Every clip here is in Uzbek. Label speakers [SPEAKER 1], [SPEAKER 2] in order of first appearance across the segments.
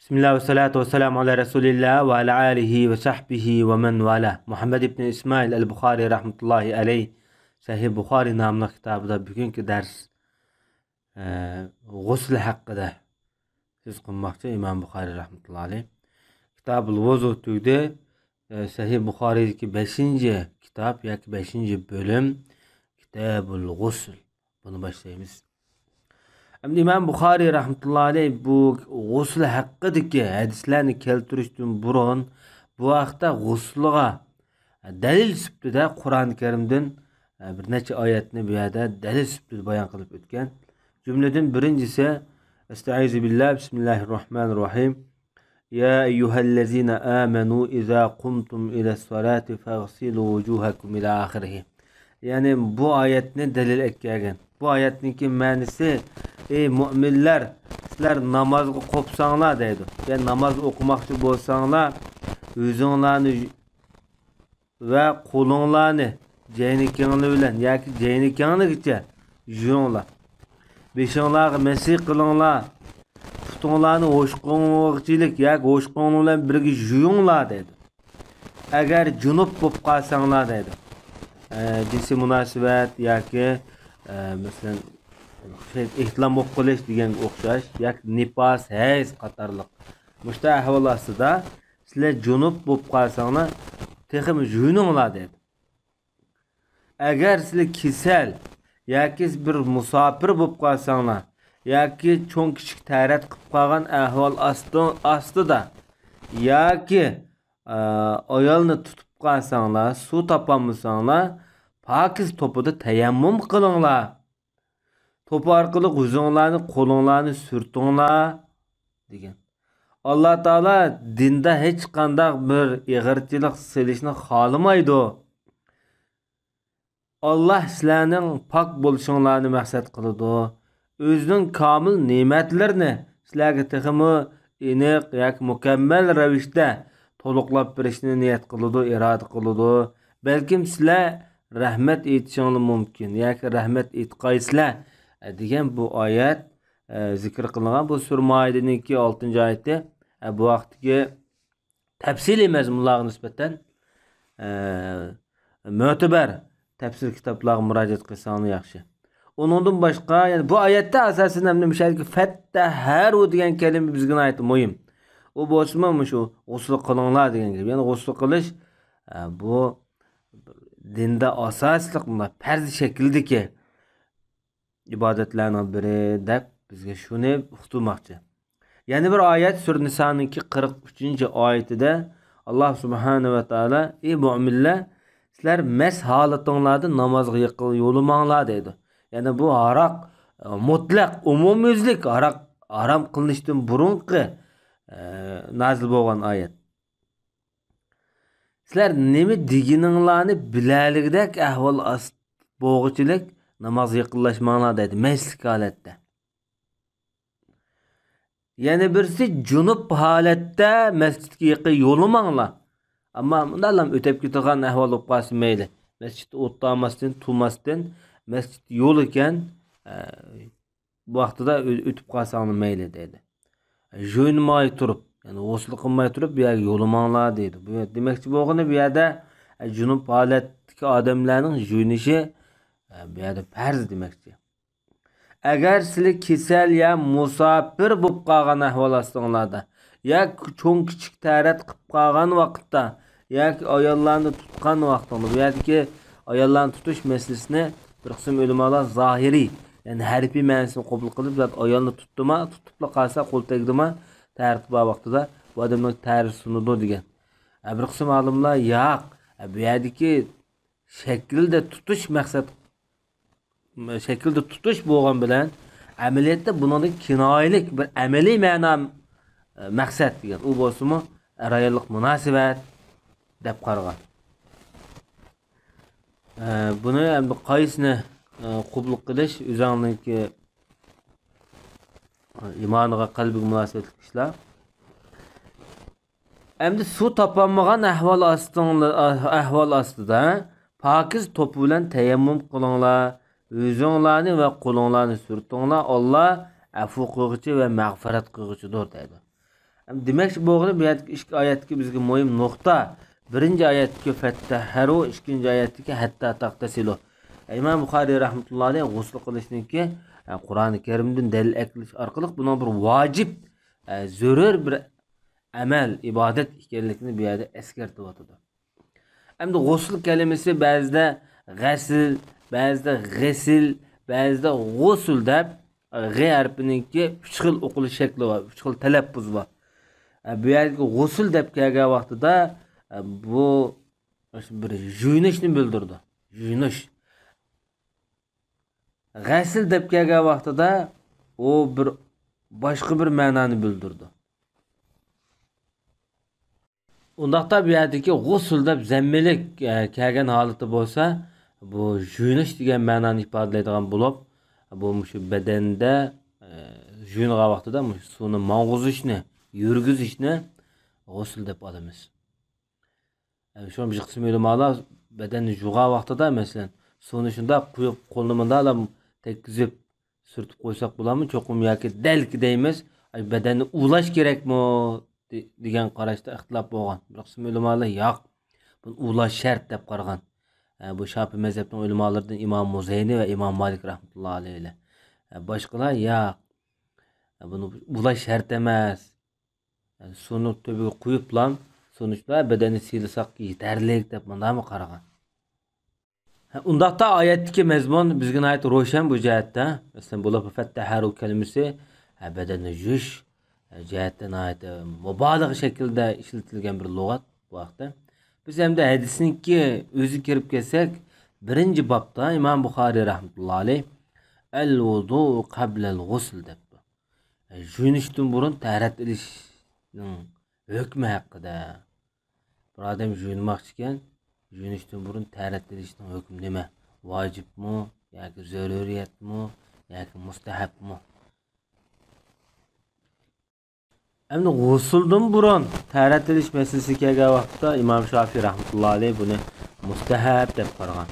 [SPEAKER 1] Bismillah ve salatu ve selamu ala Resulillah ve ala alihi ve sahbihi ve men vala. Muhammed ibn İsmail el-Bukhari rahmetullahi aleyh Sahih Bukhari namlı kitabıda bugünkü ders gusl hakkında söz kılmakta İmam Bukhari rahmetullahi aleyh. Kitab-ül Vuzu tüyde Sahih Bukhari'deki 5. kitap yani 5. bölüm Kitab-ül Gusl. Bunu başlayalım. Hem İmam Bukhari rahmetullahi aleyh bu gusl hakkıdaki hadislerini keltirişten burun bu vaqtda gusluğa dalil süptüde Kur'an-ı Kerim'den bir neçe ayetini bu yerda dalil süptüde bayan kılıp ötken. Cümleden birincisi Estaizu billah Bismillahirrahmanirrahim. Ya eyyühellezine amenu iza kumtum ila salati fagsilu vujuhakum ila ahirihi. Yani bu ayetini delil etken. Bu ayetninki manisi ey müminler sizler namazga qopsanglar deydi. Yani namaz okumakçı bolsanglar özüңlarni ve qo'linglarni jaynikinglar bilan yoki jaynikinglargacha yuvinglar. Beshinglarga masih qilinglar. Putinglarni o'shqo'ng'chilik yoki o'shqo'ng bilan birga yuvinglar deydi. Agar junub bo'lib qolsanglar deydi. Cinsi münasebet yoki mesela ihtilam qilish deganga o'xshash yoki nifas, hayz qatorliq mushta ahvol ostida sizlar junub bo'lib qolsanglar texim yuvinglar dedi. Agar sizlar kasal yoki bir musofir bo'lib qolsanglar yoki cho'ng kichik tarat qilib qolgan ahvol ostida yoki ayolni tutib qolsanglar, suv topolmasanglar, pokiz topida tayammum qilinglar. Topu orqali o'zinglarni, qo'linglarni surtinglar degan. Alloh taolo dinda hech qanday bir ig'irchilik silishni xohlamaydi. Alloh sizlarning pok bo'lishinglarni maqsad qiladi. O'zining komil ne'matlarini sizlarga texmi aniq yoki mukammal ravishda to'liqlab berishni niyat qiladi, iroda qiladi. Balkim sizlar rahmat aytishingiz mumkin yoki rahmat aytqaysizlar degan bu oyat zikr qilingan. Bu Sura Maidaning 6-oyati. Bu vaqtdagi tafsiliy mazmunlarga nisbatan mo'tabar tafsir kitoblarga murojaat qilsangiz yaxshi. Uningdan boshqa, yani bu oyatda asosan ham nima fattaharu degan kalima bizga aytib muhim. U bo'lsa shu g'usl qilinglar degan gap. Ya'ni g'usl qilish bu dinda asosli farz shakldagi ibodatlarning biri deb bizga shuni uqtirmoqchi. Yana bir oyat Sura Niso'ning 43-oyatida Alloh subhanahu va taolo ey mu'minlar sizlar mas holatinglarda namozga yo'lamanglar deydi. Ya'ni bu haroq mutlaq umumiylik harom qilinishdan burunqi nazil bo'lgan oyat. Sizlar nima deganinglarni bilaligidek ahvol bo'g'ichilik namoz yaqinlashmanglar deydi maslik holatda. Yana birisi junub holatda masjidga yaqin yo'lamanglar. Ammo bundan o'tib ketgan ahvol bo'lib qolsa mayli. Masjidda o'tmasdan, tumasdan masjid yo'l ekan bu vaqtida o'tib qolsangiz mayli deydi. Jo'nmay turib, ya'ni g'usl qilmay turib bu yerga yo'lamanglar deydi. Bu demakchi bo'lgani bu yerda junub holatdagi odamlarning jo'nishi bu yerda farz demakchi. Agar sizlar kasal ya musofir bo'lib qolgan ahvol ostinglarda yoki cho'ng kichik tarat qilib qolgan vaqtda yoki ayollarni tutgan vaqtda bu yerdagi ayollarni tutish masalasini bir qism ulamolar zohiriy, ya'ni harfiy ma'nosini qabul qilib, zot ayolni tutdimi, tutibla qolsa qo'l tegdimi, tartib bor vaqtida bu odamning ta'rif sunudi degan. Bir qism olimlar yo'q, bu yerdagi shaklda tutish maqsad shaklda tutish bo'lgan bilan amaliyotda buningdagi kinoyalik bir amaliy ma'no maqsad degan. U bo'lsa-mu rayonlik munosabat deb qaragan. Buni endi qaysini qabul qilish o'zingizning imoniga, qalbiga munosabatli ishlar. Endi suv topolmagan ahvol ostida pokiz to'pi bilan tayammum qilinglar. O'zinglarni va qo'linglarni surtinglar. Alloh afv qilg'uchi va mag'firat qilg'uchidir dedi. Demek bu iki ayetteki bizge mühim nokta. Birinci ayetteki fettaharu, ikinci ayetteki hatta taqtasilu. İmam Buxoriy rahmetullahi aleyh gusl qilishninki Qur'oni Karimdan dalil eklish orqali buni bir vacip, zarur bir amal, ibodat ekanligini bu yerda eskartib o'tadi. Hamda gusl kalimasi ba'zida g'asl, ba'zida g'isl, ba'zida g'usl deb g'e harfininki 3 xil o'qilish shakli bor, 3 xil talaffuz bor. Bu yerga g'usl deb kelgan vaqtida bu bir yuyinishni bildirdi. Yuyinish. G'asl deb kelgan vaqtida o bir boshqa bir ma'noni bildirdi. Undaqda bu yerdagi g'usl deb zammilik kelgan holati bo'lsa, bu yuyinish degan ma'noni ifodalaydigan bo'lib, bu shu badanda yuyingan vaqtida suvni mang'izishni, yurgizishni g'usl deb olamiz. Şu bir qism ulamolar badanni yuvgan vaqtida masalan suvni shunda quyib qo'lni bunday tekkizib surtib qo'ysak bo'ladimi? Cho'qim yoki dalki deymiz, badanni ulash kerakmi degan qarashda ixtilof bo'lgan. Bir qism ulamolar yo'q, buni ulash shart deb qaragan. Bu Shafiy mazhabining ulamolaridan Imom Muzayni va Imom Malik rahmatullohi alayhilar. Boshqalar yo'q. Buni ulash shart emas. Suvni tubiga quyib bilan sonuçta bedeni silsak yeterlik deb bunday mı qaragan. Undaqda oyattagi mazmun bizga ayt ro'shan bu jihatda. Masalan, bo'lib fattaharu kalimasi bedeni yush jihatdan ayt mubolig'a shaklda ishlatilgan bir lug'at bu vaqtda. Biz hamda hadisningki o'zi kirib kelsak, birinchi bobda Imom Buxoriy rahmatullohi alayh al-wudu qabla al-ghusl debdi. Yuyinishdan burun taharat ilishning hükmü hakkında. Bir adam yuyunmoqchi ekan, yuyinishdan burun taharat ilishning hukmi nima? Vojibmi yoki zaruriyatmi yoki mustahabmi? Endi g'usldan burun taharat ilish masalasi kelgan vaqtda Imom Shafiy rahmatullohi alayh buni mustahab deb qaragan.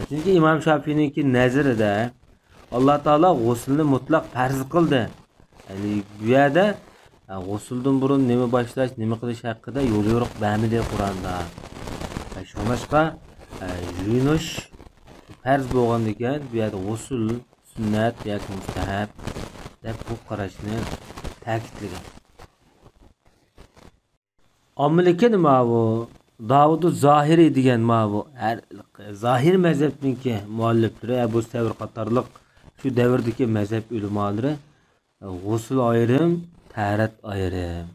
[SPEAKER 1] Chunki Imom Shafiyninki nazarida Alloh taolo g'uslni mutlaq farz qildi. Ya'ni bu yerda g'usldan burun nima boshlash, nima qilish haqida yo'l yo'riq bermidi Qur'onda. Shuningdek, yuyinish farz bo'lgan ekan, bu yerda g'usl sunnat yoki mustahab deb bu qarashni ta'kidlagan. Omiliki nima bu? Davud Zohiri degan bu Zohir mazhabiniki mualliflari Abu Savr qatorliq shu davrdagi mazhab ulamolari g'usl ayrim, taharat ayrim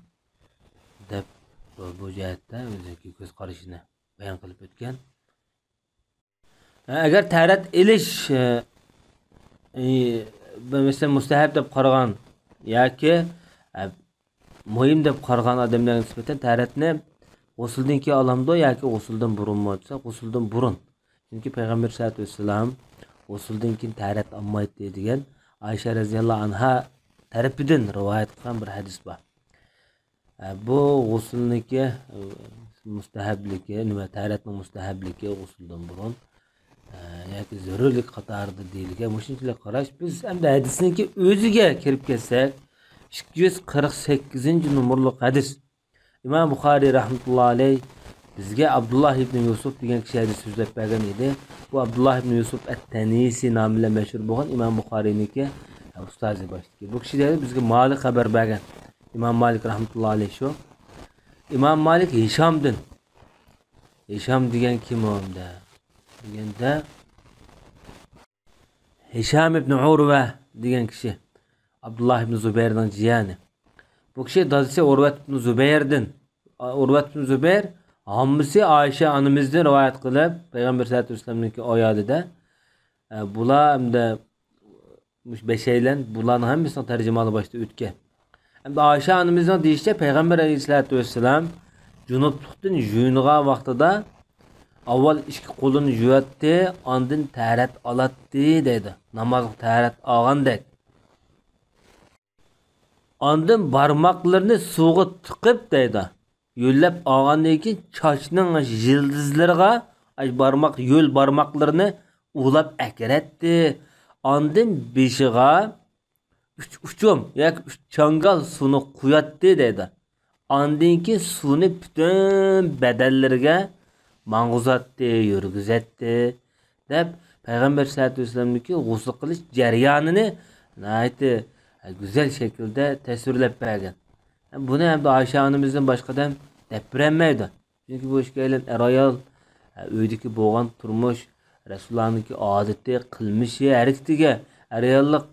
[SPEAKER 1] deb bu jihatda o'ziki ko'z qarashini bayon qilib o'tgan. Agar taharat ilish mesela mustahab deb qaragan yoki muhim deb qaragan odamlarga nisbatan taharatni g'usldan keyin olamdi yoki g'usldan burunmi desa, g'usldan burun. Chunki payg'ambar sollallohu alayhi vasallam g'usldan keyin taharat olmaydi degan Aisha radhiyallohu anha tarafidan rivoyat qilgan bir hadis bor. Bu g'uslniki mustahabligi, nima taharatning mustahabligi g'usldan burun yoki zarurlik qatorida deyilgan. Mushunchalik qarash biz hamda hadisniki o'ziga kirib kelsak 248 numurli hadis. İmam Buxoriy rahmatullohi alayh bizga Abdullah ibn Yusuf degan kishi hadis so'zlab bergan edi. Bu Abdullah ibn Yusuf at-Tanisi nomi bilan mashhur bo'lgan Imom Buxoriyniki ustozi boshdiki. Bu kishi bizga Malik xabar bergan. Imom Malik rahmatullohi alayh shu. Imom Malik Hishomdan. Hishom degan kim o'mda? Deganda Hisham ibn Urva degan kishi Abdullah ibn Zubayrning jiyani. Bu kishi dadasi Urvat ibn Zubayrdan. Urvat ibn Zubayr hammasi Aisha onamizdan rivoyat qilib, payg'ambar sollallohu alayhi vasallamning oyatida bular hamda beshaylan bularning hammasini tarjimani boshda o'tgan. Hamda Aisha onamizning deyishicha payg'ambar alayhisolatu vasallam junublikdan yuyingan vaqtida avval ikki qo'lini yuvadi, ondan taharat oladi dedi. Namozga taharat olgandek. Ondan barmoqlarini suvga tiqib deydi. Yo'llab olgandan keyin chochning yıldızlarga barmoq yo'l barmoqlarini ulab akiratdi. Ondan beshiga 3 uchum yoki 3 changal suvni quyatdi dedi. Andinki suvni bütün bedellerge mang'uzatdi, yurgizatdi deb Peygamber sallallohu alayhi vasallamniki g'usl qilish jarayonini nihoyatda güzel şekilde tasvirlab bergan. Buni ham Oysha onamizdan boshqadan deb berolmaydi. Chunki bu ishga er ayol uydagi bo'lgan turmush, Rasulullohniki odati, qilmishi, harakatiga er ayollik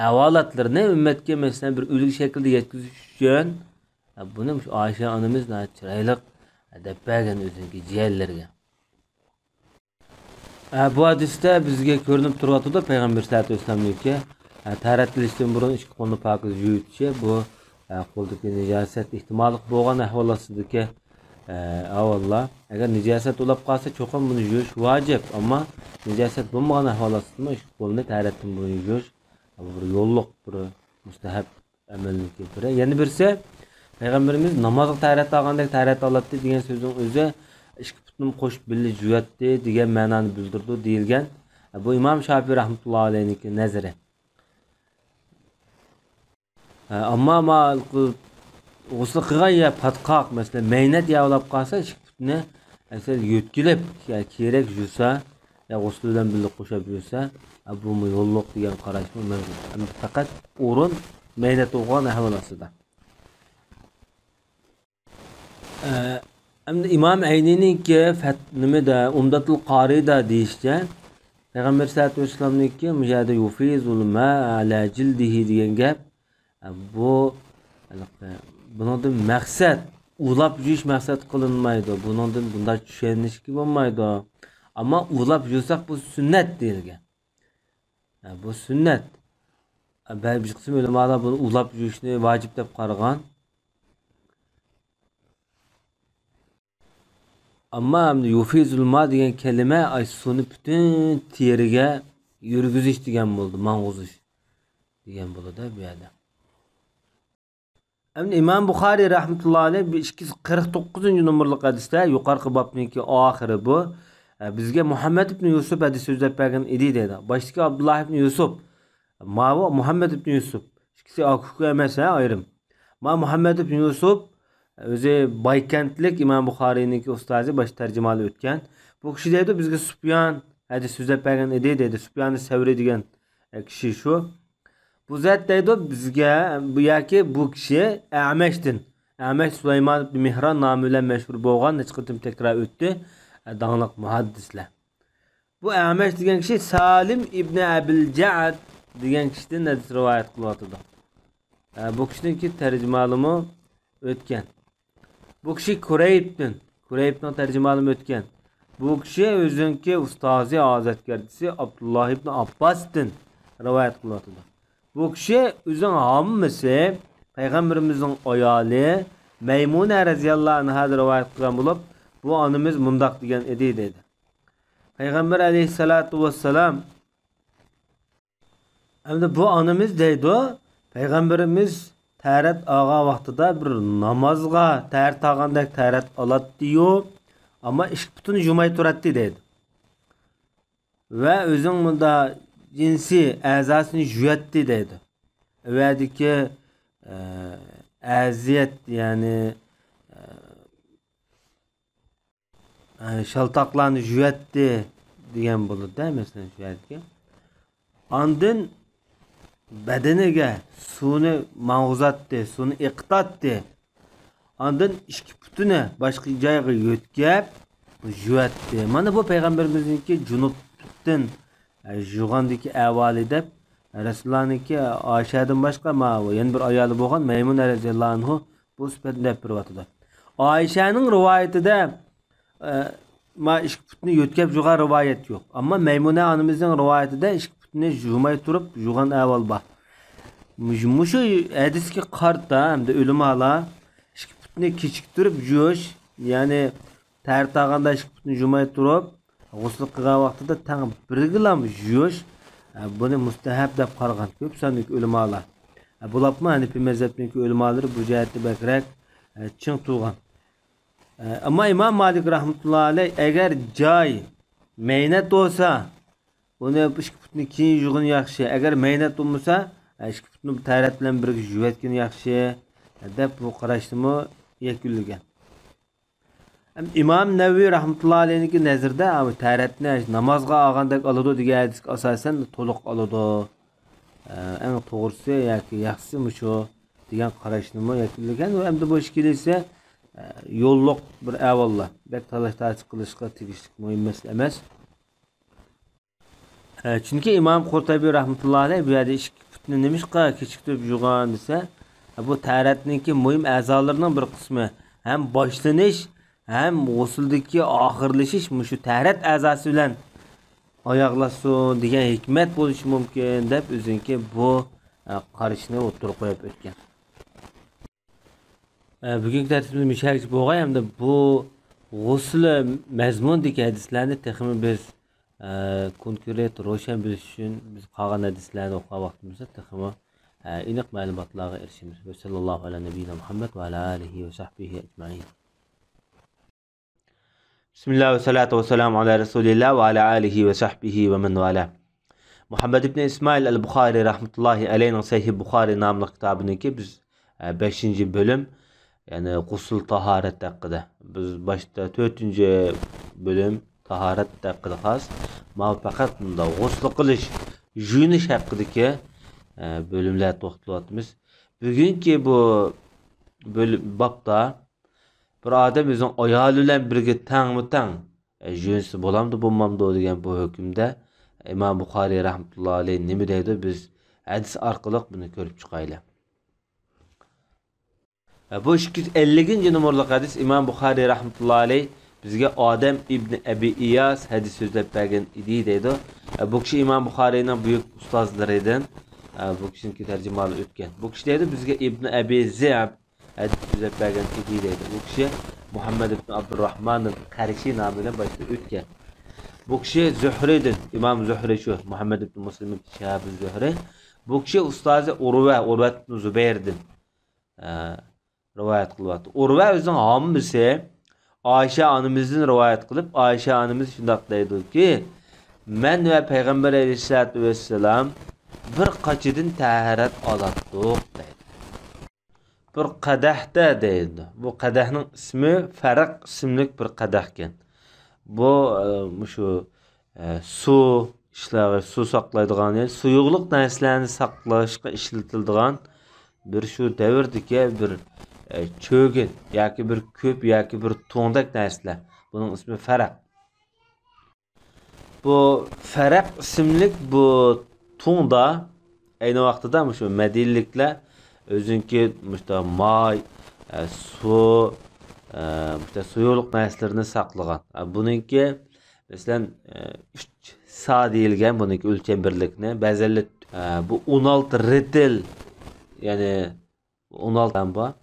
[SPEAKER 1] ahvolatlarni ummatga masalan bir ulug' shaklda yetkazish uchun buni Oysha onamiz chiroyli deb bergan o'ziniki jiyanlarga. Bu hadisda bizga ko'rinib turibdi Payg'ambar sallallohu alayhi vasallamniki tarattilishdan burun ikki qo'lni pokiz yuvitishi, bu qo'ldagi nijosat ehtimoli bo'lgan ahvol ostidagi avvallar. Agar nijosat bo'lib qolsa, cho'qim buni yuvish vojib, ammo nijosat bo'lmagan ahvol ostida ikki qo'lni taratdan burun yuvish bir yo'lliq, bir mustahab amalniki biri. Yana birisi Payg'ambarimiz namozga tarat olgandek tarat oladi degan so'zning o'zi ikki putni qo'shib birga yuvatdi degan ma'noni bildirdi deyilgan. Bu Imom Shofiy rahmatullohi alayhiniki nazari. Ammo g'usl qilgan ya patqoq, masalan, maynat yavlab qolsa, ikki putni asal yo'tkilib kerak yursa, ya g'usl bilan birga qo'shib yursa, bu yo'lliq degan qarash mumkin. Faqat o'rin maynat o'g'on ahvol ostida. Endi İmam Ayni'ninki nimada Umdatul Qari'da deyishcha, Payg'ambar sallallohu alayhi vasallamniki mujahida yufizul ma ala jildihi degan gap. Bu bundan maqsad ulab yuvish maqsad qilinmaydi. Bundan bunday tushunishki bo'lmaydi. Ammo ulab yursak bu sunnat deyilgan. Bu sunnat. Bir qism ulamolar buni ulab yuvishni vojib deb qaragan. Amma yufizul ma degan kelime suvni butun teriga yurgizish degan bo'ldi, mang'uzish degan bo'ladi bu yerda. Endi Imom Buxoriy rahmatullohi alayh 249 nomerli hadisda yuqorqi bobniki oxiri bu bizga Muhammad ibn Yusuf hadis so'zlab bergan edi dedi. Boshqa Abdullah ibn Yusuf, ma'vo Muhammad ibn Yusuf. İkisi akıkı emas ayrim. Ma Muhammad ibn Yusuf o'zi Baykentlik Imom Buxoriyning ustozi bosh tarjimali o'tgan. Bu kishi deydi bizga Sufyon hadis so'zlab bergan edi dedi. Sufyon Savri degan kishi shu. Bu zat deydi bizga bu yoki bu kishi Amashdan. Amash Sulaymon ibn Mihron nomi bilan mashhur bo'lgan, necha qatim takrar o'tdi. Dağınıq muhaddisler. Bu Amash degan kishi Salim ibn Abil Ja'd degan kishidan hadis rivoyat qilyapti. Bu kishiningki tarjimalimi o'tgan. Bu kishi Kureybning tarjimalimi o'tgan. Bu kishi o'ziniki ustozi ozodgarchisi Abdulloh ibn Abbosdan rivoyat qilyapti. Bu kishi o'zining hammasi Payg'ambarimizning ayoli Maymuna radhiyallohu anha rivoyat qilgan bo'lib, bu onamiz mundoq degan edi dedi. Payg'ambar alayhisolatu vassalam endi bu onamiz deydi, Payg'ambarimiz tarat olgan vaqtida bir namozga tarat olgandek tarat oladi-yu, ammo ikki putini yumay turadi dedi. Va o'zing bunda jinsi a'zosini yuvadi dedi. Vadiki aziyat ya'ni shaltoqlarni yuvadi degan bo'ladi masalan shu yerga. Ondan badaniga suvni mang'uzatdi, suvni iqtatdi. Ondan ikki putini boshqa joyga yo'tkab yuvadi. Mana bu payg'ambarimizningki junubdan yuvgandagi avvali deb Rasulullah'ningki Oyshadan boshqa yana bir ayoli bo'lgan Maymuna radhiyallohu anhu bu sifatni deb turibdi. Oyshaning rivoyatida ma ikki putni yo'tkab yuvgan rivoyat yo'q. Ammo Maymuna onamizning rivoyatida ikki putni yuvmay turib yuvgan avval bor. Mushu hadisga qarta hamda ulamolar ikki putni kechiktirib yuvish, ya'ni tartaganda ikki putni yuvmay turib g'usl qilgan vaqtida tang birgilam yuvish buni mustahab deb qaragan ko'p sonli ulamolar. Bularmi Hanifi mazhabining ulamolari bu jihatda bakrak ching turgan. Ama İmam Malik rahmetullahi aleyh eğer joy meynat olsa uni ikki putni keyin yuvgan yaxshi. Agar meynat bo'lmasa ikki putni tarat bilan birga yuvatgan yaxshi deb bu qarashni yakunlagan. İmam Nevevi rahmetullahi aleyhinki nazarda bu taharatni namozga olgandek oladi degan hadisga asosan to'liq oladi. Eng to'g'risi yoki yaxshisi shu degan qarashni yakunlagan va endi bu ish kelsa yo'lliq bir avvallar bek talash tartib qilishga tegishli muhim masala emas. Chunki İmam Qurtubiy rahmetullahi aleyh bu yerda ikki putni nimishqa kechiktirib yurgan desa, bu taharatningki muhim a'zolarining bir qismi ham boshlanish hem g'usldagi oxirlashish shu taharat a'zosi bilan oyoqlasin degan hikmat bo'lishi mumkin deb o'zinki bu qarashni o'tirib qo'yib o'tgan. Bugungi tartibimiz mushakish bo'lgan hamda bu g'usl mazmundagi hadislarni texmi biz konkret ro'shan bilish uchun biz qolgan hadislarni o'qigan vaqtimizda texmi aniq ma'lumotlarga erishamiz. Va sallallohu ala nabiyina Muhammad va ala alihi va sahbihi ajma'in. Bismillah ve salatu ve selamu ala Resulillah ve ala alihi ve sahbihi ve men vala. Muhammed ibn İsmail el-Bukhari rahmetullahi aleyhinin Sahih Bukhari namlı kitabındaki biz 5. bölüm yani gusül taharet hakkında. Biz başta 4. bölüm taharet hakkında khas. Ma fakat bunda gusül qilish, juyunish hakkındaki bölümler to'xtalyapmiz. Bugünkü bu babda bir adam o'zining ayoli bilan birga tangmi-tang juyunsi bo'lamdi, bo'lmamdi degan bu hukmda İmam Buxoriy rahmetullahi alayh nima deydi, biz hadis orqali buni ko'rib chiqaylik. Bu 250 numaralı hadis İmam Buxoriy rahmetullahi alayh bizga Adem ibn Abi Iyas hadis so'zlab bergan edi deydi. Bu kishi İmam Buxoriyning buyuk ustozlaridan, bu kishining tarjimalari o'tgan. Bu kishi deydi bizga ibn Abi Ziyab hadis so'zlab bergan edi deydi. Bu kishi Muhammed ibn Abdurrahman al-Qarishi nomidan boshqa o'tgan. Bu kishi Zuhriydin, İmam Zuhri şu Muhammed ibn Muslim ibn Shihab Zuhri. Bu kishi ustozi Urva ibn Zubayr'din rivoyat qilyapti. Urva o'zining hammasi Ayşe anamızdan rivayet qilib, Ayşe anamız shundoq deydi-ki, men va payg'ambar alayhisolatu vassalam bir qachidan taharat olatdik deydi. Bir qadahda deydi. Bu qadahning ismi Faraq ismli bir qadah ekan. Bu shu suv ishlari, suv saqlaydigan, yani suyuqliq narsalarni saqlashga ishlatiladigan bir shu davrdagi bir cho'gin yoki bir ko'p yoki bir to'ndak narsalar. Buning ismi Faraq. Bu Faraq ismli bu to'nda ayni vaqtida shu madinliklar o'zinki may, suv, suyuqliq narsalarni saqlagan. Buningki masalan 3 sa deyilgan, buningki o'lcham birlikni ba'zanlar bu 16 ritel, ya'ni 16 tamba.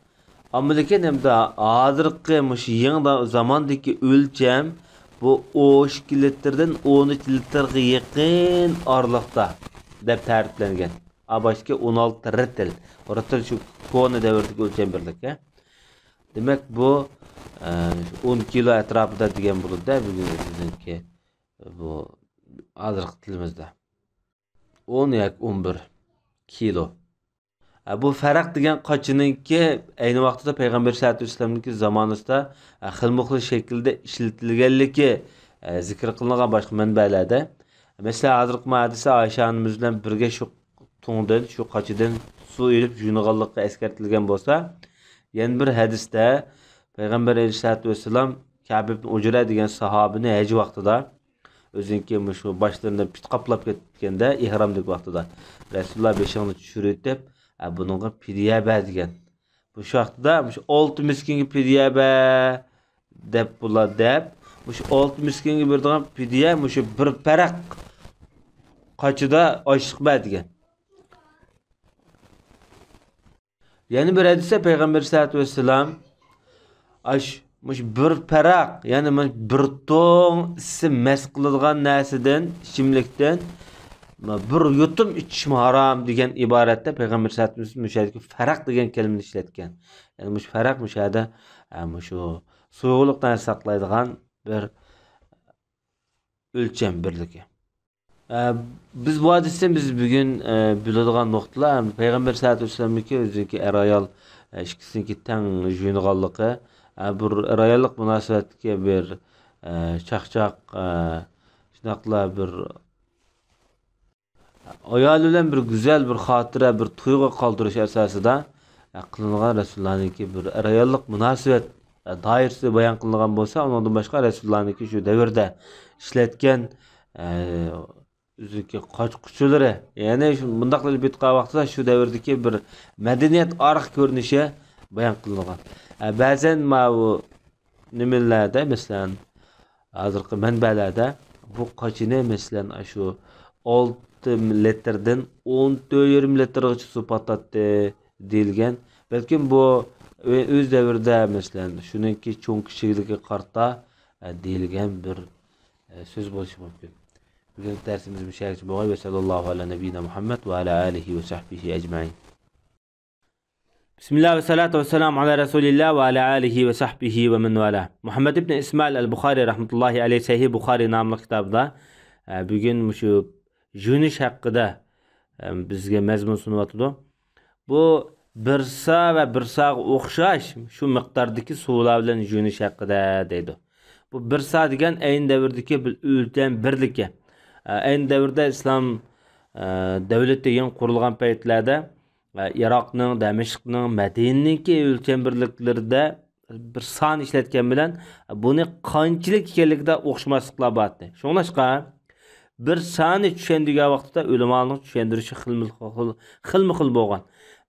[SPEAKER 1] Amma lekin hamda hozirgi shu yangi zamondagi o'lcham bu 12 litrdan 13 litrga yaqin oralikda deb ta'riflangan. Boshqa 16 ritel. Ritel shu koni davridagi o'lcham birlik. Demak bu 10 kilo atrofida degan bo'ladi bugungi bu hozirgi tilimizda. 10 yoki 11 kilo. Bu Faraq degan qochininki ayni vaqtida payg'ambar sollallohu alayhi vasallamning zamonasida xilma-xil shaklda ishlatilganligi zikr qilingan boshqa manbalarda. Masalan, hozirgi hadisda Oysha onamiz bilan birga shu to'ngdan, shu qochidan suv elib yuvganligi eskartilgan bo'lsa, yana bir hadisda payg'ambar sollallohu alayhi vasallam Ka'b ibn Ujra degan sahobini haj vaqtida o'zinki shu boshlaridan pit qoplab ketganda ihramlik vaqtida Rasululloh beshig'ini tushirib deb buningga fidya bergan. Bu vaqtda shu 6 miskinga fidya deb bo'ladi deb, shu 6 miskinga beradigan fidya shu bir paraq qochida ochiq bergan. Yani bir hadisda payg'ambar sollallohu alayhi vasallam bir paraq, ya'ni bir to'ng isim mas qiladigan narsadan, ichimlikdan bir yutum içişim haram degan iboratda payg'ambar sollallohu alayhi vasallam mushadagi faraq degan kalimani ishlatgan. Ya'ni mush faraq mushada shu suyuqlikdan saqlaydigan bir o'lcham birligi. Biz bu hadisdan biz bugun biladigan nuqtalar payg'ambar sollallohu alayhi vasallamniki o'ziki ayol ikkisiniki teng juyunganligi, bir rayonlik munosabatga bir chaqchaq, shunaqla bir ayol bilan bir güzel bir xotira, bir tuyg'u qoldirish asosida qilingan Rasulullohniki bir rayonlik munosabat doirasida bayon qilingan bo'lsa, undan boshqa Rasulullohniki shu davrda ishlatgan o'ziki qochquchilari, ya'ni bunday qilib bitgan vaqtida shu davrdagi bir madaniyat arx ko'rinishi bayon qilingan. Ba'zan bu nimalarda, masalan, hozirgi manbalarda bu qochini masalan shu 6 litrdan 14,5 litrgacha suv patlatdi deyilgan. Balkim bu o'z davrida masalan shuningki cho'ng kichikligiga qarta deyilgan bir söz bo'lishi mumkin. Bugungi darsimiz bu şekilde bo'ldi. Ve sallallahu ala nebiyina Muhammed ve ala alihi ve sahbihi ecmaîn. Bismillah ve salatu ve selam ala Resulillah ve ala alihi ve sahbihi ve men vala. Muhammed ibn İsmail el-Bukhari rahmetullahi aleyhi Sahih Bukhari namlı kitabda bugün şu junish hakkında bizge mezmun sunuvatıdı. Bu bir sağ ve bir sağ o'xshash şu miqdordagi suvlar bilan junish hakkında deydi. Bu bir sağ degan ayni davrdagi bir o'lcham birligi. Ayni davrda islom davlati yangi qurilgan paytlarda Iroqning, Damashqning, Madinaniki o'lcham birliklarida bir son ishlatgan bilan buni qanchalik ekanligida o'xshamasliklar bor. Shunglashqa bir soni tushundigan vaqtda ulamoning tushuntirishi xilma-xil bo'lgan.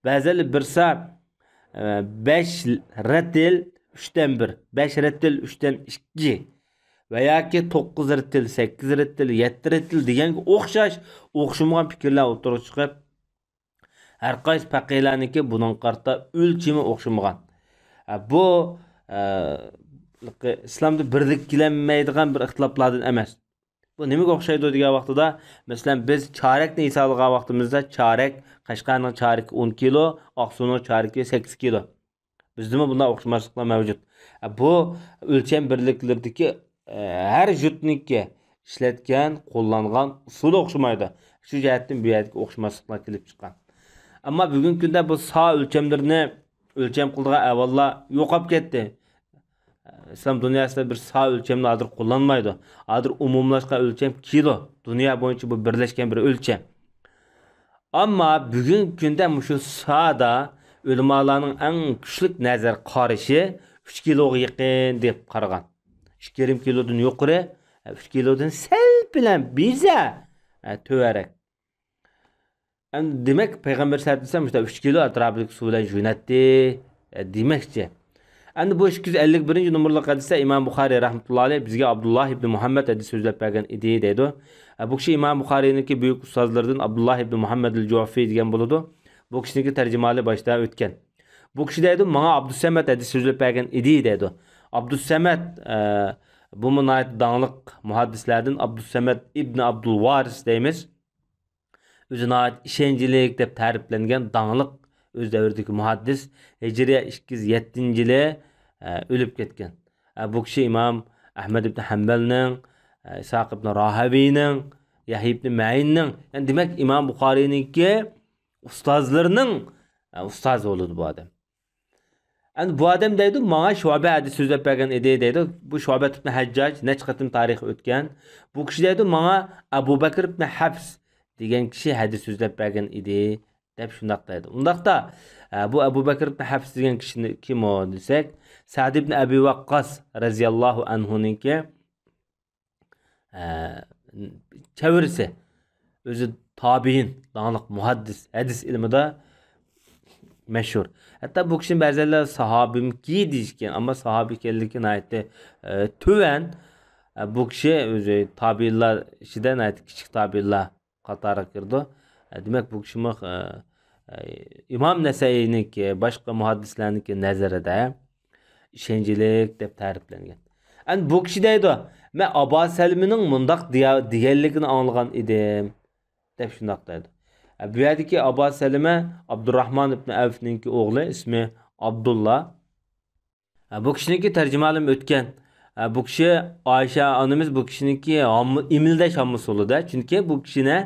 [SPEAKER 1] Ba'zan bir sa 5 ratil 3dan 1, 5 ratil 3dan 2 va yoki 9 ratil, 8 ratil, 7 ratil deganga o'xshamagan fikrlar o'tirib chiqib, har qaysi faqihlarniki buning qarta o'lchimi o'xshamagan. Bu islomda birlik kelinmaydigan bir ixtiloflardan emas. Bu nimaga o'xshaydi degan vaqtida, masalan, biz chorakni hisoblagan vaqtimizda chorak Qashqarning choraki 10 kilo, Oqsuvning choraki 8 kilo. Bizda bunday o'xshamasliklar mavjud. Bu o'lcham birliklardagi har jutniki ishlatgan, qo'llangan usul o'xshamaydi. Shu jihatdan bu yerga o'xshamasliklar kelib chiqqan. Ammo bugungi kunda bu so o'lchamlarini o'lcham qildigan avvallar yo'qolib ketdi. İslam dünyasında bir sağ ölçemli adır kullanmaydı. Adır umumlaşkan ölçem kilo. Dünya boyunca bu birleşken bir ölçem. Ama bugün günde şu sağda ulamalarning en küçük nazar qarışı 3 kiloga yaqin deb qaragan. 2,5 kilodan yuqori, 3 kilodan sal bilan biza töverek. Demek Peygamber sallallahu aleyhi ve sellem 3 kilo atraflık su bilan jo'natdi demekçi. Endi bu 251 numaralı hadisda İmam Buxoriy rahmetullahi alayh bizga Abdullah ibn Muhammad hadis so'zlab bergan edi deydi. Bu kishi İmam Buxoriyninki buyuk ustozlaridan Abdullah ibn Muhammad al-Ju'fi degan bo'ladi. Bu kishiniki tarjimali boshda o'tgan. Bu kishi deydi, "Menga Abdussamad hadis so'zlab bergan edi" deydi. Abdussamad bu munayet dağlıq muhaddislerden Abdussamad ibn Abdul Varis deymiz. Özüne ait işencilik deb ta'riflangan dağlıq öz davridagi muhaddis Hijriya 207-yili o'lib ketgan. Bu kishi Imom Ahmad ibn Hanbalning, Isaq ibn Rahaviyning, Yahya ibn Ma'inning, yani demak Imom Buxoriyninki ustozlarining ustozi bo'ladi bu odam. Endi bu odam deydi, "Menga Shu'ba hadis so'zlab bergan edi" deydi. Bu Shu'ba ibn Hajjaj necha qatim tarixi o'tgan. Bu kishi deydi, "Menga Abu Bakr ibn Hafs degan kishi hadis so'zlab bergan edi" deb shundoq deydi. Undaqda bu Abu Bakr ibn Hafs degan kishini kim o desak, Sa'd ibn Abi Waqqas radhiyallohu anhuninki chavirisi, o'zi tabiin, dağlıq muhaddis, hadis ilmida meşhur. Hatta bu kişinin ba'zilar sahabimki deyishgan, ammo sahabi ekanligi aytdi. Tuvan bu kishi o'zi tabiinlar ichidan aytdi, kichik tabiinlar qatoriga kirdi. Demak bu kishimi İmam Nasai'ninki, boshqa muhaddislarniki nazarida ishonchlik deb ta'riflangan. Endi bu kishi deydi, "Men Abu Salimining mundaq deganligini anglagan edim" deb shundoq deydi. Bu yerdagi Abu Salima Abdurrahman ibn Avfninki o'g'li, ismi Abdullah. Bu kishiniki tarjimalim o'tgan. Bu kishi Oysha onamiz bu kishiniki imildash hammasi bo'ladi. Chunki bu kishini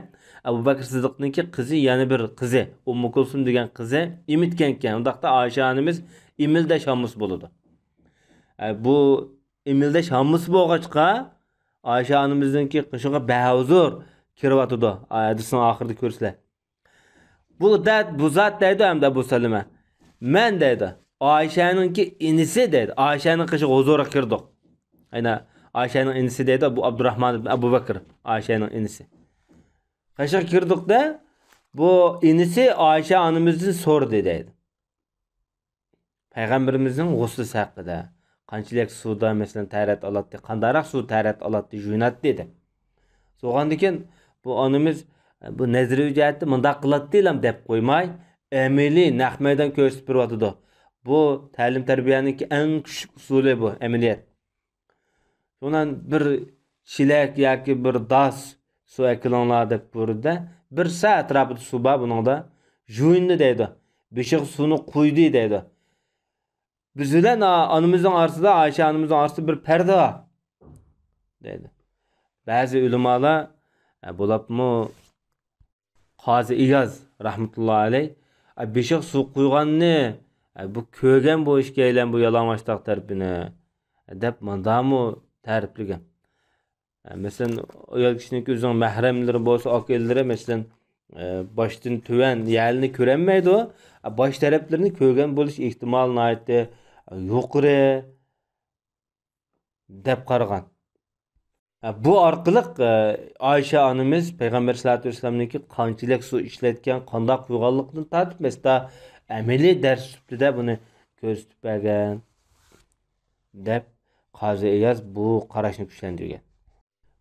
[SPEAKER 1] Abu Bakr Siddiq'ninki qizi yana bir qizi, Ummu Kulsum degan qizi imitgan ekan. Undaqda Oysha onamiz imilda shamus bo'ladi. Bu imilda shamus bo'lg'achqa Oysha onamizningki qishiga bahuzur kiryotidi. Hadisning oxirida ko'rsizlar. Bu zot deydi hamda Abu Salama. Men deydi, Oyshaninki inisi deydi. Oyshaning qishiga huzurga kirdik. Ayna Oyshaning inisi deydi, bu Abdurrahman ibn Abu Bakr, Oyshaning inisi. Qishiga kirdikda bu inisi Oysha onamizdan so'rdi deydi. Payg'ambarimizning g'uslisi haqida. Qanchalik suvda masalan tarat oladi, qandaroq suv tarat oladi, jo'nat dedi. So'g'andikin bu onamiz bu nazariy jihatda mundaq qiladi deylam deb qo'ymay, amaliy naq maydon ko'rsatib beradi. Bu ta'lim tarbiyaniki eng kuchli usuli bu, amaliyat. Bundan bir chilak yoki bir das suv akilonlar deb burada bir soat atrofida suv bor buningda jo'yindi deydi. Beshiq suvni qo'ydi deydi. Biz bilan onamizning orasida, Oysha onamizning orasida bir parda bor deydi. Ba'zi ulamolar bo'libmi Qozi Iyaz rahmatullohi alayh beshiq suv qo'yganni bu ko'rgan bu ishga aylan bu yalang'ochliq tarafini deb mandamu ta'riflagan. Masalan, ayol kishining o'zining mahramlari bo'lsa, okelari masalan boshdan tuvan yalni ko'ranmaydi, bosh taraflarini ko'rgan bo'lish ehtimoli nihoyatda yuqori deb qaragan. Bu orqali Oysha onamiz payg'ambar sollallohu alayhi vasallamningki qanchalik suv ishlatgan, qanday qo'yganlikni tatib mesela amaliy dars ustida buni ko'rsatib bergan deb Qozi Iyaz bu qarashni kuchlantirgan.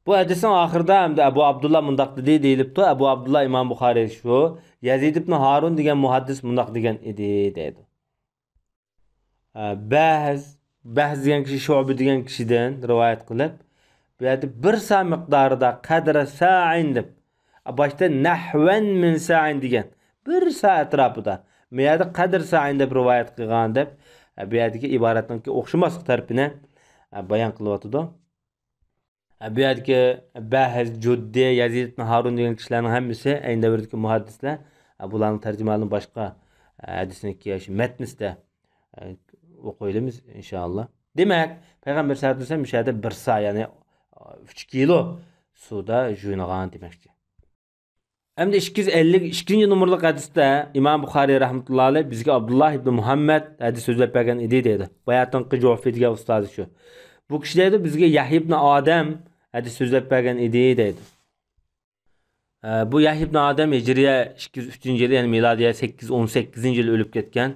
[SPEAKER 1] Bu hadisning oxirida hamda Abu Abdullah mundaq dedi deyilibdi. Abu Abdullah Imom Buxoriy shu Yazid ibn Harun degan muhaddis mundaq degan edi deydi. Bahz degan kishi Shu'bi degan kishidan rivoyat qilib, bu yerda bir sa miqdorida qadra sa'in deb boshda nahvan min sa'in degan bir sa atrofida bu yerda qadr sa'in deb rivoyat qilgan deb bu yerdagi iboratning o'xshamaslik tarafini bayon qilyotdi. Bu yerdagi Bahz, Juddi, Yazid ibn Harun degan kishilarning hammasi ayni davrdagi muhaddislar. Bularning tarjimalarni boshqa hadisniki yoki matnisda o'qiymiz inshaalloh. Demak, payg'ambar sollallohu alayhi vasallam o'shada 1 sa, ya'ni 3 kilo suvda juynagan demakchi. Hamda 252 numaralı hadisda İmam Buxoriy rahmetullohi alayh bizga Abdullah ibn Muhammad hadis so'zlab bergan edi deydi. Bayatınqi Ju'fi degan ustozi shu. Bu kishi deydi bizga Yahya ibn Adam hadis so'zlab bergan edi deydi. Bu Yahya ibn Adam Hijriya 203-yili, ya'ni milodiya 818-yili o'lib ketgan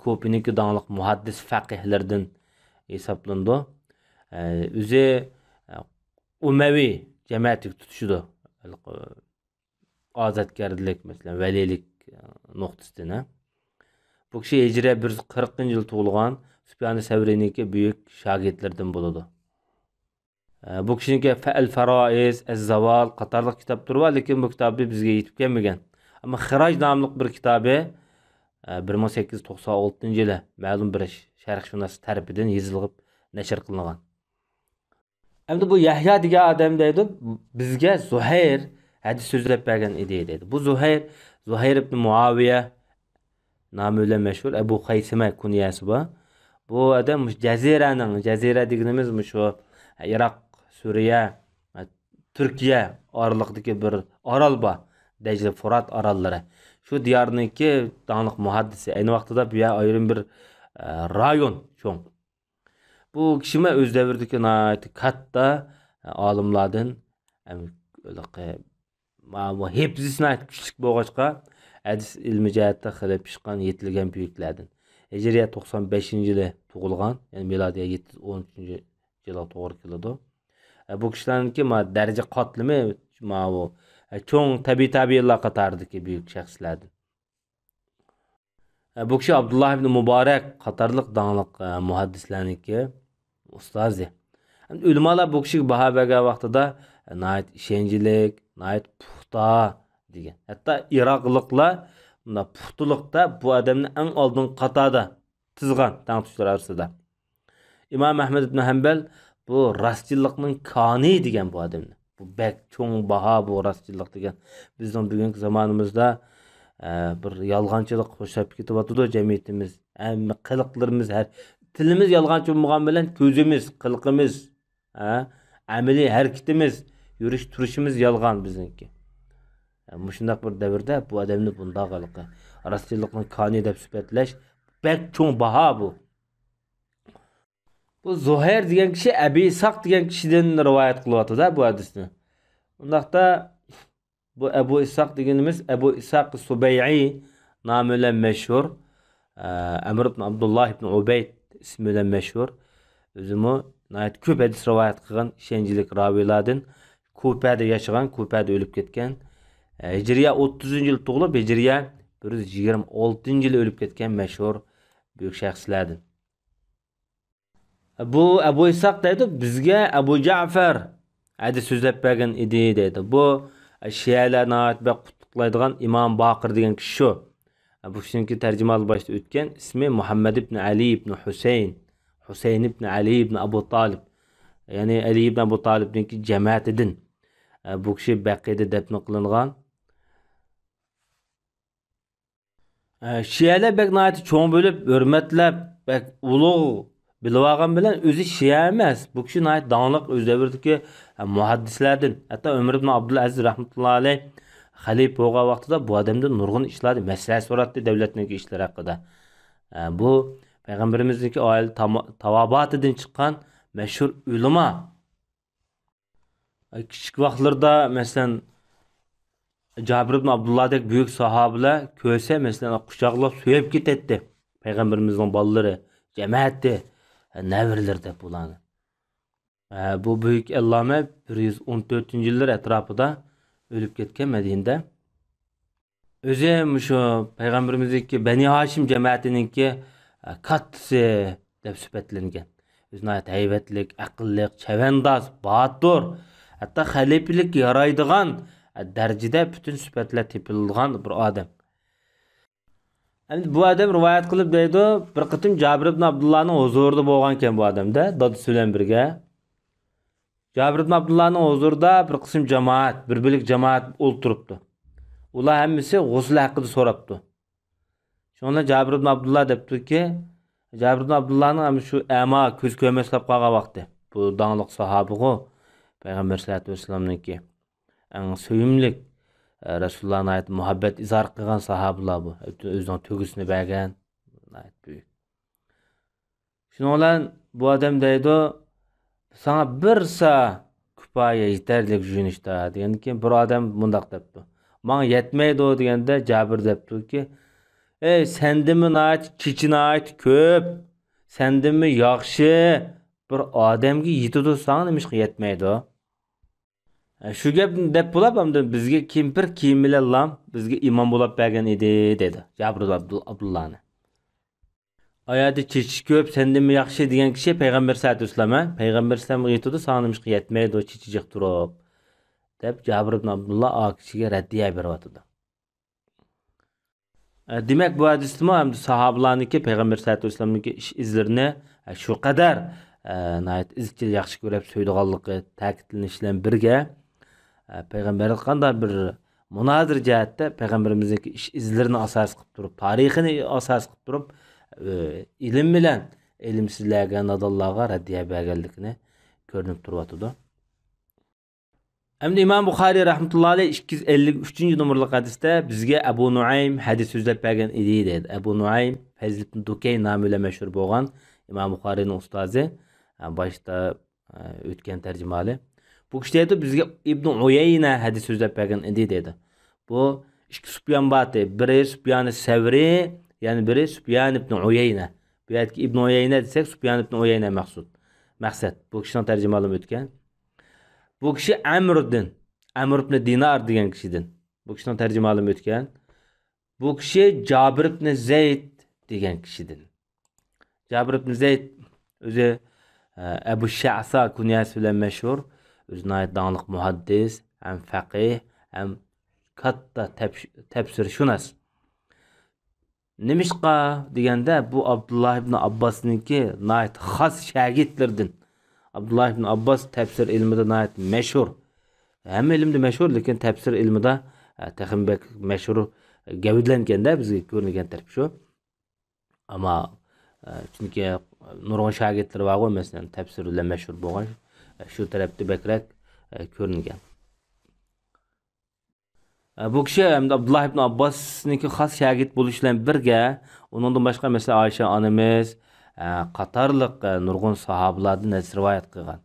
[SPEAKER 1] ko'piniki dаңliq muhaddis faqihlardan hisoblandi. O'zi Umavi jamiyati tutishdi. Azatkarlik mesela velilik noktasına. Bu kişi Hicre 140 yıl tug'ilgan Sufyan-ı Savri'ninki büyük şagirdlerden buludu. Bu kişininki Fa'al Faraiz, Ez-Zaval qatarlıq kitaplar var, lekin bu kitabı bizge yetib kelmegen. Ama Xiraj namlıq bir kitabı 1896 yılı ma'lum bir sharhshunos tarafidan yozilib nashr qilingan. Endi bu Yahya degan odam deydi bizga Zuhayr hadis so'zlab bergan edi deydi. Bu Zuhayr ibn Muaviya nomi bilan mashhur Abu Qaysima kunyasi bu. Bu odam Jazira deganimiz shu Iroq, Suriya, Turkiya oralig'idagi bir orol bor. Dajla Furat orollari. Shu diyorniki dаңliq muhaddisi. Ayni vaqtida bu ayrim bir rayon cho'ng. Bu kishima o'z davridagi katta olimlardan hepsini kuchlik bo'lg'achqa hadis ilmi jihatda qilib chiqqan yetilgan buyuklardan. Hijriya 95-yili tug'ilgan, ya'ni milodiya 713-yilga to'g'ri keladi. Bu kishilarniki daraja qotlimi bu cho'ng tabiiylar qatoridagi buyuk shaxslardan. Bu kishi Abdullah ibn Muborak qatorliq dаңliq muhaddislarniki ustozi. Ulamolar bu kishiga baho bergan vaqtida nayt ishonchlik, nayt puxta degan. Hatto Iroqliklar bunda puxtuluqda bu odamni eng oldin qatorda tizgan tangtushlar orasida. Imom Ahmad ibn Hanbal bu rostchilikning koni degan bu odamni. Bu bek çoğun baha bu rastçılık degan. Bizning bugungi zamonimizda bir yolg'onchilik qo'shib ketyapti jamiyatimiz. Hamma qiliqlarimiz, har tilimiz yolg'onchi bo'lgan bilan ko'zimiz, qilqimiz, amaliy harakatimiz, yurish turishimiz yolg'on bizniki. Shundaq bir davrda bu odamni bundoq qilqi rostchilikni koni deb sifatlash bek cho'ng baho bu. Bu Zuhair degan kishi Abi Isaq degan kishidan rivoyat qilyapti-da bu hadisni. Undaqda bu Abu Isaq deganimiz Abu Isaq Subay'i nomi bilan mashhur. Amr ibn Abdullah ibn Ubayd ismi bilan mashhur. O'zimi nayt ko'p hadis rivoyat qilgan ishonchli raviylardan, Kufada yashagan, Kufada o'lib ketgan. Hijriya 30-yil tug'ilib, Hijriya 126-yil o'lib ketgan mashhur büyük shaxslardan. Bu Abu Isaq deydi, bizga Abu Ja'far hadis so'zlab bergan edi deydi. Bu Shiyalarni aytib qutlaydigan Imom Baqir degan kishi shu. Bu kishiniki tarjimal boshda o'tgan ismi Muhammad ibn Ali ibn Husayn. Husayn ibn Ali ibn Abu Talib. Ya'ni Ali ibn Abu Talibninki jamoatidan. Bu kishi Baqida dafn qilingan. Shiyalar bek nayati cho'ng bo'lib, hurmatlab, bek ulug' bilib olgan bilan o'zi Shiya emas. Bu kishi nayat donliq o'z davridagi muhaddislardan. Hatto Umar ibn Abdulaziz rahmatullohi alayh xalifa bo'lgan vaqtida bu odamdan nurg'un ishlarni maslahat so'ratdi davlatning ishlari haqida. Bu payg'ambarimizning oil tavobotidan chiqqan mashhur ulamo. Kichik vaqtlarda masalan Jabir ibn Abdullah'dek büyük sahabeler köse mesela kucaklayıp söyüp gidetti. Peygamberimizin balları, cemaati, nevirlerde bulanı. Bu büyük allame 114. yıllar etrafında ölüp ketken Medine'de. Özü şu Peygamberimizdeki Beni Haşim cemaatininki katsı deb süpetlengen. Özüne ait heyvetlik, akıllik, çevendaz, bahadur, hatta halifelik yaraydıgan derecede bütün süpetler tepildiğin bir adam. Yani bu adam rivayet kılıp deydi, bir kıtım Cabir ibn Abdullah'ın huzurda boğanken bu adamda, dadısı ile birge. Cabir ibn Abdullah'ın huzurda bir kısım cemaat, bir birlik cemaat oturuptu. Ular hemmisi gusül hakkında soraptı. Sonra Cabir ibn Abdullah depti ki, Cabir ibn Abdullah'ın şu ema köz kömeslep kağa vakti. Bu dağlık sahabı o, Peygamber sallallahu aleyhi ve sellem'ninki. En söyümlük Resulullah'ın ait muhabbet izhar kılgan sahabeler bu. Özünün tөгüsünü bergen. Ait büyük. Şunu olan bu adam deydi, sana bir sa küpaya yeterlik jün işte. Diyen ki bir adam bundak depti. Bana yetmeydi o diyende Cabir depti ki, sendimi ait, çiçine ait köp, sendimi yakşı bir adam ki yetidu sana demiş ki yetmeydi o. Şu gap dep bo'lib hamda bizga kempir kiyim bilan lam bizga imom bo'lib bergan edi dedi Jabir Abdullahni. Oyati chechish ko'p, sendimi yaxshi degan kishi payg'ambar sallallohu alayhi vasallam, payg'ambar sallam aytdi, sanamish yetmaydi o chechijiq turib deb Jabir ibn Abdullah o kishiga raddiya beryapti. Demak bu hadisda ham sahobalarniki payg'ambar sallallohu alayhi vasallamniki ish izlarini shu qadar izchil yaxshi ko'rib so'ydiganligi ta'kidlanishi bilan birga Peygamberlik qanday bir munazir jihatda Peygamberimizdeki ish izlarini asos qilib turib, tarixini asos qilib turib, ilim bilan ilimsizlarga, nadonlarga raddiya berganligini ko'rinib turyapti. Endi İmam Buxoriy rahmatullohi alayh 253-numurli hadisda bizga Abu Nuaym hadis so'zlab bergan edi dedi. Abu Nuaym Fazl ibn Dukayn nomi bilan mashhur bo'lgan İmam Buxoriyning ustozi, boshda o'tgan tarjimali. Bu kishi deydi bizga İbn Uyayna hadis so'zlab bergan edi dedi. Bu ikki Sufyan bati, biri Sufyan Savri, ya'ni biri Sufyan ibn Uyayna. Bu yerda İbn Uyayna desek Sufyan ibn Uyayna maqsad. Bu kishining tarjimalari o'tgan. Bu kishi Amr ibn Dinar degan kishidan. Bu kishining tarjimalari o'tgan. Bu kishi Jabir ibn Zayd degan kishidan. Jabir ibn Zayd o'zi Abu Sha'sa kunyasi bilan mashhur. O'zine ait dağınıq muhaddis, hem faqih, hem katta tefsirshunos. Nimişqa deganda bu Abdullah ibn Abbas'ninki xos shogirdlardan. Abdullah ibn Abbas tefsir ilmida mashhur. Hem ilimde meşhur, lekin tefsir ilmida texim bek meşhur gavdlanganda bizga ko'ringan taraf shu. Ama chunki nurg'un shogirdlar bor, masalan, tefsir bilan meşhur bo'lgan, shu tarafda bekrak ko'ringan. Bu kishi hamda Abdullah ibn Abbosniki xos shogird bo'lish bilan birga, uningdan boshqa masalan Oysha onamiz qatorliq nurg'un sahobalardan rivoyat qilgan.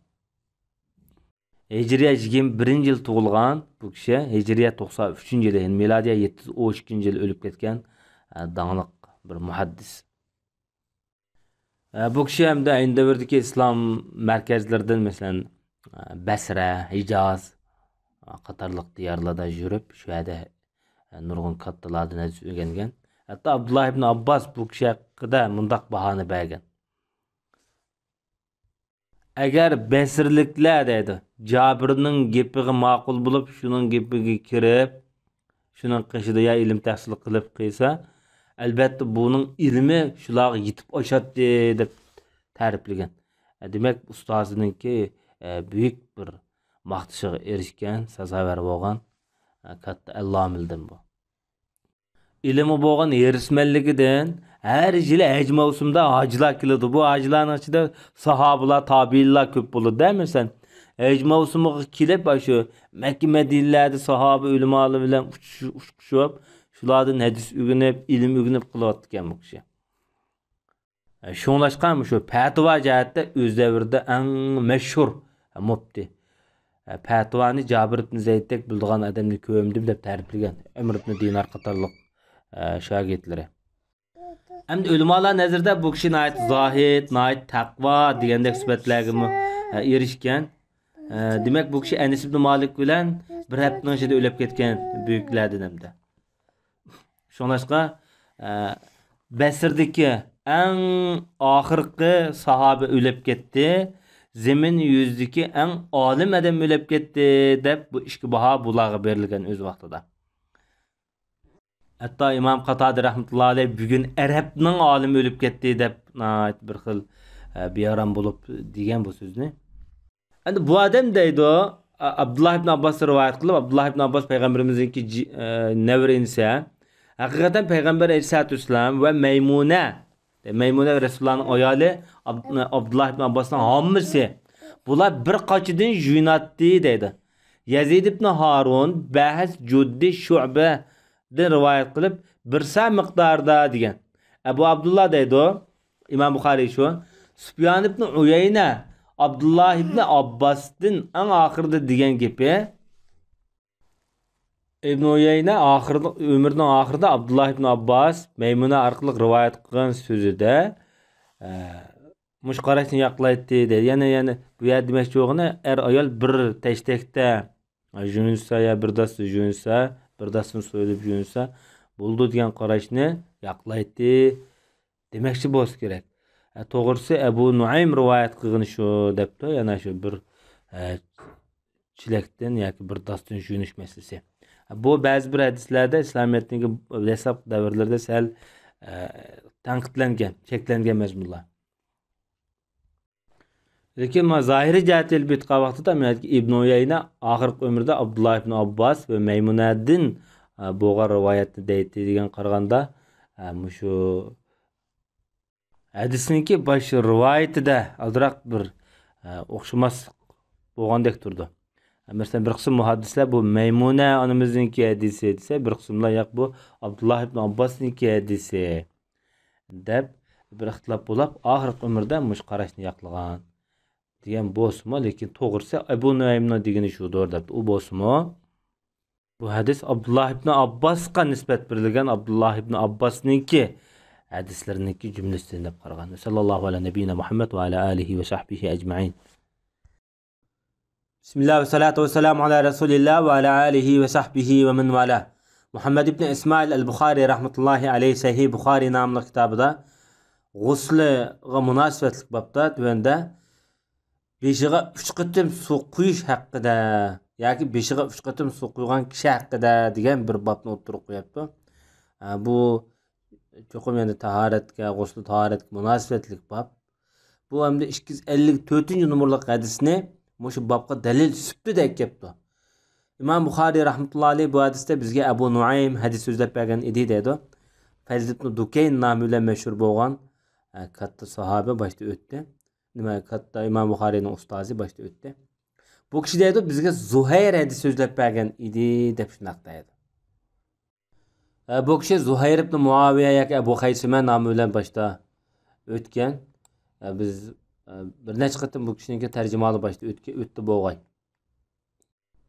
[SPEAKER 1] Hijriya 21-yil tug'ilgan bu kishi, Hijriya 93-yil, milodiya 712-yil o'lib ketgan dаңliq bir muhaddis. Bu kishi hamda ayni davrdagi islom markazlaridan masalan Basra, Hijoz qatorliq diyorlarda yurib, shu yerda nurg'un kattalardan o'rgangan. Hatto Abdullah ibn Abbos bu kishi haqida mundaq bahona bergan. Agar Basrliklar deydi, Jabirning gapiga ma'qul bo'lib, shuning gapiga kirib, shuning qishida ya ilm tahsil qilib qo'ysa, albatta buning ilmi shularga yetib oshadi deb ta'riflagan. Demak, ustozininki buyuk bir maqtashiga erishgan, sazovar bo'lgan katta allomildan bu. Ilmi bo'lgan erismanligidan her yili haj mavsumida hojlar keladi. Bu hojlarning ichida sahobalar, tabiinlar ko'p bo'ladi, deymisan. Haj mavsumiga kelib, shu Makka Madinalarda sahoba ulamolar bilan uchishib, shulardan hadis o'rganib, ilm o'rganib qilayotgan bu kishi. Shunglashqan shu fatvo jihatda o'z davrida eng mashhur mufti. Fatvoni Jabir ibn Zaydek bildigan odamni ko'mdim deb ta'riflagan. Umr ibn Dinar qatorliq shogirdlari. Hamda ulamolar nazarda bu kishi nayt zohid, nayt taqvo degandek sifatlarga erishgan. Demak, bu kishi Anas ibn Malik bilan bir haftaning ichida o'lib ketgan buyuklardan hamda. Shunlashqa Basrdagi eng oxirgi sahoba o'lib ketdi. Zemin yüzdeki en alim adam ölüp gitti deb bu ishki baho bularga berilgan o'z vaqtida. Hatta İmam Qatadi rahmetullahi alayh bugun Arabning alimi o'lib ketdi deb bir xil beyaram bo'lib degan bu so'zni. Endi bu odam deydi, Abdullah ibn Abbos rivoyat qilib, Abdullah ibn Abbos payg'ambarimizning navrinisi, haqiqatan payg'ambar alayhisalom va Maymuna Resulullah'ın ayali Abdullah ibn Abbas'ın hammisi. Bular bir qaçıdan juynattı deydi. Yazid ibn Harun bahs Juddi Şu'ba'dan rivayet qilib bir sa miqdorda degan. Abu Abdullah deydi, İmam Buxoriy shu, Sufyan ibn Uyayna Abdullah ibn Abbas'dan en oxirida degan gapi. İbn Uyayna ömrünün ahırda Abdullah ibn Abbas Meymuna orqali rivoyat qilgan so'zida mush qarashni yaqlaydi dedi. Yani bu yer demoqchi bo'lgani ayol bir tashtakda junsa ya bir dasta junsa, bir dastasini so'yilib junsa bo'ldi degan qarashni yaqlaydi demoqchi bo'lsa kerak. To'g'risi Abu Nuaym rivoyat qilgan shu debdi, yana shu bir chilakdan yoki bir dastan junish masalasi. Bu ba'zi bir hadislarda İslamiyetning hesab davrlarida sal tanqidlangan, cheklangan mazmunlar. Lekin zahiri jihatdan bitqa vaqtida İbn Uyayna oxirgi umrida Abdullah ibn Abbas va Maymunadan bo'lgan rivoyatni deydi degan qaraganda, shu hadisningki bosh rivoyatida aldiroq bir o'xshamas bo'lgandek turdi. Mesela bir kısım muhaddisler bu Meymuna anamızınki hadisi dese, bir kısımlar yak bu Abdullah ibn Abbas'ınki hadisi deb bir ixtilof bo'lib, oxirgi umrda mush qarashni yaqlagan degan bo'lsa, lekin to'g'risi Abu Nuaymni degani shudir deb u bo'lsa, bu hadis Abdullah ibn Abbasga nisbat berilgan, Abdullah ibn Abbas'ninki hadislarninki jumlasidan deb qaragan. Sallallohu alayhi nabiyina Muhammad va ala alihi va sahbihi ajma'in. Bismillah ve salatu ve selamu ala Resulillah ve ala alihi ve sahbihi ve men vala. Muhammed ibn İsmail el-Bukhari rahmetullahi aleyhi Sahih Bukhari namlı kitabıda g'usliga munosabatlik babda tuvanda beshiga 3 qatim su quyish haqida yoki beshiga 3 qatim su quygan kishi haqida degan bir babni o'tirib qo'yapti. Bu cho'qim endi tahoratga, g'usl tahoratga munosabatlik bab. Bu hamda 254-numurlik hadisni Muşu babqa dalil süptü de kepti. İmam Buxoriy rahmetullahi alayhi bu hadiste bizge Ebu Nuaym hadis sözlep bergen idi dedi. Fazl ibn Dukayn namı bilen meşhur bolgan katta sahabe başta ötdi. Nima katta İmam Buxoriyning ustozi başta ötdi. Bu kishi deydi bizga Zuhayr hadis sözlep bergen idi deb shunaq deydi. Bu kishi Zuhayr ibn Muaviya yoki Abu Haysima nomi bilan boshda o'tgan. Biz bir necha qatim bu kishiniki tarjimali boshda o'tdi bo'lgan.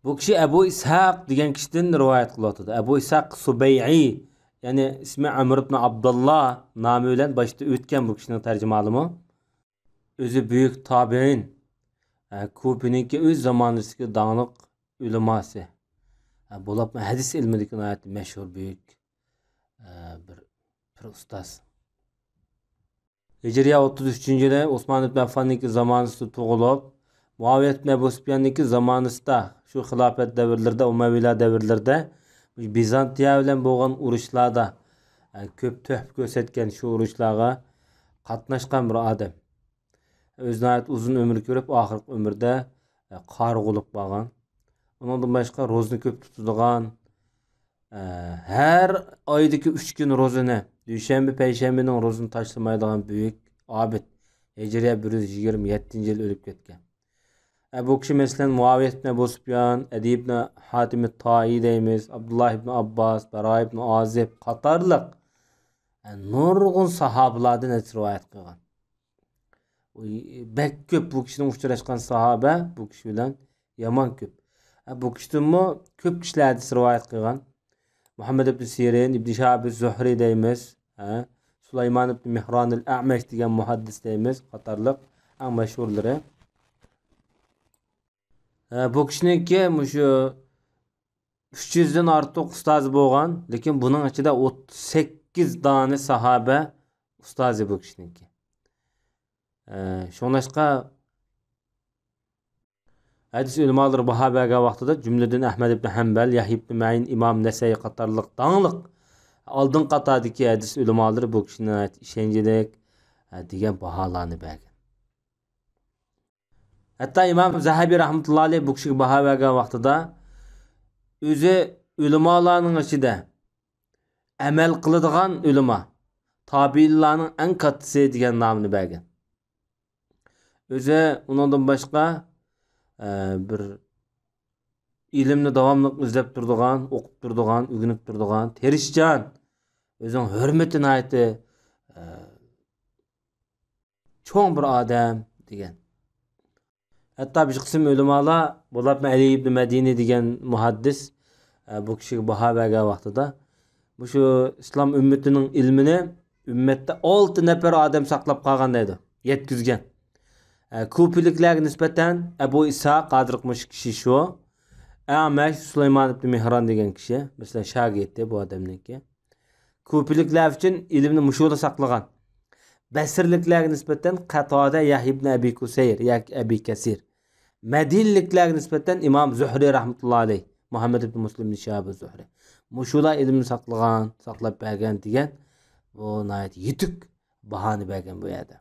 [SPEAKER 1] Bu kishi Abu Ishaq degan kishidan rivoyat qilyapti. Abu Ishaq Subay'i, ya'ni ismi Amr ibn Abdullah nomi bilan boshda o'tgan bu kishining tarjimalimi. O'zi buyuk tabiin, Kufiniki o'z zamonasidagi daniq ulamosi. Bo'lib hadis ilmidagi nihoyat mashhur buyuk bir ustoz. Hijriya 33-yilda Osman ibn Affonniki zamonasida tug'ilib, Muaviya ibn Abu Sufyonniki zamonasida shu xilofat davrlarida, Umayylar davrlarida Bizantiya bilan bo'lgan urushlarda ko'p tuhfa ko'rsatgan shu urushlarga qatnashgan bir odam. O'zini uzun umr ko'rib, oxirgi umrda qori bo'lib qolgan. Undan boshqa ro'zni ko'p tutadigan, her oydaki 3 gün rozunu, Düşenbe, Peyshanbening rozunu tashlamaydigan büyük abid. Hijriya 127 yil o'lib ketgan. Bu kishi masalan Muaviya ibn Abu Sufyon, Adi ibn Hatim at-Tai deymiz, Abdullah ibn Abbas, Bara ibn Azib qatorliq nurg'un sahobalardan rivoyat qilgan. Bek ko'p bu kishining uchrashgan sahoba bu kishi bilan yomon ko'p. Bu kishidanmi ko'p kishilar hadis rivoyat qilgan. Muhammad ibn Sirin, ibn Shihab az-Zuhri deymiz, Sulaymon ibn Mihran al-A'mash degan muhaddis deymiz, qatorliq eng mashhurlari. Bu kishiniki shu 300 dan ortiq ustozi bo'lgan, lekin buning ichida 38 dona sahoba ustozi bu kishiniki. Shuningdek hadis ulamolar baho bergan vaqtida jumladan Ahmad ibn Hanbal, Yahya ibn Ma'in, Imom Nasai qatorliq dangliq oldin qatordagi hadis ulamolar bu kishining ishonchlik degan baholarni bergan. Hatta İmam Zahabi rahmetullahi alayhi bu kishiga baho bergan vaqtida o'zi ulamolarning ichida amal qiladigan ulamo, tabiinlarning eng kattasi degan nomni bergan. O'zi undan boshqa bir ilimni davomli izlab turadigan, o'qib turadigan, o'rganib turadigan, tirishchan, o'zining hurmatini aytdi, cho'ng bir odam degan. Hatta bir qism ulamolar bo'lib Ali ibn Madini degan muhaddis bu kishiga baho bergan vaqtida shu islom ummatining ilmini ummatda 6 nafar odam saqlab qolgan deydi, yetkizgan. Kufiliklarga nisbatan Abu Ishaq qadirqmish kishi shu. Amash Sulaymon ibn Mihran degan kishi, mesela shagirdi bu odamniki. Kufiliklar uchun ilmni mushuda saqlagan. Basirliklarga nisbatan Qatada Yahya ibn Abi Kusayr yoki Abi Kasir. Madinliklarga nisbatan Imom Zuhri rahmatullohi alayh, Muhammad ibn Muslim Shihab az-Zuhri. Mushuda ilmni saqlagan, saqlab bergan degan bu nayet yetuk bahoni bergan bu yerda.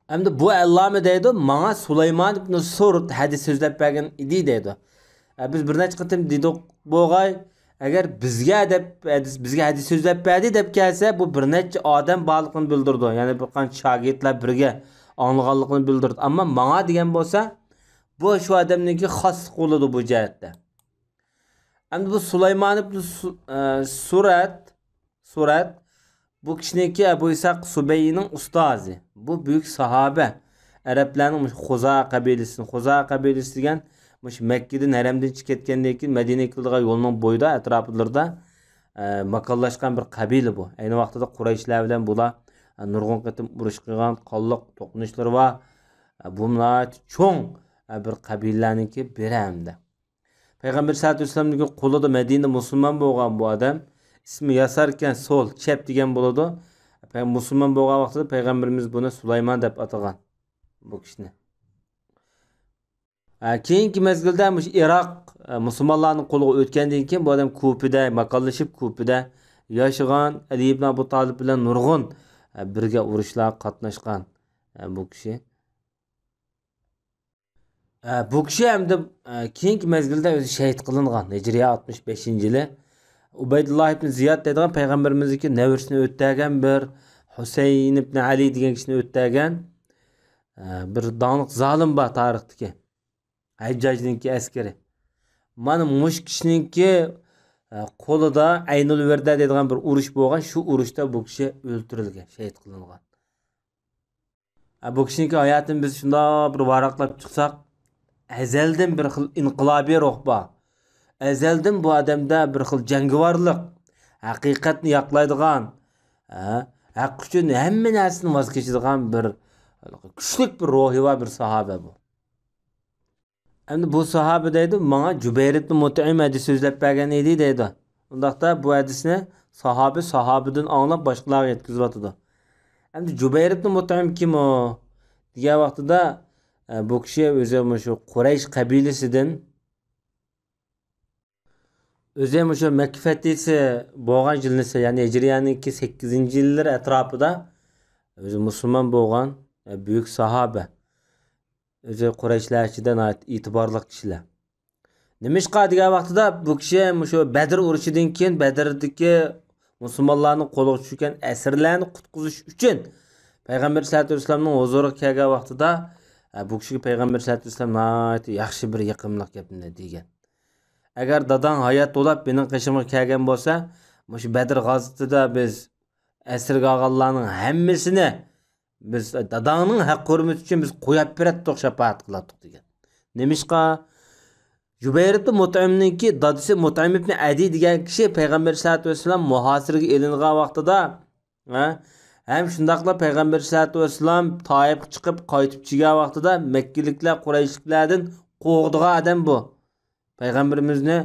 [SPEAKER 1] Endi bu allama deydi, "Manga Sulaymon ibn Surd hadis so'zlab bergan edi" deydi. Biz bir necha qatim dedik, "Bo'g'ay, agar bizga hadis so'zlab berdi" deb kelsa, bu bir necha odam borligini bildirdi. Ya'ni bir qancha shogirdlar birga anglaganligini bildirdi. Ammo manga degan bo'lsa, bu shu odamniki xos qo'lida bu jihatda. Endi bu Sulaymon ibn Surad bu kishiniki Abu Ishaq Subayyining ustozi. Bu büyük sahabe. Araplarning Xuza qabilasi degan Makkadan haramdan chiqib ketgandan keyin Madinaga kelgan yo'lning bo'yida atroflarida makallashgan bir qabila bu. Ayni vaqtida Qurayshlar bilan bular nurg'un qatim urush qilgan, qonliq to'qnashuvlar va bunlar cho'ng bir qabilalarniki biri hamda. Payg'ambar sollallohu alayhi vasallamning qo'lida Madina musulmon bo'lgan bu odam ismi yasarkan sol, chap degan bo'ladi. Musulmon bo'lgan vaqtida payg'ambarimiz buni Sulaymon deb atagan bu kishini. Keyingi mezgilda Iroq musulmonlarning qo'liga o'tgandan keyin bu odam Kufada maqollashib, Kufada yashagan, Ali ibn Abu Talib bilan nurg'un birga urushlar qatnashgan bu kishi. Bu kishi hamda keyingi mezgilda o'zi shahid qilingan. Hijriya 65-yili. Ubaydulloh ibn Ziyod deydigan payg'ambarimizniki navrisini o'tdagan bir Husayn ibn Ali degan kishini o'tdagan bir doniq zolim bor tarixdagi. Hajjojninki askari. Mana mush kishiniki qo'lida Aynul Verda deydigan bir urush bo'lgan. Shu urushda bu kishi o'ldirilgan, shahid qilingan. Bu kishiniki hayotini biz shunday bir varaqlab chiqsak, azaldan bir xil inqilobiy ruh bor. Azaldan bu odamda bir xil jangovarlik, haqiqatni yoqlaydigan, haq uchun hamma narsani voz kechadigan bir kuchli bir ruhi va bir sahoba bu. Endi bu sahoba deydi, menga Jubayr ibn Mut'im hadis so'zlab bergan edi deydi. Undaqda bu hadisni sahobadan anglab boshqalarga yetkazib. Endi Jubayr ibn Mut'im kim o? Degan vaqtida bu kishi o'zi shu Quraysh qabilasidan o'zi shu Makka fathisi bo'lgan yilnisi, ya'ni Hijriyaning 8-yillar atrofida o'zi musulmon bo'lgan buyuk sahoba. O'zi Qurayshlar ichidan e'tiborli kishilar. Nimishqa degan vaqtida bu kishi shu Badr urushidan keyin Badrdagi musulmonlarning qo'liga tushgan asirlarni qutqizish uchun Payg'ambar sollallohu alayhi vasallamning huzuriga kelgan vaqtida bu kishiga Payg'ambar sollallohu alayhi vasallam yaxshi bir yiqimliq gapni degan. Agar dadang hayot to'lab mening qishimga kelgan bo'lsa, shu Badr g'azotida biz asirga olganlarning hammasini biz dadangning haq hurmati uchun biz qo'yib beratdik, shafaat qilatdik degan. Nimishqa Jubayr ibn Mut'imninki dadasi Mut'im ibn Adi degan kishi Payg'ambar sollallohu alayhi vasallam muhosiraga elingan vaqtida ham shundaqla Payg'ambar sollallohu alayhi vasallam Toyibga chiqib qaytib chigan vaqtida Makkaliklar Qurayshliklardan qo'g'digan odam bu. Payg'ambarimizni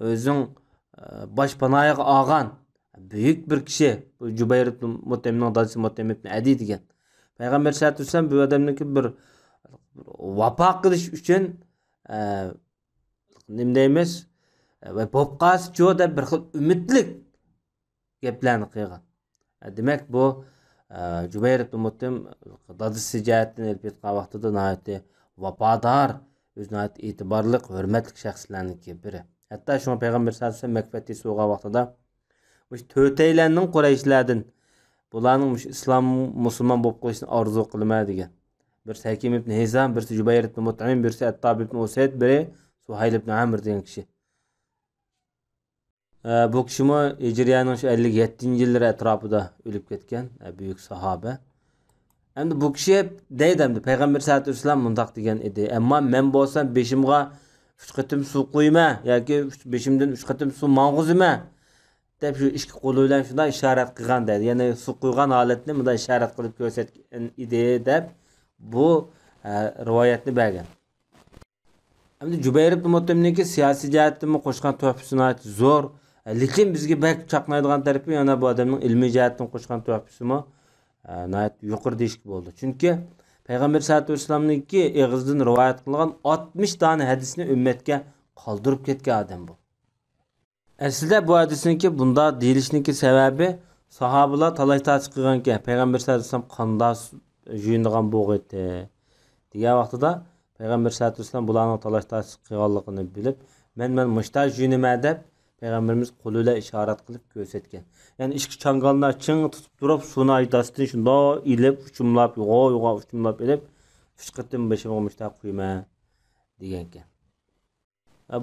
[SPEAKER 1] o'zing boshpanoyiga olgan büyük bir kishi. Bu Jubayr ibn Mut'imning dadasi Mut'im ibn Adi degan. Payg'ambar sollallohu alayhi vasallam bu odamniki bir vafo qilish uchun nima deymiz? Va bo'pqas jo'da bir xil umidlik gaplarni qilgan. Demak bu Jubayr ibn Mut'im dadasi jihatdan elib ketgan vaqtida nihoyatda vafodor, o'zini e'tiborli, hurmatli shaxslarniki biri. Hatto shunga Payg'ambar sollallohu alayhi vasallam Makka fathi bo'lgan vaqtida o'sha to'rtaylarning Qurayshlardan bularning islom musulmon bo'lib qolishini orzu qilma degan. Birisi Hakim ibn Hizam, birisi Jubayr ibn Mut'im, birisi Attab ibn Usayd, biri Suhayl ibn Amr degan kishi. Bu kishimi Hijriyaning 57-yillar atrofida o'lib ketgan buyuk sahoba. Endi bu kishi deydimdi Payg'ambar sollallohu alayhi vasallam mundaq degan edi. Ammo men bo'lsam beshimga 3 qatim suv qo'yma yoki beshimdan 3 qatim suv mang'izma deb shu ikki qo'li bilan shunday ishorat qilgan dedi. Ya'ni suv quygan holatni bunday ishorat qilib ko'rsatgan edi deb bu rivoyatni bergan. Endi Jubayr ibn Mut'imniki siyosiy jihatdan qo'shgan tuhfasi zo'r, lekin bizga bak chaqnaydigan tarafi yana bu odamning ilmiy jihatdan qo'shgan tuhfasimi nayt yuqori deyishki bo'ldi. Chunki Payg'ambar sollallohu alayhi vasallamniki og'izdan rivoyat qilgan 60 dona hadisni ummatga qoldirib ketgan odam bu. Aslida bu hadisniki bunda deyilishniki sababi sahobalar talash-tartib qilganki Payg'ambar sollallohu alayhi vasallam qanday juyindigan bo'lg'iti degan vaqtida Payg'ambar sollallohu alayhi vasallam bularning talash-tartib qilganligini bilib, men mushtaq juyinima deb Payg'ambarimiz qo'li bilan ishorat qilib ko'rsatgan. Ya'ni ishki changallar ching tutib turib, suvni aydasdan shunday ilib, uchumlab, yo'g'a uchumlab ilib, 3 qatim beshimga mushtaq qo'yma degan ekan.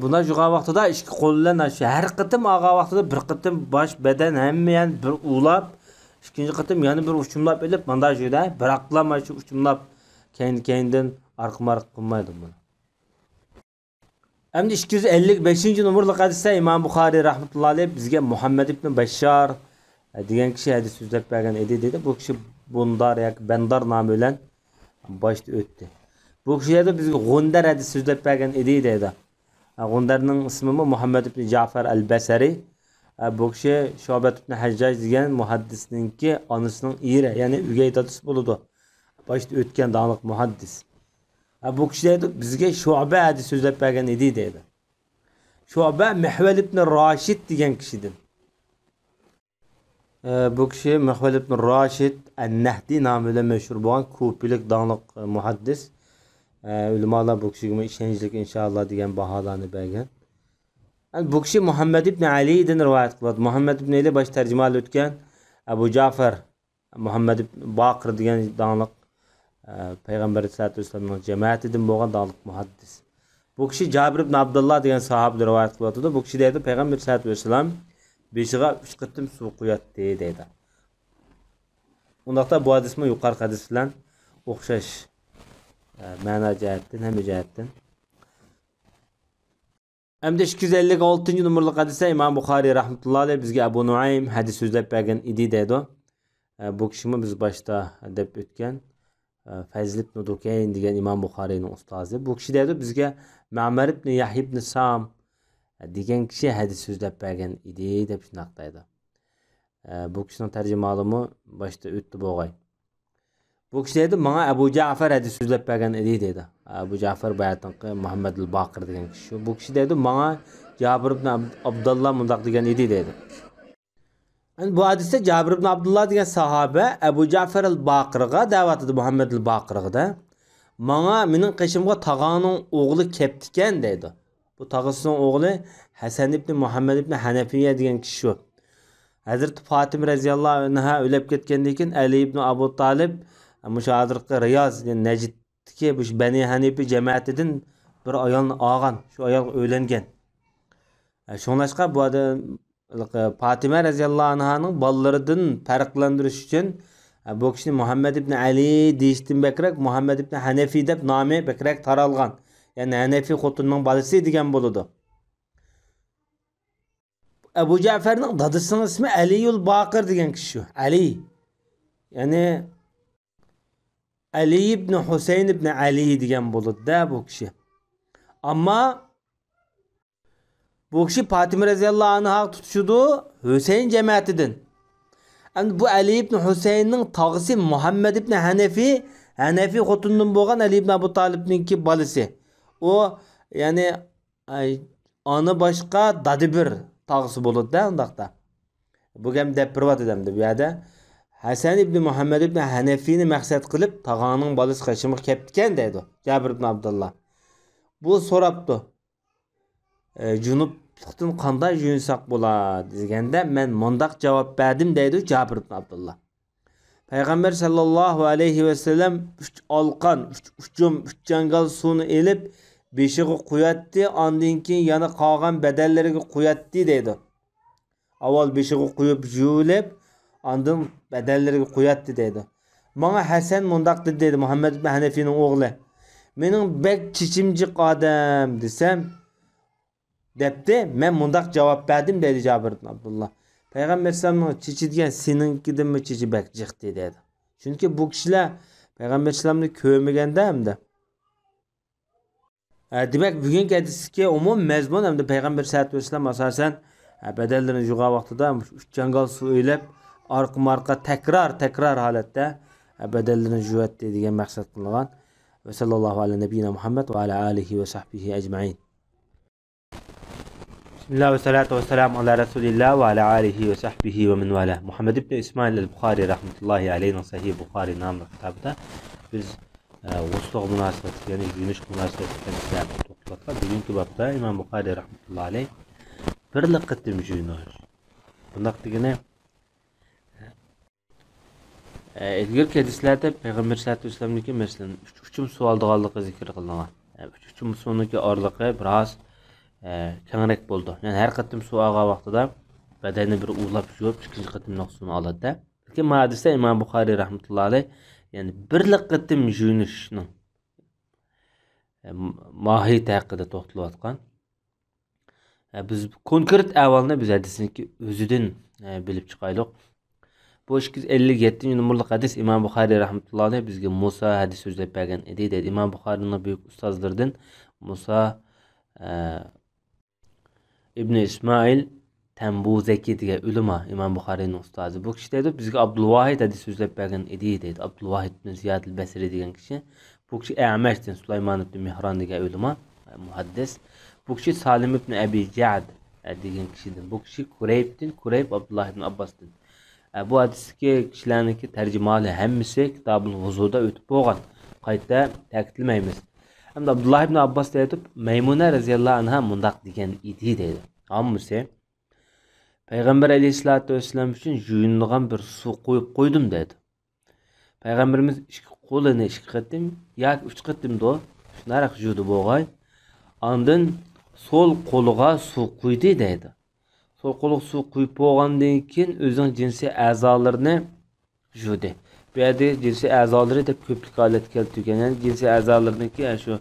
[SPEAKER 1] Buna juğa vaqtida ishki qo'l bilan shu har qatim olgan vaqtida bir qatim bosh, badan hamma yana bir ulab, ikkinchi qatim yana bir uchumlab ilib, mana shunda biraqlama shu uchumlab keyin-keyindan arqmarq qilmaydi buni. Endi 255-numurli hadisda Imom Buxoriy rahmatullohi alayh bizga Muhammad ibn Bashar degan kishi hadis so'zlab bergan edi dedi. Bu kishi Bundar yoki Bandar nomi bilan boshda o'tdi. Bu kishi edi bizga G'undar hadis so'zlab bergan edi dedi. G'undarning ismi Muhammad ibn Ja'far al-Basri. Bu kishi Shobat ibn Hajjaj degan muhaddisninki onasining eri, ya'ni o'gay dadasi bo'ladi. Boshda o'tgan doniq muhaddis. Bu kishi dedi bizga Shu'ba hadis so'zlab bergan edi dedi. Shu'ba Mihval ibn Rashid degan kishidir. Bu kishi Mihval ibn Rashid an-Nahdi nomi bilan mashhur bo'lgan ko'plik doniq muhaddis. Ulamalar bu kişiga ishonchli inshaalloh degan baholarni bergan. Yani bu kishi Muhammad ibn Ali'den rivayet qiladi. Muhammad ibn Ali baş tercümal o'tgan Abu Ja'far Muhammad ibn Baqir degan dağlıq Peygamber sallallohu alayhi vasallamning jamoatidan bo'lgan dağlıq muhaddis. Bu kishi Jabir ibn Abdullah degan sahobadan rivayet qiladi. Bu kishi deydi Peygamber sallallohu alayhi vasallam beshiga 3 qitim suv quyatdi deydi. Undaqda bu hadismi yuqorqi hadis bilan o'xshash ma'no jihatdan, hamma jihatdan. Hamda 256 numaralı hadisda İmam Buxoriy rahmetullahi alayh bizga Abu Nuaym hadis so'zlab bergan edi deydi. Bu kishimi biz boshda deb o'tgan Fazl ibn Dukayn degan İmam Buxoriyning ustozi. Bu kishi deydi bizga Ma'mar ibn Yahya ibn Sam degan kishi hadis so'zlab bergan edi deb shunaqdaydi. Bu kishining tarjimalimi boshda o'tdi bo'g'ay. Bu kishi deydi menga Abu Ja'far hadis so'zlab bergan edi deydi. Abu Ja'far bayatınqi Muhammad al-Baqir degan kishi. Bu kishi deydi menga Jabir ibn Abdullah mundaq degan edi deydi. Yani bu hadisda Jabir ibn Abdullah degan sahoba Abu Ja'far al-Baqirga da'vat etdi Muhammad al-Baqirga. Menga mening qishimga tag'aning o'g'li keptikan deydi. Bu tag'isining o'g'li Hasan ibn Muhammad ibn Hanafiya degan kishi shu. Hazrat Fatima radhiyallohu anha o'lib ketgandan keyin Ali ibn Abu Talib mushadirqi Riyaz yani Najdki bu Bani Hanifi jamoatidan bir ayolni olgan, shu ayol o'ylangan. Shunlashqa bu adam Fatima radhiyallohu anhaning bolalaridan farqlantirish uchun bu kishini Muhammad ibn Ali deyishdan bekrak Muhammad ibn Hanafi deb nomi bekrak taralgan. Yani Hanafi xotinning bolasi degan bo'ladi. Abu Ja'farning dadasining ismi Aliyul Baqir degan kishi shu. Ali. Yani Ali ibn Husayn ibn Ali degan bo'ladi-da bu kishi. Ammo bu kishi Fatima radhiyallohu anha tutuşudu Hüseyin cemaatidan. Endi bu Ali ibn Husaynning tog'isi Muhammad ibn Hanafi xotindan bo'lgan Ali ibn Abu Talibninki bolasi. O yani ana boshqa dadi bir tog'isi bo'ladi-da undaqda. Bu ham deb birvat edamdi bu yerda. Hasan ibn Muhammad ibn Hanafini maqsad qilib tog'aning bolasi qashimga kelibgan deydi Jabir ibn Abdullah. Bu so'rabdi. Junublikdan qanday yuyinsak bo'ladi deganda men mundaq javob berdim deydi Jabir ibn Abdullah. Payg'ambar sallallohu alayhi va sallam 3 olqon, 3 jangal suvni elib beshiga quyatdi, ondan keyin yana qolgan badallariga quyatdi deydi. Avval beshiga quyib yuvib, ondan badallariga quyatdi deydi. Menga Hasan mundaq dedi Muhammad ibn Hanafining o'g'li. Mening bek chichimjiq odam desam debdi, men mundaq javob berdim dedi Jabir ibn Abdullah. Payg'ambar sallallohu chichi degan seninkidanmi chichi bek jiqdi dedi. Chunki bu kishilar Payg'ambar sallallohu ko'rmaganda hamda. Demak bugungi hadisga umum mazmun hamda Payg'ambar sallallohu alayhi vasallam asosan badallarini yug'an vaqtida 3 jangal suv o'ylab orqa-marqa takrar holatda badallarini yuvatdi degan maqsad qilingan. Va sallallohu ala nabiyina Muhammad va ala alihi va sahbihi ajma'in. Bismillah ve salatu ve selamu ala Resulillah ve ala alihi ve sahbihi ve min vala. Muhammed ibn İsmail el-Bukhari rahmetullahi aleyhine Sahih Bukhari namlı kitabda biz Vusluq münasebeti yani yunish münasebetinden islamda to'xtaldik. Bugungi babda İmam Bukhari rahmetullahi aleyh bir liqatim yunish. Bundaq degani ilgirki hadislarda Payg'ambar sallallohu alayhi vasallamniki masalan 3 suv oldiganligi zikr qilingan. 3 suvniki orliqi biroz kengrek bo'ldi. Yani her qatim suv olgan vaqtida badanni bir ulab yuvib, ikkinchi qatimliq suvni oladi-da. Lekin bu hadisda Imom Buxoriy rahmetullahi alayh yani birlik qatim yuvishning mohiyati haqida to'xtalayotgan. Biz konkret ahvolni biz hadisniki o'zidan bilib chiqaylik. Bu 257 numaralı hadis İmam Buxoriy rahmetullahi alayh bizga Musa hadis so'zlab bergan edi dedi. İmam Buxoriyning buyuk ustozlaridan Musa İbn İsmail Tembuzaki degan ulama İmam Buxoriyning ustozi. Bu kishi dedi bizga Abdulvahid hadis so'zlab bergan edi dedi. Abdulvahid ibn Ziyad al-Basri degan kishi. Bu kishi A'mashdan Sulaymon ibn Mihron degan ulama muhaddis. Bu kishi Salim ibn Abi Ja'd degan kishidan. Bu kishi Kurayb Abdullah ibn Abbasdan. Bu hadisdagi kishilarniki tarjimali hammasi kitobul vuzuda o'tib bo'lgan. Qayta ta'kidlamaymiz. Hem de Abdullah ibn Abbas deyip Meymune radıyallahu anha mundak diyen idi deydi. Hammısı Peygamber aleyhissalatu vesselam için juyunduğun bir su koyup koydum dedi. Peygamberimiz iki kolunu iki kıttım, ya üç kıttım da şunarak judu boğay. Andın sol koluğa su koydu dedi. Sol koluğa su koyup boğandan keyin özün cinsi azalarını judu. Bu yerde cinsi azaları da köplük alet keltürgen. Yani cinsi azalarındaki yani şu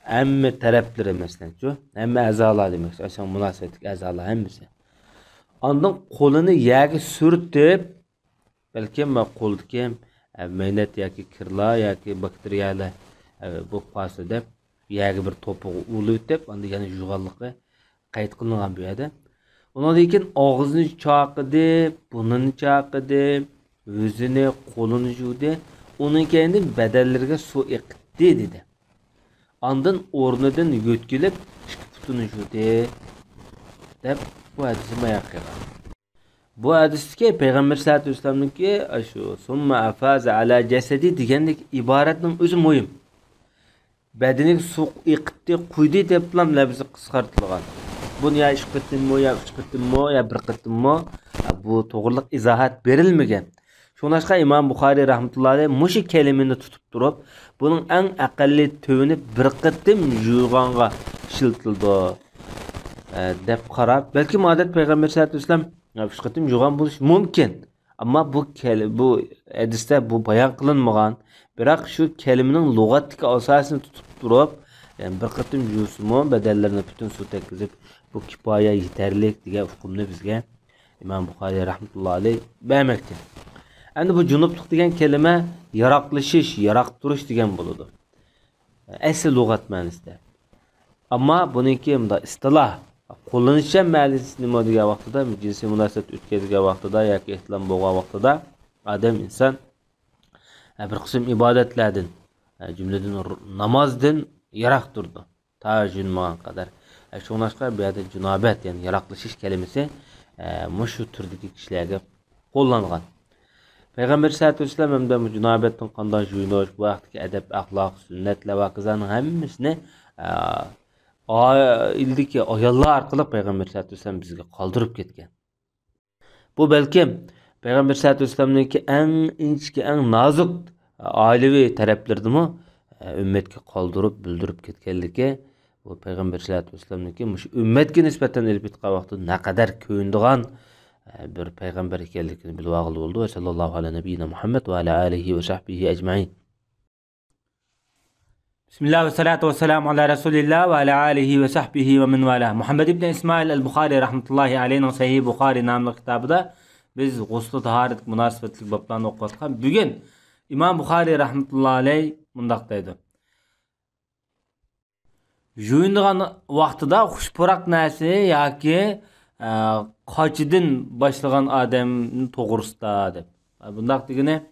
[SPEAKER 1] emme tarafları mesela şu. Emme azalar demek. Aşağı münasebetlik azalar hemmisi. Andın kolunu yağı sürtüp belki ama qo'ldagi mehnat yoki kirlar yoki bakteriyalar bu pasida yagi bir to'pig'i ulib deb endi yana yug'anliqqa qayd qilingan bu yerda. Undan keyin og'izni chaqidi, burnini chaqidi, o'zini, qo'lini yuvdi. Undan keyin badallariga suv eqitdi dedi. Andın o'rnidan yo'tkilib ikki putini yuvdi deb bu hadisni bayon qilgan. Bu hadisdeki Peygamber sallallahu aleyhi ve sellem'deki şu summa afaza ala cesedi degendek ibaretinin özü muhim. Bedeni su iqti quydi deb bilan labzi qisqartirilgan. Bunu ya ish qittimmi ya uch qittimmi ya bir qittimmi bu to'g'riliq izohat berilmagan. Shunashqa Imom Buxoriy rahmatullohi alayhi mushi kelimini tutib turib, buning eng aqalli tövini bir qittim yuvganga shiltildi deb qarab, balki odat Peygamber sallallahu aleyhi ve sellem üç qıtım yuğan buluş mümkün. Ama bu hadiste bu bayan kılınmagan. Birak şu kelimenin lügattaki asasını tutup durup yani bir qıtım yuğsumu bedellerine bütün su tekizip bu kifaya yeterlik diye hükümünü bizge İmam Buxoriy rahmetullahi aleyh beğenmekte. Endi bu cunupluk degen kelime yaraklaşış, yarakturuş degen buludu. Asıl lügat ma'nosida. Ama bununki istilah qo'llanishgan ma'nosi nima degan vaqtida jinsiy munosabat o'tkazgan vaqtida yoki ehtilom bo'lgan vaqtida odam inson bir qism ibodatlardan jumladan namozdan yiroq turdi tajinmagan qadar shunashqa bu yerda junobat ya'ni yaroqlashish kalimasi shu turdagi kishilarga qo'llangan. Payg'ambar sallallohu alayhi vasallam hamda junobatdan qanday yuyinish bu vaqtdagi adab axloq sunnatlar va qizlarning hammasini ildiki ayollar arqılıq Peygamber sallallahu aleyhi ve sellem bizge kaldırıp ketken. Bu belki Peygamber sallallahu aleyhi ve sellem'deki en inçki, en nazuk ailevi taraflardı mı ümmetke kaldırıp bildirip ketkenliki bu Peygamber sallallahu aleyhi ve sellem'deki ümmetke nispeten elbette vakti ne kadar köyündüğün bir peygamber ekenlikini bilip ağılı oldu. Ve sallallahu aleyhi ve nebiyyina Muhammed ve ala alihi ve sahbihi ecmaîn. Bismillah ve salatu ve selamu ala Resulillah ve ala alihi ve sahbihi ve min vala. Muhammed ibn İsmail el-Bukhari rahmetullahi aleyhinin Sahih Bukhari namlı kitabıda biz guslu taharet münasebetlik bablarını okuyatkan. Bugün İmam Bukhari rahmetullahi aleyh mundaqdaydı. Juyunduğun vaqtida xushpurak nasi yoki qochidin başlagan adamning to'g'risida deb. Bundaq degani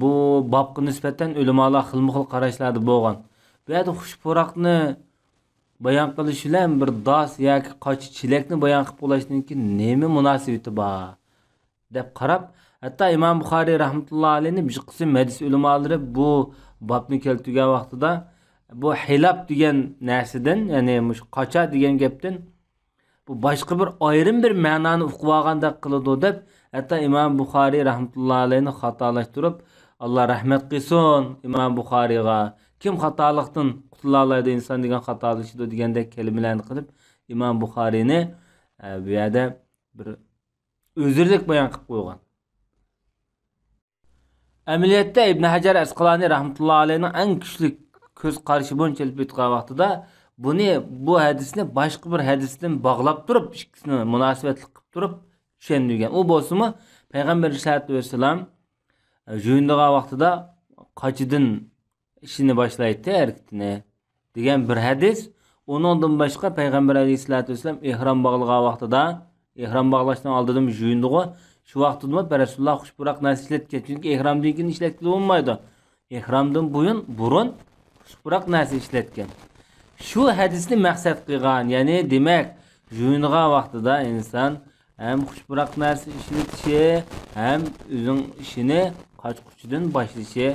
[SPEAKER 1] bu babga nisbatan ulamolar xilma-xil qarashlarda bo'lgan. Bu yerda xushpurakni bayon qilish bilan bir dos yoki qochichilikni bayon qilib qo'yishdan keyin nima munosabati bor deb qarab, hatto Imom Buxoriy rahmatullohi alayhi bir qism hadis ulamolari bu babni keltirgan vaqtida bu hilab degan narsadan, ya'ni qocha degan gapdan bu boshqa bir ayrim bir ma'noni uqib olgandek qiladi deb, hatto Imom Buxoriy rahmatullohi alayhini xatolashtirib, Allah rahmet qilsin İmam Buxoriyga, kim xatolikdan qutula oladi inson degan xatolikdir degandek kelimalarni qilib Imom Buxoriyni bu yerda bir o'zirlik bayon qilib qo'ygan. Amaliyotda Ibn Hajar Asqalani rahmatullohi alayhining eng kuchli ko'z qarashi bo'yicha aytgan vaqtida buni bu hadisni boshqa bir hadisdan bog'lab turib, ikkisini munosabatli qilib turib tushundirgan. U bo'lsa-mu Payg'ambar sollallohu alayhi vasallam juyunduğu vaqtida qochidin ishini boshlaydi harakatini degan bir hadis. Ondan boshqa Payg'ambar alayhisolatu vasallam ihrom bog'lagan vaqtida, ihrom bog'lashdan oldin juyunduğu şu vaqtida Rasululloh xushpurak narsa ishlatgan. Chunki ihromdan keyin ishlatib bo'lmaydi. Ihromdan burun xushpurak narsa ishlatgan. Şu hadisni maqsad qilgan, ya'ni demak, juyunduğu vaqtida inson hem xushpurak narsa ishlatishi, hem o'zing ishini qochquchidan boshlashi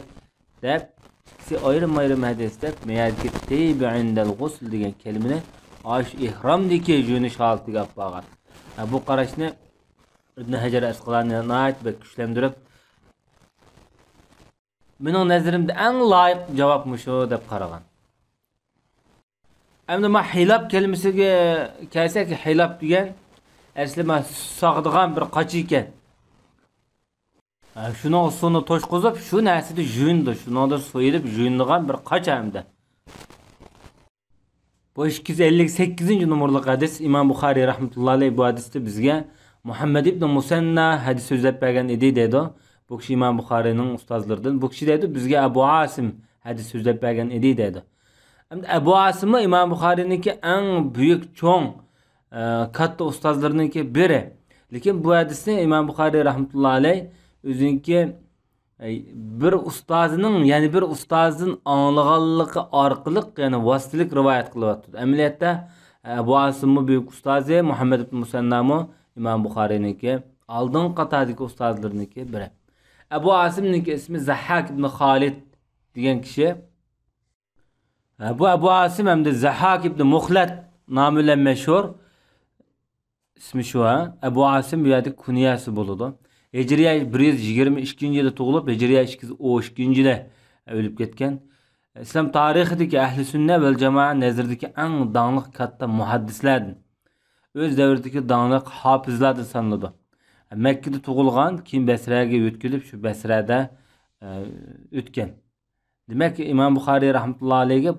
[SPEAKER 1] deb İkisi ayrım hadisler meyadki teybi indel gusl degan kelimeni aş ihramdaki juniş haltı yappagan. Bu qarashni İbn Hajar Asqalani nayet ve güçlendirip mening nazarimda eng loyiq javobmuş o deb qaragan. Endi ma hilab kelimasiga kelsak, hilab degan aslida sog'digan bir qoch ekan. Şunu sonu toşquzib, şu narsada juyindi, shuningda so'yilib juyindigan bir qoch hamda. Bu 258-numurlik hadis İmam Buxoriy rahmetullahi alayhi bu hadisda bizga Muhammad ibn Musanna hadis so'zlab bergan edi dedi. Bu kishi İmam Buxoriyning ustozlaridan. Bu kishi dedi bizga Abu Asim hadis so'zlab bergan edi dedi. Endi Abu Asim İmam Buxoriyninki eng büyük cho'ng katta ustozlarininki biri. Lekin bu hadisni İmam Buxoriy rahmetullahi alayhi o'ziniki bir ustozining, ya'ni bir ustozning anlaganligi orqali, ya'ni vositalik rivoyat qilyapti. Amaliyotda Abu Asim büyük ustozi, Muhammad ibn Musanna İmam Buxoriyninki oldin qatardagi ustozlarniki biri. Abu Asimninki ismi Zahhak ibn Khalid degan kishi. Bu Abu Asim hamda Zahhak ibn Muxlat nomi bilan mashhur. İsmi şu ha. Abu Asim bu yerda kunyasi bo'ladi. Hijriya 122-yilda tug'ilib, Hijriya 212-yilda o'lib ketgan. İslam tarixidagi ahli sunna vel jamoa nazaridagi eng danglik katta muhaddislardan. Öz davridagi danglik hafizlardan sanaladi. Mekkada tug'ilgan, keyin Basraga o'tkilib, shu Basrada o'tgan. Demak, İmam Buxoriy rahmetullahi alayhi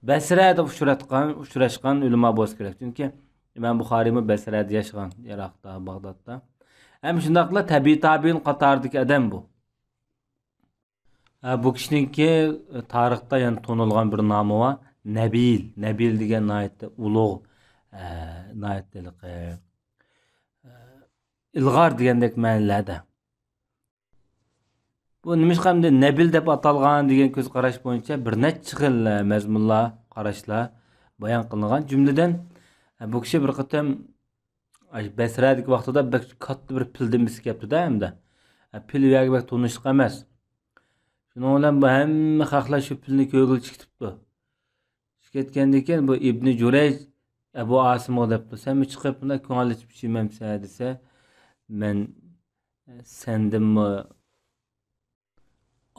[SPEAKER 1] Basrada uchrashgan ulamo bo'lsa kerak. Chunki İmam Buxoriy Basrada yashagan, Iroqda, Bag'dodda. Ham shundaqla tabiiy tabiin qatoridagi odam bu. Bu kishiningki tarixda yana tonilgan bir nomi bor. Nabil. Nabil degan naytda ulug' naytlik ilg'or degandek ma'nolarda. Bu nimishqamda Nabil deb atalgan degan ko'z qarash bo'yicha bir necha xil mazmunlar, qarashlar bayon qilingan. Jumladan bu kishi bir qatam Basradagi vaqtida katta bir pildan bisib kelibdi-da hamda. Pil yo'q bak tunishliq emas. Shuning bilan bu hamma xalqlar shu pilni ko'gil chiqibdi. Chiqayotgandan keyin bu Ibn Jurayj Abu Asimga debdi, sen mi chiqib bunda ko'ngil ichib ichmamsa desa, men sendimmi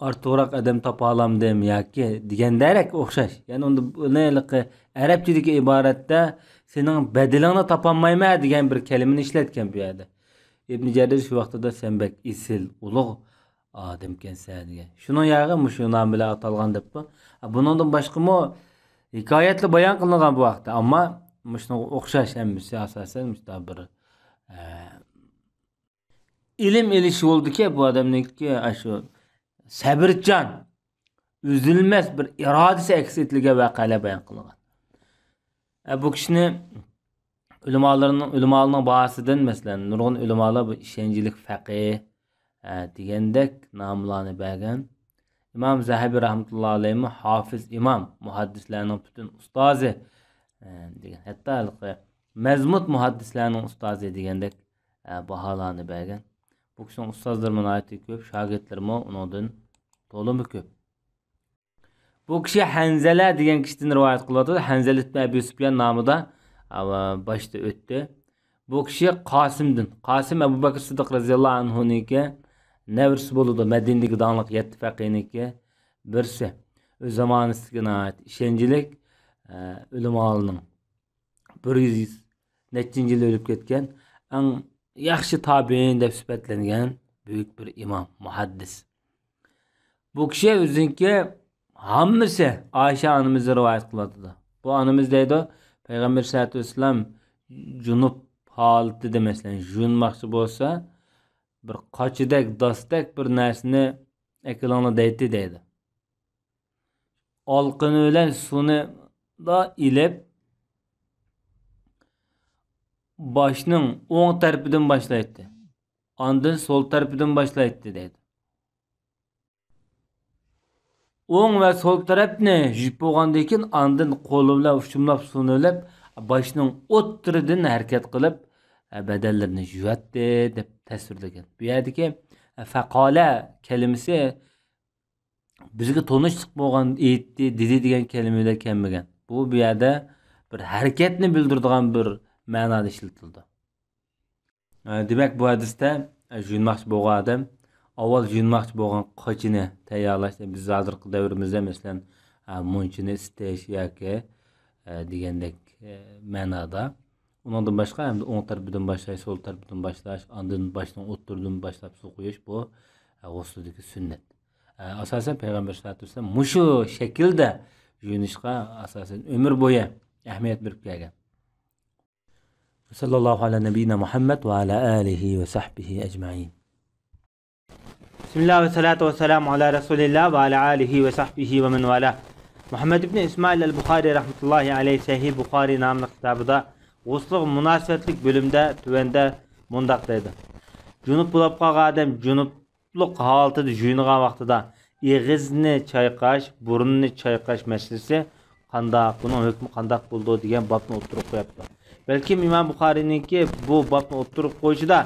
[SPEAKER 1] ortiqroq odam topa olamdim yoki degandarak o'xshash. Ya'ni unda bunaqangi arabchadagi iboratda sening badilingni topolmayman degan bir kalimani ishlatgan bu yerda. Ibn Jarir shu vaqtida sen bek isil, ulug' odam ekansan degan. Shuning yog'i shu nom bilan atalgan debdi. Buningdan boshqami hikoyatli bayon qilingan bu vaqtda, ammo shunga o'xshash hammasi asosan bir ilm elishi bo'ldiki, bu odamniki shu sabrchan, üzülmez bir iradesi aks etilgan voqealar bayon qilingan. Bu kishini ulamolarning bahsidan masalan nurg'un ulamolar bu ishonchlik faqih degandek nomlarni bergan. İmam Zahabi rahmetullahi alayhi hafiz imam, muhaddislarning butun ustozi degan. Hatto mazmut muhaddislarning ustozi degandek baholarni bergan. Bu kishining ustozlari aytdi ko'p, shogirdlarimi undan to'limi ko'p. Bu kishi Hanzala degan kishidan rivoyat qiladi. Hanzala ibn Abi Sufyan nomida boshda o'tdi. Bu kishi Qosimdan. Qosim Abu Bakr Siddiq roziyallohu anhuniki nevrisi bo'ldi. Madinadagi donliq 7 faqiniki birsi. O'z zamonasiga ishonchlik ulamolarning 100 nechinchi yil o'lib ketgan eng yaxshi tabiin deb sifatlangan büyük bir imam, muhaddis. Bu kishi o'ziniki hammasi Ayşe anamızı rivayet qiladi. Bu anamız deydi, Peygamber sallallohu alayhi vasallam junub holatida masalan yunmoqchi bo'lsa, bir qochidek, dostek bir narsani ekranga deydi. Olqini bilan suvni da ilib başının o'ng tarafidan boshlaydi. Ondan sol tarafidan boshlaydi deydi. O'ng va sol tarafni yuvib bo'lgandan keyin ondan qo'li bilan ushumlab suvni ilib başının o'ttiridan harakat qilib badanlarini yuvadi deb tasvirlagan. Bu yerdagi Faqala kelimesi bizga tanışlık bo'lgan aytdi, dedi degan kelimalar kelmagan. Bu yerda bir harakatni bildiradigan bir ma'noda ishlatildi. Demak bu hadisda juyunmoqchi bo'lgan odam avval juyunmoqchi bo'lgan qochini tayyorlash, biz hozirgi davrimizda masalan munchini istash yoki degandek ma'noda. Ondan başqa hem de o'ng tarafdan başlash, sol tarafdan başlash, ondan başdan o'ttirdan başlab suv quyish bu g'usldagi sunnat. Asosan payg'ambar sollallohu alayhi vasallam mushu shaklda yuyinishga asosan umr bo'yi ahamiyat berib kelgan. Sallallohu ala nabiyina Muhammad va ala alihi va sahbihi ajma'in. Bismillah ve salatu ve selamu ala Resulillah ve ala alihi ve sahbihi ve men vala. Muhammed ibn İsmail el-Bukhari rahmetullahi aleyhi Sahih Bukhari namlı kitabıda g'usl munosabatlik bölümde tuvanda mundaq deydi. Junub bo'lib qolgan odam junublik holatida juyingan vaqtida ig'izni chayqash, burnini chayqash masalasi qandoq, buning hukmi qandoq bo'ldi degan babni o'tirib qo'yapti. Balki Imom Buxoriyninki bu babni o'tirib qo'yishida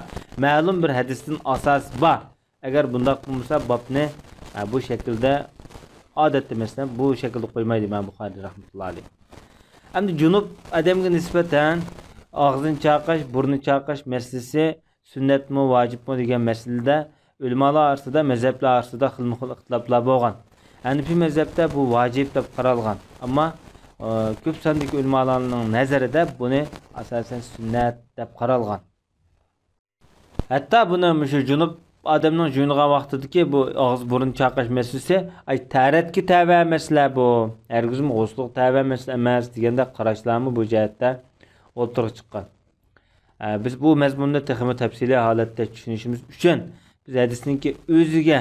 [SPEAKER 1] ma'lum bir hadisdan asos bor. Agar bundoq bo'lsa babni bu shaklda odatda masalan bu shaklda qo'ymaydi Imom Buxoriy rahmatullohi alayhi. Endi junub adamga nisbatan og'zini chayqash, burnini chayqash masalasi sunnatmi, vojibmi degan masalada ulamolar orasida, mazhablar orasida xilma-xil ixtiloflar bo'lgan. Hanifiy mazhabda bu vojib deb qaralgan, ammo ko'p sondagi ulamolarning nazarida buni asosan sunnat deb qaralgan. Hatto buni shu junub odamning juyingan vaqtidagi bu og'iz burun chayqash masalasi taratga tava masala bu. Hargizmi g'usluq tava masala emas deganda qarashlarmi bu jihatda o'tirib chiqqan. Biz bu mazmunni texmi tafsiliy holatda tushunishimiz uchun biz hadisninki o'ziga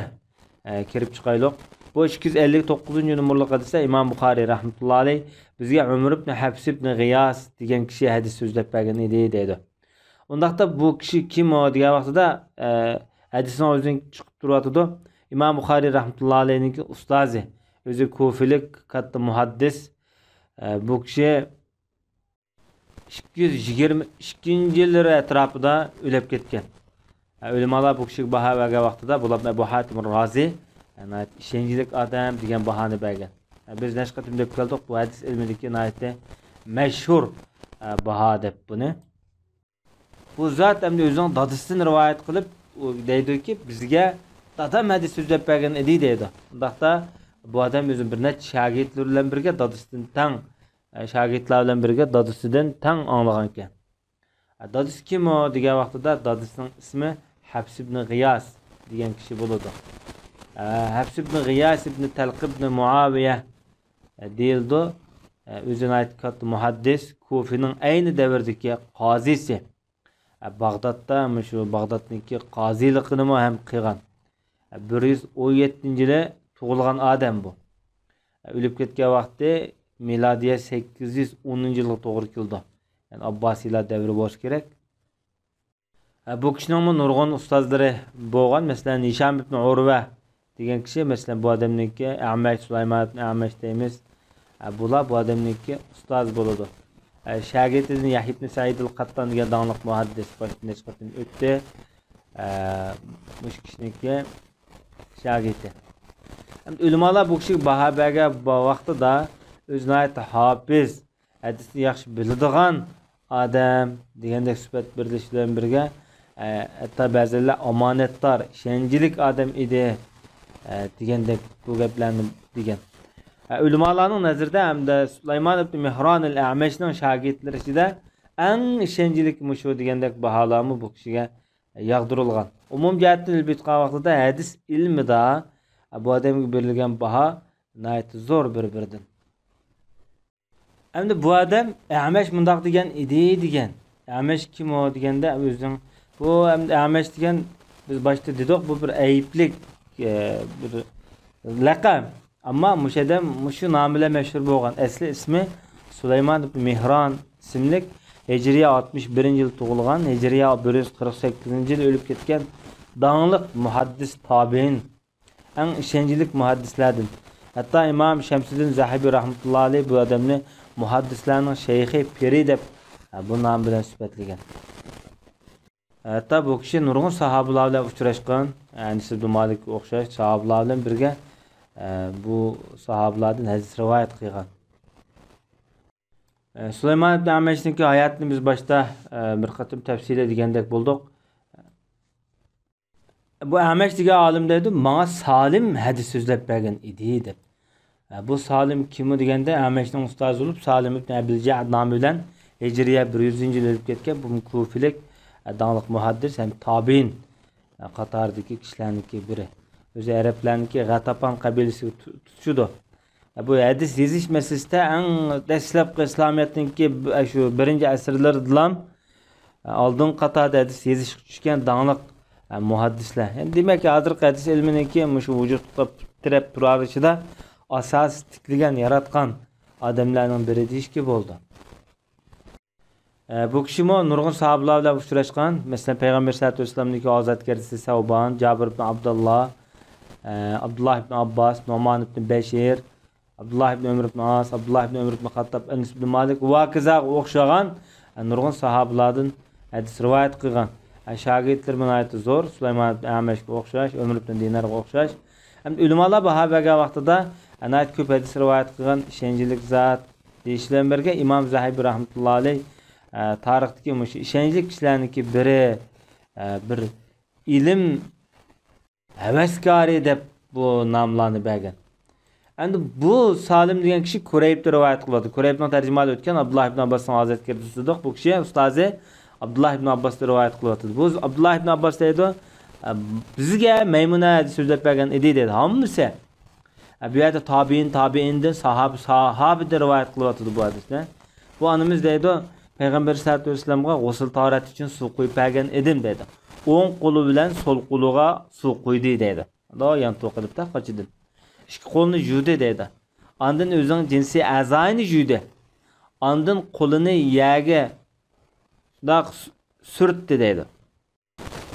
[SPEAKER 1] kirib chiqaylik. Bu 259-numurli hadisda Imom Buxoriy rahmatullohi alayhi bizga Umr ibn Hafs ibn G'iyos degan kishi hadis so'zlab bergan edi deydi. Undaqda bu kishi kim o degan vaqtida hadisning o'zining chiqib turadi. Imom Buxoriy rahmatullohi alayhining ustozi, o'zi kofilik katta muhaddis. Bu kishi 222-yillar atrofida o'lib ketgan. Ulamolar bu kishiga baho bergan vaqtida bular Abu Hatim Razi, yani ishonchli odam degan bahoni bergan. Biz nashqatim deb keldik, bu hadis ilmidagi nihoyatda mashhur baho deb buni. Bu zot hamda o'zining dadasidan rivoyat qilib deydiki, bizga dadam hadis so'zlab bergan edi deydi. Undaqda bu odam o'zi bir necha shogirdlar bilan birga dadasidan tang shogirdlar bilan birga dadasidan tang anglagan ekan. Dadasi kim o degan vaqtida dadasining ismi Hafs ibn G'iyos degan kishi bo'ladi. Hafs ibn G'iyos ibn Talq ibn Muaviya deyildi. O'zini aytgan muhaddis, Kufining ayni davrdagi qozisi. Bag'dodda shu Bag'dodniki qoziligini ham qilgan. 117-yili tug'ilgan odam bu. O'lib ketgan vaqti milodiya 810-yilga to'g'ri keldi. Yani Abbasiylar davri bo'lishi kerak. Bu kishining nurg'un ustozlari bo'lgan, masalan Hisham ibn Urva degan kishi, masalan bu odamniki Amash Sulaymon ibn Amash deymiz. Bular bu odamniki ustoz bo'ladi. Shagirdi Yahya ibn Said al-Qattan degan donglik muhaddis boshqadan o'tdi. Mush kishiniki shagirdi. Ulamolar bu kishiga baho bergan vaqtida o'zini aytdi, hafiz, hadisni yaxshi biladigan odam degandek sifat berilishi bilan birga hatto ba'zilar omonatdor, ishonchlik odam edi degandek bu gaplarni degan. Ulamolarning nazarida hamda Sulaymon ibn Mihron al-Amashning shogirdlari ichida eng ishonchlik mushu degandek baholarni bu kishiga yog'dirilgan. Umum jihatdan ilbitgan vaqtida hadis ilmida bu odamga berilgan baho nihoyat zo'r bir-biridan. Endi bu odam Amash mundaq degan edi degan. Amash kim o deganda o'zining bu Amash degan biz boshda dedik bu bir ayiblik bir laqab. Ammo mushadam mushu nom bilan mashhur bo'lgan. Asli ismi Sulaymon ibn Mihron ismli Hijriya 61-yil tug'ilgan, Hijriya 148-yil o'lib ketgan donglik muhaddis tabiin. Eng ishonchli muhaddislardan. Hatto Imom Shamsiddin Zahabi rahmatullohi alayhi bu odamni muhaddislarning shayxi piri deb bu nom bilan sifatlagan. Hatta bu kishi nurg'un sahobalar bilan uchrashgan. Anas ibn Malik o'xshash sahobalar bilan birga bu sahobalardan hadis rivoyat qilgan. Sulaymon ibn Amashninki hayotini biz boshda bir qatim tafsil etgandek bo'ldik. Bu Amash degan olim deydi, "Menga Salim hadis so'zlab bergan edi" deb. Bu Salim kim deganda Amashning ustozi bo'lib, Salim ibn Abil Ja'd nomi bilan Hijriya 100-yil o'tib ketgan bu kufilik dаңliq muhaddis ham tabiin qatoridagi kishilarniki biri. O'zi arablarniki G'atapan qabilasiga tutishdi. Bu hadis yozish masalasida eng dastlabki islomiyatniki shu 1-asrlardan oldin qatorda hadis yozish tushgan dаңliq muhaddislar. Yani demak, hozirgi hadis ilminiki shu vujudga tirab turarishida asos tikligan, yaratgan odamlarning biri deyishki bo'ldi. Bu kishi nurg'un sahobalar bilan uchrashgan. Masalan, Payg'ambar sollallohu alayhi vasallamning ozodgarisi Savban, Jabir ibn Abdullah, Abdullah ibn Abbas, Nu'man ibn Bashir, Abdullah ibn Umar ibn As, Abdullah ibn Umar ibn Xattab, Anas ibn Malik va kazaga o'xshagan nurg'un sahobalardan hadis rivoyat qilgan. Shogirdlar bilan aytdi zo'r, Sulaymon ibn Amashga o'xshash, Umar ibn Dinarga o'xshash. Ham ulamolar bahobaga vaqtida anat ko'p hadis rivoyat qilgan ishonchli zot deyishlar birga Imom Zahabiy rahmatullohi alayh tarixdagi mush ishonchli kishilarniki biri bir ilm havaskori deb bu nomlanib bergan. Endi bu Salim degan kishi Kurayb rivoyat qiladi. Kuraybning tarjimasi o'tgan Abdullah ibn Abbosning ozodgarisidir. Bu kishi ustozi Abdullah ibn Abbos rivoyat qilyapti. Bu Abdullah ibn Abbos deydi, bizga Maymuna hadis so'zlab bergan edi dedi. Hammasi bu yerda tabiindan sahoba rivoyat qilyapti bu hadisni. Bu animiz deydi, Payg'ambar sollallohu alayhi vasallamga g'usl tahorat uchun suv quyib bergan edim dedi. O'ng qo'li bilan so'l qo'liga suv quydi dedi. Do'yan to'qilib ta qochidi. Ikki qo'lini yuvdi dedi. Ondan o'zining jinsiy a'zoini yuvdi. Ondan qo'lini yaga shundoq surtdi dedi.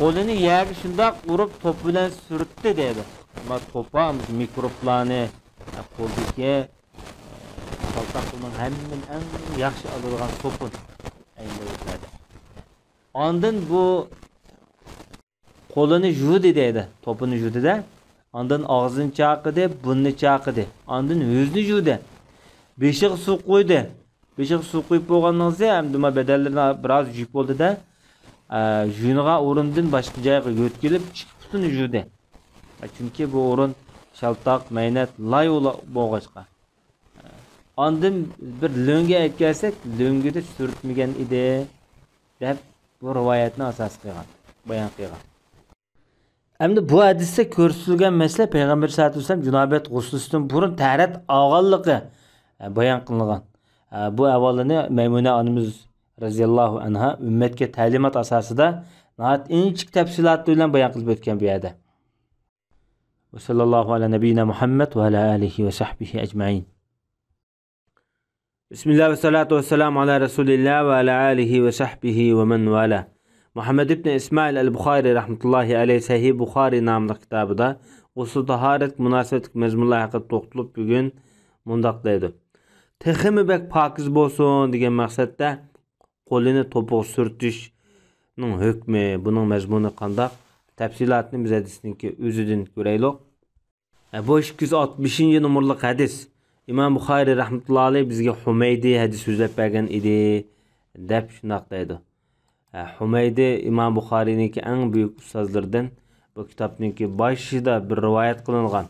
[SPEAKER 1] Qo'lini yaga shundoq urib to'p bilan surtdi dedi. Ma to'pa mikroblarni qo'ldagi saltaqning hammadan eng yaxshi oladigan to'pun aylanadi. Ondan bu qo'lini yuvdi dedi. To'pini yuvdi-da. Ondan og'zini chaqidi, burnini chaqidi. Ondan yuzini yuvdi. Beshiq suv qo'ydi. Beshiq suv qo'yib bo'lgandan so'ng ham nima badallarni biroz yuvib bo'ldi-da, yuniga o'rindan boshqa joyga yo'tkilib, chiqibni yuvdi. Chunki bu o'rin shaltoq, maynat, lay bo'lg'achqa. Ondan bir lo'nga aytgansak, lo'ngida surtmagan edi deb bu rivoyatni asos qilgan, bayon qilgan. Endi bu hadisda ko'rsatilgan masala Payg'ambar sollallohu alayhi vasallam junobat g'uslidan burun taharat olganligi bayon qilingan. Bu avolini Maymuna onamiz radhiyallohu anha ummatga ta'limot asosida nihoyat inchik tafsilotlar bilan bayon qilib o'tgan bu yerda. Va sallallohu ala nabiyina Muhammad va ala alihi va sahbihi ajma'in. Bismillah ve salatu ve selamu ala Resulillah ve ala alihi ve sahbihi ve men vala. Muhammed ibn İsmail el-Bukhari rahmetullahi aleyh Sahih Bukhari namlı kitabıda g'usl tahorat munosabatli mazmunlar haqida to'xtalib bugun mundaq deydi. Texmi bek pokiz bo'lsin degan maqsadda qo'lini to'piq surtishning hukmi, buning mazmuni qanday? Tafsilotni biz hadisniki o'zidan ko'raylik. Bu 260-numurli hadis. İmam Bukhari rahmetullahi aleyh bizga Humaydi hadis so'zlab bergan edi deb shunaq deydi. Humaydi İmam Bukhari'ninki en büyük ustazlardan, bu kitapninki başida bir rivayet kılıngan.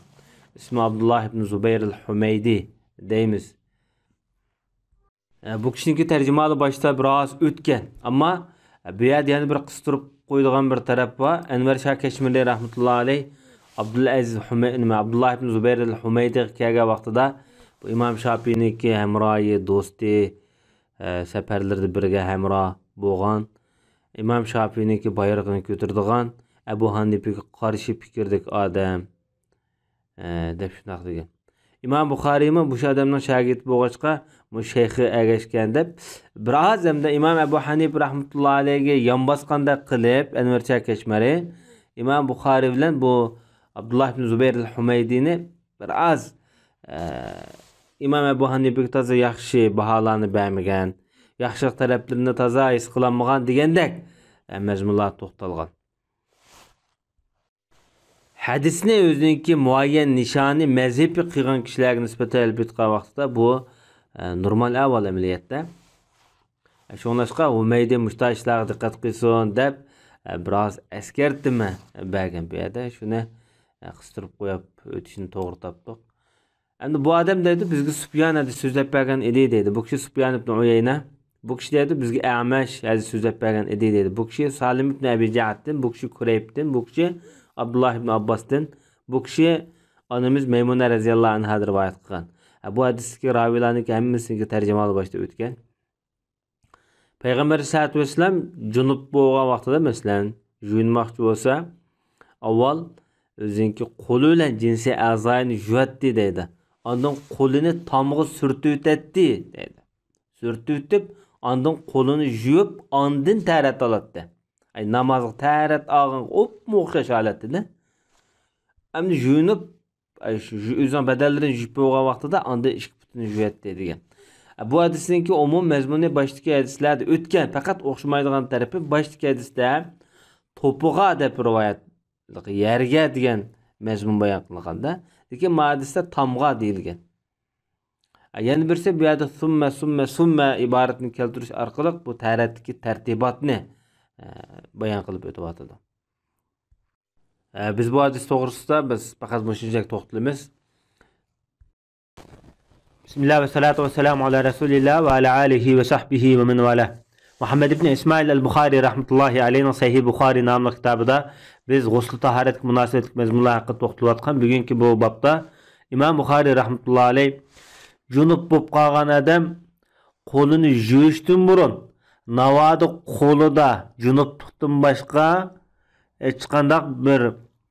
[SPEAKER 1] İsmi Abdullah ibn Zubayr el-Humaydi deymiz. Bu kişininki tercümalı başta biraz ötken. Ama bu yerda yani bir qısturib qo'yilgan bir taraf var. Enver Shah Kashmiri rahmetullahi aleyh Abdullah ibn Zubayr el-Humaydi kelgan vaqtida bu İmam Shafi'ninki hamroyi, do'sti, safarlarda birga hamro bo'lgan. İmam Shafi'ninki bayrog'ini ko'tardigan, Abu Hanifaga qarshi fikrdek odam deb shunaq degan. İmam Buxoriymi bu odamning shogirdi bo'lg'achqa, bu shayxi agashgan deb biroz hamda İmam Abu Hanifa rahmatullohi alayhiga yon bosqandek qilib Anvar Shah Kashmari İmam Buxoriy bilan bu Abdullah ibn Zubayr al-Humaydini biroz İmam Abu Hanifaga toza yaxshi baholarni bermagan, yaxshi taraflarini toza his qilmagan degandek mazmunlar to'xtalgan. Hadisni o'ziniki muayyan nishoni mazhabi qilgan kishilarga nisbatan elbetqa vaqtida bu normal avval amaliyotda. Shunlashqa Umaydi mushta ishlarga diqqat qilsin deb biroz eskartimi bergan bu yerda. Shuni qistirib qo'yib o'tishni to'g'ri topdik. Endi bu odam deydi bizga Sufyan hadis so'zlab bergan edi deydi. Bu kishi Sufyan ibn Uyayna. Bu kishi deydi bizga Amash hadis so'zlab bergan edi deydi. Bu kishi Salim ibn Abi Ja'ddan, bu kishi Quraybdan, bu kishi Abdullah ibn Abbas'dan, bu kishi anamiz Maymuna radhiyallohu anha rivoyat qilgan. Bu hadisdagi ravilarning hammasiga tarjimali boshda o'tgan. Payg'ambar sollallohu alayhi vasallam junub bo'lgan vaqtida masalan yuyinmoqchi bo'lsa, avval o'zinki qo'li bilan jinsiy a'zoyini yuvadi deydi. Ondan qo'lini tomog'i surtib o'tadi deydi. Surtib o'tib, ondan qo'lini yuvib, ondan tarat oladi. Ay namozga tarat olgan o'xshash holatda. Endi yuyinib, o'zing badallarni yuvib bo'lgan vaqtida ondan ish butun yuvadi degan. Bu hadisninki umum mazmuni başdaki hadislarda o'tgan, faqat o'xshamaydigan tarafi başdaki hadisda to'piga deb rivoyat yerga degan mazmun bayon qilinganda, lekin bu hadisda tomga deyilgan. Yana birisi bu yerda summa iboratini keltirish orqali bu taratdagi tartibotni bayon qilib o'tyapti. Biz bu hadis to'g'risida biz faqat shunchalik to'xtalamiz. Bismillah ve salatu ve selamu ala Resulillah ve ala alihi ve sahbihi ve men valah. Muhammed ibn İsmail el-Bukhari rahmetullahi aleyhine Sahih Bukhari namlı kitabida biz g'usl tahorat munosabatli mazmunlar haqida to'xtalayotgan bugungi bu bobda Imom Bukhari rahmetullahi aleyh junub bo'lib qolgan odam qo'lini yuvishdan burun navodi qo'lida junublikdan boshqa hech qanday bir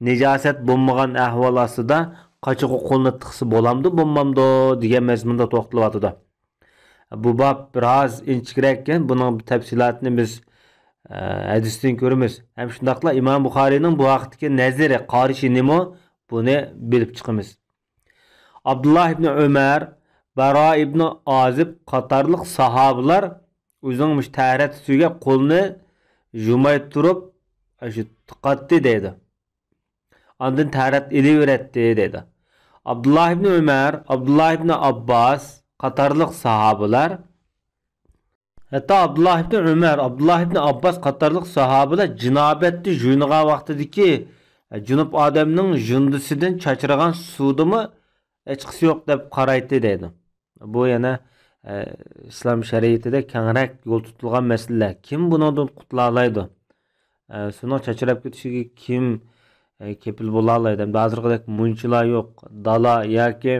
[SPEAKER 1] najosat bo'lmagan ahvol ostida qachiqi qo'lni tiqsa bo'lamdi, bo'lmamdi degan mazmunda to'xtalyapti. Bu bab biroz inchikroq ekan, buning tafsilotini biz hadisdan ko'ramiz. Ham shundaqla Imom Buxoriyning bu vaqtdagi nazari, qarishi nima, buni bilib chiqamiz. Abdullah ibn Umar, Baro ibn Azib qatorliq sahobalar o'zining mushtarat ustiga qo'lni yumay turib, shu tiqatdi deydi. Ondan tarat eliverdi deydi. Abdullah ibn Umar, Abdullah ibn Abbas qatorliq sahobalar, hatta Abdullah ibn Umar, Abdullah ibn Abbas qatorliq sahobalar jinobatni yuyingan vaqtidagi junub odamning jundisidan chachiragan suvdimi hech qisi yo'q deb qaraydi deydi. Bu yana islom shariatida kengroq yo'l tutilgan masala. Kim bundan qutula oladi? Suni chachirab ketishiga kim kepil bo'la oladi? Hozirgidek munchilar yo'q, dala yoki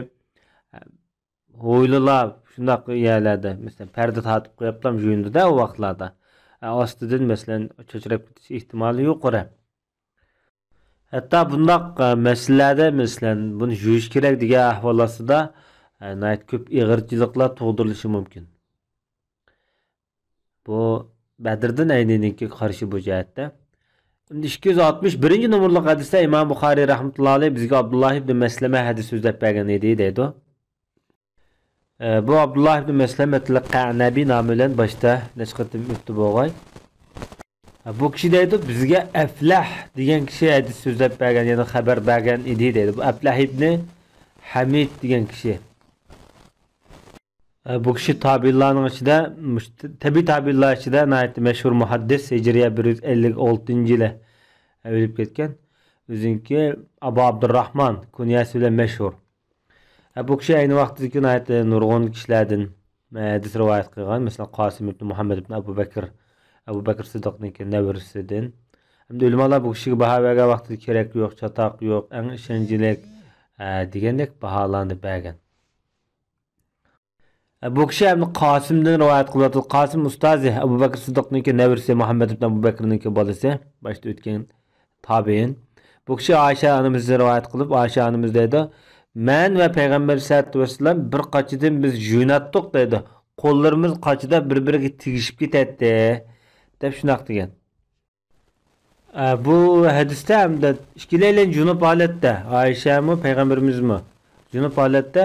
[SPEAKER 1] ho'ylilar shundoq yerlarda, masalan, parda tatib qo'yiblam yuyindida u vaqtlarda. Ostidan masalan chachirab ketish ehtimoli yuqori. Hatta bundoq masalalarda masalan buni yuvish kerak degan ahvol ostida ko'p ig'irchiliklar tug'dirilishi mumkin. Bu Badrdan ayniniki qarshi bu jihatda. 261 numaralı hadisda İmam Buxoriy rahmetullahi alayh bizga Abdullah ibn Maslama hadis so'zlab bergan edi deydi. Bu Abdullah ibn Maslama al-Qa'nabi nomi bilan boshda nashqatim o'tdi bo'lg'ay. Bu kishi deydi bizga Aflah degan kishi hadis so'zlab bergan, ya'ni xabar bergan edi deydi. Bu Aflah ibn Hamid degan kishi. Bu kishi tabi'inlarning ichida, tabi'lar ichida mashhur muhaddis, Hijriya 156-yili o'lib ketgan. O'zinki Abu Abdurrahman kunyasi bilan mashhur. Bu kishi ayni vaqtdagi nurg'un kishilardan hadis rivoyat qilgan. Masalan, Qosim ibn Muhammad ibn Abu Bakr Siddiqning navrisidan. Hamda ulamolar bu kishiga baho bergan vaqtida kerak yo'q, chatoq yo'q, eng ishonchli degandek baholarni bergan. Bu kishi ham Qosimdan rivoyat qilyapti. Qosim ustozi Abu Bakr Siddiqning navrisi Muhammad ibn Abu Bakrning bolasi, boshda o'tgan tabiin. Bu kishi Oysha onamizdan rivoyat qilib, Oysha onamiz deydi, "Men va payg'ambar sollallohu alayhi vasallam bir qachidan biz yunatdik" deydi. Qo'llarimiz qachida bir-biriga tegishib ketadi deb shunaq degan. Bu hadisda hamda ikkilaylan junub holatda, Oysha mi payg'ambarimizmi? Junub holatda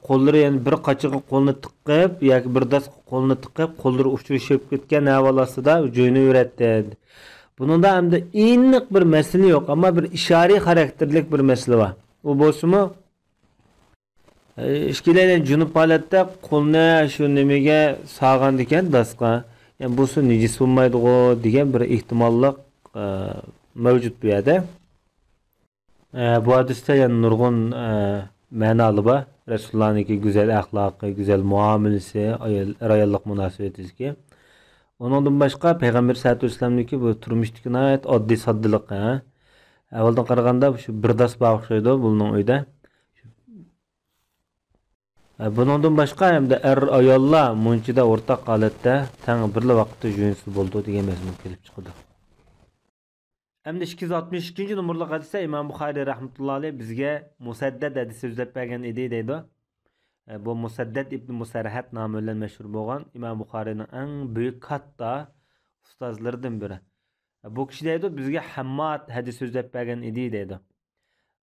[SPEAKER 1] qo'llari yani bir qachiqqa qo'lni tiqib yoki bir dasqa qo'lni tiqib qo'llari uchrashib ketgan havolasida jo'naveradi. Buningda hamda aniq bir masala yo'q, ammo bir ishoriy xarakterlik bir masala bor. U bo'lsa-mu ishkilagan junub holatda qo'lni shu nimaga sog'gan ekan dasqa. Yani bu su nejis bo'lmaydi-ku degan bir ehtimollik mavjud bu yerda. Bu hadisda yani nurg'un ma'noli bor. Rasulullah'nınki güzel ahlakı, güzel muamelesi, ayollik münasebetizki. Onundan başka Peygamber sallallahu aleyhi ve sellem'deki bu turmuşdaki nayet oddiy soddalik. Avvaldan qaraganda şu bir das bağışlaydı bunun uyda. Bundan başka hem de ayollar munchida o'rtaq holatda tang birla vaqtda jo'nsiz bo'ldi degan mazmun kelib chiqdi. Hamda 262 numaralı hadisda İmam Buxoriy rahmetullohi alayh bizga Musaddad hadis so'zlab bergan edi deydi. Bu Musaddad ibn Musarhat nomi bilan mashhur bo'lgan İmam Buxoriyning eng buyuk katta ustozlaridan biri. Bu kishi deydi bizga Hammad hadis so'zlab bergan edi deydi.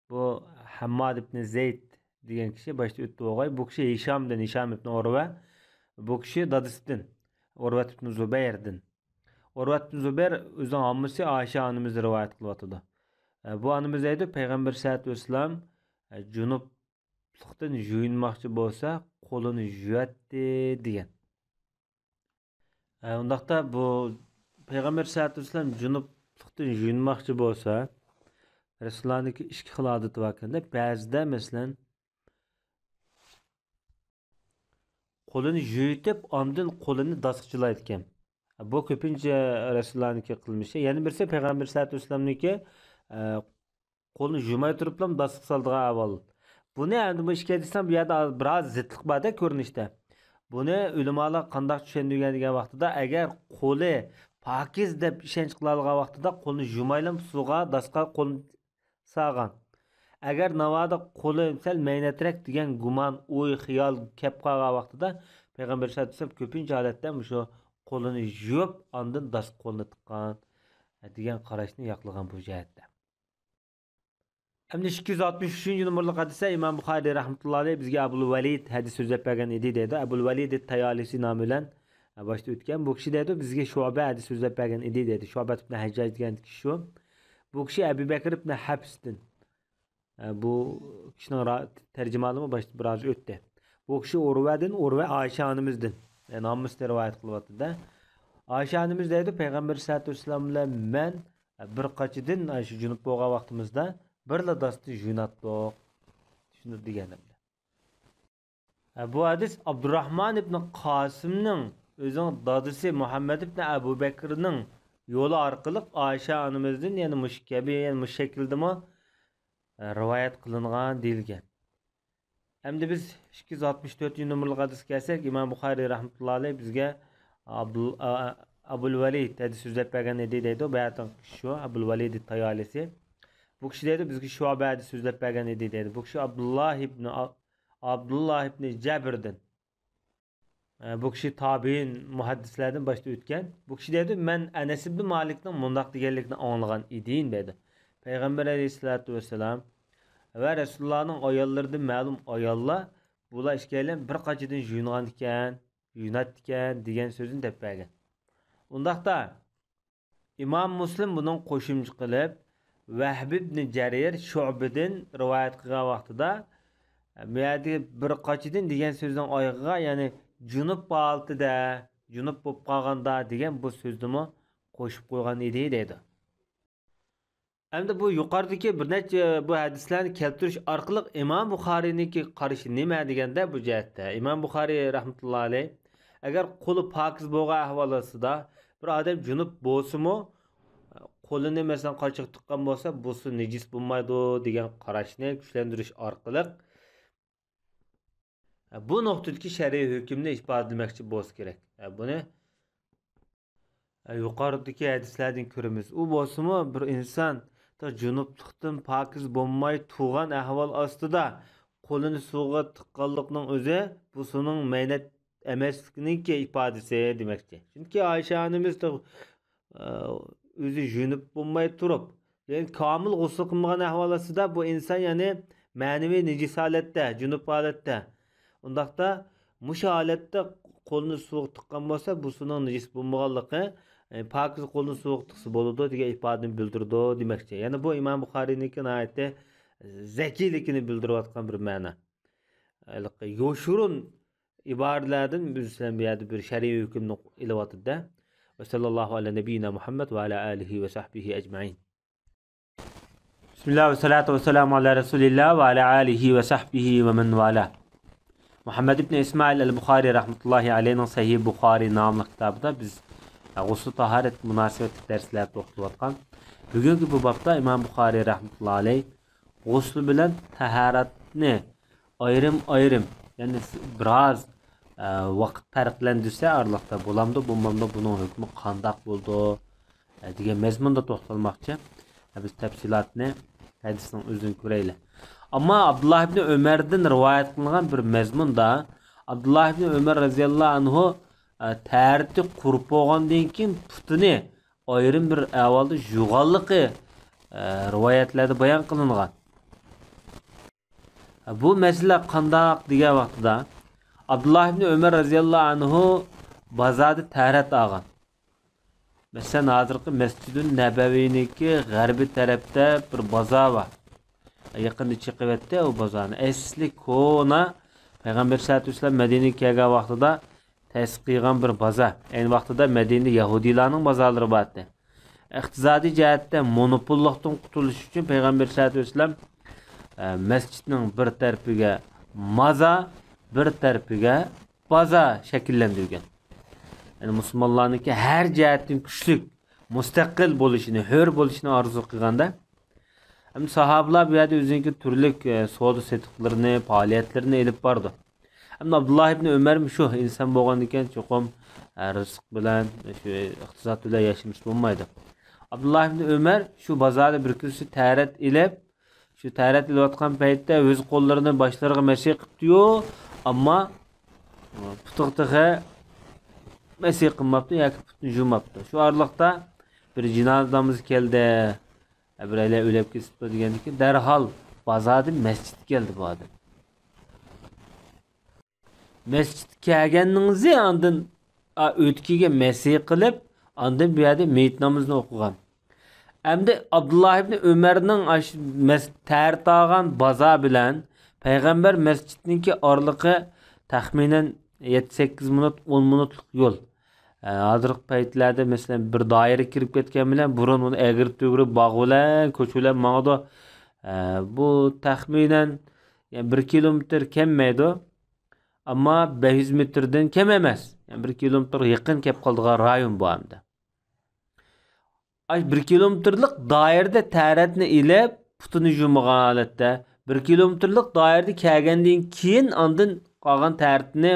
[SPEAKER 1] Bu Hammad ibn Zayd degan kishi boshda o'tdi o'g'ay. Bu kishi Hisham ibn Urva. Bu kishi dadisidan Urva ibn Zubayrdan. Urvat bin Zübeyir özün ammisi Ayşe anımızı rivayet kılıvatıdı. Bu anımız deydi Peygamber sallallahu aleyhi ve sellem junublıktan juyunmakçı bolsa kolunu juyatdi degan. Ondaqda bu Peygamber sallallahu aleyhi ve sellem junublıktan juyunmakçı bolsa Resulullah'nınki ikki xil odati bor ekanda. Ba'zida masalan qo'lini yuyitib, ondan qo'lini dasqchilaydi ekan. Bu ko'pincha Rasulullah'niki qilmishi. Yani birisi Peygamber sallallahu aleyhi ve sellem'niki qo'lni yumay turib ham dasq soldigan avval. Buni endi bu ishga desam bu yerda biroz zidlik borda ko'rinishda. Buni ulamolar qanday tushundigan degan vaqtida agar qo'li pokiz deb ishonch qiladigan vaqtida qo'lni yumaylam suvga dasqa qo'lni sog'an. Agar navoda qo'li sal maynatrak degan gumon, o'y, xiyol kelib qolgan vaqtida Peygamber sallallahu aleyhi ve sellem ko'pincha holatda shu qo'lini yuvib, ondan dasq qo'lni tiqqan degan qarashni yoqlagan bu jihatda. Hamda 263 numaralı hadisda İmam Buxoriy rahmetullohi alayh bizga Abul Valid hadis so'zlab bergan edi deydi. Abul Valid at-Tayalisi nomi bilan boshda o'tgan. Bu kishi deydi bizga Shu'ba hadis so'zlab bergan edi deydi. Shu'ba ibn Hajjaj degan kishi shu. Bu kishi Abu Bakr ibn Habsdan. Bu kishining tarjimaligi boshda biroz o'tdi. Bu kishi Urva Ayşe anımızdan. Yani Nammus'ta rivayet kılıvatıda. Ayşe annemiz deydi Peygamber sallallahu aleyhi ve sellem bilan men bir qachidan shu junub bo'lgan vaqtimizda birla dastni jo'natdik. Shuni deganimda. Bu hadis Abdurrahman ibn Qasimning o'zining dadisi Muhammad ibn Abu Bakrning yo'li orqali Ayşe annamizdan yani mushkabi yani mush shakldimi rivayet qilingan deyilgan. Hamda biz 264 numaralı hadis kelsak İmam Buxoriy rahmetullohi alayh bizga Abul Valid hadis so'zlab bergan edi deydi. Bu yerdan shu Abul Valid at-Tayalisi. Bu kishi deydi bizga Shu'ba hadis so'zlab bergan edi deydi. Bu kishi Abdullah ibn Jabirdan. Bu kishi tabiin muhaddislardan boshda o'tgan. Bu kishi deydi men Anas ibn Malikning mundaq deganligini anglagan edim deydi. Payg'ambar alayhisolatu vasallam ve Resulullah'ın ayollarından ma'lum ayollar bular ishkaylan bir qachidan yuyungan ekan, yuyunat ekan degan so'zini deb bergan. Undaqda İmam Muslim bunun qo'shimcha qilib Vahb ibn Jarir Shu'badan rivoyat qilgan vaqtida bu yerda bir qachidan degan so'zning oyog'iga ya'ni junub bo'ltida, junub bo'lib qolganda degan bu so'zni qo'shib qo'ygan edi deydi. Hamda bu yuqoridagi bir necha bu hadislarni keltirish orqali İmam Buxoriyniki qarashi nima deganda bu jihatda İmam Buxoriy rahmetullohi alayh agar qo'li pokiz bo'lgan ahvolasida bir odam junub bo'lsa-mu qo'lini masalan qachiq tuqqan bo'lsa bu su nejis bo'lmaydi degan qarashni kuchlantirish orqali bu nuqtadagi shar'iy hukmni ifodalamoqchi bo'lsa kerak. Buni yuqoridagi hadislardan ko'ramiz. U bo'lsa-mu bir inson junublikdan pokiz bo'lmay tug'an ahvol ostida qo'lini suvga tiqqanlikning o'zi bu suning maynat emasligining ifodasi demakchi. Chunki Ayşe onamiz o'zi junub bo'lmay turib, ya'ni komil g'usl qilmagan ahvol ostida bu inson ya'ni ma'naviy nejis holatda, junub holatda Undaqda mushu holatda qo'lni suviq tiqqan bo'lsa, bu suvning najis bo'lmaganligi pokiz qo'lni suviq tiqsa bo'ladi degan ifodani bildirdi demoqchi. Ya'ni bu Imom Buxoriyniki nihoyatda zakiylikini bildirayotgan bir ma'no. Yoshurun iboralardan bizlar bu yerda bir shariy hukmni ilyapti-da. Va sallallohu ala nabiyina Muhammad va ala alihi va sahbihi ajma'in. Bismillah ve salatu ve selamu ala Resulillah ve ala alihi ve sahbihi ve men vala. Muhammed ibn İsmail el-Bukhari rahmetullahi aleyhinin Sahih Bukhari namlı kitabında biz gusl taharet münasebetli derslerde okulayotgan. Bugünkü bu babda İmam Bukhari rahmetullahi aleyh gusl bilen taharetni ayrım yani biraz vaqt farqlandirsa arlıqda bulamdı bulmamda bunun hükmü qandaq buldu degan mezmunda to'xtalmoqchi. Biz tafsilotni hadisning o'zini ko'raylik. Ammo Abdullah ibn Umardan rivoyat qilingan bir mazmunda Abdullah ibn Umar radhiyallohu anhu tarti qurib bo'lgandan keyin putini ayrim bir ahvolda yug'anligi rivoyatlarda bayon qilingan. Bu masala qandoq degan vaqtida Abdullah ibn Umar radhiyallohu anhu bozorda tarat olgan. Mesela hazırki Mescid-i Nebevi'ninki g'arbi tarafda bir bozor var. Yaqinda chiqibdi o bozorni. Asli kona Peygamber sallallohu alayhi vasallam Madinaga kelgan vaqtida ta'sis qilgan bir bozor. Ayni vaqtida Madinada Yahudilarning bozorlari bor edi. Iqtisodiy jihatdan monopollikdan qutulish uchun Peygamber sallallohu alayhi vasallam masjidning bir tarafiga mazar, bir tarafiga bozor shakllantirgan. Yani Müslümanlarınki her cihetin güçlük, müstakil bo'lishini, hür bo'lishini arzu qilganda, hem sahabeler bu yerda o'zining turlik savdo setiqlarini, faaliyatlarini elib bordi. Hem Abdullah ibn Ömer shu inson bo'lgan ekan, cho'qim rizq bilan, shu iqtisod bilan yashash bo'lmaydi. Abdullah ibn Ömer shu bozorda bir kunsi tarat elib, shu tarat elayotgan paytda o'z qo'llarini boshlariga masih qildi-yu, ammo putuqtiga mesih qilmabdi yoki putni yumabdi. Shu orliqda bir jinozamiz keldi. Biraylar o'lib ketibdi degandan keyin darhol bozorda masjid keldi bu odam. Masjid kelganingizda ondan o'tkiga mesih qilib, ondan bu yerda meyit namozni o'qigan. Endi Abdullah ibn Umarning tarat olgan bozor bilan payg'ambar masjidningki orliqi taxminan 7-8 minut 10 minutlik yo'l. Hozirgi paytlarda mesela bir doira kirib ketgan bilan burun uni egirib tugurib bog' bilan ko'chalar mangdi. Bu taxminan 1 kilometr kelmaydi. Ammo 500 metrdan kam emas. 1 kilometr yaqin kelib qoldigan rayon bu hamda. 1 kilometrlik doirada taratni ilib putini yumgan holatda 1 kilometrlik doirada kelgandan keyin ondan qolgan taratni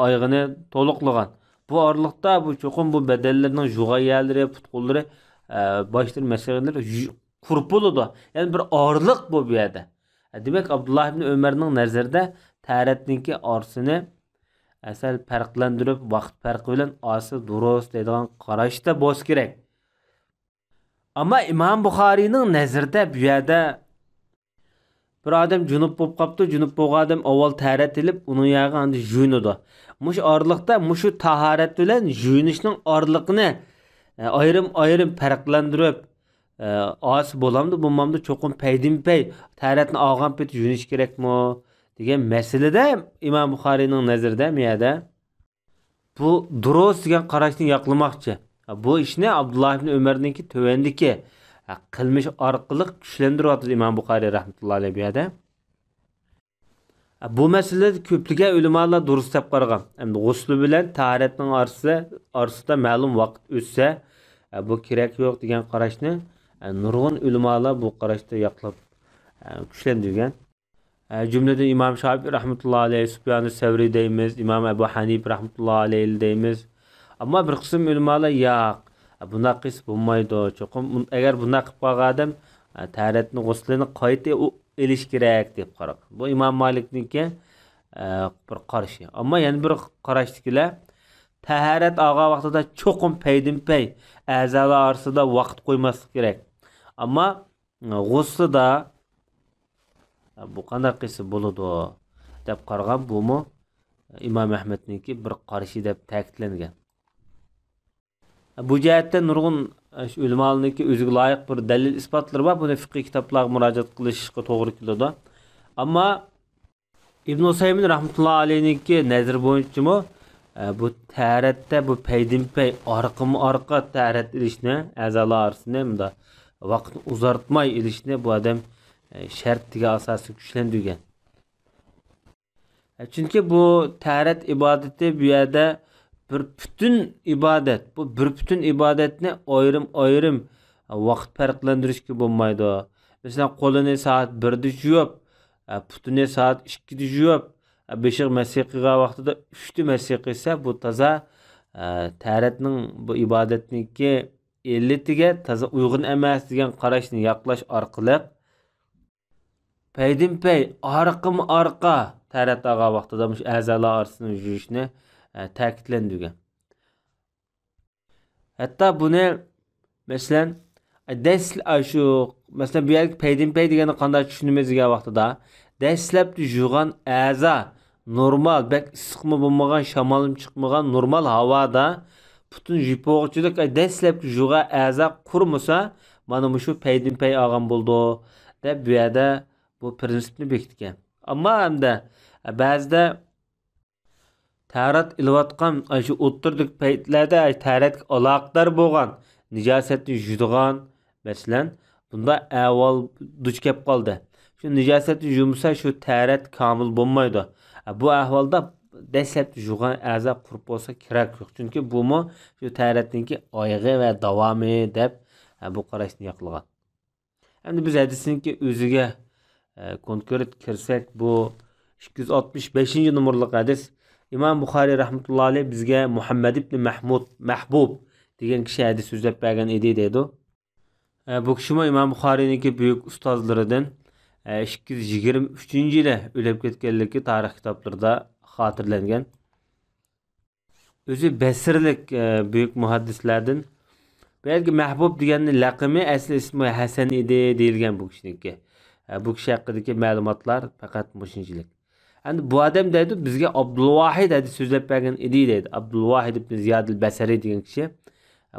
[SPEAKER 1] oyg'ini to'liqlagan. Bu orliqda bu cho'qim bu bedellarning jug'ayalari, putqollari boshlar masalalar qurib bo'ladi. Ya'ni bir orliq bu yerda. Demak Abdullah ibn Umarning nazarida taratningki orsini asal farqlantirib, vaqt farqi bilan osi durust deydigan qarashda bo'lish kerak. Ammo Imom Buxoriyning nazarida bu yerda bir odam junub bo'lib qopti, junub bo'lgan odam avval tarat elib, uning yog'i endi yuyinadi. Mush orliqda mushu tahorat bilan yuyinishning orliqini ayrim farqlantirib, osi bo'lamdi, bo'lmamdi, cho'qim paydin-pay taratni olgan payt yuyinish kerakmi degan masalada Imom Buxoriyning nazarida bu yerda bu durust degan qarashni yoqlamoqchi. Bu ishni Abdullah ibn Umarningki tövendiki qilmish orqali kuchlantiryapti Imom Buxoriy rahmatullohi alayhi bu yerda. Bu masalada ko'pligan ulamolar durust deb qaragan. Endi g'usl bilan tahoratning orasida ma'lum vaqt o'tsa, bu kerak yo'q degan qarashni nurg'un ulamolar bu qarashda yoqlab kuchlantirgan. Jumladan Imom Shofiy rahmatullohi alayhi, Sufyan as-Savri deymiz, Imom Abu Hanif rahmatullohi alayhi deymiz. Ammo bir qism ulamolar yo'q, bunaqa qis bo'lmaydi. Cho'qim agar bunaqa qilib qolgan odam tahoratni g'uslini qayta elish kerak deb qaragan. Bu Imom Malikningki bir qarashi. Ammo yana bir qarashdikilar tahorat olgan vaqtida cho'qim paydin-pay a'zolar orasida vaqt qo'ymaslik kerak. Ammo g'uslida bu qanday qilsa bo'ladi? deb qaragan. Bumi İmam Ahmedninki bir qarashi deb ta'kidlangan. Bu jihatda nurg'un ulamolarniki o'ziga loyiq bir dalil isbotlari bor. Buni fiqh kitoblarga murojaat qilishga to'g'ri keladi. Ammo İbn Usaymin rahmetullohi alayhiniki nazar bo'yicha bu taratda bu paydinpay orqa tarat ilishni a'zolar orasida bunda vaqtni uzartmay ilishni bu odam shartiga asosan kuchlantirgan. Chunki bu tarat ibodati bu yerda bir bütün ibodat. Bu bir bütün ibodatni ayrim vaqt farqlantirishga bo'lmaydi. Masalan, qo'lini soat 1 da yuvib, putini soat 2 da yuvib, beşik mesih qilgan vaqtida 3 da mesih qilsa, bu toza taratning bu ibodatniki illatiga toza uyg'un emas degan qarashni yoqlash orqali paydinpay orqa tarat olgan vaqtida mush a'zolar orasini yuvishni ta'kidlangan. Hatta buni masalan shu masalan bu yerga paydinpay degani qanday tushunamiz degan vaqtida dastlab yuvgan a'zo normal bak issiqmi bo'lmagan, shamolim chiqmagan normal havoda butun jipoqchilik dastlab yuvgan a'zo qurmasa mana shu paydinpay olgan bo'ldi deb bu yerda bu prinsipni bekitgan. Ammo hamda ba'zida tarat ilayotgan shu o'ttirdik paytlarda taratga aloqador bo'lgan nijosatni yuydigan masalan bunda avval duch kelib qoldi. Shu nijosatni yumsa shu tarat komil bo'lmaydi. Bu ahvolda dastlab yuvgan a'zo qurib bo'lsa kerak yo'q. Chunki bumi shu taratniki oyog'i va davomi deb bu qarashni yoqlagan. Endi biz hadisniki o'ziga konkret kirsak bu 265 numaralı hadis İmam Buxoriy rahmetullohi alayh bizga Muhammad ibn Mahbub degan kishi hadis so'zlab bergan edi deydi. Bu kishi İmam Buxoriyniki buyuk ustozlaridan 223-yili o'lib ketganligi tarix kitoblarida xotirlangan. O'zi Basrlik buyuk muhaddislardan belki Mahbub deganning laqami asli ismi Hasan edi deyilgan bu kishiniki. Bu kishi haqidagi ma'lumotlar faqat mushunchalik. Endi bu odam deydi bizga Abdulvahid hadis so'zlab bergan edi deydi. Abdulvahid ibn Ziyad al-Basri degan kishi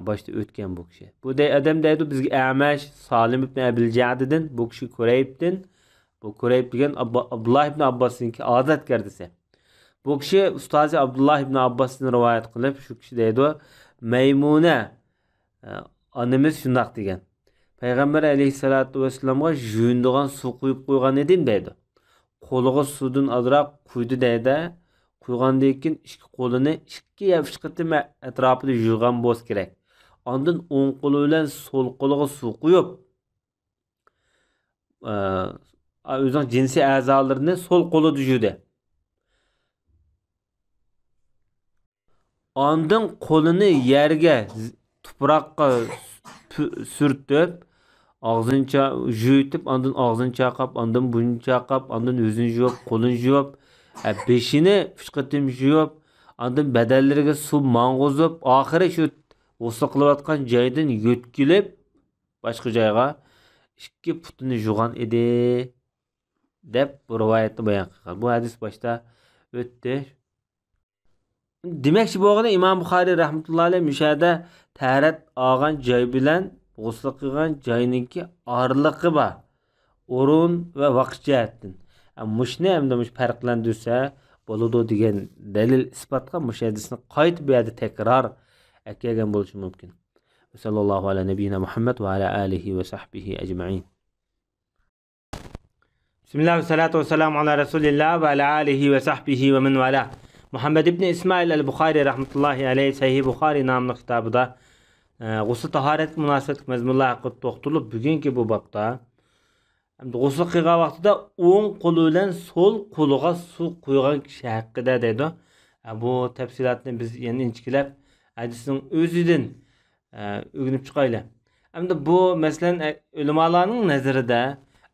[SPEAKER 1] boshda o'tgan bu kishi. Bu odam deydi bizga Amash Salim ibn Abil Ja'ddan, bu kishi Quraybdan. Bu Qurayb degan Abdullah ibn Abbosniki odatkor desa. Bu kishi ustozi Abdullah ibn Abbosdan rivoyat qilib shu kishi deydi Maymuna onamiz shundoq degan. Payg'ambar alayhisolatu vasallamga yuyindigan suv quyib qo'ygan edim deydi. Qo'liga suvdan azroq quydi deydi. Quygandan keyin ikki qo'lini 2 ya 3 qatim atrofida yuvgan bo'lish kerak. Ondan o'ng qo'li bilan so'l qo'liga suv quyib o'zining jinsiy a'zolarini so'l qo'lida yuvdi. Ondan qo'lini yerga tuproqqa surtib og'zini yutib, ondan og'zini chaqab, ondan burnini chaqab, ondan o'zini yuvib, qo'lini yuvib, beshini 3 qatim yuvib, ondan badallariga suv mang'uzib, oxiri shu g'usl qilayotgan joydan yo'tkilib boshqa joyga 2 putini yuvgan edi deb bu rivoyatni bayon qilgan. Bu hadis boshda o'tdi. Demakchi bo'lganda İmam Buxoriy rahmetullohi alayh mushada tarat olgan joy bilan g'usl qilgan joyninki orliqi bor. O'rin va vaqt jihatdan. Mushni hamda mush farqlantirsa bo'ladi degan dalil isbotga mush hadisni qaytib bu yerda takror kelgan bo'lishi mumkin. Sallallohu ala nabiyina Muhammad va ala alihi va sahbihi ajma'in. Bismillah ve salatu ve selamu ala Resulillah ve ala alihi ve sahbihi ve men vala. Muhammed ibn İsmail el-Buxoriy rahmetullahi alayhi Sahih Buxoriy nomli kitobida g'usl tahorat munosabat mazmunlar haqida to'xtalib, bugungi bu bobda g'usl qilgan vaqtida o'ng qo'li bilan so'l qo'liga suv quygan kishi haqida deydi. Bu tafsilotni biz yana inchikilab hadisning o'zidan o'rganib chiqaylik. Endi bu masalan ulamolarning nazarida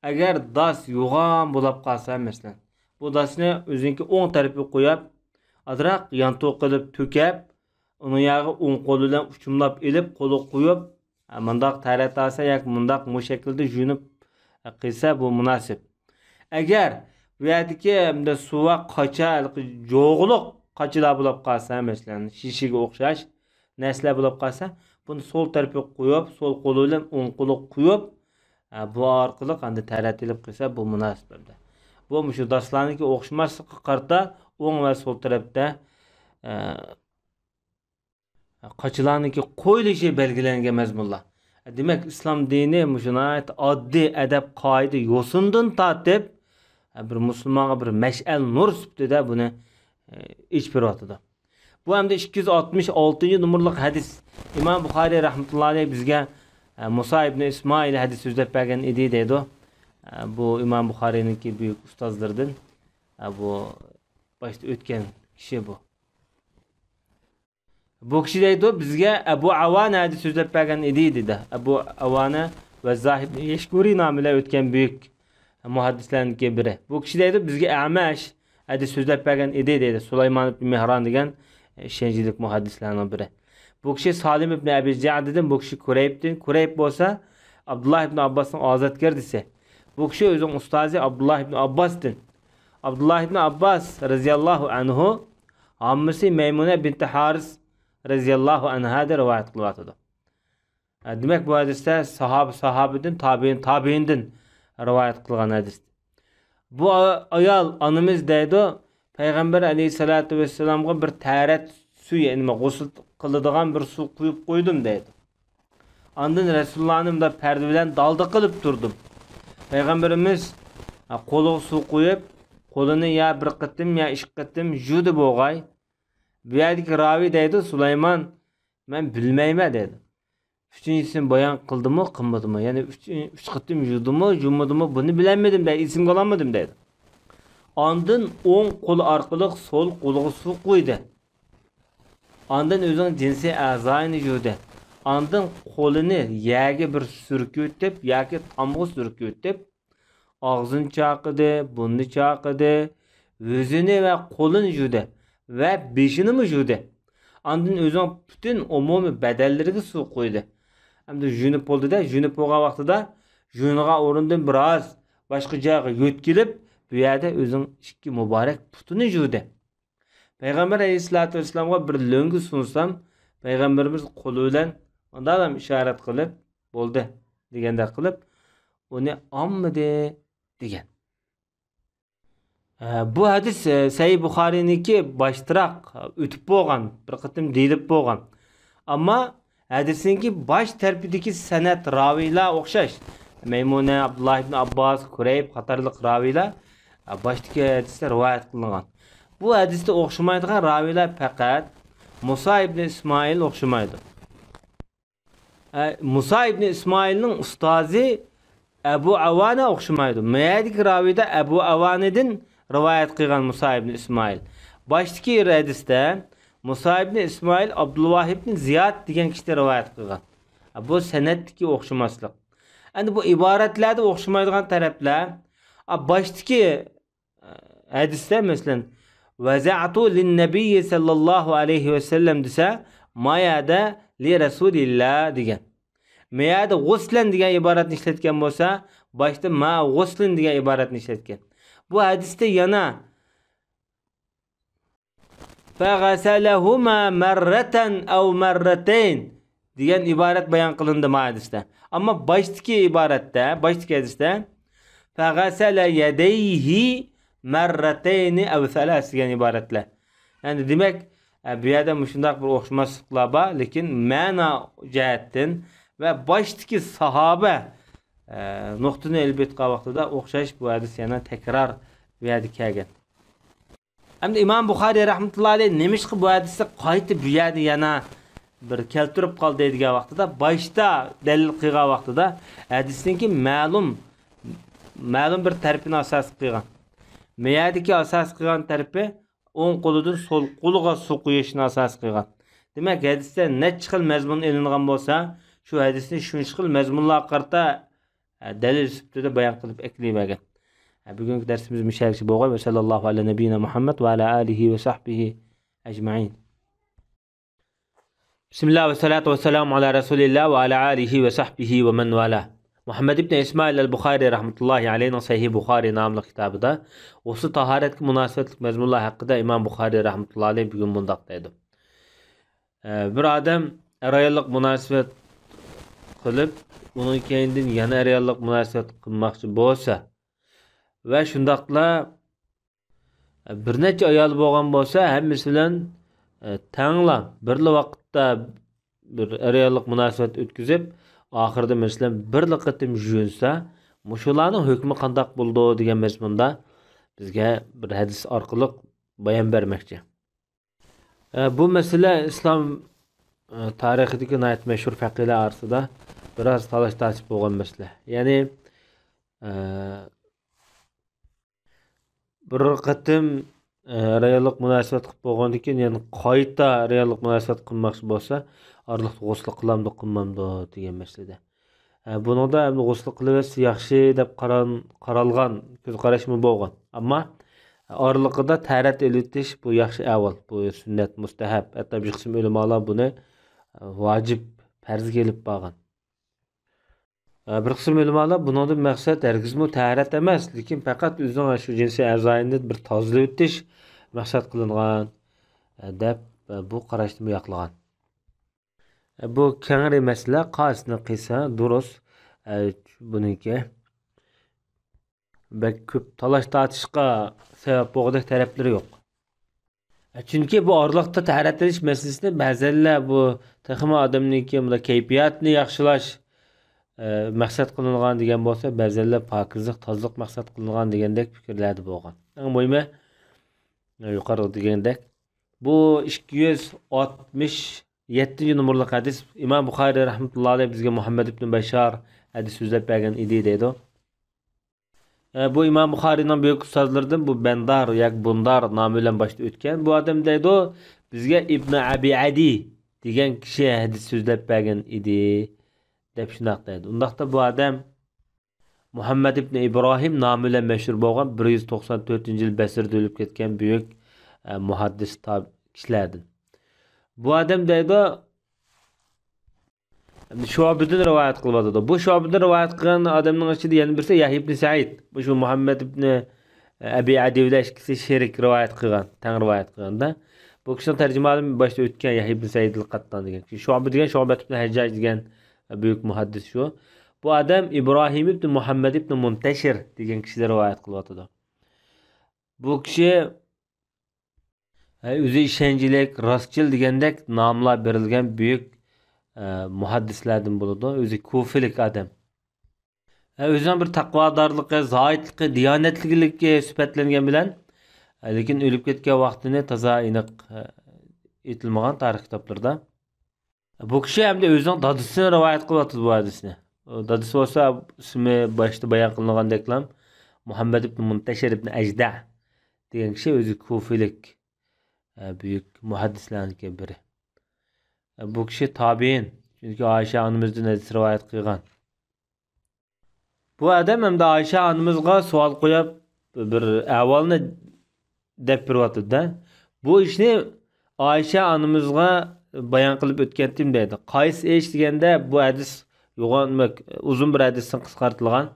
[SPEAKER 1] agar das yo'g'on bo'lib qolsa, masalan bu dasni o'ziniki o'ng tarafiga qo'yib azroq yantoq qilib to'kab, uni yog'i o'ng qo'li bilan uchumlab elib, qo'li qo'yib, mundaq tarat olsa yoki mundaq bu shaklda yunib qilsa bu munosib. Agar bu yerdagi hamda suva qacha jo'g'liq qachilar bo'lib qolsa, masalan shishiga o'xshash narsalar bo'lib qolsa, buni so'l tarafga qo'yib, so'l qo'li bilan o'ng qo'li qo'yib, bu orqali qanday taratilib qilsa bu munosabatda. Bu shu darslarniki o'xshamaslikqa qarata o'ng va so'l tarafda qachilarniki qo'yilishi belgilangan mazmunlar. Demak, islom dini shunday oddiy adab qoida yo'sindan tortib bir musulmonga bir mash'al nur sifatida buni ish beryapti. Bu hamda 266-numurlik hadis. İmam Buxoriy rahmatullohi alayhi bizga Musa ibn İsmail hadis so'zlab bergan edi deydi. Bu İmam Buxoriyninki buyuk ustozlardan. Bu boshda o'tgan kishi bu. Bu kishi deydi bizga Abu Avana hadis so'zlab bergan edi dedi. Abu Avana va Zahib Yashkuri nomida o'tgan buyuk muhaddislarning biri. Bu kishi deydi bizga Amash hadis so'zlab bergan edi dedi. Sulaymon ibn Mihron degan shenjilik muhaddislarning biri. Bu kishi Salim ibn Abi Ja'ddan, bu kishi Kurayibdan. Kurayib bo'lsa Abdullah ibn Abbosning ozodkor desa. Bu kishi o'zining ustozi Abdullah ibn Abbosdan. Abdullah ibn Abbos radhiyallohu anhu ammasi Maymuna bint Haris radhiyallohu anha da rivoyat qilyapti. Demak, bu hadisda sahobadan, tabiindan rivoyat qilgan hadis. Bu ayol onamiz deydi, Payg'ambar alayhisolatu vassalamga bir tarat suv, ya'ni g'usl qiladigan bir suv quyib qo'ydim deydi. Ondan Rasulullohning da parda bilan dalda qilib turdim. Payg'ambarimiz qo'liga suv qo'yib, qo'lini ya bir qitim ya ikki qitim yuvdi bo'g'ay. Bu yerdagi ravi deydi, Sulaymon men bilmayman dedi. Üçüncüsini bayan qildimi, qilmadimi? Ya'ni 3 qitim yuvdimi, yuvmadimi buni bilmadim deydi, esimga olmadim deydi. Ondan o'ng qo'li orqali so'l qo'liga suv qo'ydi. Ondan o'zining jinsiy a'zoini yuvdi. Ondan qo'lini yaga bir surkitib yoki tomga surkitib, og'zini chaqidi, bunni chaqidi, o'zini va qo'lini yuvdi va beshini yuvdi. Ondan o'zining butun umumiy badallariga suv qo'ydi. Hamda junib bo'ldi-da, junib bo'lgan vaqtida juniga o'rindan biroz boshqa joyga yo'tkilib, bu yerda o'zining ikki muborak putini yuvdi. Payg'ambar alayhisolatu vasallamga bir lo'ngi sunsam, payg'ambarimiz qo'li bilan ondan ishorat qilib, bo'ldi deganda qilib, uni ommidi degan. Bu hadis Sahih Buxoriyniki boshtiroq o'tib bo'lgan, bir qitim deyilib bo'lgan. Ammo hadisinki bosh tarafidagi sanad raviylar o'xshash. Maymuna, Abdullah ibn Abbos, Kurayb qatorliq raviylar boshdagi hadisda rivoyat qilingan. Bu hadisda o'xshamaydigan raviylar faqat Musa ibn İsmail o'xshamaydi. Musa ibn İsmailning ustozi Abu Avana o'xshamaydi. Mayadagi raviyda Abu Avanadan rivoyat qilgan Musa ibn İsmail. Boshdagi hadisda Musa ibn İsmail Abdullah ibn Ziyad degan kishi rivoyat qilgan. Bu sanatdagi o'xshamaslik. Endi bu iboratlarda o'xshamaydigan taraflar boshdagi hadisda masalan vaza'tu lin-nabiy sallallohu alayhi va sallam desa, mayada li rasulillah degan. Mayada g'uslan degan iboratni ishlatgan bo'lsa, boshda ma g'uslin degan iboratni ishlatgan. Bu hadisda yana faghasalahuma marratan aw marratayn degan iborat bayon qilindi bu hadisda. Ammo boshdagi iboratda, boshdagi hadisda faghasala yadayhi marratayn aw thalas degan iboratlar. Ya'ni demak, bu yerda shunday bir o'xshamasliklar bor, lekin ma'no jihatdan va boshdagi sahoba nuqtani ilbet qilgan vaqtida o'xshash bu hadis yana takror bu yerda kelgan. Hamda İmam Buxoriy rahmatullohi alayhi nemishqi bu hadisni qaytib bu yerda yana bir keltirib qoldi degan vaqtida, boshda dalil qilgan vaqtida hadisninki ma'lum bir tarafini asos qilgan. Meyadagi asos qilgan tarafi o'ng qo'lidan so'l qo'liga suv quyishni asos qilgan. Demak, hadisda necha xil mazmun ilingan bo'lsa, shu hadisni shuncha xil mazmunlarga qarata dalil sifatida bayon qilib eklaybergan. Bugungi darsimiz musharakchi bo'lgan va sallallohu ala nabiyina Muhammad va ala alihi va sahbihi ajma'in. Bismillah va salatu va salam ala rasulillah va ala alihi va sahbihi va man wala. Muhammed ibn İsmail el-Buxari rahmetullahi aleyhinin Sahih Buxari namlı kitabıda osu taharetki münasebetlik mezmunlar hakkında İmam Buxari rahmetullahi aleyh bugün bundaq deydi. Bir adam erayallık münasebet kılıp onun kendin yana erayallık münasebet kılmakçı bolsa ve şundaqla bir neçe ayal bolgan bolsa hemmisi bilen tangla birli vaqtda bir erayallık münasebet ötküzüp ahirde mesela bir qitim juyunsa muşularning hukmi qandaq bo'ldi degan mazmunda bizga bir hadis orqali bayon bermoqchi. Bu mesele İslam tarixidagi nayt meşhur faqihlar orasida biraz talash tartib bo'lgan mesele. Ya'ni bir qitim reallik munosabat qilib bo'lgandan keyin yana qayta reallik munosabat qilmoqchi bo'lsa, orliqda g'usl qilamdi, qilmamdi degan masalada. Buningda endi g'usl qilib yaxshi deb qaralgan ko'z qarashmi bo'lgan. Ammo orliqida tarat elitish bu yaxshi avval, bu sunnat, mustahab. Hatto bir qism ulamolar buni vojib, farz kelib bo'lgan. Bir qism ulamolar buningdan maqsad hargizmi tarat emas, lekin faqat o'zining shu jinsiy a'zoyini bir tozalab o'tish maqsad qilingan deb bu qarashni yoqlagan. Bu kengri masala qasni qilsa durust. Buniki bek ko'p talash tortishga sabab bo'lgan taraflari yo'q. Chunki bu orliqda tarat edish masalasini ba'zanlar bu taxmi odamniki bunda kayfiyatni yaxshilash maqsad qilingan degan bo'lsa, ba'zanlar pokizlik, tozalik maqsad qilingan degandek fikrlarda bo'lgan. Eng muhimi yuqori degandek bu 267 numaralı hadis İmam Buxari rahmetullahi aleyh bizga Muhammed ibn Bashar hadis so'zlab bergan edi deydi. Bu İmam Buxarining büyük ustozlaridan bu Bandar yoki Bundar nomi bilan boshda o'tgan. Bu odam deydi bizga Ibn Abi Adi degan kishi hadis so'zlab bergan edi deb shunaq deydi. Undaqda bu odam Muhammed ibn İbrahim nomi bilan mashhur bo'lgan 194-yil Basrda o'lib ketgan büyük muhaddis kishilardan. Bu adam deydi Şuabidan rivayet qiladi. Bu Şuabidan rivayet qilgan odamning ichida yana birisi Yahya ibn Said. Bu shu Muhammad ibn Abi Adi bilan ikkisi sherik rivayet qilgan, tang rivayet qilganda. Bu kishining tarjimalari boshda o'tgan Yahya ibn Said al-Qattan degan kishi. Şuabi degan Şubat ibn Hajjaj degan büyük muhaddis shu. Bu adam İbrahim ibn Muhammad ibn Muntashir degan kishilar rivayet qilyapti. Bu kishi o'zi ishonchlik, rostchil degandek nomlar berilgan büyük muhaddislardan bo'ladi. O'zi kufilik odam. O'zining bir taqvodorligi, zoidligi, diyonatligiga sifatlangan bilan, lekin o'lib ketgan vaqtini toza aniq aytilmagan tarix kitoblarda. Bu kishi hamda o'zining dadisini rivoyat qilyapti bu hadisni. Dadisi bo'lsa ismi boshda bayon qilingandeklam Muhammad ibn Muntashir ibn Ajda degan kishi o'zi kufilik büyük muhaddislarning biri. Bu kishi tabiin. Çünkü Ayşe anamızdan hadis rivayet qilgan. Bu adam hem de Ayşe anamızga savol qo'yib bir ahvolni deb beryapti-da. Bu ishni Ayşe anamızga bayon qilib o'tgandim deydi. Qaysi ish deganda bu hadis yo'g'onmak uzun bir hadisdan qisqartirilgan.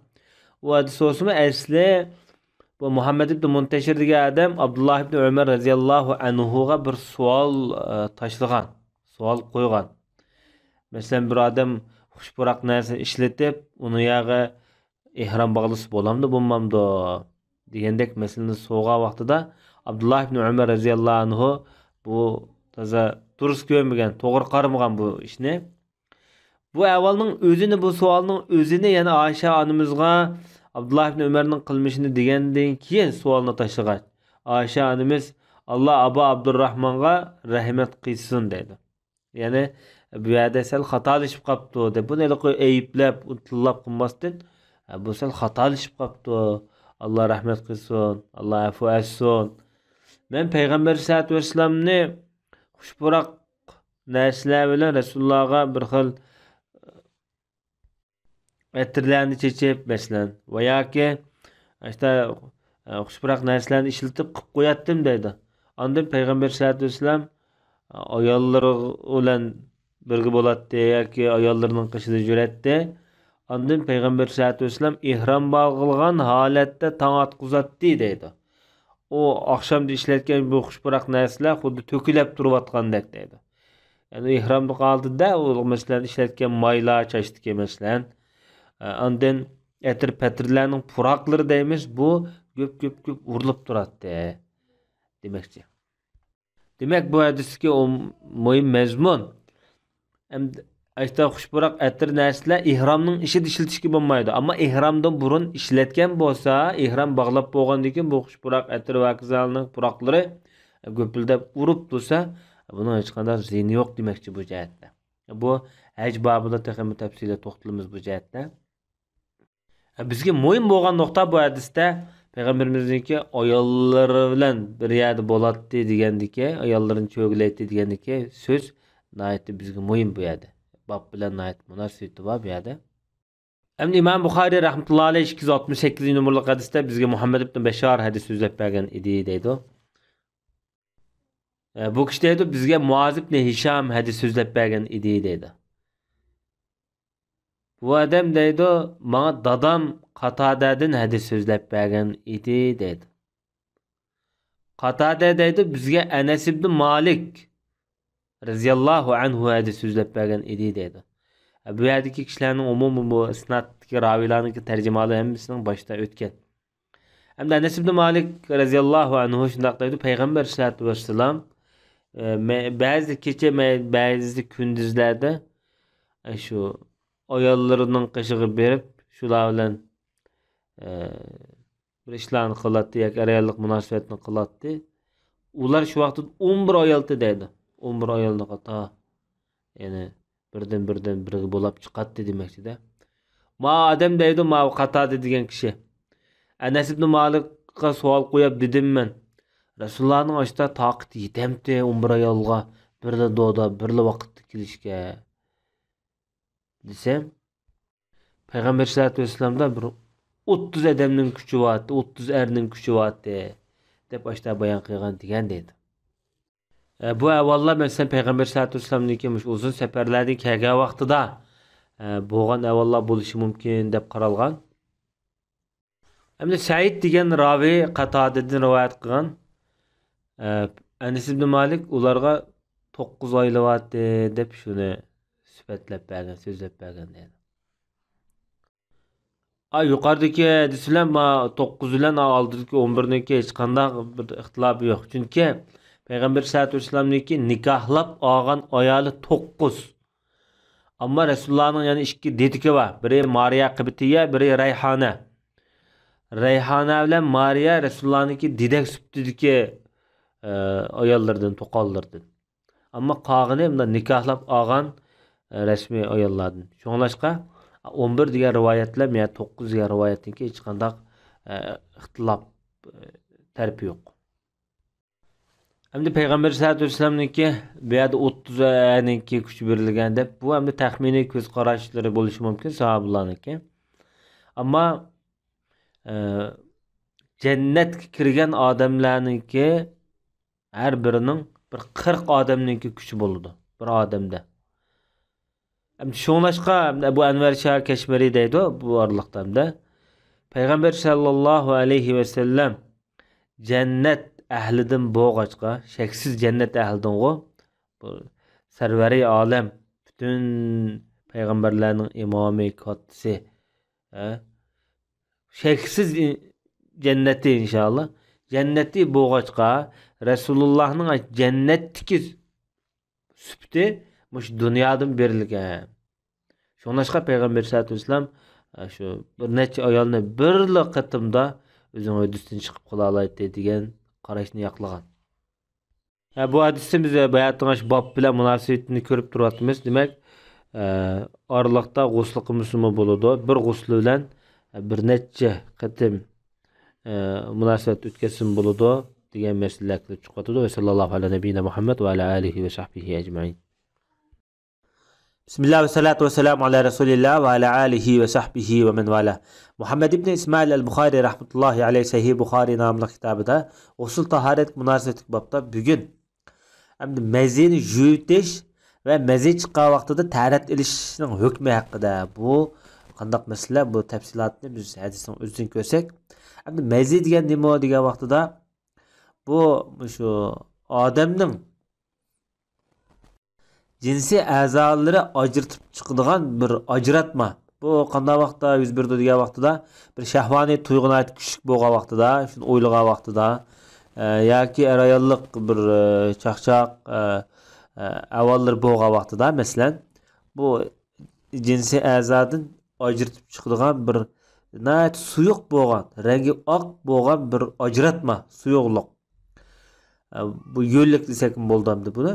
[SPEAKER 1] Bu hadis o'smi asli bu Muhammed ibn Muntashir degan adam Abdullah ibn Umar radhiyallohu anhuga bir savol tashlagan, savol qo'ygan. Mesela bir adam xushpuroq narsa ishlatib, uni yog'i ihrom bog'lisi bo'lamdi, bo'lmamdi degandek masalani so'g'a vaqtida Abdullah ibn Umar radhiyallohu anhu bu toza durust ko'rmagan, to'g'ri qaramagan bu ishni. Bu avvalning o'zini, bu savolning o'zini yana Ayşe onamizga Abdullah ibn Umarning qilmishini degandan keyin savolni tashlagan. Ayşe onamiz Alloh Abu Abdurrahmonga rahmat qilsin dedi. Ya'ni bu yerda sal xatolashib qopti deb buni ayblab, utlab qilmasdan bu sal xatolashib qopti. Alloh rahmat qilsin, Alloh afu etsin. Men payg'ambar sollallohu alayhi vasallamni xushpuroq narsalar bilan Rasulullohga bir xil etirlarni chechib masalan va yoki işte xushpuroq narsalarni ishlatib qilib qo'yatdim deydi. Ondan payg'ambar sollallohu alayhi vasallam ayollari bilan birga bo'ladi yoki ayollarining qishida yuradi. Ondan Peygamber sallallahu aleyhi ve sellem ihram bağılgan halette taң atqızatdı deydi. O akşamda işletken bu xuşpuraq narsalar xuddi tökülep turuyotgandek deydi. Yani ihramda qaldı da o mesela işletken maylar çeşitli mesela. Ondan etir petirlerinin puraqları deymiz bu köp urulup turatdı demekçi. Demek bu hadiski o mühim mezmun. Hem işte xuşpuraq etir narsalar ihramning işi dişiltishki bo'lmaydi. Ama ihramdan burun işletken bo'lsa, ihram bağlap bo'lgandan keyin bu xuşpuraq etir va kizalning puraqlari köpüldep urup dursa, bunun hech qanday ziyni yo'q demekçi bu jihatda. Bu haj babida texmi tafsilga to'xtalamiz bu jihatda. Bizga muhim bo'lgan nuqta bu hadisda Peygamberimizniki ayollari bilan bir yerda bo'ladi degandiki, ayollarini cho'glaydi degandiki so'z nayt bizga muhim bu yerda. Bab bilan nayt munosabati bor bu yerda. Endi İmam Buxoriy rahmetullohi alayhi 268 numaralı hadisda bizga Muhammad ibn Bashar hadis so'zlab bergan edi deydi. Bu kishi deydi bizga Muaz ibn Hisham hadis so'zlab bergan edi deydi. Bu adam deydi bana dadam Qatadadan hadis so'zlab bergan edi deydi. Qatada deydi bizga Anas ibn Malik radhiyallohu anhu hadis so'zlab bergan edi deydi. Bu yerdagi kishilarning umumiy bu isnatdagi ravilarning tarjimalari hammasining boshida o'tgan. Hamda Anas ibn Malik radhiyallohu anhu shunday deydi, Payg'ambar sollallohu alayhi vasallam ba'zi kecha ba'zi kunduzlarda shu ayollarining qishig'i berib shular bilan bir ishlarni qiladi yoki ayollik munosabatni qiladi. Ular shu vaqtda 11 ayoldi deydi. 11 ayolni qata ya'ni birdan biri bo'lib chiqadi demakchida. Ma odam deydi, ma qatadi degan kishi. Anas ibn Malikqa savol qo'yib dedim men. Rasulullohning ashta taqati yetamdi 11 ayolga birda doda birli vaqtda kelishga. Desem Peygamber sallallohu alayhi vasallamda bir 30 adamning kuchi bor, 30 erning kuchi bor deb ashta bayon qilgan degan deydi. Bu avvallar mesela Peygamber sallallohu alayhi vasallamniki uzun seferlerden kelgan vaqtida bo'lgan avvallar bo'lishi mumkin deb qaralgan. Hamda Said degan ravi Qatadadan rivoyat qilgan. Anas ibn Malik ularga 9 oylyapti deb shuni sifatlab bergan, so'zlab bergan deydi. Yuqoridagi hadislar 9 bilan oldingi 11 niki hech qanday bir ixtilof yo'q. Chunki Peygamber sallallohu alayhi vasallamniki nikohlab olgan ayoli 9. Amma Rasulullahning yani ikki dediki var. Biri Mariya Qibtiya, biri Rayhana. Rayhana bilan Mariya Rasulullah'niki dedek süptidiki ayollardan, to'qollardan. Amma qolgani bunda nikohlab olgan rasmiy ayollardan. Shunlashqa 11 degan rivoyatlar ya 9 degan rivoyatniki hech qanday ixtilof tarfi yo'q. Hamda Peygamber sallallohu alayhi vasallamniki bu yerda 30 niki kuch berilgan deb bu hamda taxminiy ko'z qarashlari bo'lishi mumkin sahobalarniki. Ammo jannatga kirgan odamlarniki har birining bir 40 odamniki kuchi bo'ladi bir odamda. Hamda shunlashqa bu Anvar Shah Kashmiri deydi bu orliqda. Peygamber sallallohu alayhi vasallam jannat ahlidan bo'g'achqa, shaksiz jannat ahlidan o sarvari olam, bütün payg'ambarlarning imomi, kotisi, shaksiz jannati inshaalloh. Jannati bo'g'achqa Rasulullahning jannatdagi sufti mush dunyodan berilgan. Shunlashqa payg'ambar sallallohu alayhi vasallam shu bir necha ayolni birli qatimda o'zining o'disidan chiqib qola oladi degan qarashni yoqlagan. Bu hadisda biz bayatning bob bilan munosabatini ko'rib turyapmiz. Demak, oraliqda g'usl qilmasa bo'ladi. Bir g'usl bilan bir necha qatim munosabat o'tkazsin bo'ladi degan masalalar kelib chiqadi. Va sallallohu alayhi nabiyina Muhammad va ala alihi va sahbihi ajmain. Bismillah ve salatu ve selamu ala Resulillah ve ala alihi ve sahbihi ve men vala. Muhammed ibn İsmail el-Bukhari rahmetullahi aleyhi Sahih Bukhari namlı kitabida usul taharet münasebetlik babda bugün mezini juyutish ve mezi chiqqan vaqtida taharet ilishning hukmi haqida bu qandaq masala bu tafsilotni biz hadisning o'zidan ko'rsak. Endi mazi degan nima degan vaqtida bu shu odamning jinsiy a'zolari ajratib chiqadigan bir ajratma. Bu qanday vaqtda yuz berdi degan vaqtida bir shahvoniy tuyg'uni kuchli bo'lgan vaqtida, shuni o'ylagan vaqtida yoki ayollik bir chaqchaq avvallar bo'lgan vaqtida, masalan, bu jinsiy a'zodan ajratib chiqadigan bir nayt suyuq bo'lgan, rangi oq bo'lgan bir ajratma, suyuqlik. Bu yo'llik desak bo'ldimdi buni.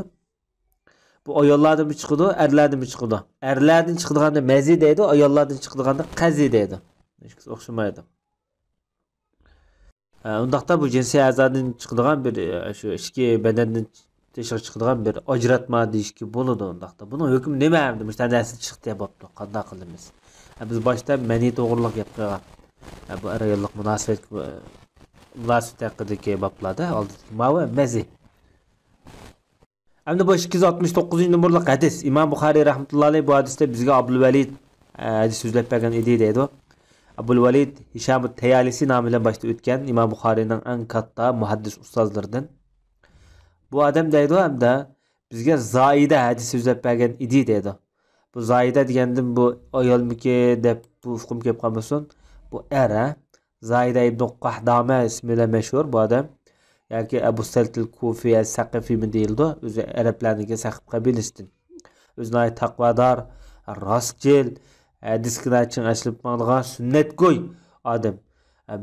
[SPEAKER 1] Bu ayollardan mı çıkıdı, erlerden mi çıkıdı? Erlerden çıkıdığında mezi deydi, ayollardan çıkıdığında qazi deydi. Hiç oxşamaydı. Ondaqda bu jinsiy a'zodan çıkıdığan bir şu iki bedenden teşkil çıkıdığan bir ajratma deyişki boludu ondaqda. Bunun hükmü nima endi? Müştədəsi çıxdı deyə bapdı. Qanda qılımız. Biz başta məni doğruluq yapqığa. Bu ayolluq münasibət haqqındakı baplarda aldık. Mavi mezi. Endi bu 269 numaralı hadis. İmam Buxari rahmetullahi aleyh bu hadiste bizge Abdülvelid hadis sözlep bergen idi deydi. Abdülvelid Hişam-ı Teyalisi namıyla başta ötken İmam Buxari'nin en katta muhaddis ustazlarından. Bu adam deydi hem de bizge Zaide hadis sözlep bergen idi deydi. Bu Zaide diyendim bu ayolmiki dep bu ufkum kep kalmasın. Bu era Zaide ibn Qahdame ismiyle meşhur bu adam. Yani Ebu Seltil Kufi Sakafi mi değildi? Özü Araplarındaki Sakif kabilesinden. Özüne ait takvadar, rastgel, diskine için açılıp mağlağa sünnet koy adam.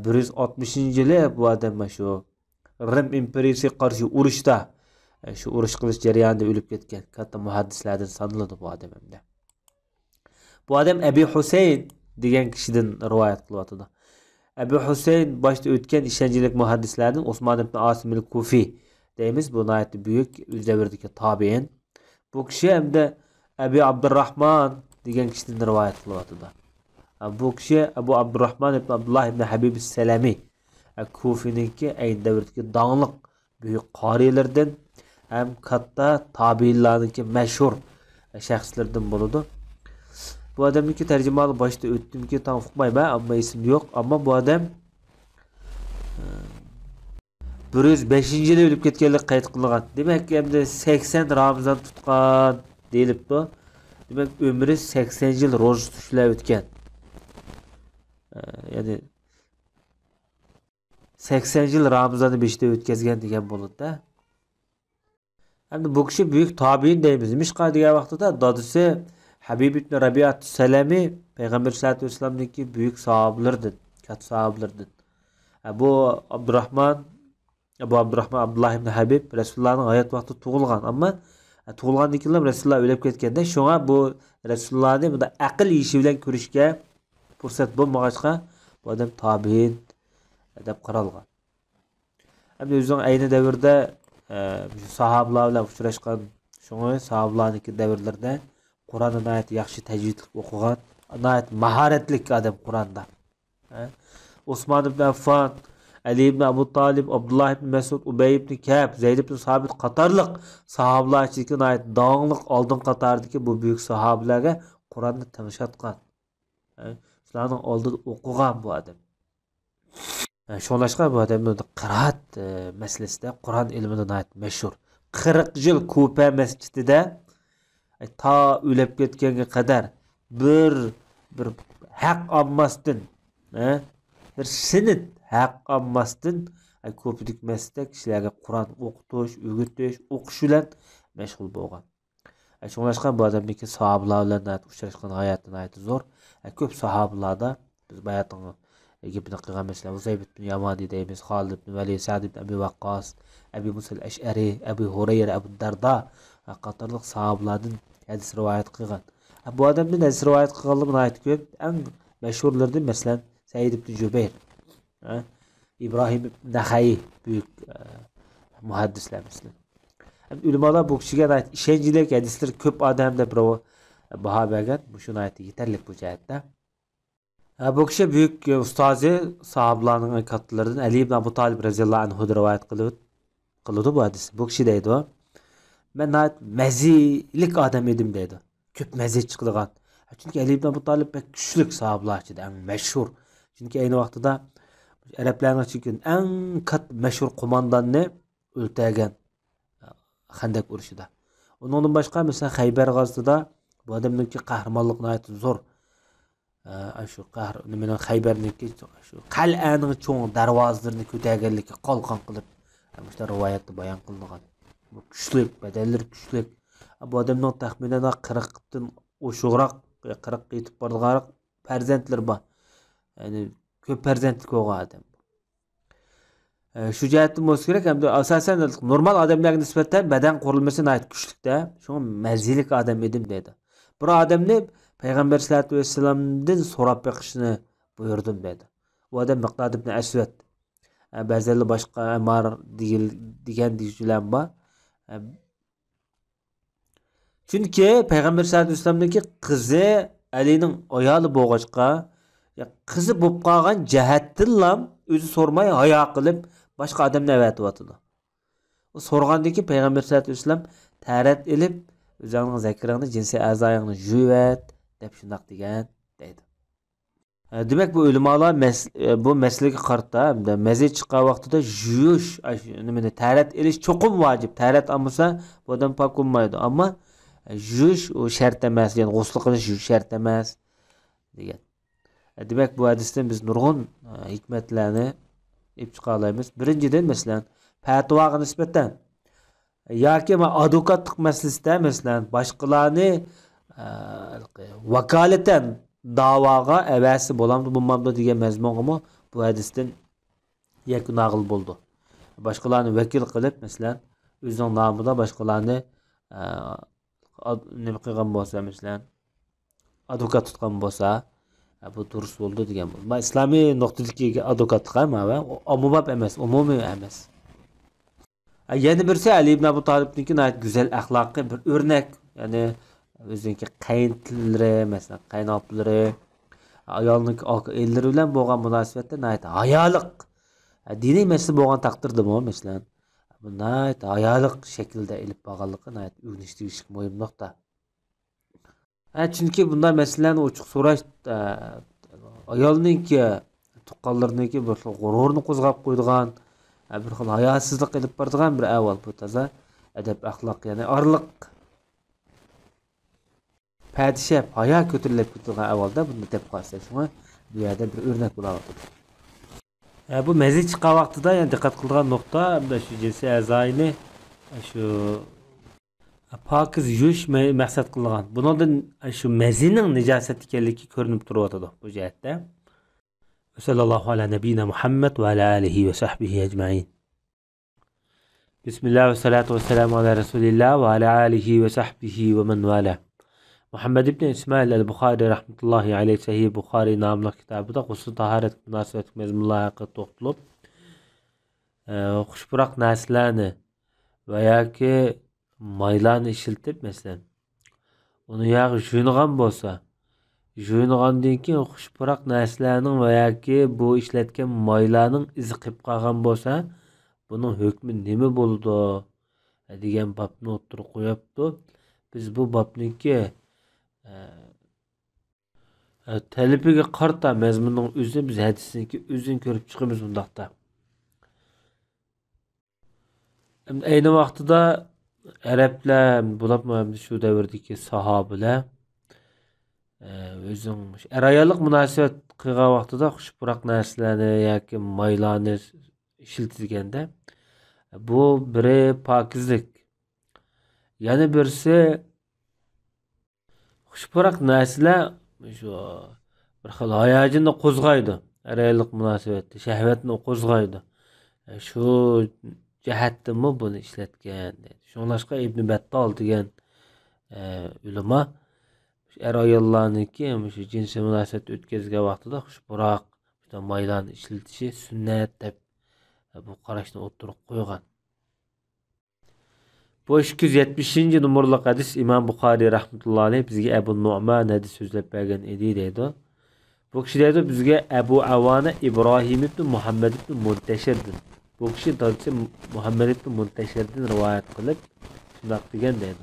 [SPEAKER 1] 160. yılı bu adam şu Rim İmperiyası karşı uruşta şu uruş kılıç cereyanında ölüp ketken. Hatta muhaddislerden sanıldı bu adam hem de. Bu adam Ebu Hüseyin diyen kişiden rivayet kılıvatıda. Ebu Hüseyin başta ötken işencilik muhaddislerden Osman ibn Asim el-Kufi deyimiz. Bu nayeti büyük üzdevrdeki tabi'in. Bu kişi hem de Ebu Abdurrahman diyen kişiden rivayet kılıvatıda. Bu kişi Ebu Abdurrahman ibn Abdullah ibn Habib Selami Kufi'ninki aynı devrdeki dağınlık büyük karilerden hem katta tabi'inlerdeki meşhur şahslardan buludu. Bu adamınki tercümanı başta öttüm ki tam uqmayman ama isim yok. Ama bu adam 105. yılda ölüp ketkenlik qayd qilgan. Demek ki hem de 80 Ramazan tutgan deyilipdi. Demek ömrü 80 yıl roja tutuşlar ötken. Yani 80 yıl Ramazan'ı 5'te ötkazgan degan bo'ladi da. Hem de bu kişi büyük tabi'in deymiz. Qay degan vaqtida dadısı Habib ibn Rabiat Selami Peygamber sallallahu aleyhi ve sellem'deki büyük sahabelerden, kat sahabelerden. Bu Abdurrahman Abdullah ibn Habib Resulullah'ın hayat vakti tuğulgan ama tuğulgan dikiler Resulullah ölüp ketkende şuna bu Resulullah'ın bu da akıl işi bilen görüşke fırsat bulmagaçka bu adam tabi'in edep qaralgan. Hem de özünün aynı devirde sahabeler bilen uçraşkan şuna sahabelarniki devirlerde Kur'an'ı nayet yaxşı tecvidlik okugan, nayet maharetlik adam Kur'an'da. Osman ibn Affan, Ali ibn Abu Talib, Abdullah ibn Mesud, Ubey ibn Ka'b, Zeyd ibn Sabit Katarlık sahabeler içindeki nayet dağınlık aldın Katardaki bu büyük sahabelerge Kur'an'da tanışatkan. Şularning oldida okugan bu adam. Şolaşqa bu adam qiraat meselesinde Kur'an ilmini nayet meşhur. 40 yıl Kufa mescidide ta ölüp ketkenге kadar bir haq almasdan, bir sinit haq almasdan ko'plik mescidde kişilerge Kur'an okutuş, öğütüş, okuş bilen meşgul bo'lgan. Şolaşqa bu adamdaki sahabeler bilen uchrashgan hayatı nayet zor. Köp sahabelarda biz bayatını gepini qilgan mesela Uzayb ibn Yamani deymiz, Halid ibn Velid, Sa'd ibn Abi Waqqas, Abi Musa al-Ash'ari, Abi Hurayra, Abu Darda qatorliq sahabelerden hadis rivayet qilgan. Bu adamdan hadis rivayet qilganligi aytib ko'p. Eng mashhurlardan mesela Said ibn Jubayr, İbrahim ibn Naxai büyük muhaddisler mesela. Ulamalar bu kishiga ayt ishonchli hadislar ko'p odamda bir baho bergan. Bu shuni aytdi yetarli bu jihatda. Bu kishi büyük ustozi sahabelarning kattlardan Ali ibn Abu Talib radhiyallohu anhu rivayet qiladi bu hadis. Bu kishi deydi: "Men mazilik odam edim" deydi. Ko'p mazi chiqadigan. Çünkü Ali ibn Abu Talib pek güçlük sahabeler içinde en meşhur. Çünkü aynı vaxtida Araplarning ichida eng katta meşhur qo'mondonni o'ltirgan Xandak urushida. Ondan başqa mesela Xaybar g'azotida bu odamniki qahramonlik zo'r. Shu nimaning Xaybarniki shu qal'aning cho'ng darvozalarini ko'targanligi qalqon qilib shu rivoyatda bayon qilingan. Bu kuchlik, badallar kuchlik. Bu odamning taxminan 40 dan oshiqroq 40 ga yetib borgan farzandlar bor. Ya'ni ko'p farzandlik bo'lgan odam. Shu jihatdan bo'lsa kerak, hamda asosan normal odamlarga nisbatan badan qurilmasi kuchlikda, shunga mazzilik odam edim dedi. Bir odamni Payg'ambar sollallohu alayhi vasallamdan so'rab beqishni buyurdim dedi. Bu odam Miqdod ibn Aswad. Ba'zan boshqa Amar degan deyishlar bor. Chunki Payg'ambar sollallohu alayhi vasallamdagi qizi Alining ayoli bo'lg'achqa, qizi bo'lib qolgan jihatdan o'zi so'rmay hayo qilib boshqa odamni avatyapti. U so'rgandiki Payg'ambar sollallohu alayhi vasallam tarat elib o'zining zakringni jinsiy a'zoyingni yuvat deb shundoq degan deydi. Demak bu ulamolar bu masalaga qarta hamda mazid chiqqan vaqtida yuvish, nimani tarat elish cho'qim vojib. Tarat olmasa bu odam pok bo'lmaydi. Ammo yuvish u shart emas, ya'ni g'usl qilish shart emas degan. Demak bu hadisdan biz nurg'un hikmatlarni ib chiqa olamiz. Birinchidan masalan fatvoga nisbatan yoki advokatlik masalasida masalan boshqalarni vakolatan da'voga avasi bo'lamdi bo'lmamdi degan mazmunga bu hadisdan yakun naql bo'ldi. Boshqalarni vakil qilib masalan o'zining nomida boshqalarni nima qilgan bo'lsa masalan advokat tutgan bo'lsa bu durust bo'ldi degan bo'ldi. Men islomiy nuqtadagi advokatlik ham umumab emas, umumiy emas. Yana birisi Ali ibn Abu Talibniki go'zal axloqiy bir o'rnak, ya'ni o'ziniki qayntilari, masalan, qaynoplari, ayolning ellari bilan bo'lgan munosabatda hayoliq, diniy masala bo'lgan taqdirda masalan, bunday hayoliq shaklda ilib bo'lganligi o'rnashtirishlik muhim nuqta. Chunki bunday masalalarni ochiq so'rash ayolninki tuqqanlarniki bir g'ururni qo'zg'ab qo'ydigan, bir xil hayosizlik qilib boradigan bir avval bu toza adab axloq, ya'ni orliq padishab hayo ko'tarilib ketgan avvalda buni deb qolsa shunga bu yerda bir o'rnak bo'lyapti. Bu mazid chiqqan vaqtida yana diqqat qilgan nuqta shu jinsiy a'zoyni shu pokiz yuvish maqsad qilingan. Bundan shu mazining najosat ekanligi ko'rinib turibdi bu jihatda. Sallallohu ala nabiyina Muhammad va ala alihi va sahbihi ajma'in. Bismillah ve salatu ve selamu ala Resulillah ve ala alihi ve sahbihi ve men vala. Muhammed ibn İsmail el-Bukhari rahmetullahi aleyh Sahih Bukhari namlı kitabında gusl taharet münasebet mezmunlar hakkında to'xtalib, xushpuroq narsalarni va yoki maylarni ishiltib, masalan, uni yog'i yuvgan bo'lsa, yuvgandan keyin xushpuroq narsalarning va yoki bu ishlatgan maylarning izi qolib qolgan bo'lsa, buning hukmi nima bo'ldi degan babni o'tirib qo'yibdi. Biz bu babniki talibiga qarta mazmunning o'zini biz hadisniki o'zini ko'rib chiqamiz bundaqda. Ayni vaqtida Arablar bo'lib shu davrdagi sahobalar o'zing ayollik munosabat qilgan vaqtida xushpuroq narsalarni yoki maylarni ishiltganda bu biri pokizlik, yana birisi xushpuroq narsalar shu bir xil hayajonni qo'zg'aydi, ayollik munosabatda shahvatni qo'zg'aydi. Shu jihatdimi buni ishlatgan dedi. Shunlashqa Ibn Battal degan ulamo ayollarniki shu jinsiy munosabat o'tkazgan vaqtida xushpuroq maylarni ishlatishi sunnat deb bu qarashni o'tirib qo'ygan. Bu 270 numaralı hadis İmam Bukhari rahmetullahi aleyh bizge Ebu Nu'man hadis sözlep bergen edi deydi. Bu kişi deydi bizge Ebu Avana İbrahim ibn Muhammed ibn Munteşir'din. Bu kişi dadisi Muhammed ibn Munteşir'din rivayet kılıp şundak degen deydi.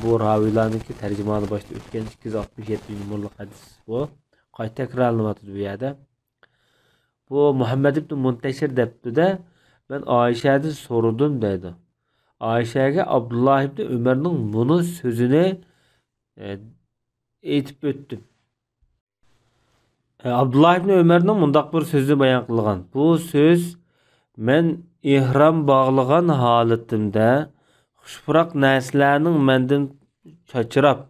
[SPEAKER 1] Bu ravilarniki tercümanı başta ötken 267 numaralı hadis bu. Qayta tekrarlanmadı bu yerda. Bu Muhammed ibn Munteşir depti de ben Ayşe'den sorudum dedi. Ayşe'ye Abdullah ibn Ömer'nin bunu sözünü aytib ötdüm. Abdullah ibn Ömer'nin mundaq bir sözü bayan qılgan. Bu söz men ihram bağlagan halatimda xushpurak narsalarning mendan chochirab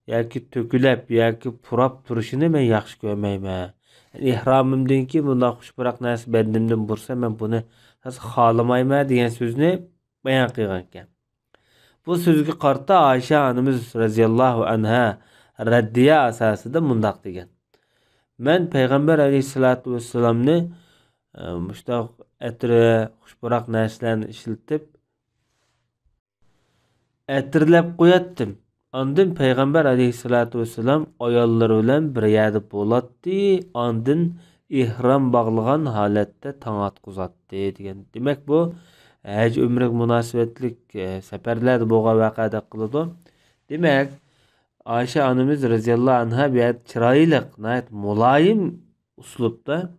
[SPEAKER 1] yoki to'kilib yoki purab turishini men yaxshi ko'rmayman. İhromimdan keyin bunday xushpurak narsa bandimdan bo'lsa men buni xohlamayman degan so'zni bayon qilgan ekan. Bu so'zga qarta Ayşe onamiz roziyallohu anha raddiya asosida mundaq degan. Men payg'ambar alayhissalatu vassalamni mushtaq atri xushpurak narsalarni ishlatib atirlab qo'yatdim. Ondan payg'ambar alayhissalatu vassalam ayollari bilan bir yerda bo'latdi. Ondan ihrom bog'lagan holatda tong atqizatdi degan. Demak bu haj umraga munosabatlik safarlarda bo'lgan voqeada qiladi. Demak Ayşe onamiz roziyallohu anha bu chiroyli, muloyim uslubda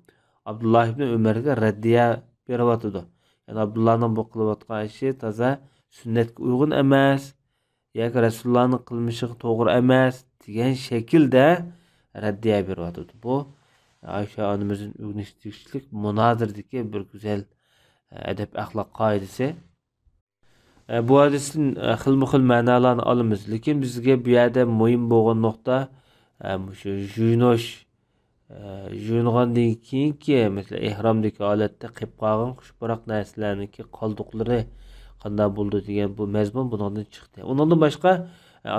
[SPEAKER 1] Abdullah ibn Ömer'ga raddiya beryotdi. Yani Abdullahning bu qilayotgan ishi toza sunnatga uyg'un emas, yoki Rasulullohning qilmishi to'g'ri emas degan shaklda raddiya beryotdi. Bu Ayşe onamizning o'rnashtirishlik munozirdagi bir go'zal adab axloq qoidasi. Bu hadisdan xilma-xil ma'nolarni olamiz, lekin bizga bu yerda muhim bo'lgan nuqta shu yuyingandan keyingi masalan ehromdagi holatda qilib qolgan xushpurak narsalarniki qoldiqlari qanday bo'ldi degan bu mazmun bundan chiqdi. Undan boshqa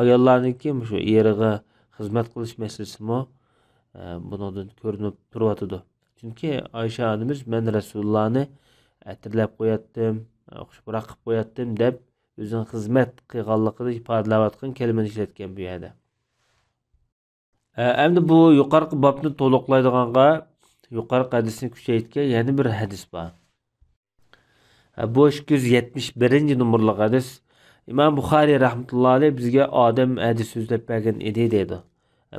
[SPEAKER 1] ayollarniki shu eriga xizmat qilish masalasimi bundan ko'rinib turyotdi. Chunki Oysha onamiz men Rasulullohni atirlab qo'yatdim, xushpurak qilib qo'yatdim deb o'zining xizmat qilganligini ifodalayotgan kalimani ishlatgan bu yerda. Endi bu yuqorqi bobni to'liqlaydiganga yuqorqi hadisni kuchaytgan yana bir hadis bor. Bu 271 numaralı hadis. İmam Buxoriy rahmetullohi alayh bizga odam hadis so'zlab bergan edi dedi.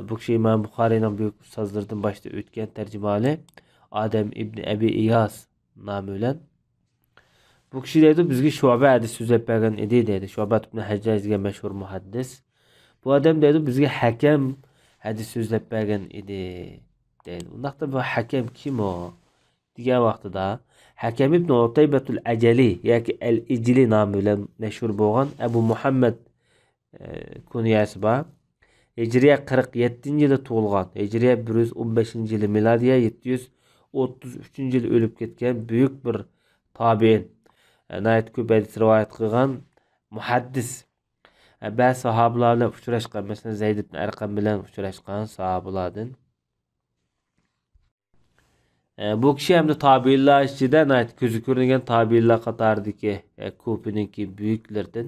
[SPEAKER 1] Bu kishi İmam Buxoriyning buyuk ustozlaridan boshda o'tgan tarjimali Adam ibn Abi Iyas nomi bilan. Bu kishi dedi bizga Shu'ba hadis so'zlab bergan edi dedi. Shu'ba ibn Hajjaj degan mashhur muhaddis. Bu odam dedi bizga Hakam hadis so'zlab bergan edi dedi. Undaqda bu Hakam kim o? Degan vaqtida Hakem ibn Utaybatul Ajali yoki Al-Ijli nomi bilan mashhur bo'lgan Abu Muhammad kunyasi bor. Hijriya 47-yilda tug'ilgan. Hijriya 115-yili, milodiya 733-yili o'lib ketgan buyuk bir tabiin. Nayt ko'p hadis rivoyat qilgan muhaddis. Ba'zi sahobalar bilan uchrashgan, masalan Zayd ibn Arqam bilan uchrashgan sahobalardan. Bu kishi hamda tabiinlar ichida ko'zi ko'ringan tabiinlar qatoridagi Kufaninki buyuklardan.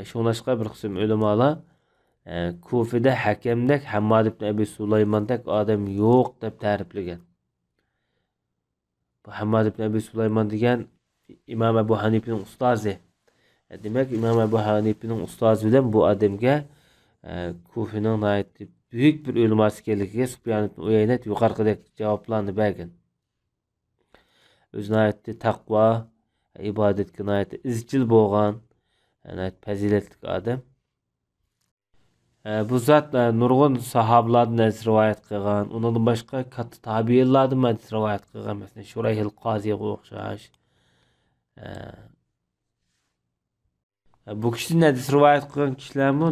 [SPEAKER 1] Shunashqa bir qism ulamolar Kufada Hakamdek Hammad ibn Abi Sulaymondek odam yo'q deb ta'riflagan. Bu Hammad ibn Abi Sulaymon degan İmam Abu Hanifa'ning ustozi. Demak, İmam Abu Hanifa'ning ustozi bilan bu odamga Kufaning büyük bir ulamos ekanligiga Sufyan ibn Uyayna yuqorqidek javoblarni bergan. O'zini aytdi taqvo, ibodatga izchil bo'lgan, fazilatli odam. Bu zot nurg'un sahobalardan rivoyat qilgan, undan boshqa katta tabiinlardan rivoyat qilgan, masalan Shurayhil Qoziga o'xshash. Bu kishining hadis rivoyat qilgan kishilarmi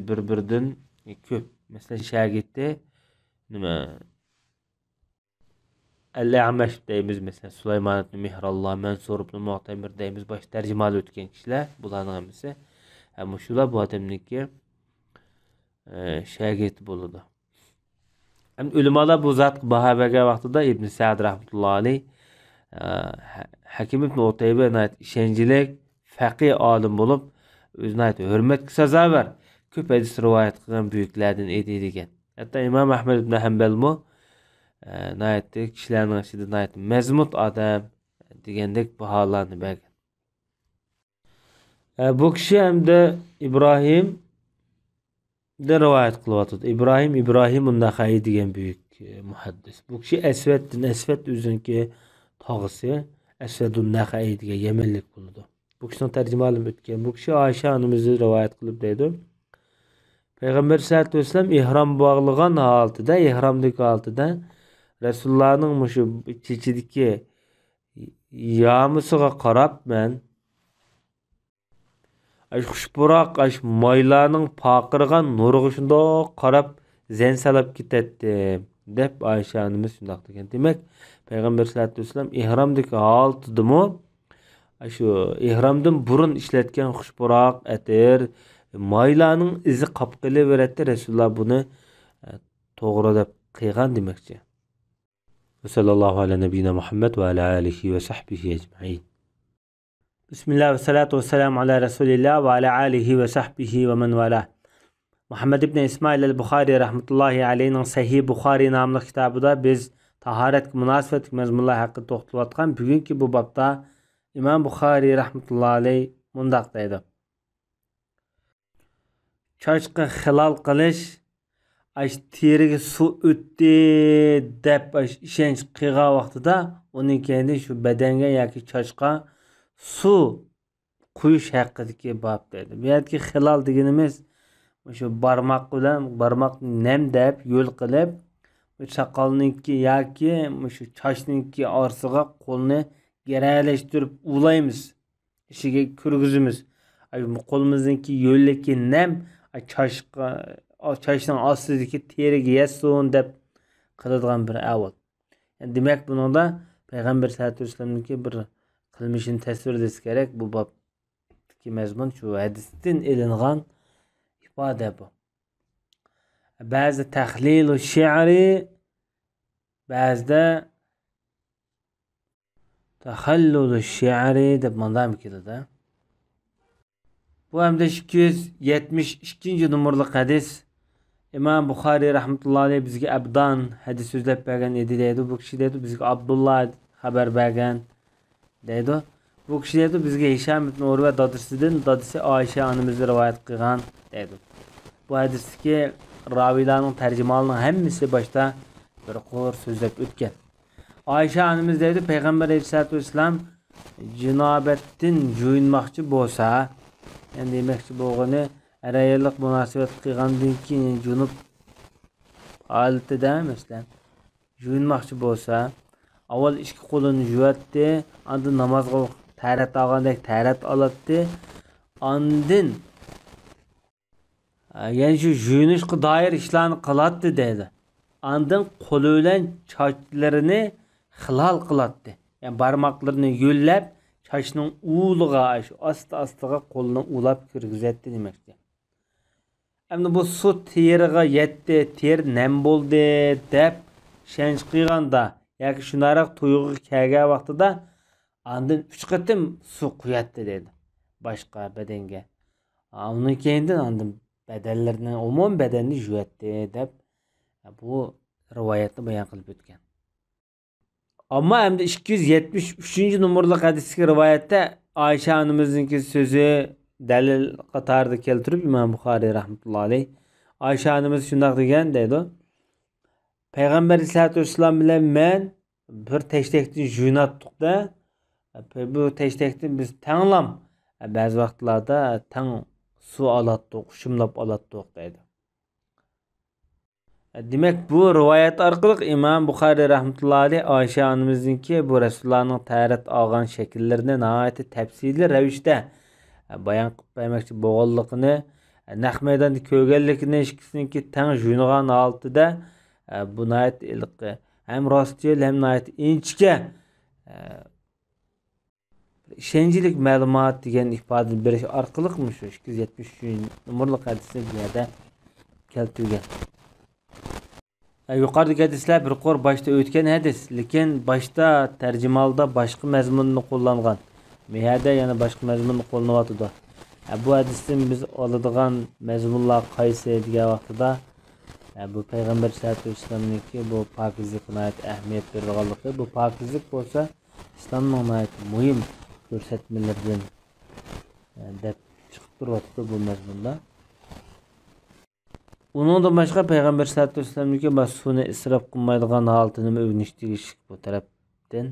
[SPEAKER 1] bir-biridan ko'p. Mesela şagirdi nima Al-A'mash deymiz, mesela Süleyman ibn Mihrallah, Mansur ibn Mu'tamir deymiz, baş tercümalı o'tgan kishilar, bularning hammasi ham shular bu odamniki shagirdi bo'ladi. Ham ulamolar bu zot baho bergan vaqtida Ibn Sa'd rahmatullohi alayh Hakim ibn Utayba ishonchli faqih olim bo'lib, o'zini hurmatga sazovor ko'p hadis rivoyat qilgan buyuklardan edi degan. Hatto Imom Ahmad ibn Hanbal mu kishilarning ichida mazmut odam degandek baholarni bergan. Bu kishi hamda İbrahim de rivayet kılıvatıdı. İbrahim an-Naxai degan büyük muhaddis. Bu kishi Esved o'ziniki tog'isi Esvedun Naxai degan Yemenlik bo'ldi. Bu kishining tarjimalari o'tgan. Bu kishi Oysha onamizni rivayet qilib deydi. Peygamber sallallohu alayhi vasallam ihrom bog'lagan holatida, ihromdagi holatida Rasulullohning mushu chechidagi yamisiga qarab men xushpuroq moylarning paqirgan nuriga shundoq qarab zen salab ketdim deb Oysha onamiz shundoq degan. Demak, Peygamber sallallohu alayhi vasallam ihromdagi holatidami shu ihromdan burun ishlatgan xushpuroq atir moylarning izi qolib qolaveradi. Rasululloh buni to'g'ri deb qilgan demoqchi. Sallallohu ala nabiyina Muhammad va ala alihi va sahbihi ecmaîn. Bismillah ve salatu ve selamu ala Resulillah ve ala alihi ve sahbihi ve men valah. Muhammed ibn İsmail el-Bukhari rahmetullahi aleyhinin Sahih Bukhari namlı kitabıda biz taharet münasebet mezmunlar hakkında to'xtalayotgan bugünkü bu babda İmam Bukhari rahmetullahi aleyh mundaq deydi. Chochqa hilol qilish teriga suv o'tdi deb ishonch qilgan vaqtida uning keyin shu badanga yoki chochqa suv quyish haqidagi bab deydi. Bu yerda hilol deganimiz shu barmoq bilan barmoq nam deb yo'l qilib soqolniki yoki shu chochniki orasiga qo'lni geralashtirib ulaymiz. Ishiga kirgizimiz. Qo'limizniki yo'llaki nam chochning ostidagi teriga yetsin deb qiladigan bir avval. Demak, buningda Payg'ambar sallallohu alayhi vasallamniki bir qilmishini tasvirlash kerak. Bu bobdagi mazmun shu hadisdan ilingan ifoda bu. Ba'zi tahlilu shi'ri, ba'zida tahallulu shi'ri deb mandam keladi. Bu hamda 272 numaralı hadis İmam Bukhari rahmetullahi aleyh bizga Abdan hadis so'zlab bergan edi deydi. Bu kishi deydi bizga Abdullah xabar bergan deydi. Bu kishi deydi bizga Hisham ibn Urva dadisi Oysha onamizni rivoyat qilgan deydi. Bu hadisdagi raviylarning tarjimalarining hammasi boshda bir qo'r so'zlab o'tgan. Oysha onamiz deydi Payg'ambar alayhisolatu vasallam jinobatdan jo'yinmoqchi bo'lsa, yani demakchi bo'lgani araylik munosabat qilgandan keyin junub holatida masalan jo'yinmoqchi bo'lsa, avval ikki qo'lini yuvadi, ondan namozga tarat olgandek tarat oladi, ondan yani shu jo'yinishga doir ishlarni qiladi deydi. Ondan qo'li bilan sochlarini hilol qiladi. Yani barmoqlarini yo'llab chochning uliga asta-astaga qo'lini ulab kirgizadi demakchi. Endi bu suv teriga yetdi, ter nam bo'ldi deb ishonch qilganda yoki shunaroq tuyg'u kelgan vaqtida ondan 3 qatim suv quyadi dedi boshqa badanga. Undan keyin ondan badanlarni, umum badanni yuvadi deb bu rivoyatni bayon qilib o'tgan. Ammo endi 273 numaralı hadisdagi rivoyatda Oysha onamizningki so'zi dalil qatorida keltirib İmam Bukhari rahmetullahi aleyh Oysha onamiz shundoq degan deydi. Payg'ambar sallallohu alayhi vasallam bilan men bir teshtakdan jo'natdik-da. Bu teshtakdan biz tanglam ba'zi vaqtlarda tang suv olatdik, shumlab olatdik deydi. Demak, bu rivoyat orqali İmam Bukhari rahmetullahi aleyh Oysha onamizningki bu Rasulullohning tarat olgan shakllarini nihoyat tafsili ravishda bayon qilib bermoqchi bo'lganligini, naq maydonda ko'rganligini, ikkisiniki tang jo'nagan holatida bu nihoyat ilqi hem rostchil hem nihoyat inchga ishonchlik ma'lumot degan ifodani berish orqali shu 273 numaralı hadisni bu yerda keltirgan. Yuqoridagi hadislar bir qo'r boshda o'tgan hadis, lekin boshda tarjimalda boshqa mazmunni qo'llangan. Bu yerda yana boshqa mazmunni qo'llanayotdi. Bu hadisdan biz oladigan mazmunlar qaysi degan vaqtida bu Payg'ambar sallallohu alayhi vasallamniki bu pokizlikka ahamiyat berganligi, bu pokizlik bo'lsa islomning muhim ko'rsatmalaridan deb chiqib turyapti bu mazmunda. Uningdan boshqa payg'ambar sollallohu alayhi vasallamga bas suvni isrof qilmaydigan holatini o'rganish tegishli bu tarafdan.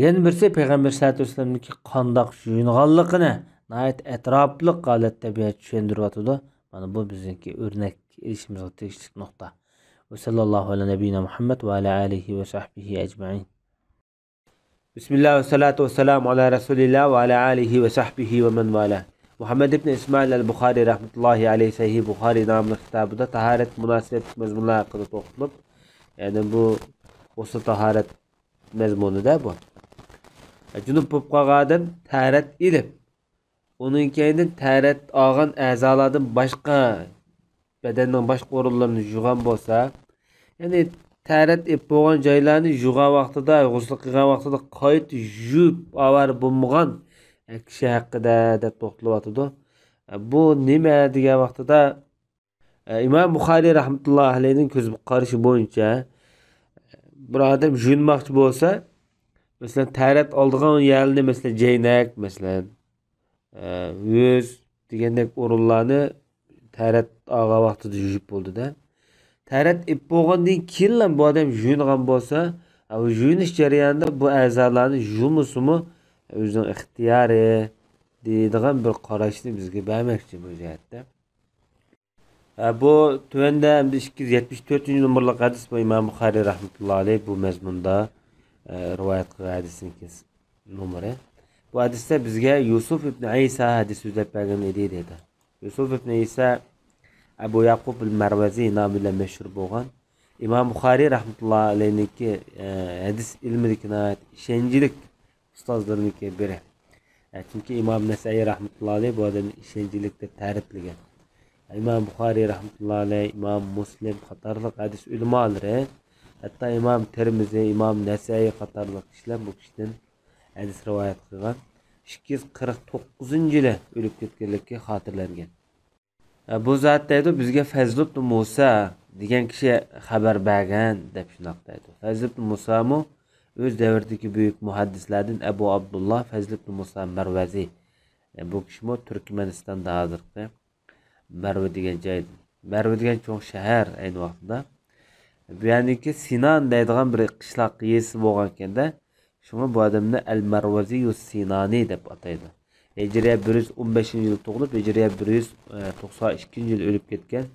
[SPEAKER 1] Yana birisi payg'ambar sollallohu alayhi vasallamga qandoq yuyinganligini nihoyat atrofli holatda tushuntiryapti. Mana bu bizniki o'rnak ilishimizga tegishli nuqta. Va sallallohu ala nabiyina Muhammad va ala alihi va sahbihi ajma'in. Bismillah ve salatu ve selamu ala Resulillah ve ala alihi ve sahbihi ve men vala. Muhammed ibn İsmail el-Bukhari rahmetullahi aleyhi Sahih Bukhari namlı kitabında taharet münasebet mezmunlar hakkında toxunub. Yani bu osu taharet mezmunu da bu. Junub bo'lib qolgan taharet ilib, onun keyin taharet olgan a'zolardan boshqa badanning boshqa o'rinlarini yuvgan bo'lsa, ya'ni taharet ep bo'lgan joylarni yuvgan vaqtida, g'usl qilgan vaqtida qayta yuvib avar bo'lmagan kishi haqida deb to'xtalyapti. Bu nima degan vaqtida Imom Buxoriy rahmatullohi alayhining ko'z qarashi bo'yicha bir odam yuyinmoqchi bo'lsa, masalan taharet oldigan yerni masalan jaynak, masalan yuz degandek o'rinlarni taharet olgan vaqtida yuvib bo'ldi-da. Taharet ep bo'lgandan keyin bu odam yuyingan bo'lsa, bu yuyinish jarayonida bu a'zolarni yuvmasimi o'zining ixtiyori deydigan bir qarashni bizga bermoqchi bu jihatda. Bu tuvanda 274-numurli hadis bu Imom Buxoriy rahmatullohi alayhi bu mazmunda rivoyat qilgan hadisning nomeri. Bu hadisda bizga Yusuf ibn Isa hadis so'zlab bergan edi dedi. Yusuf ibn Isa Abu Yaqub al-Marwazi nomi bilan mashhur bo'lgan Imom Buxoriy rahmatullohi alayhiniki hadis ilmidagi ishonchli ustozlarniki biri. Chunki Imom Nasai rahmatullohi alayhi bu odamni ishonchlikda ta'riflagan. Imom Buxoriy rahmatullohi alayhi, Imom Muslim qatorliq hadis ulamolari, hatto Imom Termiziy, Imom Nasai qatorliq kishilar bu kishidan hadis rivoyat qilgan. 249-yili o'lib ketganligi xotirlangan. Bu zot deydi bizga Fazl ibn Musa degan kishi xabar bergan deb shunaq deydi. Fazl ibn Musa mu o'z davridagi buyuk muhaddislardan Abu Abdullah Fazl ibn Musa Marvazi. Bu kishi mu Turkmanistonda hozirgi Marv degan joy. Marv degan cho'ng shahar ayni vaqtda. Bu yaniki Sinan deydigan bir qishloq yesi bo'lgan ekanda, shunga bu odamni Al-Marvaziyus Sinani deb ataydi. Hijriya 115-yil tug'ilib, Hijriya 192-yil o'lib ketgan.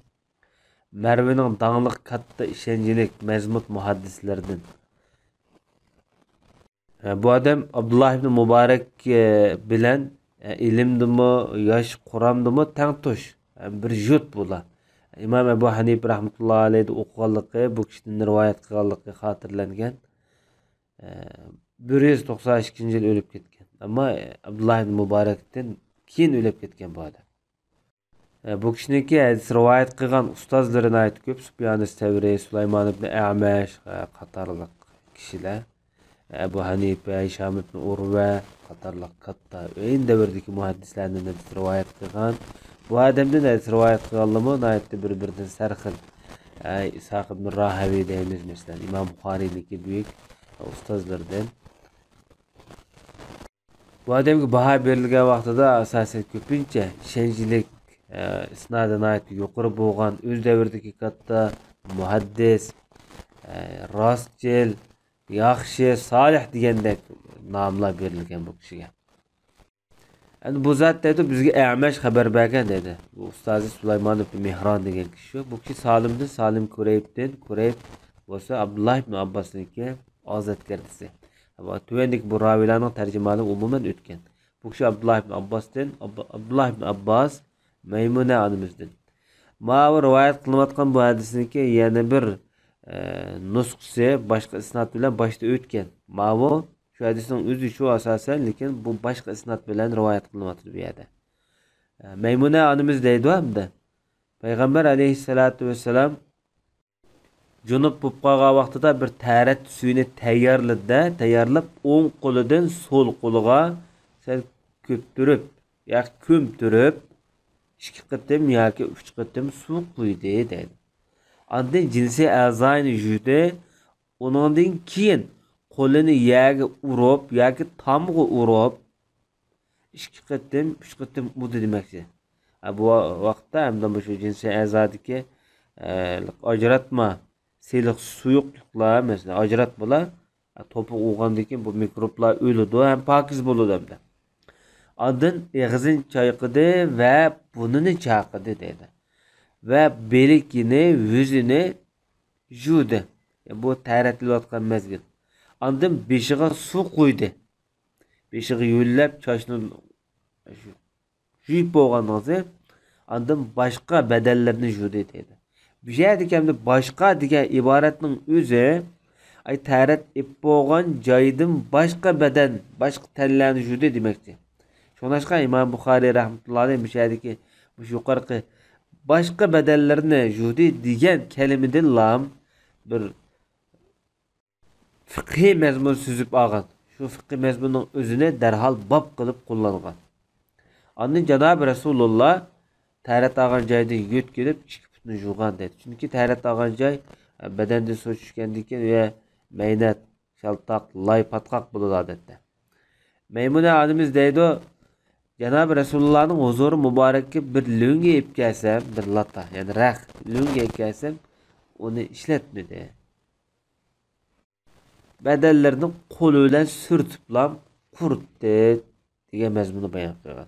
[SPEAKER 1] Marvining dangliq katta ishonchli mazmut muhaddislardan. Bu odam Abdullah ibn Mubarak bilan ilmdimi, yosh Qur'ondimi tangtush bir jut bo'lar. Imom Abu Hanifa rahmatullohi alayhi o'qiganligi, bu kishining rivoyat qilganligi xotirlangan. 192-yil o'lib ketgan. Ammo Abdullah ibn Mubarakdan keyin o'lib ketgan bu odam. Bu kishiniki hadis rivoyat qilgan ustozlarini aytib ko'p, Sufyan as-Savri, Sulaymon ibn A'mash qatorliq kishilar, Abu Hanifa, Hisham ibn Urva qatorliq katta eng davrdagi muhaddislarni rivoyat qilgan. Bu odamdan hadis rivoyat qilganlarmi nihoyatda bir-biridan sarxil. Isaq ibn Rahaviy deymiz masalan, Imom Buxoriyniki buyuk ustozlardan. Bu odamga baho berilgan vaqtida asosan ko'pincha ishonchlik isnodi nihoyatda yuqori bo'lgan, o'z davridagi katta muhaddis, rostchil, yaxshi, solih degandek nomlar berilgan bu kishiga. Endi bu zot dedi bizga A'mash xabar bergan dedi. Bu ustozi Sulaymon ibn Mihron degan kishi. Bu kishi Salimdan, Salim Kurayibdan, Kurayib bo'lsa Abdullah ibn Abbosniki ozodkardisi. Bu tuvendik bu ravilarning tarjimalari umuman o'tgan. Bu kishi Abdullah ibn Abbosdan, Abdullah ibn Abbos Maymuna onimizdan. Ma'lum rivoyat qilinayotgan bu hadisniki yana bir nusxasi boshqa isnod bilan boshda o'tgan. Ma'lum shu hadisning o'zi shu asosan, lekin bu boshqa isnod bilan rivoyat qilinayotdi bu yerda. Maymuna onimiz deydi hamda Payg'ambar alayhissalatu vassalam junub bo'lib qolgan vaqtida bir taharat suyini tayyorlab o'ng qo'lidan so'l qo'liga sal ko'ptirib yoki ko'mtirib 2 qatim yoki 3 qatim suv quydi deydi. Ondan jinsiy a'zoyni yuvdi, undan keyin qo'lini yerga urib yoki tomga urib 2 qitim, 3 qitim muddi demakchi. Bu vaqtda hamda bu jinsiy a'zodagi ajratma seliq suyuqliklar mesela ajratmalar to'piq o'lgandan keyin bu mikroblar o'ladi ham pokiz bo'ladi hamda. Adın ağzını çayqıdı ve bununu çayqıdı dedi. Ve belikini, yüzünü jüdü. Bu tayratlayotgan mezgil. Andın beşiğe su koydu. Beşiği yüllep çaşını jüyüp boğandan sonra andın başka bedellerini jüdü dedi. Bir şey dikemde başka diye ibaretinin özü ay tayrat ip boğan caydın başka beden, başka tellerini jüdü demekti. Şonaşqa İmam Buxari rahmetullahi aleyh müşahideki bu yukarı başka bedellerini judi degan kelimeden lam bir fiqhi mezmun süzüp algan. Şu fiqhi mezmunun özüne derhal bab kılıp kullangan. Anın Cenab-ı Resulullah tayrat algan joyda yo'tkilib chikipni juvgan dedi. Çünkü tayrat algan joy bedende su tushgandan ve meynat, shaltoq, lay, patqoq bo'ladi odatda. Maymuna onamiz deydi Cenab-ı Resulullah'ın huzuru mübarekki bir lünge ip gelsem, bir lata yani rah lünge ip gelsem onu işletmedi. Bedellerini koluyla sürtüplam kuruttu diye mezmunu bayan kılgan.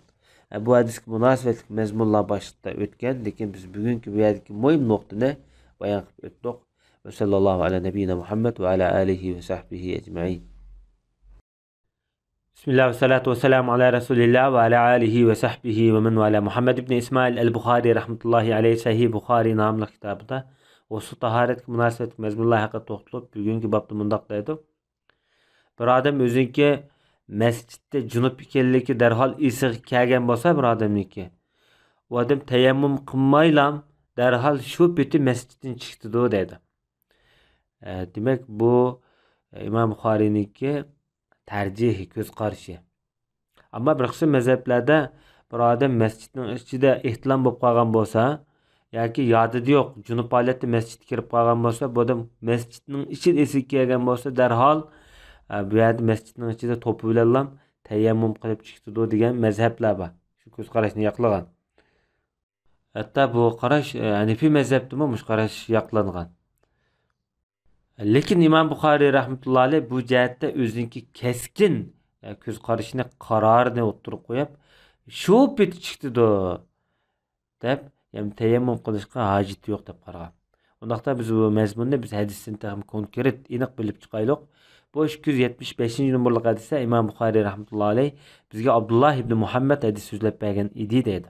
[SPEAKER 1] Bu hadis münasebetlik mezmunla başlıkta ötken, lekin biz bugünkü bu yerdeki mühim noktunu bayan kılıp öttük. Ve sallallahu ala nebiyyina Muhammed ve ala alihi ve sahbihi ecma'in. Bismillah ve salatu ve selamu ala Resulillah ve ala alihi ve sahbihi ve men ve Muhammed ibn İsmail el-Bukhari rahmetullahi aleyhi Sahih Bukhari namlı kitabında o su taharet münasebet mezmunlar hakkında toxtulup bugünkü babda mundaq deydi. Bir adam özünki mescitte cunup ikenligi derhal isiq kelgan bo'lsa bir odamniki. O adam tayammum qilmaylam derhal shu peti mesciddan chiqdi dedi. Demek bu İmam Buxoriyninki tercihi, göz qarşı. Ama bir qism mezheplerde bir adam mescidning ichida ehtilam bo'lib qolgan bo'lsa, yoki yodida yo'q, junub holatda masjidga kirib qolgan bo'lsa, bu odam masjidning ichida esiga kelgan bo'lsa, darhol bu yerda masjidning ichida to'pi bilan tayammum qilib chiqdi degan mazhablar bor. Shu ko'z qarashni yoqlagan. Hatto bu qarash Hanifi mazhabida mush qarash yoqlangan. Lekin İmam Buxari rahmetullahi aleyh bu jihatda o'ziniki keskin ko'z qarashini qarorini o'ttirib qo'yib, shu pet chiqdi deb, yani tayammum qilishga hojat yo'q deb qaragan. Undaqda biz bu mazmunni biz hadisdan ham konkret aniq bilib chiqaylik. Bu 275-numurlik hadisda İmam Buxari rahmetullahi aleyh bizga Abdullah ibn Muhammad hadis so'zlab bergan edi deydi.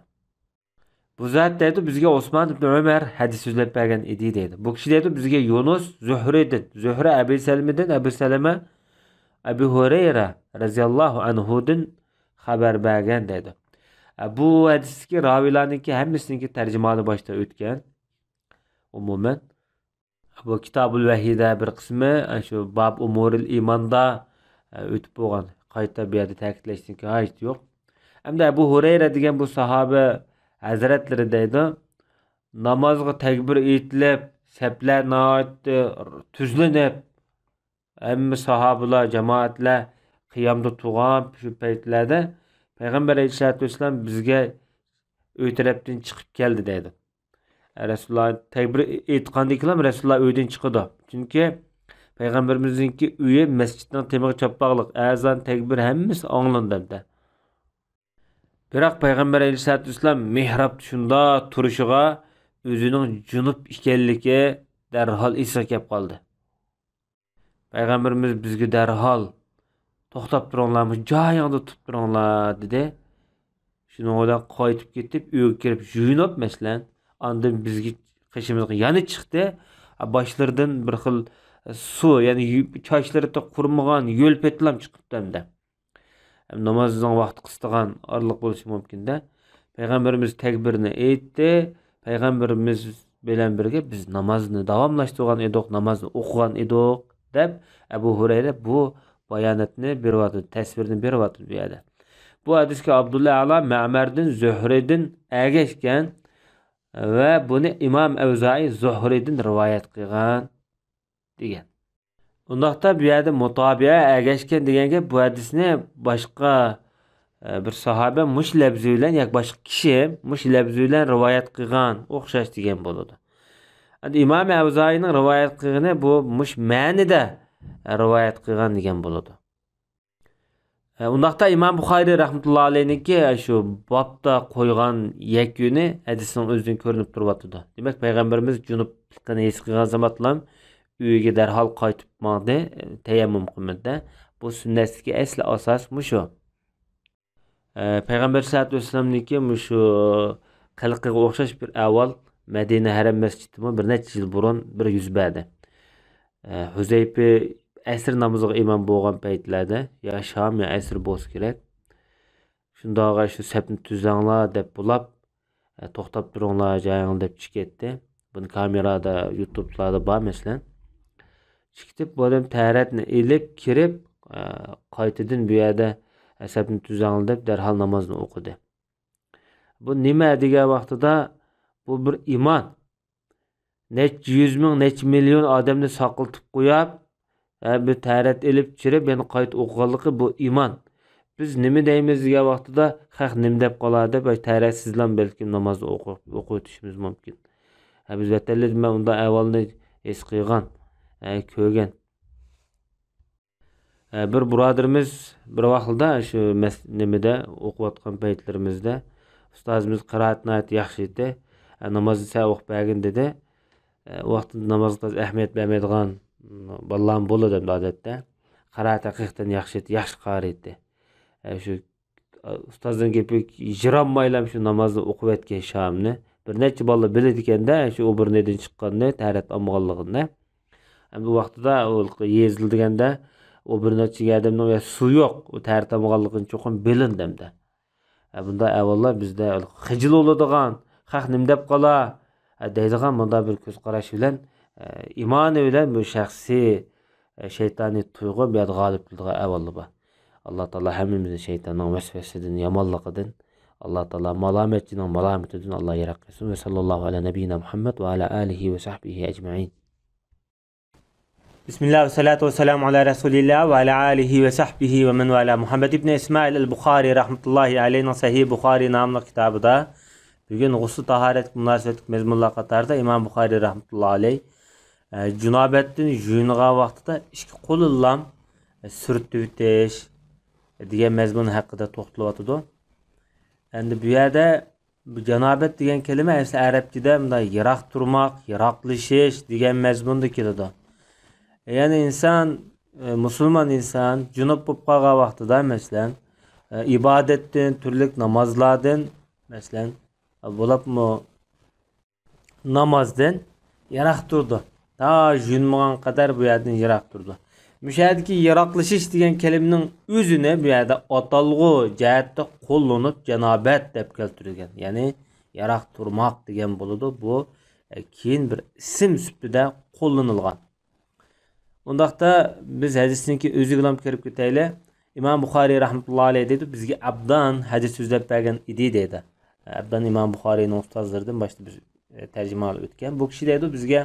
[SPEAKER 1] Bu zat deydi bizga Osman ibn Ömer hadis so'zlab bergan edi deydi. Bu kishi deydi bizga Yunus Zuhri'den, Zuhri Abi Salama'dan, Abi Salama Abi Hurayra radhiyallohu anhudan xabar bergan deydi. Bu hadisdagi ravilarniki hammasiniki tarjimani boshda o'tgan. Umuman bu Kitabul Vahida bir qismi shu bab umuril imonda o'tib bo'lgan. Qayta bu yerda ta'kidlashning hojati yo'q. Hamda Abu Hurayra degan bu sahoba hazratlari deydi, namozga takbir etilib, saplar naoyatda tuzlanib, hamma sahobalar, jamoatlar qiyomda turgan shu paytlarda Payg'ambar alayhisolatu vasallam bizga uy tarafdan chiqib keldi deydi. Rasululloh takbir aytgandan keyin Rasululloh uydan chiqdi. Chunki Payg'ambarimizning uyi masjidning temir chappoqliq, azon, takbir hammasi anglandi. Biroq Payg'ambar alayhisolatu vasallam mihrab shunda turishiga o'zining junub ekanligi darhol esiga kelib qoldi. Payg'ambarimiz bizga darhol to'xtab turinglar, joyingizda tutib turinglar dedi. Shuningdan qaytib ketib, uyga kirib yuyinib masalan, ondan bizga qishimizga yana chiqdi. Boshlaridan bir xil su, ya'ni chochlari qurmagan yo'l petlam chiqibdi. Namozning vaqti qisqagan orliq bo'lishi mumkin-da. Payg'ambarimiz takbirni aytdi. Payg'ambarimiz bilan birga biz namozni davomlashtirgan edik, namozni o'qigan edik deb Abu Hurayra bu bayonotni beryapti, tasvirni beryapti bu yerda. Bu hadisga Abdullah ala Ma'mardan, Zuhridan agashgan va buni Imom Avzai Zuhridan rivoyat qilgan degan. Undaqda bu yerda mutabiya agashgan deganga bu hadisni boshqa bir sahabe mush labzi bilan yoki boshqa kishi mush labzi bilan rivoyat qilgan o'xshash degan bo'ladi. Endi Imom Avzoiyning rivoyat qilgani bu mush ma'nida rivoyat qilgan degan bo'ladi. Undaqda İmam Buxoriy rahmetullohi alayhiniki shu bobda qo'ygan yakuni hadisning o'zidan ko'rinib turibdi. Demak, payg'ambarimiz junublikni his qilgan zamonlar uyiga darhol qaytib bordi, tayammum qilmadi. Bu sunnatdagi asli asos mushu. Payg'ambar sollallohu alayhi vasallamniki mushu qilqiga o'xshash bir avval Madina haram masjidimi bir necha yil burun bir yuz berdi. Huzayfa asr namoziga imom bo'lgan paytlarda ya shom ya asr bo'lsa kerak. Shundoq shu sapni tuzanglar deb bulab, to'xtab turinglar joyinglar deb chiqetdi. Buni kamerada, YouTube'larda bor masalan. Chiqib bu odam taharatni elib kirib, qaytadan bu yerda sapni tuzanglar deb darhol namozni o'qidi. Bu nima degan vaqtida bu bir iymon. Necha yuz ming, necha million odamni saqlatib qo'yib, bir taharat elib chirib, yana qayta o'qiganligi bu iymon. Biz nima deymiz degan vaqtida, "Haq nima deb qoladi deb taharatsizlan balkim namozni o'qib o'tishimiz mumkin." Biz vatanlar men unda avvalni his qilgan, ko'rgan. Bir birodarimiz bir vaqtda shu nimada o'qiyotgan paytlarimizda ustozimiz qiroatni yaxshi edi. Namozni sal o'qib bergin dedi. O vaqtda namozga ahamiyat bermaydigan bolalar bo'ladi odatda. Qiroat haqiqatan yaxshi edi, yaxshi qari edi. Shu ustozdan gapi jiranmaylam shu namozni o'qib etgan shomni. Bir necha bola biladi ekanda, shu o'birnedan chiqqanni, taharat olmaganligini. Bu vaqtda yezildiganda o'birnechi odamning suv yo'q, u taharat olmaganligini cho'qim bilindimda. Bunda avvallar bizda xijil bo'ladigan, haq nim deb qola deydigan bunda bir ko'z qarash bilan imoni bilan bu shaxsiy shaytoniy tuyg'u bu yerda g'olib bo'ladigan avvallar. Alloh taolo hammamizni shaytonning vasvasasidan, yomonligidan, Alloh taolo malomatchining malomatidan Alloh yiroq qilsin. Va sallallohu ala nabiyina Muhammad va ala alihi va sahbihi ajma'in. Bismillah ve salatu ve selamu ala Resulillah ve ala alihi ve sahbihi ve men vala. Muhammed ibn İsmail el-Bukhari rahmetullahi aleyhine Sahih Bukhari namlı kitabıda bugün gusül taharet münasebetlik mezmunlar qatarda İmam Bukhari rahmetullahi aleyh cunabettin juyunğa vaqtida iki qo'lillam sürtib o'tish degan mazmun haqida to'xtalyapti. Endi bu yerda bu janobet degan kelima asli arabchada bunday yiroq turmoq, yiroqlashish degan mazmunda keladi. Yani insan, Müslüman insan junub bo'lib qolgan vaqtida masalan ibadetden, turlik namazlardan masalan bo'libmi namazdan yiroq turdi. Ta junmagan qadar bu yerdan yiroq turdi. Müşahidki yiroqlashish degan kelimaning o'zini bu yerda atalg'u jihatda qo'llanib janobet deb keltirilgan. Ya'ni yiroq turmoq degan bo'ladi. Bu keyin bir ism sifatida qo'llanilgan. Undaqda biz hadisniki o'ziga ham kirib ketaylik. İmam Buxoriy rahmetullahi alayhi dedi bizga Abdan hadis so'zlab bergan edi dedi. Abdan İmam Buxoriyning ustozlaridan boshda biz tarjima qilib o'tgan. Bu kishi dedi bizga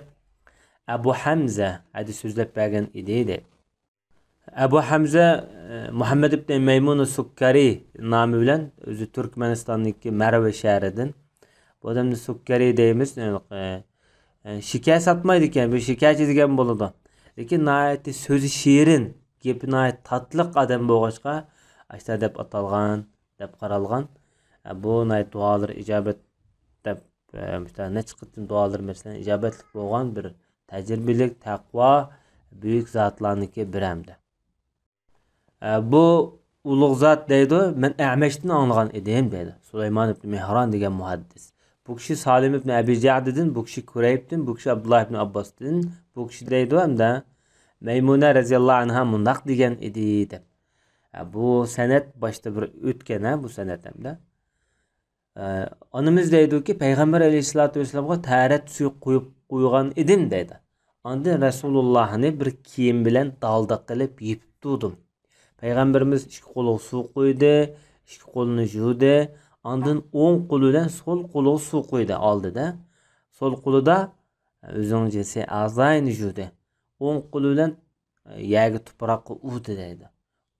[SPEAKER 1] Abu Hamza hadis so'zlab bergan edi dedi. Abu Hamza Muhammad ibn Maymun as-Sukkari nomi bilan o'zi Turkmanistonniki Marva shahridan. Bu odamni Sukkari deymiz. Shika sotmaydi ekan, bu shikachi degan bo'ladi. Lekin nayati so'zi shirin, gapi nayat tatliq odam bo'lg'achqa ashta deb atalgan, deb qaralgan. Bu nayat duolar ijobat deb necha qitim duolar masalan ijobatlik bo'lgan bir tajribelik, taqvo buyuk zotlarniki biramdi. Bu ulug' zot deydi, men A'mashdan anglagan edim deydi. Sulaymon ibn Mihron degan muhaddis. Bu kishi Salim ibn Abi Ja'ddan, bu kishi Quraybdan, bu kishi Abdullah ibn Abbosdan, bu kishi deydi hamda Maymuna raziyallohu anha mundaq degan edi deb. Bu sanat boshda bir o'tgan bu sanat hamda. Onamiz deydiki payg'ambar alayhisolatu vasallamga taharat suvi qo'yib qo'ygan edim deydi. Onda Rasulullohni bir kiyim bilan dalda qilib yepib turdim. Payg'ambarimiz ikki qo'liga suv qo'ydi, ikki qo'lini yuvdi. Ondan o'ng qo'li bilan sol qo'liga suv qo'ydi oldida. Sol qo'lida o'zining jinsi a'zoyini yuvdi. O'ng qo'li bilan yaga tuproqqa urdi deydi.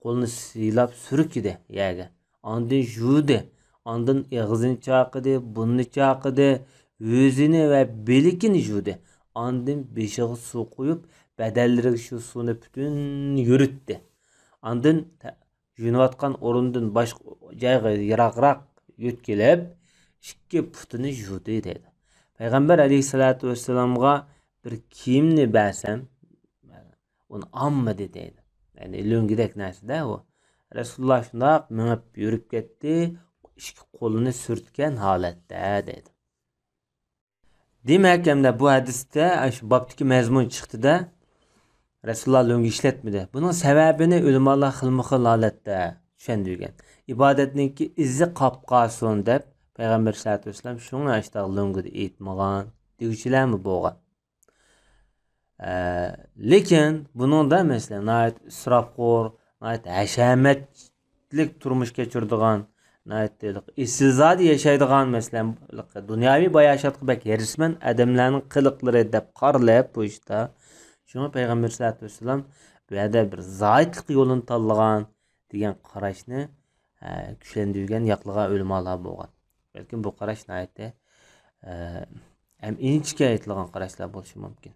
[SPEAKER 1] Qo'lini silab surkidi yaga. Andın judi. Andın ağzını çaqıdı, burnunu çaqıdı, yüzünü ve belikini judi. Andın beşiği su koyup bedelleri şu sunu bütün yürüttü. Andın yunatkan orundun baş jayga yiraqraq yötkilip ikki putunu judi dedi. Peygamber aleyhissalatu vesselam'a bir kiyimni bersem onu amma dedi. Yani löngidek nersi de o. Resulullah şundaq minip yürüp ketdi, ikki qo'lini sürtken holatda dedi. Demek hem de bu hadiste şu babdaki mezmun çıktı da Resulullah löngü işletmedi. Bunun sebebini ulamalar xilma xil holatda tushundirgan. İbadetninki izi qapqasun deb Peygamber sallallohu alayhi vasallam şunu açtaq löngüde aytmagan, degüçilermi bo'lgan. Lekin bunun da mesela nayet israfxo'r, nayet hashamatlik turmuş kechirdigan, nayet istizodi yaşaydigan mesela dunyoviy bayashatga bak resmen adamlarning qiliqlari deb qaralib bu ishda. Şunu Peygamber sallallohu alayhi vasallam bu yerda bir zoitlik yo'lini tanlagan degan qarashni kuchlantirgan yaqliga ulamalar bo'lgan. Balkim bu qarash nayetda ham inchga aytilgan qarashlar bo'lishi mumkin.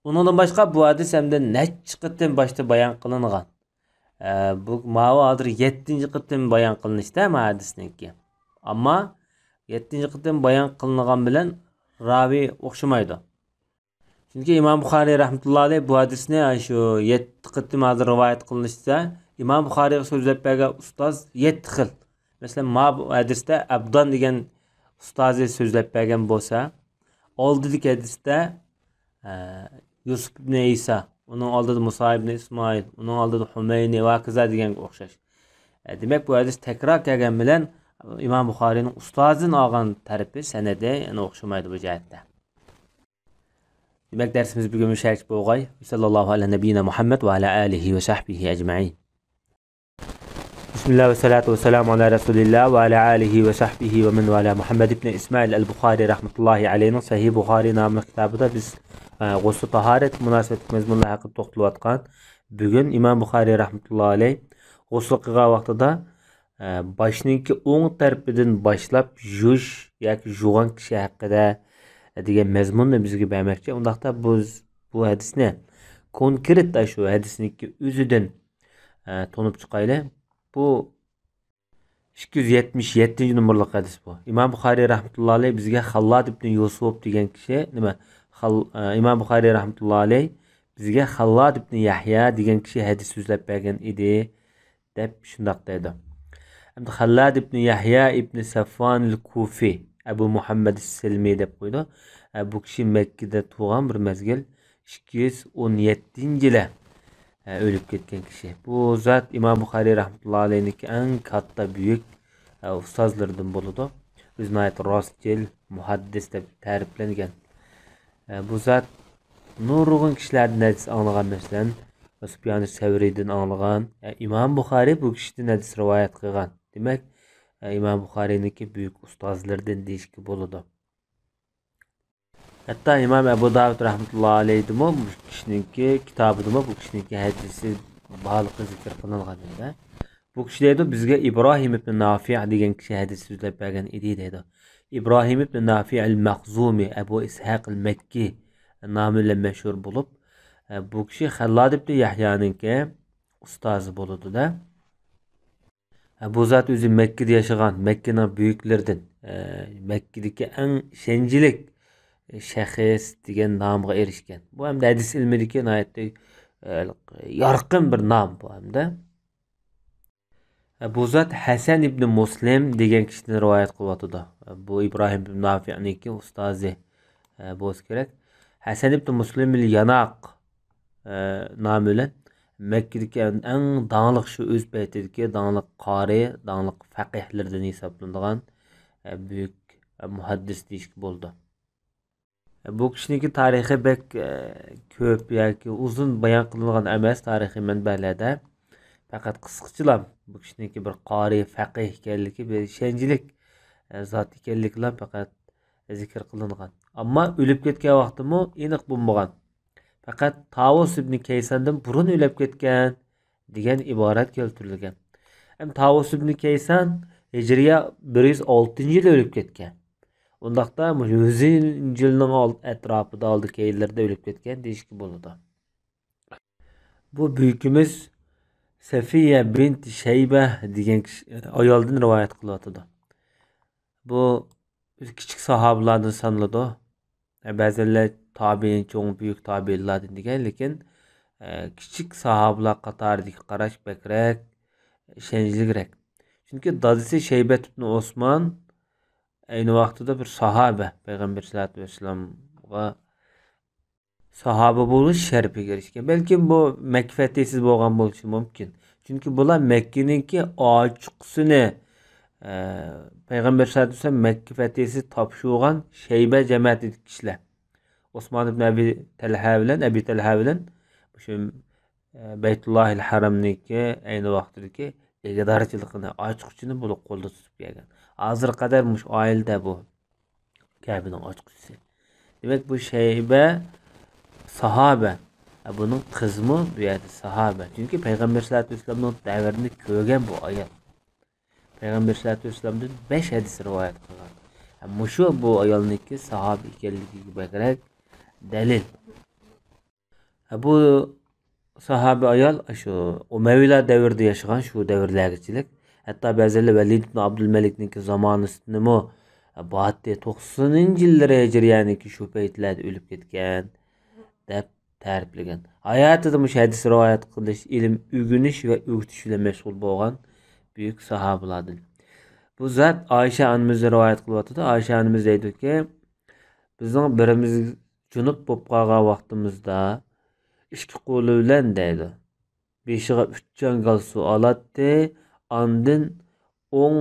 [SPEAKER 1] Ondan başka bu hadis hem de neçi qıtım başta bayan kılıngan. Bu mavi adır 7. qıtım bayan kılınışta mı hadisninki. Ama 7. qıtım bayan kılıngan bilen ravi okşumaydı. Çünkü İmam Bukhari rahmetullahi aleyh bu hadisini şu 7 qıtım adır rivayet kılınışta İmam Bukhari sözlep bergen ustaz 7 xil. Mesela ma bu hadiste Abdan degen ustazı sözlep bergen bolsa, oldidagi hadisde Yusuf ibn İsa, onun aldığı Musa ibn İsmail, onun aldığı Hümeyni ve kıza degan o'xshash. Demek bu hadis tekrar kelgan bilen İmam Bukhari'nin ustazın algan tarifi senede yani o'xshamaydi bu jihatda. Demek dersimiz bugün müşahit bo'lg'ay. Sallallahu ala nebiyina Muhammed ve ala alihi ve sahbihi ecma'in. Bismillah ve salatu ve selamu ala Resulillah ve ala alihi ve sahbihi ve men ve ala Muhammed ibn İsmail el-Bukhari rahmetullahi aleyhinin Sahih Bukhari namlı kitabıda biz Gusl taharet münasebet mezmunlar haqida to'xtalib atgan. Bugun Imom Buxoriy rahmatullohi alayh gusl qilgan vaqtida boshninki o'ng tarafidan boshlab yuvish yoki yuvgan kishi haqida degan mazmunni bizga bermoqchi. Undaqda bu hadisni konkret shu hadisniki o'zidan tonib chiqaylik. Bu 277 numaralı hadis bu. İmam Buxoriy rahmatullohi alayh bizga Xallad ibn Yusuf degan kishi nima İmam Buxoriy rahmatullohi alayh bizga Xallad ibn Yahya degan kishi hadis so'zlab bergan edi deb shundaq dedi. Hamda Xallad ibn Yahya ibn Safvan al-Kufi Abu Muhammad as-Silmi deb qo'ydi. Bu kishi Makkada tug'an bir mezgil 217-yili o'lib ketgan kishi. Bu zot İmam Buxoriy rahmatullohi alayhniki eng katta buyuk ustozlardan bo'ladi. O'zinayt rostgel muhaddis deb ta'riflangan. Bu zat nurg'un kishilardan hadis anglagan masalan Sufyan as-Savriydan anglagan. İmam Buxoriy bu kishidan hadis rivoyat qilgan. Demak, İmam Buxoriyniki buyuk ustozlardan deyishga bo'ladi. Hatta İmam Abu Davud rahmatullohi alayhi bu kishiniki kitobida bu kishiniki hadisi baliqi zikr qilingan edi. Bu kishi dedi bizga İbrahim ibn Nafi' degan kishi hadis so'zlab bergan edi dedi. İbrahim ibn Nafi' al-Makhzumi Abu Ishaq al-Makki nomi bilan mashhur bo'lib, bu kishi Xallad ibn Yahyaninki ustozi bo'ladi-da. Bu zot o'zi Makkada yashagan, Makkaning buyuklaridan, Makkadagi eng shenjilik shaxs degan nomga erishgan. Bu ham hadis ilmidagi nihoyatda yorqin bir nom bu hamda. Bu zot Hasan ibn Muslim degan kishidan rivoyat qilyapti. Bu İbrahim ibn Nafi'niki ustozi bo'lishi kerak. Hasan ibn Muslim al-Yanaq nomi bilan Makkadagi eng danglik shu o'z paytidagi danglik qori, danglik faqihlardan hisoblanadigan buyuk muhaddis deyishga bo'ldi. Bu kishiniki tarixi bek ko'p yoki uzun bayon qilingan emas tarixiy manbalarda. Faqat qisqachalam bu kishiniki bir qori, faqih ekanligi, bir shenjilik zot ekanligi bilan faqat zikr qilingan. Ammo o'lib ketgan vaqtimi aniq bo'lmagan. Faqat Tavus ibn Kaysandan burun o'lib ketgan degan iborat keltirilgan. Hem Tavus ibn Kaysan Hicriya 106-yıl ölüp ketken. Ondaqda özün yılının etrafında aldık yerlerde ölüp ketken değişik boluda. Bu büyükümüz Safiye bint Şeybe degan ayoldan rivoyat qilyapti. Bu kichik sahobalardan sanıladi. Ba'zilar tabiin, cho'ng büyük tabiinlardan degan, lekin kichik sahobalar qatoridagi qarash bakrak ishonchliroq. Chunki dadasi Şeybet ibn Osman aynı vaqtida bir sahoba, Payg'ambar sollallohu alayhi vasallamga sahoba bo'lish sharafiga erishgan. Balki bu Makka fathisiz bo'lgan bo'lishi mumkin. Chunki bular Makkaninki ochiqsini Payg'ambar sollallohu alayhi vasallam Makka fathisiz topshirgan Shayba jamoatidagi kishilar. Osman ibn Abi Talha bilan shu Baytullohil Haramniki ayni vaqtdagi egadarchiligini, ochiqchini bo'lib qo'lda tutib kelgan. Hozir qadar mush oilada bu Kabening ochiqchisi. Demak bu Shayba sahoba. Bunun kızmı bu yerda sahoba. Çünkü Peygamber sallallohu alayhi vasallamning davrini ko'rgan bu ayol. Peygamber sallallohu alayhi vasallamdan 5 hadis rivoyat qilgan. Mushu bu ayolniki sahoba ekanligiga bakrak dalil. Bu sahoba ayol shu Umayyalar davrida yashagan, shu davrlargachilik. Hatto ba'zilar Valid ibn Abdulmalikning zamonasidami Batı 90-yillar Hijriyaniki shu paytlarda o'lib ketgan deb ta'riflagan. Hayotida mush hadis rivoyat qilish, ilm o'rganish va o'rgatish bilan mashg'ul bo'lgan buyuk sahobalardan. Bu zot Oysha onamiz rivoyat qilyapti. Oysha onamiz deydiki, bizning birimiz junub bo'lib qolgan vaqtimizda ikki qo'li bilan deydi, beshiga 3 jangal suv oladi, ondan o'ng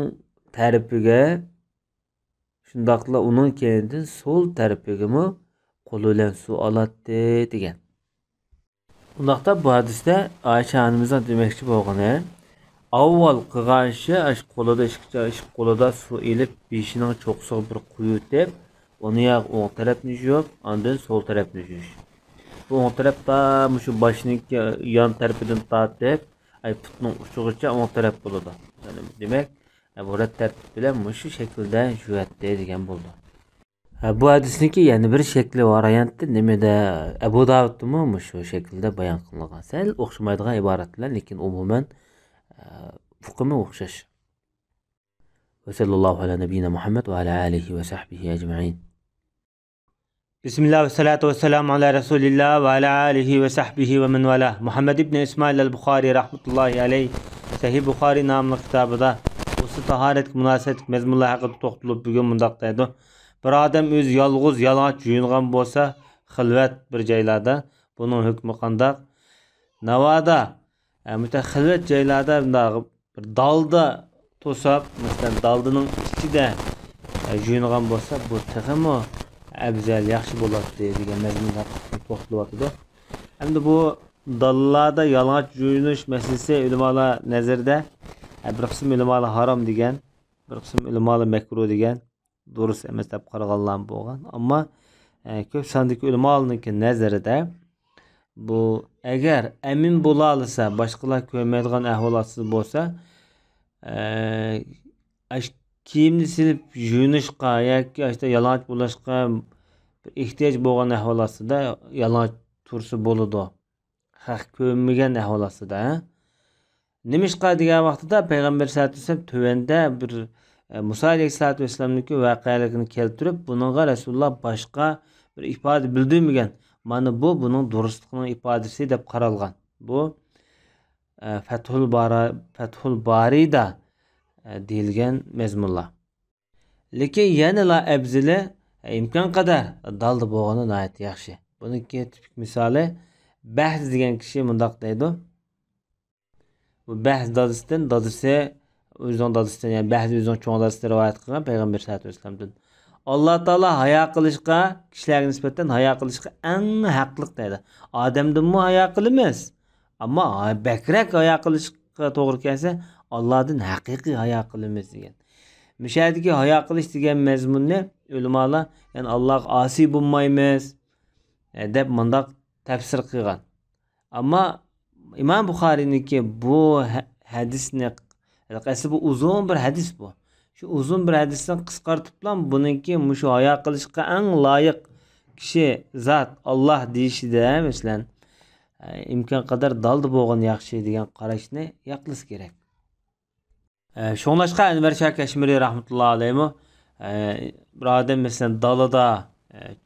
[SPEAKER 1] tarafiga shundaqla uning keyindan so'l tarafigami qo'li bilan suv oladi degan. Undaqda bu hadisda Oysha onamizdan demoqchi bo'lgani, avval qilgan ishi ash qo'lida suv elib beshining cho'qsiga bir quyib deb, uni yog' o'ng tarafni yuvib, ondan so'l tarafni yuvish. Bu o'ng tarafda shu boshning yon tarafidan tortib, putning uchigacha o'ng taraf bo'ladi. Ya'ni demak, bu tartib bilan shu shaklda yuvadi degan bo'ldi. Bu hadisniki yana bir shakli varianti nimada Abu Davudmi shu shaklda bayon qilingan. Sal o'xshamaydigan iboratlar, lekin umuman hukmi o'xshash. Va sallallohu ala nabiyina Muhammad va ala alihi va sahbihi ajma'in. Bismillah ve salatu ve selamu ala Resulillah ve ala alihi ve sahbihi ve men vala. Muhammed ibn İsmail el-Bukhari rahmetullahi aleyh Sahih Bukhari namlı kitabıda usul taharet münasebet mezmunlar haqida to'xtalib bugun mundaq deydi. Bir odam o'z yolg'iz yalang'och yuyingan bo'lsa, xilvat bir joylarda, buning hukmi qanday? Navoda xilvat joylarda bir dalda to'sab, masalan, daldining ichida yuyingan bo'lsa, bu tig'imi afzal, yaxshi bo'ladi degan mazmunda to'xtalyapti. Endi bu dallarda yalang'och yuyinish masalasi ulamolar nazarida bir qism ulamolar harom degan, bir qism ulamolar makruh degan, durust emas deb qaraganlar bo'lgan. Ammo ko'p sondagi ulamolarning nazarida bu agar amin bo'la olsa, boshqalar ko'rmaydigan ahvolatsiz bo'lsa, kiyimni silib yuyinishga yoki yalang'och bo'lishga ehtiyoj bo'lgan ahvolatsida yalang'och tursa bo'ladi. Haq ko'rmagan ahvolatsida. Nimishqa degan vaqtida Payg'ambar sollallohu alayhi vasallam tövende bir Musa alayhissalatu vesselamniki voqealigini keltirib, buningga Rasululloh boshqa bir ifoda bildirmagan. Mana bu buning durustligining ifodasi deb qaralgan. Bu Fathul Barida deyilgan mazmunlar. Lekin yanala abzili imkon qadar dalda bo'lgani nihoyat yaxshi. Buniki tipik misoli Bahz degan kishi mundaq deydi. Bu Bahz dadisi o'zining dadisidan, ya'ni Bahz o'zining cho'ng dadisidan rivoyat qilgan Payg'ambar sollallohu alayhi vasallamdan. Alloh taolo hayo qilishga, kishilarga nisbatan hayo qilishga eng haqliq deydi. Odamdanmi hayo qilamiz, ammo bakrak hayo qilishga to'g'ri kelsa, Allohdan haqiqiy hayo qilamiz degan. Mishadagi hayo qilish degan mazmunni ulamolar, ya'ni Allohga osiy bo'lmaymiz deb mundaq tafsir qilgan. Ammo Imom Buxoriyniki bu hadisni Asli bu uzun bir hadis bu. Şu uzun bir hadisdan qisqartiblam buniki mushu hayo qilishga eng loyiq kishi zot Allah deyishida masalan imkon qadar dalda bo'lgan yaxshi degan qarashni yoqlish kerak. Şoňlaşqa Enver Şah Keşmiri rahmetullah aleyhi bir adam mesela dalada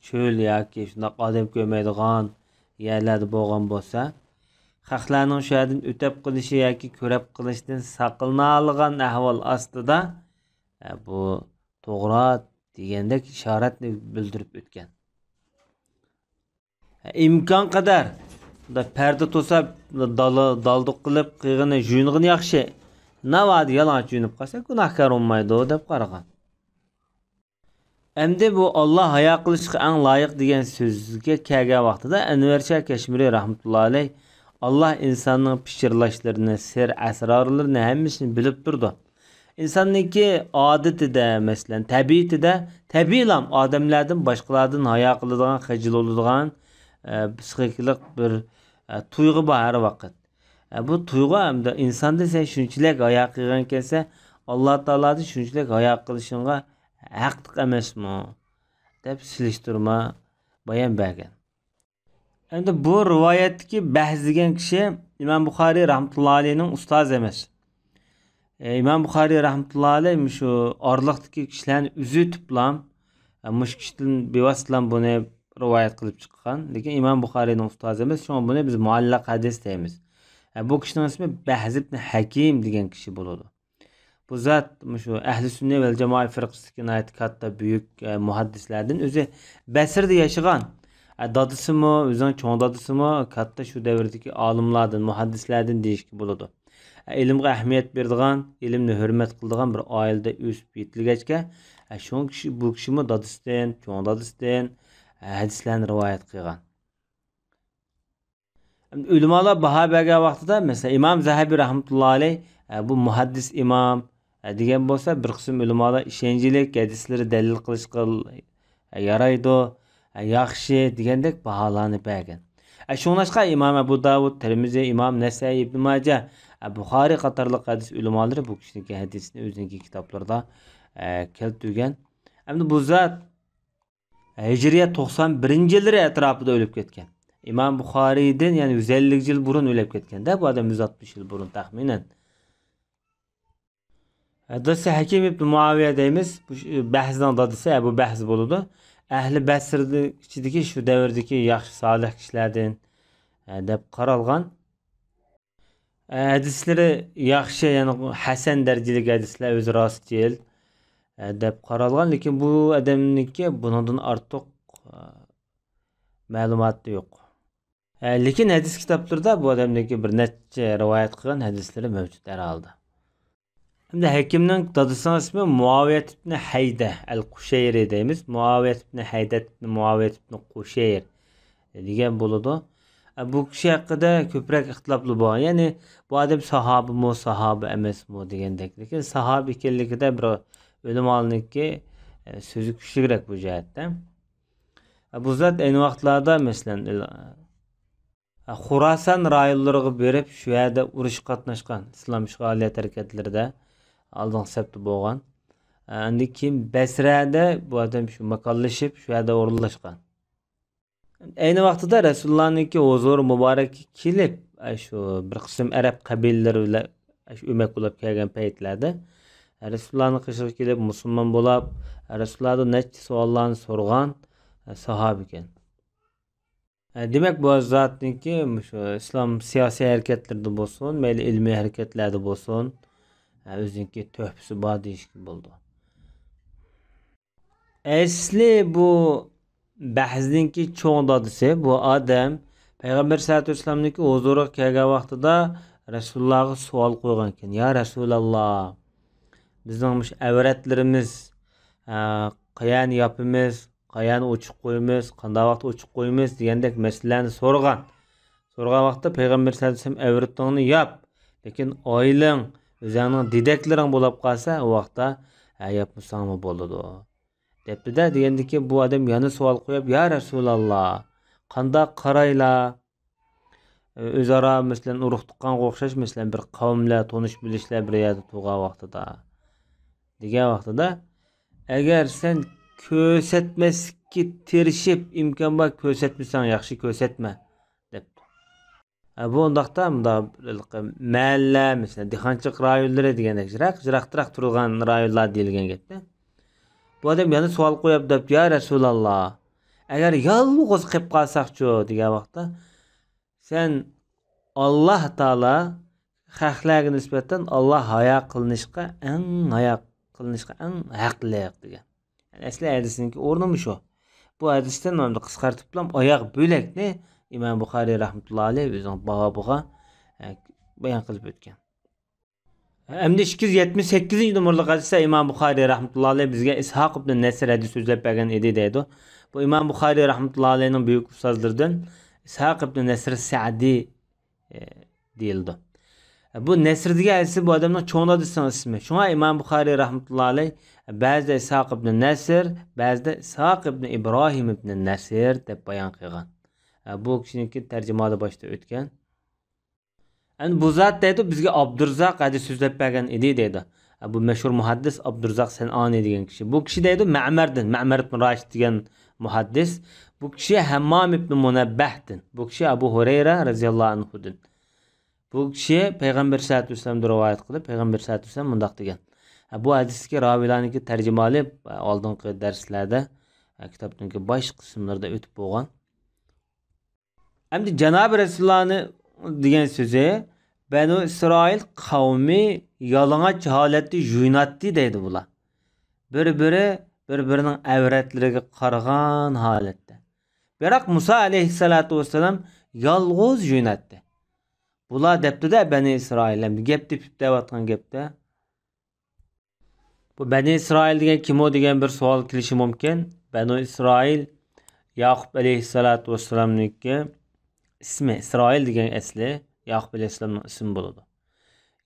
[SPEAKER 1] çöl yoki shunday odam ko'rmaydigan yerlarda bo'lgan bo'lsa, xalqlarning shu yerdan o'tib qilishi yoki ko'rib qilishdan saqlanadigan ahvol ostida bu to'g'ri degandek ishoratni bildirib o'tgan. İmkon qadar parda to'sab daldiq qilib qiyig'ini juying'ini yaxshi. Navadi yalan juyinib qolsa gunohkor olmaydi deb qaragan. Endi bu Allah hayo qilishga eng loyiq degan so'zga kelgan vaqtida Enver Shah Keşmiri rahmetullohi alayh Allah insonning pichirlashlarini, sir asrorlarini hammasini bilib turdi. İnsonniki odatida, masalan, tabiiylam odamlardan boshqalardan hayo qiladigan, xijil bo'ladigan psixiklik bir tuyg'u bor har vaqt. Bu tuyg'u hamda insonda sen shunchalik hayo qilgan kelsa, Alloh taolada shunchalik hayo qilishingga haqliq emasmi deb silishtirma bayon bergan. Endi bu rivoyatdagi bahs degan kishi Imom Buxoriy rahmatullohi alayhining ustozi emas. Imom Buxoriy rahmatullohi alayhi shu orliqdagi kishilarni uzitiblam, mush kishidan bevositlan buni rivoyat qilib chiqqan. Lekin Imom Buxoriyning ustozi emas, shunga buni biz muallaq hadis deymiz. Bu kishining ismi Bahz ibn Hakim degan kishi bo'ladi. Bu zot shu ahli sunna va jamoat firqasiga katta büyük muhaddislardan o'zi Basrda yashagan. Dadisimi, o'zining cho'ng dadisimi katta shu davrdagi olimlardan, muhaddislardan deyishga bo'ladi. Ilmga ahamiyat beradigan, ilmni hurmat qiladigan bir oilada o'sib yetilgachga, bu kishimi dadisidan, cho'ng dadisidan hadislarni rivoyat qilgan. Ulamolar baho bergan vaqtida mesela İmam Zahabi rahmetullohi alayh bu muhaddis imom degan bo'lsa, bir qism ulamolar ishonchlik hadislarni dalil qilishga yaraydi, yaxshi degandek baholarni bergan. Shuningdek Imom Abu Davud, Tirmizi, Imom Nasai, Ibn Majah, Buxoriy qatorliq hadis ulamolari bu kishining hadisini o'zining kitoblarida keltirgan. Endi bu zot Hijriyat 91-yillar atrofida o'lib ketgan. İmam Buxoriydan yani 150 yıl burun o'lib ketganda, bu adam 160 yıl burun taxminan. Dadisi Hakim ibn Muaviye deymiz. Bu bahsdan dadisi bu bahs bo'ladi. Ahli Basrda ichidagi shu davrdagi yaxshi solih kishilardan deb qaralgan. Hadislari yaxshi, ya'ni hasan darajadagi hadislar o'zi rostchil deb qaralgan, lekin bu odamniki bundan ortiq ma'lumot yo'q. Lekin hadis kitoblarida bu odamdagi bir necha rivoyat qilgan hadislari mavjud herhalde. Hamda Hakimning dadisining ismi Muaviyat ibn Hayda al-Qushayri deymiz. Muaviyat ibn Hayda ibn Muaviyat ibn Qushayr degan bo'ladi. Bu kishi haqida ko'proq ixtiloflar bor. Ya'ni bu odam sahobimi, sahoba emasmi degandek. Lekin sahoba ekanligida bir ulamolarniki so'zi kuchliroq bu jihatda. Bu zot ayni vaqtlarda masalan Xurasan rayonlariga berib, shu yerda urush qatnashgan, islom ishg'oliyat harakatlarida oldingi safda bo'lgan. Endi keyin Basrada bu odam shu makonlashib, shu yerda o'rinlashgan. Ayni vaqtida Rasulullohningki huzur muborak kelib, shu bir qism arab qabilalari bilan o'mak bo'lib kelgan paytlarda Rasulullohning qishig'i kelib musulmon bo'lib, Rasulullohdan necha savollarni so'rgan sahoba ekan. Demek bu zatniki şu İslam siyasi hareketlerinde bolsun, mayli ilmiy hareketlerde bolsun, özünki töhfisi bor deyishki bo'ldi. Asli bu bahsninki cho'ng dadisi bu odam Payg'ambar sollallohu alayhi vasallamniki huzuriga kelgan vaqtida Rasulullohga savol qo'ygan ekan. Ya Rasululloh, bizning avratlarimiz qayan yapimiz, qayani o'chib qo'yimiz, qanday vaqt o'chib qo'yimiz degandek masalalarni so'ragan. So'ragan vaqtda Payg'ambar sollallohu alayhi vasallam avratingni yop, lekin oilang, o'zingning dedaklaring bo'lib qolsa, u vaqtda yapmasangmi bo'ladi. Debdi-da, degandiki bu odam yana savol qo'yib, ya Rasululloh, qanday qaraylar? o'zaro masalan urug' tuqqanga o'xshash masalan bir qavmlar tonish bilishlar bir yerda turgan vaqtida degan vaqtida agar sen ko'rsatmaslikka tirishib imkon bor ko'rsatmasang yaxshi ko'rsatma debdi. Bu undaqda mahalla masalan dehqonchilik rayonlari degandek jiroqroq turgan rayonlar deyilgan gapda. Bu odam yana savol qo'yib debdi, ya Rasululloh, agar yolg'iz qilib qolsaqchi degan vaqtda sen Alloh taolo xalqlarga nisbatan Alloh hayo qilinishga eng haqli degan. Yani asli hadisninki o'rnimi shu. Bu hadisdan mana qisqartib bilan oyoq bo'lakni Imom Buxoriy rahmatullohi alayhi o'zining bobiga bayon qilib o'tgan. Endi 278-numurli hadisda Imom Buxoriy rahmatullohi alayhi bizga Ishoq ibn Nasr hadis so'zlab bergan edi deydi. Bu Imom Buxoriy rahmatullohi alayhining buyuk ustozlaridan Ishoq ibn Nasr Sa'di deyildi. Bu Nasr degan hadisi bu odamning cho'ng dadasining ismi. Shunga Imom Buxoriy rahmatullohi alayhi ba'zida Ishoq ibn Nasr, ba'zida Ishoq ibn Ibrohim ibn Nasr deb bayon qilgan. Bu kishiniki tarjimada boshda o'tgan. Endi bu zot deydi bizga Abdurzoq hadis so'zlab bergan edi deydi. Bu mashhur muhaddis Abdurzoq San'oni degan kishi. Bu kishi deydi Ma'mar ibn Rashid degan muhaddis. Bu kishi Hammom ibn Munabbahdan. Bu kishi Abu Hurayra radhiyallohu anhudan. Bu kishi Payg'ambar sollallohu alayhi vasallam rivoyat qilib, Payg'ambar sollallohu alayhi vasallam mundaq degan. Bu hadisga ravilarniki tarjimali oldingi darslarda kitobning bosh qismlarida o'tib bo'lgan. Endi Janob Rasulullohni degan so'zi Banu İsrail qavmi yalang'och holatda yuynatdi deydi bular. Bir-birining avratlariga qaragan holatda. Biroq Musa alayhissalatu vassalam yolg'iz yuynatdi. Bular debdi-da Banu İsrail gap deb deyotgan gapda. Bu Banu İsrail degan kim o degan bir savol kelishi mumkin. Banu İsrail Yaqub alayhissalatu vassalamniki ismi İsrail degan asli Yaqub alayhissalomning ismi bo'ladi.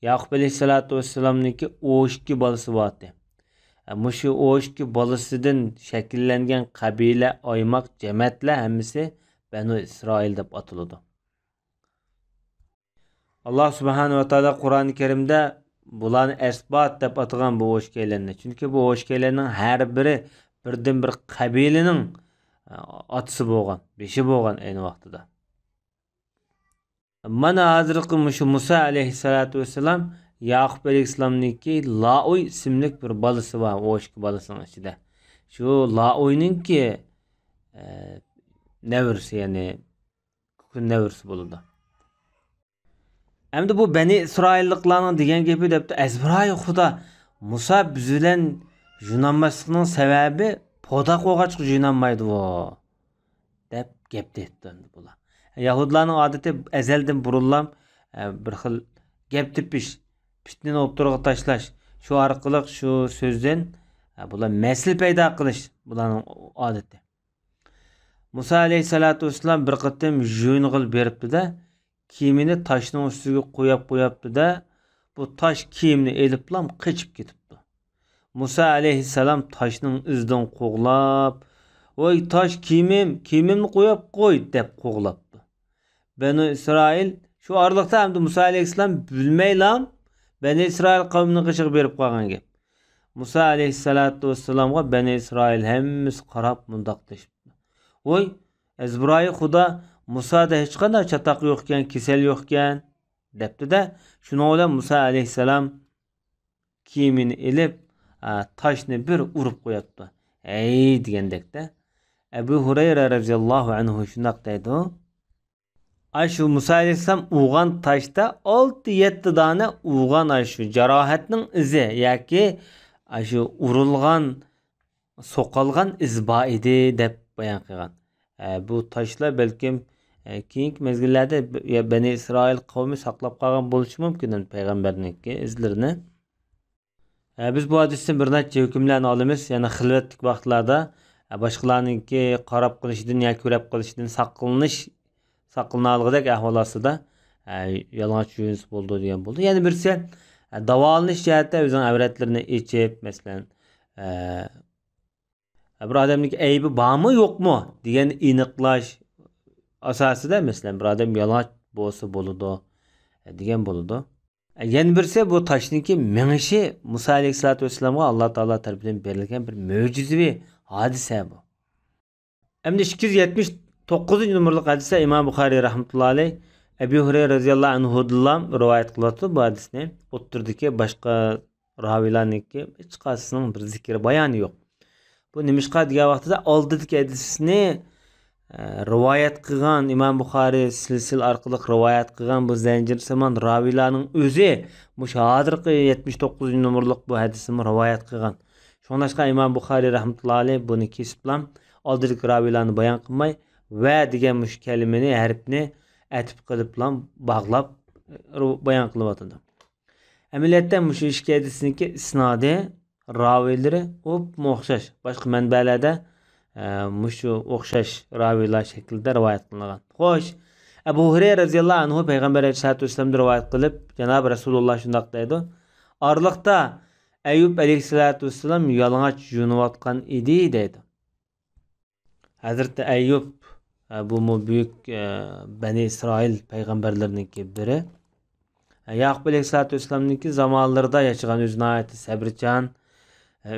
[SPEAKER 1] Yaqub alayhissalatu vassalamniki 12 bolasi bor edi. Mushu 12 bolasidan shakllangan qabila, oymoq, jamatlar hammasi Banu İsrail deb atiladi. Allah subhanahu wa taala Qur'oni Karimda bularni asbat deb atagan bu o'shkaylarni. Chunki bu o'shkaylarning har biri birdan bir qabilaning otisi bo'lgan, beshi bo'lgan ayni vaqtida. Mana hozirgi mushu Musa alayhissalatu vassalam Yaqub alayhissalomniki Laoy ismli bir bolasi bor, o'shki bolasining ichida. Shu Laoyninki nevrisi, ya'ni kukun nevrisi bo'ladi. Endi bu Bani İsrailliklarning degan gapi debdi, azbiroy xudo Musa biz bilan junanmaslikning sababi poda qo'g'achqi junanmaydi vo deb gap deydi bular. Yahudlarning odati azaldan burunlam bir xil gap tepish, fitnani o'ttirg'a tashlash, shu orqali shu so'zdan bular masl paydo qilish bularning odati. Musa alayhissalatu vassalam bir qatim jo'ng'il beribdi-da, kiyimini taşның ustiga qo'yibdi-da, bu taş kiyimni eliblam qochib ketibdi. Musa alayhissalom taşның izidan qo'g'lab, "Voy taş kiyimimni qo'yib qo'y" deb qo'g'labdi. Banu İsrail shu orliqda hamda Musa alayhissalom bilmaylam, Banu İsrail qavmining qishig'i berib qo'ygan gap. Musa alayhissalatu vassalomga Banu İsrail hammasi qarab mundaq deyishdi. "Voy, azbiroy xudo Musa'da hech qanday chatoq yo'q ekan, kasal yo'q ekan" debdi-da, shuni bilan Musa alayhissalom kiyimini elib, toshni bir urib qo'yibdi. "Ey" degandekda. Abu Hurayra radhiyallohu anhu shunday deydi. Shu Musa alayhissalom urgan toshda 6-7 dona urgan shu jarohatning izi yoki shu urilgan, so'qilgan iz bor edi deb bayon qilgan. Bu toshlar balkim keyingi mezgillarda Bani İsrail qavmi saqlab qolgan bo'lishi mumkin payg'ambarniki izlarini. Biz bu hadisdan bir necha hukmlarni olamiz. Ya'ni xilvatlik vaqtlarda boshqalarniki qarab qilishidan yoki ko'rib qilishidan saqlanalg'idek ahvol ostida yalang'och yurish bo'ldi degan bo'ldi. Ya'ni birisi davolanish jihatda o'zining avratlarini echib, masalan, bir odamning aybi bormi yo'qmi degan aniqlash asosida, masalan, bir odam yalang'och bo'lsa bo'ladi degan bo'ladi. Yana birisi bu toshninki mingishi Musa alayhisolatu vasallamga Alloh taolo tarafidan berilgan bir mo'jizaviy hodisa bu. Endi 279 numaralı hadise İmam Buxoriy rahmetullohi alayh Ebu Hureyre radhiyallohu anhudan rivoyat qilyapti bu hadisni. O'tirdiki boshqa ravilarniki hech qaysisining bir zikri bayoni yo'q. Bu nimishqa degan vaqtida oldidagi hadisni rivoyat qilgan İmam Buxoriy silsil orqali rivoyat qilgan bu zanjirsimon ravilarning o'zi mushu hozirgi 79 numaralı bu hadisni rivoyat qilgan. Shuningdek İmam Buxoriy rahmetullohi alayh buni kesib bilan oldidagi ravilarni bayon qilmay va degan mush kalimani harfni atib qilib bilan bog'lab bayon qilyapti. Amaliyotda mush ikki hadisniki isnodi ravilari o'xshash. Boshqa manbalarda mushu o'xshash ravilar shaklida rivoyat qilingan. Xo'sh, Abu Hurayra radhiyallohu anhu payg'ambar alayhisolatu vasallamdan rivoyat qilib, janob Rasululloh shunday deydi: "Orliqda Ayyub alayhisolatu vasallam yalang'och yunayotgan edi" deydi. Hazreti Ayyub bu büyük Bani İsrail peygamberlerinki biri. Yaqub alayhisolatu vasallamniki zamanlarida yaşagan o'zini ayeti sabrchan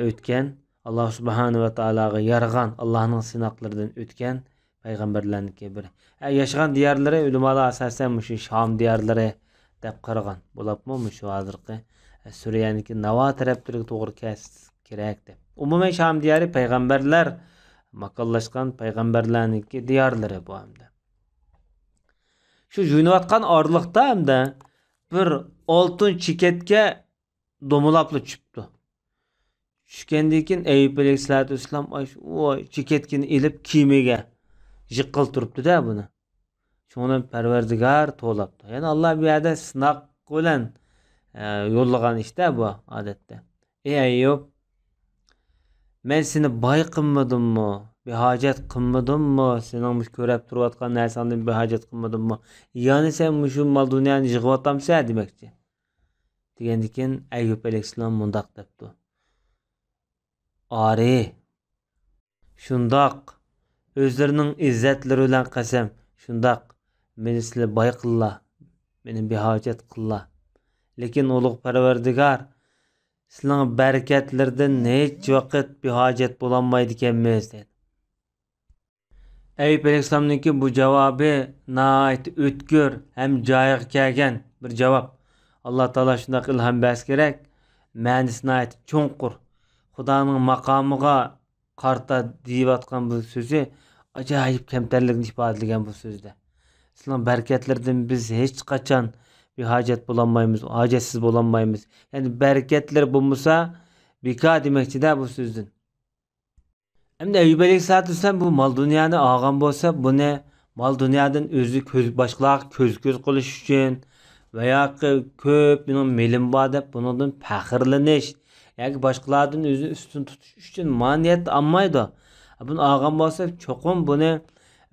[SPEAKER 1] o'tgan, Alloh subhanahu va taologa yarg'an, Allohning sinoqlaridan o'tgan payg'ambarlarniki biri. Yaşagan diyorlari ulamolar asosan shu Sham diyorlari deb qaragan. Bo'libmi shu hozirgi Suriyaniki Navo taraflariga to'g'ri kerak deb. Umuman Sham diyori payg'ambarlar makallashgan payg'ambarlarniki diyorlari bu hamda. Shu yunayotgan orliqda hamda bir oltin chiketga domulaplı tushibdi. Tushgandan keyin Ayyub alayhisolatu vasallam o chiketkini ilib kiyimiga jiqqil turibdi-da buni. Shuni Parvardigor to'labdi. Ya'ni Alloh bu yerda sinoq bilan yo'llagan ishda bu odatda. Ey Ayyub, men seni boy qilmadimmi? Bir hojat qilmadimmi? Sening mush ko'rib turayotgan narsangdan bir hojat qilmadimmi? Ya'ni sen mushu mol dunyoni yig'yotamsan demoqchi. Degandan keyin Ayyub alayhisalom mundaq debdi: "Ari, shundoq o'zlarining izzatlari bilan qasam, shundoq meni sizlar boy qillar, meni bir hojat qillar. Lekin ulug' Parvardigor sizning barakatlardan hech vaqt bir hojat bo'lolmaydi ekanmiz" dedi. Ayyub alayhisalomniki bu javobi nihoyat o'tkir ham joyiga kelgan bir javob. Alloh taolo shunday ilhom bersa kerak, ma'nosi nihoyat cho'nqur. Xudoning maqomiga qarta deyotgan bu so'zi ajoyib kamtarlikni ifodalagan bu so'zda. Sizning barakatlardan biz hech qachon bir hojat bo'lolmaymiz, hojatsiz bo'lolmaymiz. Ya'ni barakatlar bo'lmasa bekor demoqchida bu so'zdan. Endi Ayyub alayhisolatu vasallam bu mol dunyoni olgan bo'lsa, buni mol dunyodan o'zi boshqalarga ko'z qilish uchun va yoki ko'p mening melim bor deb bundan faxrlanish yoki boshqalardan o'zini ustun tutish uchun maniyat olmaydi. Buni olgan bo'lsa, cho'qim buni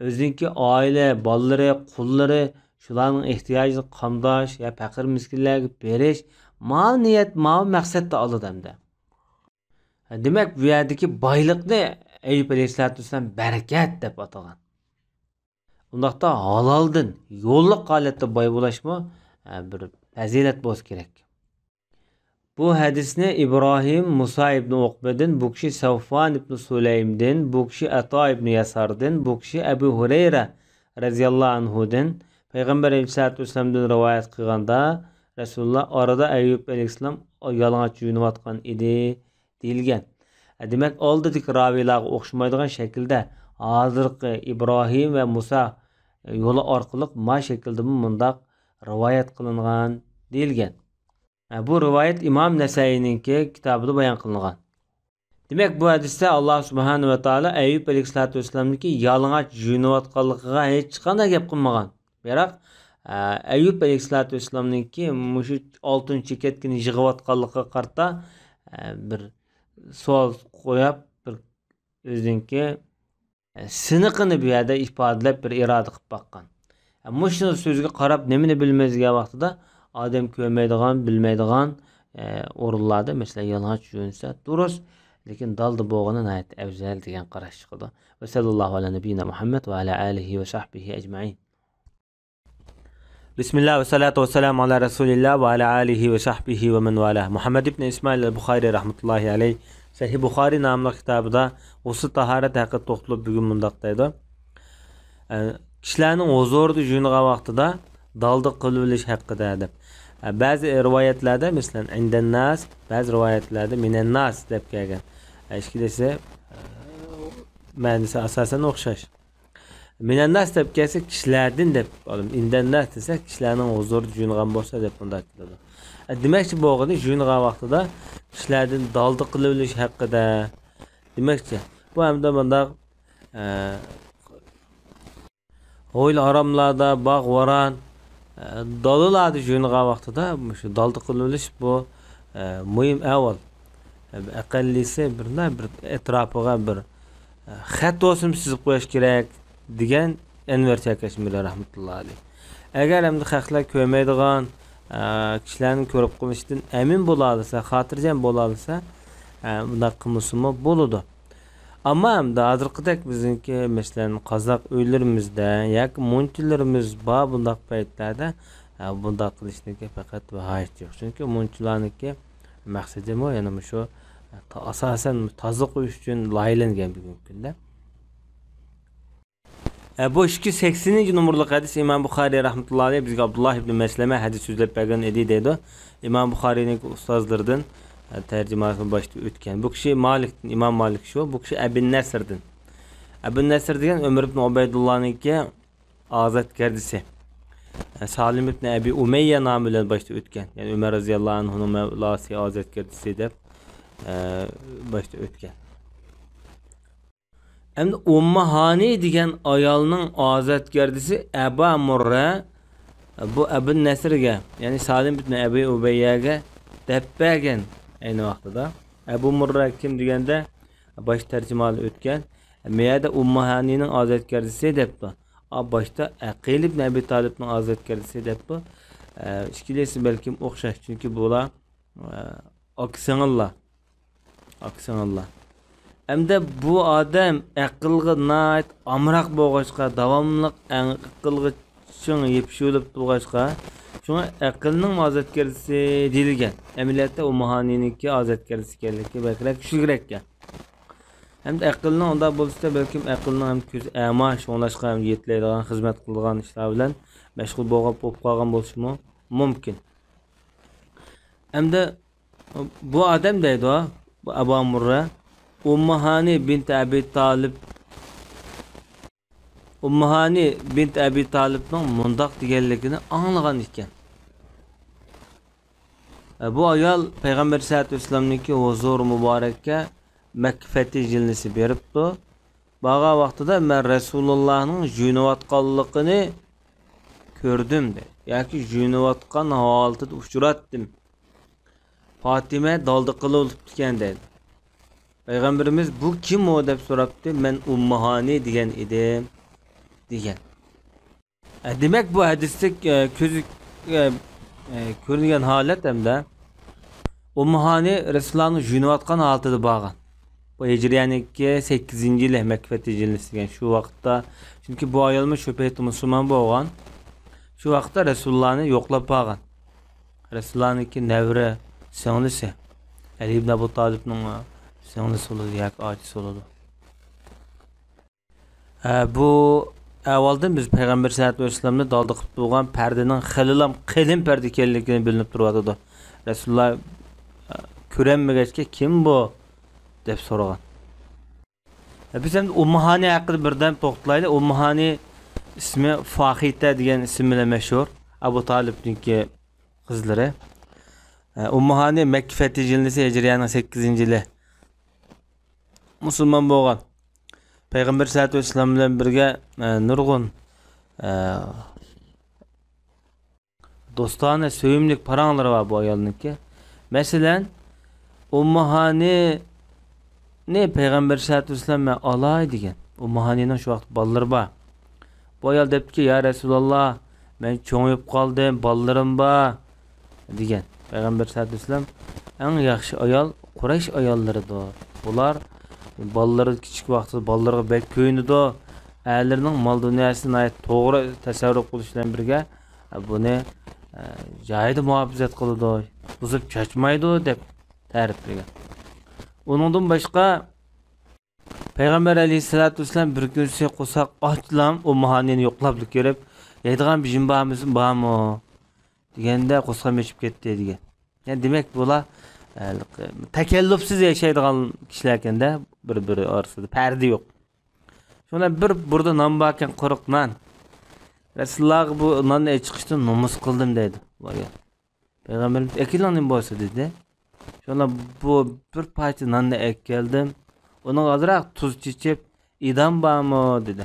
[SPEAKER 1] o'ziniki oila, bolalari, qullari shularning ehtiyojini qamdash ya faqir miskinlarga berish mal niyat, mal maqsadda oladi. Demak, bu yerdagi boylikni Ayyub alayhisolatu vasallam barakat deb atagan. Undaqda haloldan, yo'lliq holatda boy bo'lishmi bir fazilat bo'lsa kerak. Bu hadisni İbrahim Musa ibn Uqbadan, bu kishi Savfon ibn Sulaymdan, bu kishi Ato ibn Yasardan, bu kishi Abu Hurayra radhiyallohu anhudan Payg'ambar alayhisolatu vasallamdan rivoyat qilganda Rasululloh orada Ayyub alayhisalom yalang'och yunayotgan edi deyilgan. Demak, oldidagi ravilarga o'xshamaydigan shaklda hozirgi İbrahim va Musa yo'li orqali ma shaklda bundoq rivoyat qilingan deyilgan. Bu rivoyat İmam Nasai'ninki kitobida bayon qilingan. Demak, bu hadisda Alloh subhanahu va taolo Ayyub alayhisolatu vasallamniki yalang'och yunayotganligiga hech qanday gap qilmagan. Biroq Ayyub alayhisolatu vasallamniki mushu oltin chekatgini yig'ayotganligiga qarta bir savol qo'yib, bir o'ziniki siniqini bu yerda ifodalab bir iroda qilib boqqan. Mushu so'zga qarab nimani bilmaydigan vaqtida odam ko'rmaydigan, bilmaydigan o'rinlarda masalan yalang'och yunsa durust, lekin dalda bo'lgani nihoyat afzal degan qarash chiqdi. Va sallallohu ala nabiyina Muhammad va ala alihi va sahbihi ajma'in. Bismillah ve salatu ve selamu ala Resulillah ve ala alihi ve sahbihi ve men valah. Muhammed ibn İsmail el-Bukhari rahmetullahi aleyh Sahih Bukhari namlı kitabıda usul taharet hakkı toxtulub bugün mundaqdaydı. Kişilerin huzurda juyunğa vaqtida daldı qılıbilish haqqida deb. Bazı rivoyatlarda mesela inden nas, bazı rivoyatlarda minen nas deb kelgan. Ishkilese ma'nosi asosan o'xshash. Minen nas deb kelsa kishilardan deb olim. Inden nas desa kishilarning huzurda juyungan bo'lsa deb bunda keladi. Demakchi bo'g'ida juyungan vaqtida kishilardan daldı qılıbilish haqqida. Demakchi bu hamda bunda Oyl aramlarda bağ varan dalılardı juyungan vaqtida shu daldı qılıbilish bu muhim avval. Aqallisi bir etrofiga bir xat olsun sizib qo'yish kerak degan Enver Chakashmir rahmatullohi alayh. Agar hamda xalqlar ko'rmaydigan kishilarni ko'rib qo'yishdan amin bo'la olsa, xotirjam bo'la olsa, bunday qilmasimi bo'ladi. Amma hamda hozirgidek bizniki masalan qozoq uylarimizda yoki munchilarimiz bor bunday paytlarda bunday qilishniki faqat hojat yo'q. Chunki munchilarniki maqsadi mo, ya'ni shu asosan toza qo'yish uchun loyihalangan bugungi kunda. Bu 280 numaralı hadis İmam Bukhari rahmetullahi aleyh bizga Abdullah ibn Mesleme hadis so'zlab bergan edi deydi. İmam Bukharining ustozlaridan tercümasını başta o'tgan. Bu kishi Malik'tin, İmam Malik şu. Bu kishi Abin Nasr'din. Abin Nasr degan Ömer ibn Ubeydullah'ningki azat gardisi. Salim ibn Abi Umeyye namı bilan başta o'tgan. Yani Ömer radhiyallahu anhu'nun mevlasi azat gardisi deb başta o'tgan. Hem de Ummahani degan ayolning azat gardisi Aba Murra bu Abin Nasr'ga, yani Salim ibn Abi Umeyye'ga debbergen aynı vaqtida. Abu Murra kim deganda bosh tarjimali o'tgan. Meyada Ummahanining azatgarisi debdi. Boshda Aqil ibn Abi Talibning azatgarisi debdi. Ishkilesi balkim o'xshash, chunki bular aksanglar. Hamda bu odam aqlga nait amroq bo'lg'achqa, davomli aqlga ching yepishilib turg'achqa, shunga aqlning azatgarisi deyilgan. Amaliyotda Ummahanininki azatgarisi ekanligi bakrak kuchliroq ekan. Hamda aqlning unda bo'lsa balkim aqlning ham ko'zi ama shunglashqa ham yetlaydigan xizmat qilgan ishlar bilan mashg'ul bo'lib qolgan bo'lishi mumkin. Hamda bu odam deydi, bu Abu Murra Ummahani bint Abi Talibning mundaq deganligini anglagan ekan. Bu ayol Payg'ambar sollallohu alayhi vasallamningki huzur muborakka makfati jilnisi beribdi. Baga vaqtida men Rasulullohning juyunayotganligini ko'rdim de. Yoki juyunayotgan holatida uchratdim. Fatima daldı qilib ekan dedi. Peygamberimiz bu kim o deb so'rabdi. Men Ummahani degan edim degan. Demak bu hadisda ko'zi ko'rilgan holat hamda Ummahani Rasulullohning juyunayotgan holatida bo'lgan. Bu Hijriyaniki 8-yil makfati jilnisi degan shu vaqtda, chunki bu ayolmi shu paytda musulmon bo'lgan. Shu vaqtda Rasulullohni yo'qlab bo'lgan. Rasulullohningki navri singlisi Ali ibn Abu Talibning singlisi bo'ladi yoki ochisi bo'ladi. Bu avvaldan biz Payg'ambar sollallohu alayhi vasallamni dalda qilib turgan perdening xililam qilin perda ekanligini bilinib turadi. Rasululloh ko'ranmagachga kim bu deb so'ragan. Biz ham Ummahani haqida birdan to'xtalaylik. Ummahani ismi Fahita degan ism bilan mashhur. Abu Talibningki qizlari. Ummahani Makka fathi jilnisi Hijriyaning 8-yili musulmon bo'lgan. Payg'ambar sollallohu alayhi vasallam bilan birga nurg'un do'stona sevimlik paranglari var bu ayolningki. Masalan, Ummahani ne Payg'ambar sollallohu alayhi vasallam alay degan. Ummahanining shu vaqt ballari bor. Bu ayol debdiki, ya Rasululloh, men cho'ngib qoldim, ballarim bor degan. Payg'ambar sollallohu alayhi vasallam eng yaxshi ayol Quraysh ayollaridir. Bular balları kichik vaqtida ballarga bek ko'yinadi. Ərlərinin mal dünyasına to'g'ri tasarruf qilish bilan birga buni joyida muhofazat qiladi, buzib chochmaydi deb ta'riflagan. Uningdan boshqa Payg'ambar alayhisolatu vasallam bir kunsi qo'saq ochlam u mahanini yo'qlab ko'rib, "Yeydigan bijim bormi?" deganda qo'sqa mechib ketdi degan. Yani demak bular takallufsiz yashaydigan kishilar ekanda, bir-biri orasida parda yo'q. Shuna bir burada non bor ekan, quruq non. Rasululloh bu nonni chiqishdan nomus qildim deydi. Payg'ambarimiz "Ekilaning bo'lsa" dedi. Shuna bu bir parcha nonni keldim. Onun azraq tuz çiçip idam bormi dedi.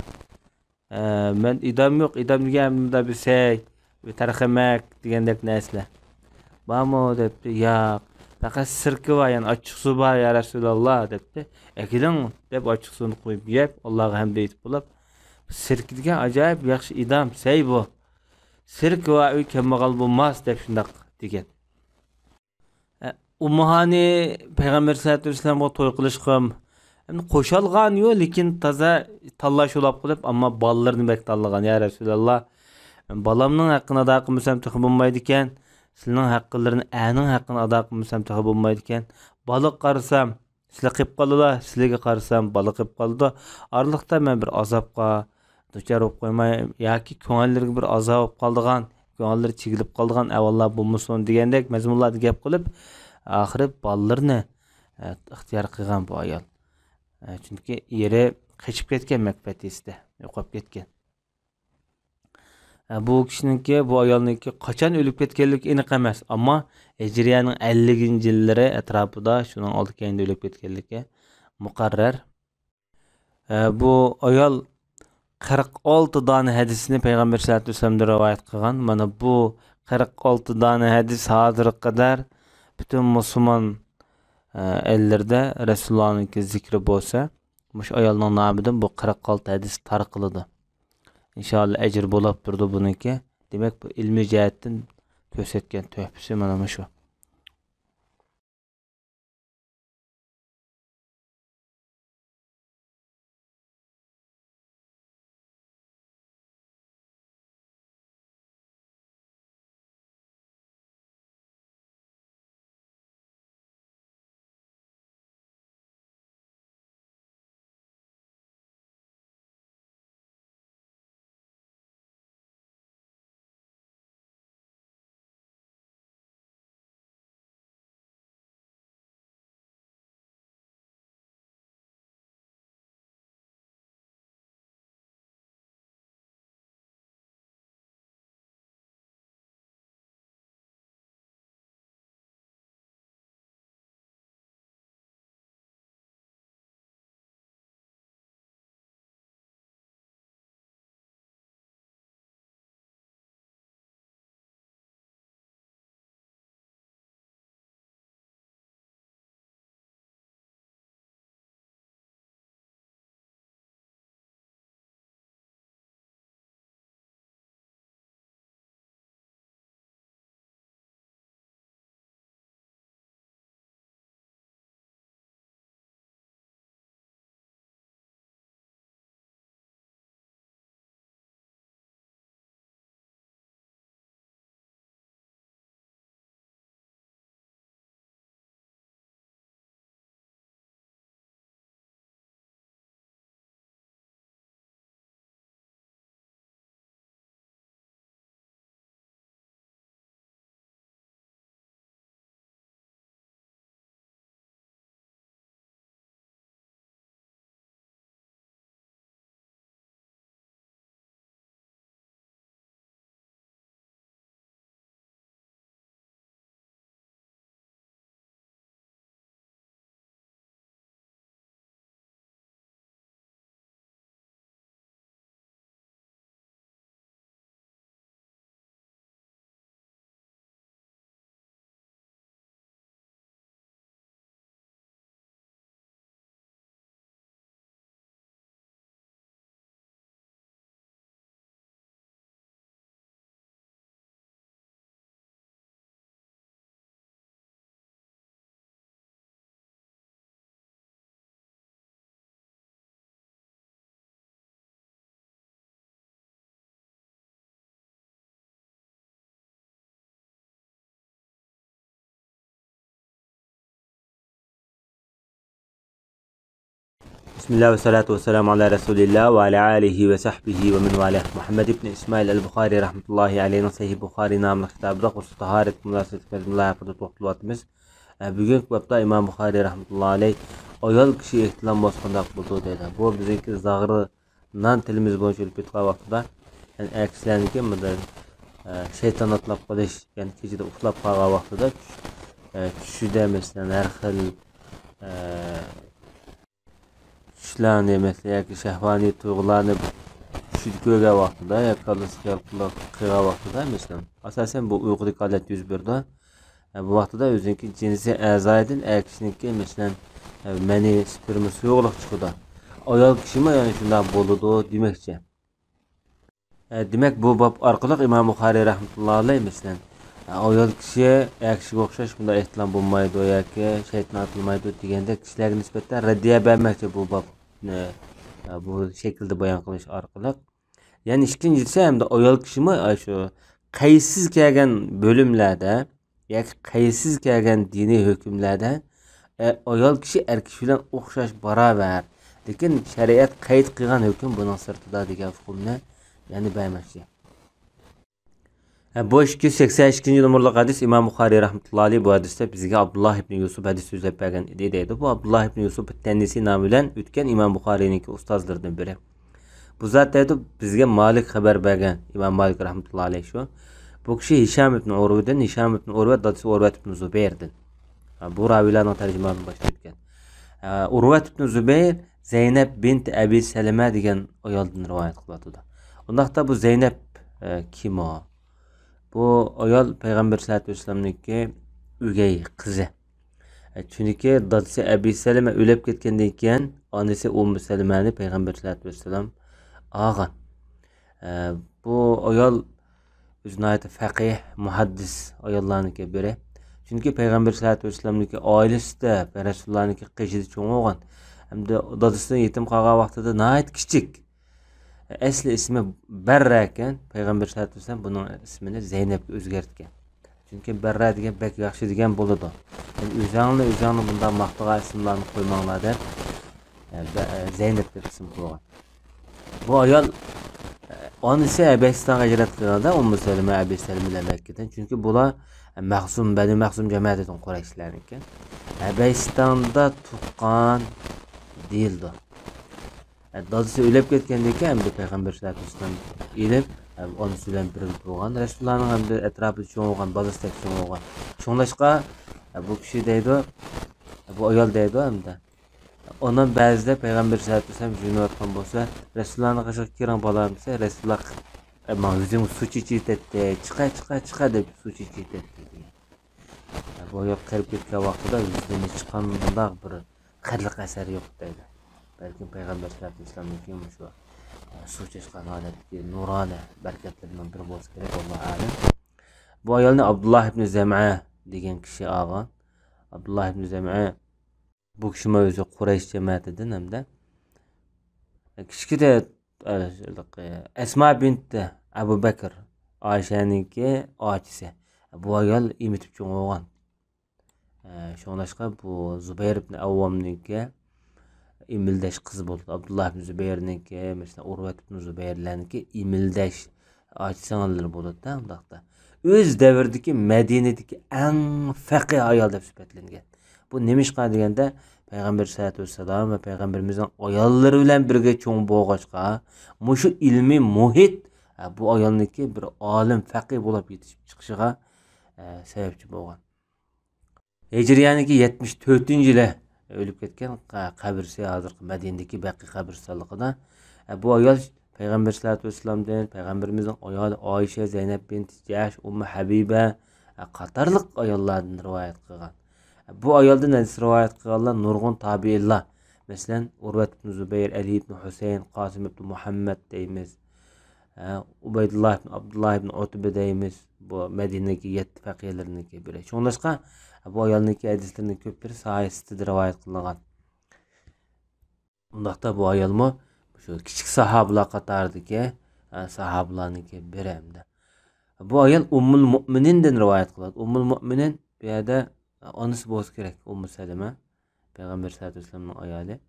[SPEAKER 1] Men idam yo'q, idam deganimda bir sey, bir tarxamak degandek narsalar. Bormi debdi. Yo'q. Faqat sirki var, yani açık su var ya Resulallah debdi. Ekiling deb açık suvni qo'yib yeb, Allohga hamd aytib bo'lib, sirki degan ajoyib yaxshi idam, sey bu. Sirki va uy kambag'al bo'lmas deb shundaq degan. Ummahani Payg'ambar sollallohu alayhi vasallamga to'y qilishga qo'shalgan yo'q, lekin toza tanlash ulab qilib, ammo bolalarni bek tanlagan. Ya Resulallah, balamning haqqini ado qilmasam to'g'ri bo'lmaydi ekan. Sizning haqqingizni, aning haqqini ado qilmasam to'g'ri bo'lmaydi ekan. Baliq qarsam, sizlar qilib qoldilar, sizlarga qarsam baliq qilib qoldi. Orliqda men bir azobga duchor bo'lib qo'ymay yoki ko'ngillarga bir azob bo'lib qoldigan, ko'ngillari chigilib qoldigan avvallar bo'lmasin degandek mazmunlarni gap qilib, oxiri bolalarni ixtiyor qilgan bu ayol. Chunki eri qochib ketgan maktabda, yo'qolib ketgan. Bu kishiningki, bu ayolningki qachon o'lib ketganligi aniq emas, ammo Hijriyaning 50-yillari atrofida shuning oldi keyinda o'lib ketganligi muqarrar. Bu ayol 46 dona hadisni Payg'ambar sollallohu alayhi vasallamdan rivoyat qilgan. Mana bu 46 dona hadis hozirga qadar butun musulmon ellarda Rasulullahning zikri bo'lsa, mush ayolning nomidan bu 46 hadis tarqaladi. İnşallah ecir bo'lib turdi buniki. Demak bu ilmiy jihatdan ko'rsatgan tuhfasi mana shu. Bismillah ve salatu ve selamu ala Resulillah ve ala alihi ve sahbihi ve min valah. Muhammed ibn İsmail el-Bukhari rahmetullahi aleyhi Sahih Bukhari namlı kitabıda Husus Taharet Münasebetullah yapıda toxtalyapmiz. Bugünkü babda İmam Bukhari rahmetullahi aleyhi ayol kishi ehtilam bosqandaq bo'ldi dedi. Bu bizdeki zag'ridan tilimiz bo'yicha olib ketgan vaqtida, yani akslarniki bunda şeytan atlab qolish, yani kechada uxlab qolgan vaqtida tushida masalan har xil tushlarni mesela yoki shahvoniy tuyg'ularni tushida ko'rgan vaqtida yoki qilgan vaqtida masalan asosan bu uyqudagi holat yuz berdi. Bu vaqtida o'ziniki jinsiy a'zodan kishiniki masalan mani sperma so'g'liq chiqadi. Ayol kishimi yani shunday bo'ladi demoqchi. Demak bu bab orqali Imom Buxoriy rahmatullohi alayhi masalan ayol kishi kishiga o'xshash bunday ehtilam bo'lmaydi yoki shayton atilmaydi deganda kishilarga nisbatan raddiya bermoqchi bu bab bu shaklda bayon qilish orqali. Ya'ni ikkinchisi hamda ayol kishimi shu qaysiz kelgan bo'limlarda yoki qaysiz kelgan diniy hukmlarda ayol kishi erkak bilan o'xshash barobar, lekin shariat qayd qilgan hukm buning sirtida degan hukmni yani bermoqchi. Bu 282 numaralı hadis İmam Buxoriy rahmetullahi alayhi bu hadisde bizga Abdullah ibn Yusuf hadis so'zlab bergan deydi. Bu Abdullah ibn Yusuf at-Tannisi nomi bilan o'tgan Imom Buxoriyning ustozlaridan biri. Bu zot deydi bizga Malik xabar bergan, Imom Malik rahmetullahi alayhi shu. Bu kishi Hisham ibn Urvadan, Hisham ibn Urva dadasi Urvat ibn Zubayrdan. Bu ravilarning tarjimasini boshlab o'tgan. Urvat ibn Zubayr Zeynep bint Abi Salama degan ayoldan rivoyat qiladi. Undaqda bu Zeynep kim o? Bu ayol Peygamber sallallohu alayhi vasallamniki o'gay qizi. Chunki dadasi Abi Salama o'lib ketgandan keyin onasi Ummu Salamani Peygamber sallallohu alayhi vasallam olgan. Bu ayol o'zini faqih, muhaddis ayollarniki biri. Chunki Peygamber sallallohu alayhi vasallamniki oilasida Rasulullohniki qishida cho'ng bo'lgan. Hamda dadasi yetim qolgan vaqtida nayt kichik. Asli ismi Barra ekan, Peygamber sallallohu alayhi vasallam buning ismini Zeynepga o'zgartgan. Chunki Barra degan bek yaxshi degan bo'ladi. Yani o'zingni bundan maqtagan ismlarni qo'ymanglar deb Zeynep deb ism qo'ygan. Bu ayol onasi Abasistonga hijrat qilganda Ummu Salama Abi Salama bilan Makkadan, chunki bular Bani Maxsum jamoatidan Qurayshlarniki. Abasistonda tuqqan deyildi. Dadasi o'lib ketgandan keyin Peygamber sallallohu alayhi vasallam elib onasi bilan birga bo'lgan. Rasulullohning hamda atrofida cho'ng bo'lgan, bolasida cho'ng bo'lgan. Cho'nglashqa bu kishi deydi, bu ayol deydi hamda. Ondan ba'zida Peygamber sallallohu alayhi vasallam jo'nayotgan bo'lsa, Rasulullohning qishiga kiran bolam desa, Rasululloh "Men o'zim suv ichayotdi, chiqa" deb suv ichayotdi. Bu ayol qirib ketgan vaqtida o'zidan chiqqandan bir qadliq asar yo'q deydi. Belki Peygamber sallallohu alayhi vasallamning shu suv chiqqan holatdagi nurona barakatlardan biri bo'lsa kerak, Alloh a'lam. Bu ayolni Abdullah ibn Zam'a degan kishi olgan. Abdullah ibn Zam'a bu kishi o'zi Quraysh jamoatidan hamda kichkina Asma bint Abu Bakr Oyshaniki ochisi. Bu ayol emitib cho'ng bo'lgan. Shunlashqa bu Zubayr ibn Avvomniki imildash qiz bo'ldi. Abdullah ibn Zubayrniki, mesela Urvat ibn Zubayrlarniki imildash ochsanglar bo'ladi-da undaqda. O'z davridagi Madinadagi eng faqih ayol deb sifatlangan. Bu nemishqa deganda Peygamber sallallohu alayhi vasallam va Peygamberimizning ayollari bilan birga cho'ng bo'lg'achqa, mushu ilmiy muhit bu ayolniki bir olim faqih bo'lib yetishib chiqishiga sababchi bo'lgan. Hijriyaniki 74-yili o'lib ketgan qabrisi hozirgi Madinadagi Baqi qabristonligida. Bu ayol Peygamber sallallohu alayhi vasallamdan, Peygamberimizning ayoli Oysha, Zeynep bint Jahsh, Ummu Habiba qatorliq ayollardan rivoyat qilgan. Bu ayoldan hadis rivoyat qilganlar nurg'un tabiinlar. Masalan, Urvat ibn Zubayr, Ali ibn Husayn, Qosim ibn Muhammad deymiz. Ubaydullah ibn Abdullah ibn Utba deymiz. Bu Madinadagi 7 faqihlarniki biri. Shunlashqa bu ayolniki hadislarning ko'plari sahih sitida rivoyat qilingan. Undaqda bu ayolmi shu kichik sahobalar qatoridagi sahobalarniki biri hamda. Bu ayol Ummul Mu'minindan rivoyat qiladi. Ummul Mu'minin bu yerda onasi bo'lsa kerak, Ummu Salama, Peygamber sallallohu alayhi vasallamning ayoli.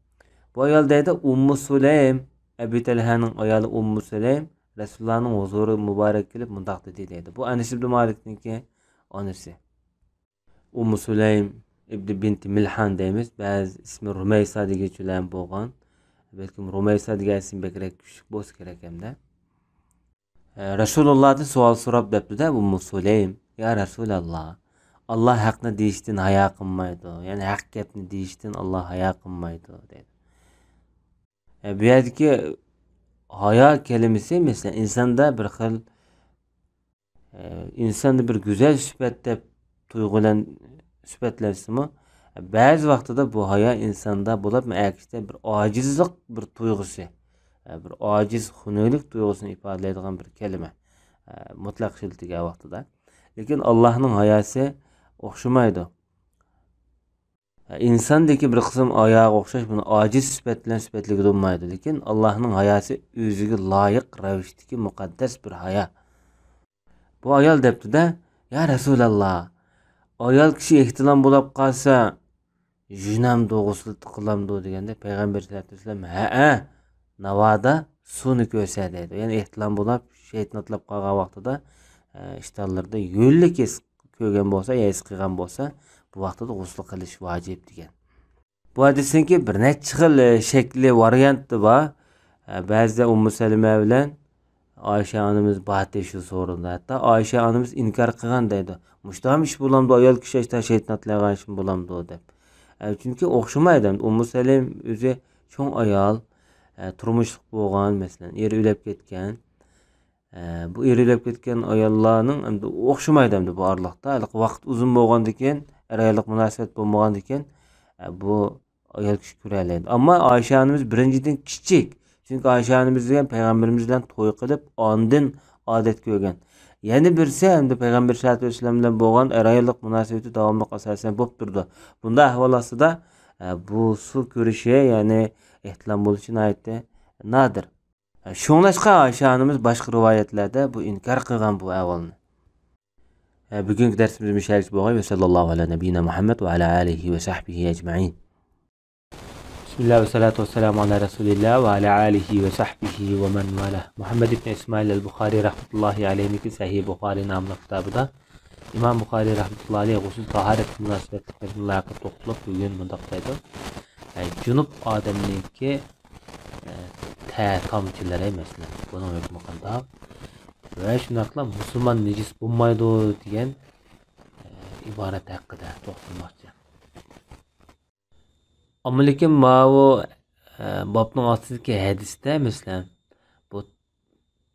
[SPEAKER 1] Bu ayol deydi Ummu Sulaym, Ebu Talhaning ayoli Ummu Sulaym Rasulullahning huzuri muborak kelib mundaq dedi deydi. Bu Anas ibn Malikniki onasi. Ummu Sulaym ibn bint Milhan deymiz. Ba'zi ismi Rumaysa deganchilar bo'lgan. Balkim Rumaysa degan ism bekrak kuchlik bo'lsa kerak hamda. Rasulullahdan savol so'rab debdi-da Ummu Sulaym, "Ya Rasululloh, Allah haqni deyishdan hayo qilmaydi. Ya'ni haq gapni deyishdan Allah hayo qilmaydi" dedi. Bu yerdagi hayo kelimasi mesela insonda bir xil insonda bir go'zal sifat deb tuyg'ulan sifatlansimi, ba'zi vaqtida bu hayo insonda bo'lib, aksida bir ojizlik bir tuyg'usi, bir ojiz, xunuklik tuyg'usini ifodalaydigan bir kalima. Mutlaq shiltiga vaqtida. Lekin Allohning hayosi o'xshamaydi. İnsandaki bir qism ayağa o'xshash buni ojiz sifat bilan sifatliga bo'lmaydi. Lekin Allohning hayosi o'ziga loyiq ravishda muqaddas bir hayo. Bu ayol debdi-da, "Ya Rasululloh, ayol kishi ehtilom bo'lib qolsa, junam doğusli qilamdi" deganda payg'ambar sollallohu alayhi vasallam, "Ha, navoda suvni ko'rsa" dedi. Ya'ni ehtilom bo'lib, shaytnotlab qolgan vaqtida ishtonlarda yo'llik ko'rgan bo'lsa, yais qilgan bo'lsa, bu vaqtda g'usl qilish vojib degan. Bu hadisniki bir necha xil shakli varianti bor. Ba'zida Ummu Salima bilan Oysha onamiz bahti shu so'rinda. Hatto Oysha onamiz inkor qilgan deydi. Mushtam ish bo'lamdi, ayol kishi shaytnotlagan ish bo'lamdi deb. Chunki o'xshamaydi. Ummu Salim o'zi cho'ng ayol, turmushlik bo'lgan, masalan, eri o'lib ketgan. Bu eri o'lib ketgan ayollarning endi o'xshamaydi endi bu orliqda. Vaqt uzun bo'lgandan keyin ayollik munosabat bo'lmagandan keyin bu ayol kishi ko'ralaydi. Ammo Oysha onamiz birinchidan kichik. Chunki Oysha onamiz degan payg'ambarimiz bilan to'y qilib, ondan odat ko'rgan. Yana birisi endi payg'ambar sollallohu alayhi vasallam bilan bo'lgan ayollik munosabati davomli asosan bo'lib turdi. Bunda ahvol ostida bu suv ko'rishi, ya'ni ehtilom bo'lishi aytdi nadir. Shunglashqa Oysha onamiz boshqa rivoyatlarda bu inkor qilgan bu ahvolni. Bugungi darsimiz musharik bo'lgan. Sallallohu alayhi nabiyina Muhammad va ala alihi va sahbihi ajma'in. Bismillah ve salatu ve selamu ala Resulillah ve ala alihi ve sahbihi ve men valah. Muhammed ibn İsmail el-Bukhari rahmetullahi aleyh'ninki Sahih Bukhari namlı kitabıda İmam Bukhari rahmetullahi aleyh gusül taharet münasebetlerinin layıkı toplulup bugün mındaktaydı. Cunub ademninki tamçilere mesela bunun hükmü kanda ve şunakla Müslüman necis bulmaydı diyen ibaret hakkında toplulmakça. Ama lekin bu babning ostidagi hadisda mesela bu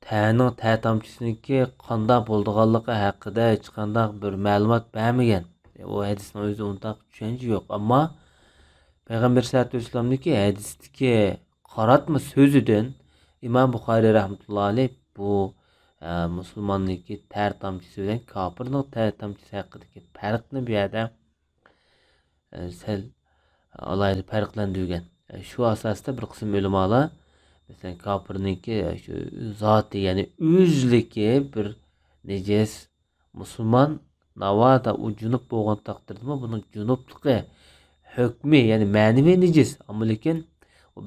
[SPEAKER 1] ta'ning tamchisiniki qanday bo'lganligi haqida hech qanday bir ma'lumot bermagan. O hadisning o'zida undaq tushuncha yo'q. Ammo payg'ambar sollallohu alayhi vasallamniki hadisdagi qaratma so'zidan Imom Buxoriy rahmatullohi alayh bu musulmonniki tar tamchisi bilan kofirning tar tamchisi haqidagi farqni bu yerda sal alaylı farqlandirgan. Şu asasda bir qism ulamolar mesela kofirniki shu zoti, ya'ni o'zligi bir nejas musulmon navoda u junub bo'lgan taqdirda buning junubligi hukmi, ya'ni ma'naviy nejas, ammo lekin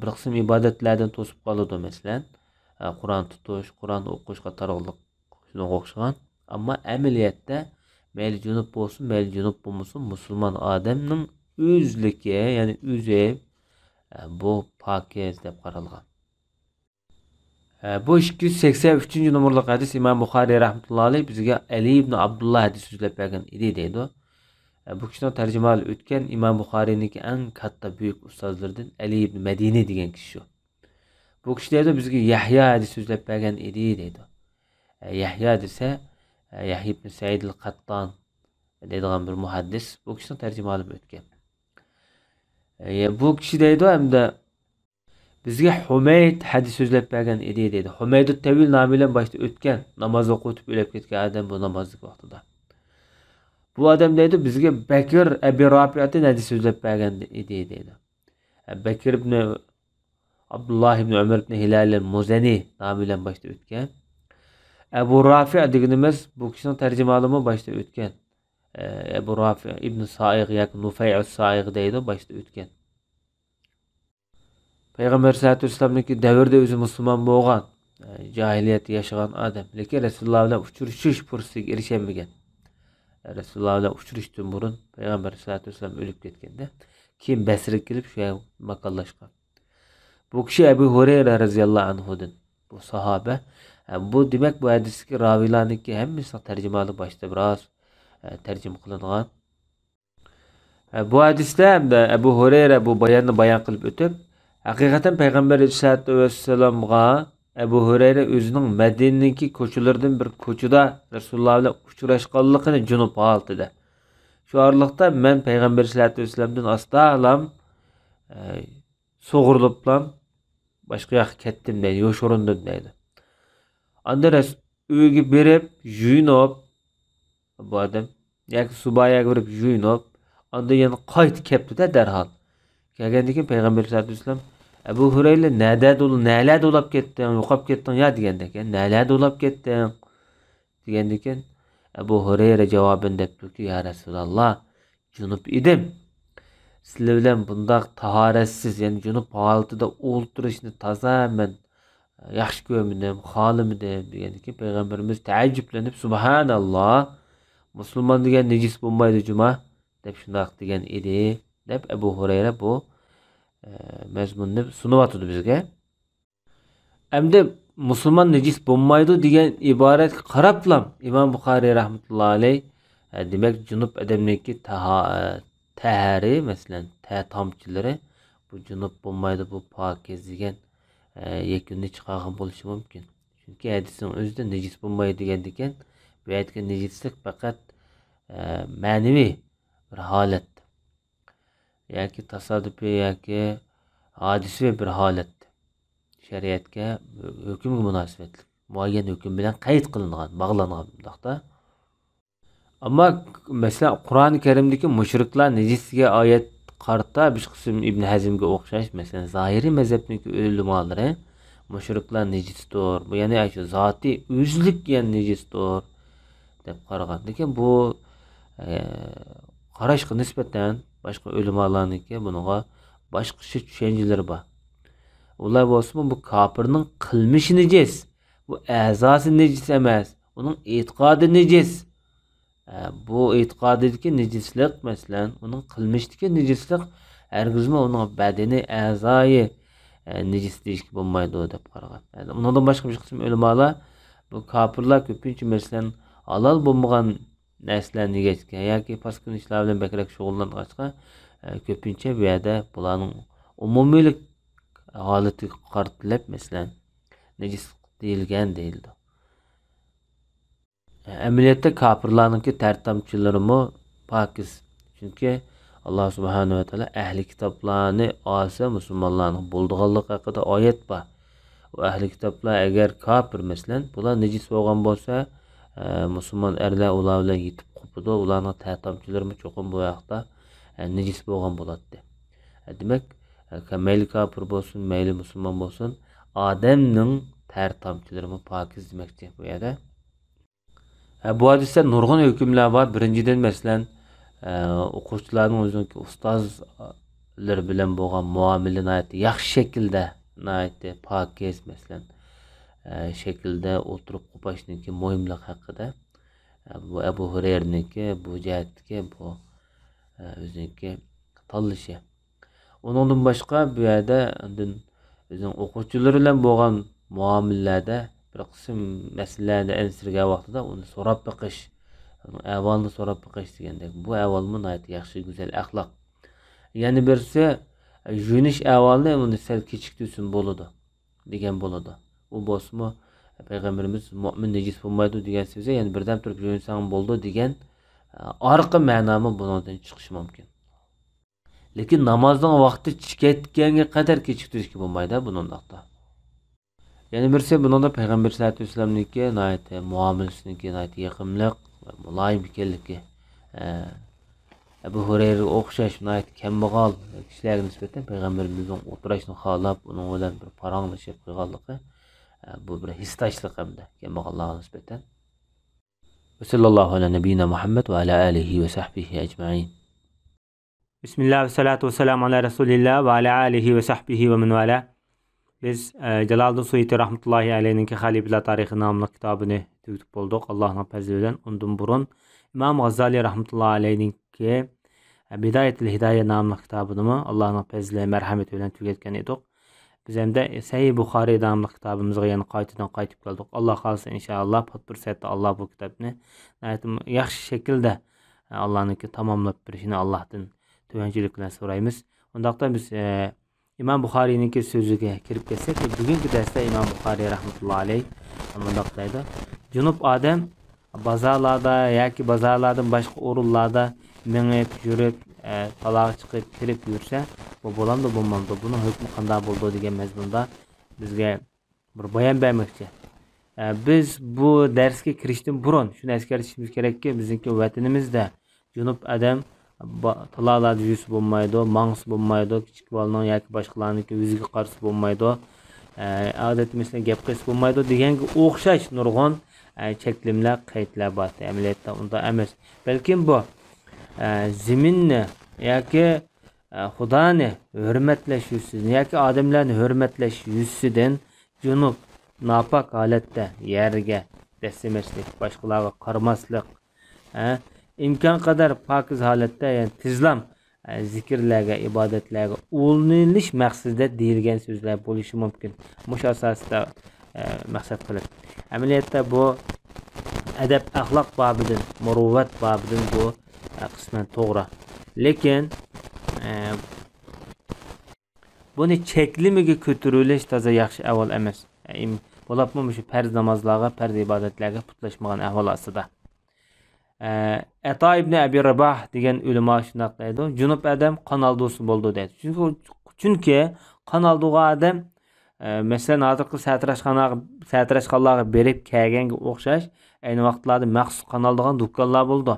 [SPEAKER 1] bir qism ibodatlardan to'sib qoladi, masalan Qur'on tutish, Qur'on o'qish qatorliq shunga o'xshagan. Ammo amaliyotda mayli junub bo'lsin, mayli junub bo'lmasin, musulmon odamning o'zligi, ya'ni o'zi bu pokiz deb qaralgan. Bu 283-numurlik hadis Imom Buxoriy rahmatullohi alayh bizga Ali ibn Abdullah hadis so'zlab bergan edi deydi. Bu kishining tarjimali o'tgan Imom Buxoriyniki eng katta buyuk ustozlaridan Ali ibn Madini degan kishi shu. Bu kishi deydi bizga Yahya hadis so'zlab bergan edi deydi. Yahya desa Yahya ibn Said al-Qattan deydigan bir muhaddis bu kishining tarjimali o'tgan. Bu kishi deydi hamda bizga Humayd hadis so'zlab bergan edi deydi. Humayd at-Tavil nomi bilan boshda o'tgan, namoz o'qib o'lib ketgan odam bu namozlik vaqtida. Bu odam deydi bizga Bakr Abi Rafi'atni hadis so'zlab bergan edi deydi. Bakr ibn Abdullah ibn Umar ibn Hilal al-Muzani nomi bilan boshda o'tgan. Abu Rafi' deganimiz bu kishining tarjimalimi boshda o'tgan. Abu Rafi' ibn Sa'iq yoki Nufay' as-Sa'iq deydi boshda o'tgan. Peygamber sallallahu aleyhi ve sellem'deki devirde özü Müslüman boğan, cahiliyet yaşayan adam. Lekin Resulullah ile uçuruşuş fırsatı erişemegen. Resulullah ile uçuruştan burun Peygamber sallallahu aleyhi ve sellem ölüp ketkende. Kim besirip gelip şöyle makallaşkan. Bu kişi Ebu Hureyre radıyallahu anhu'dan. Bu sahabe. Bu demek bu hadiski ravilarniki hemmisi tercümalı başta biraz tercüme kılınan. Bu hadiste hem de Ebu Hureyre bu bayanını bayan kılıp ötüp hakikaten Peygamber aleyhissalatu vesselam'a Ebu Hureyre özünün Medine'deki koçulardan bir koçuda Resulullah ile uçuraşkanlıkını cunup altıda. Şu aralıkta ben Peygamber aleyhissalatu vesselam'dan astağlam soğurulup lan başka yak kettim deydi, yoşorundun deydi. Andres öğü berip juyunup bu adam yaki subaya görüp juyunup anda yana qayt kepti de derhal. Kelgendikin Peygamber sallallahu aleyhi ve sellem Ebu Hureyre näle dolap kettin, yo'qop kettin ya degendikin, näle dolap kettin degendikin Ebu Hureyre cevabın depti ya Resulallah junup idim. Sizler bilen bundaq taharetsiz yani junup halıtıda olturuşni taza men yaxşı görmünim, halimidim degendikin Peygamberimiz teəccüblenip subhanallah Müslüman degen necis bolmaydı cuma dep şundaq degen idi dep Ebu Hureyre bu mezmununu sunup atıdı bizge. Emde Müslüman necis bolmaydı degen ibaret qaraplam İmam Bukhari rahmetullahi aleyh demek junup edemneki tahari mesela tamçıları bu junup bolmaydı bu pakiz degen yekunni çıkargan bolishi mumkin. Çünkü hadisin özünde necis bolmaydı degendiken bu aytgan necislik fakat manevi bir halet. Yaki tasadüfi yaki hadisi bir halet. Şeriatga hükümge münasibetli. Muayyen hüküm bilen kayıt kılıngan, bağlanan bundaqda. Ama mesela Kur'an-ı Kerim'deki müşrikler necisliğe ayet qarta bir kısım İbn Hazm'ge okşaş mesela zahiri mezhepdeki ulemalary müşrikler necisdir. Bu yani şu zati özlük yani necisdir dep qaragan. Lekin bu qaraşqa nisbeten başka ulemalarniki bunuga başqacha düşünceleri bar. Ular bolsa bu kafirning qilmishi necis. Bu a'zosi necis emas. Onun e'tiqodi necis. Bu e'tiqodidagi necislik mesela onun qilmishdagi necislik hergizme onun bedeni a'zoyi necis deyishga bo'lmaydi deb qaragan. Yani ondan başka bir kısım ulemalar bu kafirlar köpünçe mesela halal bo'lmagan narsalarni yeyishga yoki paskin ishlar bilan bakrak shug'ullanishga köpünçe bu yerda bularning umumiylik holati qartilib mesela necis deyilgan deyildi. Ameliyatda kafirlarnınki tertamçılarımı pakiz. Çünkü Allah subhanahu ve teala ehli kitaplarını alsa Müslümanların bulduğanlık hakkında ayet var. O ehli kitaplar eğer kafir mesela bular necis bolgan bolsa Müslüman erler ular bilen yetip qopudu. Ularning tertamçılarımı çoxum bu vaqtda necis bolgan boladi. Demek meyli kafir bolsun, meyli Müslüman bolsun, adamning tertamçılarımı pakiz demekçi bu yerda. Bu hadiste nurgun hükümler var. Birinciden mesela okuvchilarning o'ziniki ustozlar bilan bo'lgan muomala yaxshi shaklda pokiz masalan shaklda o'tirib qo'pashniki muhimlik haqida bu Abu Hurayra'niki bu jihatga bu o'ziniki tanlashi. Undan boshqa bu yerda o'zining o'quvchilari bilan bo'lgan muomalada bir qism masalalarni ensirgan vaqtida uni so'rab baqish, ahvolni so'rab baqish degandek. Bu ahvol nihoyat yaxshi, go'zal axloq. Yana birisi junish ahvolni uni sal kechiktirsin bo'ladi degan bo'ladi. U bo'lsa payg'ambarimiz mu'min nejis bo'lmaydi degan so'zi, ya'ni birdan turib juninsang bo'ldi degan orqa ma'nomi bundan chiqishi mumkin. Lekin namozning vaqti ketganga qadar kechiktirishga bo'lmaydi bundoqda. Yani birisi bunun da Peygamber sallallahu aleyhi ve sellem'niki muamelesindeki yakınlık ve mulayim ekanligi. Ebu Hureyre o'xshash kambag'al kishilarga nisbatan Peygamberimizning o'tirishini xohlab, uning bilan bir paranglashib qo'yganligi bu bir hissdoshlik hamda kambag'allarga nisbatan. Sallallohu ala nabiyina Muhammad va ala alihi va sahbihi ajma'in. Bismillah ve salatu ve selamu ala Resulillah ve ala alihi ve sahbihi ve men vala. Biz Jalaliddin Suyuti rahmetullahi aleyhininki Halifler Tarihi namlı kitabını tüketip bulduk. Allah'ın fazliyle. Ondan burun İmam Gazali rahmetullahi aleyhininki Bidayetil Hidaye namlı kitabını mı Allah'ın fazliyle merhametiyle tüketken edik. Biz hem de Sahih Bukhari namlı kitabımızga yani qaytıp geldik. Allah kalsa inşallah patpursette Allah bu kitabını yaxşı şekilde Allah'ınki tamamlap birişini Allah'tan tüvençilikle sorayımız. Ondaqda biz İmam Bukhari'ninki sözüge kirip ketsek, bugünkü derste İmam Bukhari rahmetullahi aleyh ondaqdaydı. Junup Adem bazarlarda yoki bazarlardan başqa o'rinlarda minib, yurib, talağa chiqib, kirib yursa, bu bo'lamdi, bo'lmamdi. Buning hukmi qanday bo'ldi degan mazmunda bizga bir bayon bermoqchi. Biz bu dersga kirishdan burun shuni eskartishimiz kerakki, bizningki vatanimizda Junup Adem talalarda yüzü bo'lmaydi, mang'si bo'lmaydi, kichik bolaning yoki boshqalarniki yuziga qarshi bo'lmaydi. Odatda gap qilsa bo'lmaydi deganga o'xshash nurg'un cheklimlar, qaydlar bor. Amaliyotda unda emas. Balkim bu zaminni yoki Xudoni hurmatlash yuzidan yoki odamlarni hurmatlash yuzidan junub nopok holatda yerga dasmaslik, boshqalarga qaramaslik, imkon qadar pokiz holatda, ya'ni tizlam zikrlarga, ibodatlarga ulanish maqsadida deyilgan so'zlar bo'lishi mumkin. Mush asosida maqsad qilib. Amaliyotda bu adab axloq bobidan, muruvvat bobidan bu qisman to'g'ri. Lekin buni cheklimiga ko'tarilish toza yaxshi ahvol emas. Bo'lapmi shu farz namozlarga, farz ibodatlarga putlashmagan ahvol ostida. Ata ibn Abi Rabah degan ulamo shunday deydi. Junub Adam qonaldusi bo'ldi deydi. Chunki qonalduga adam masalan hozirgi satrashxonalarga berib kelganga o'xshash ayni vaqtlarda maxsus qonaldigan do'konlar bo'ldi.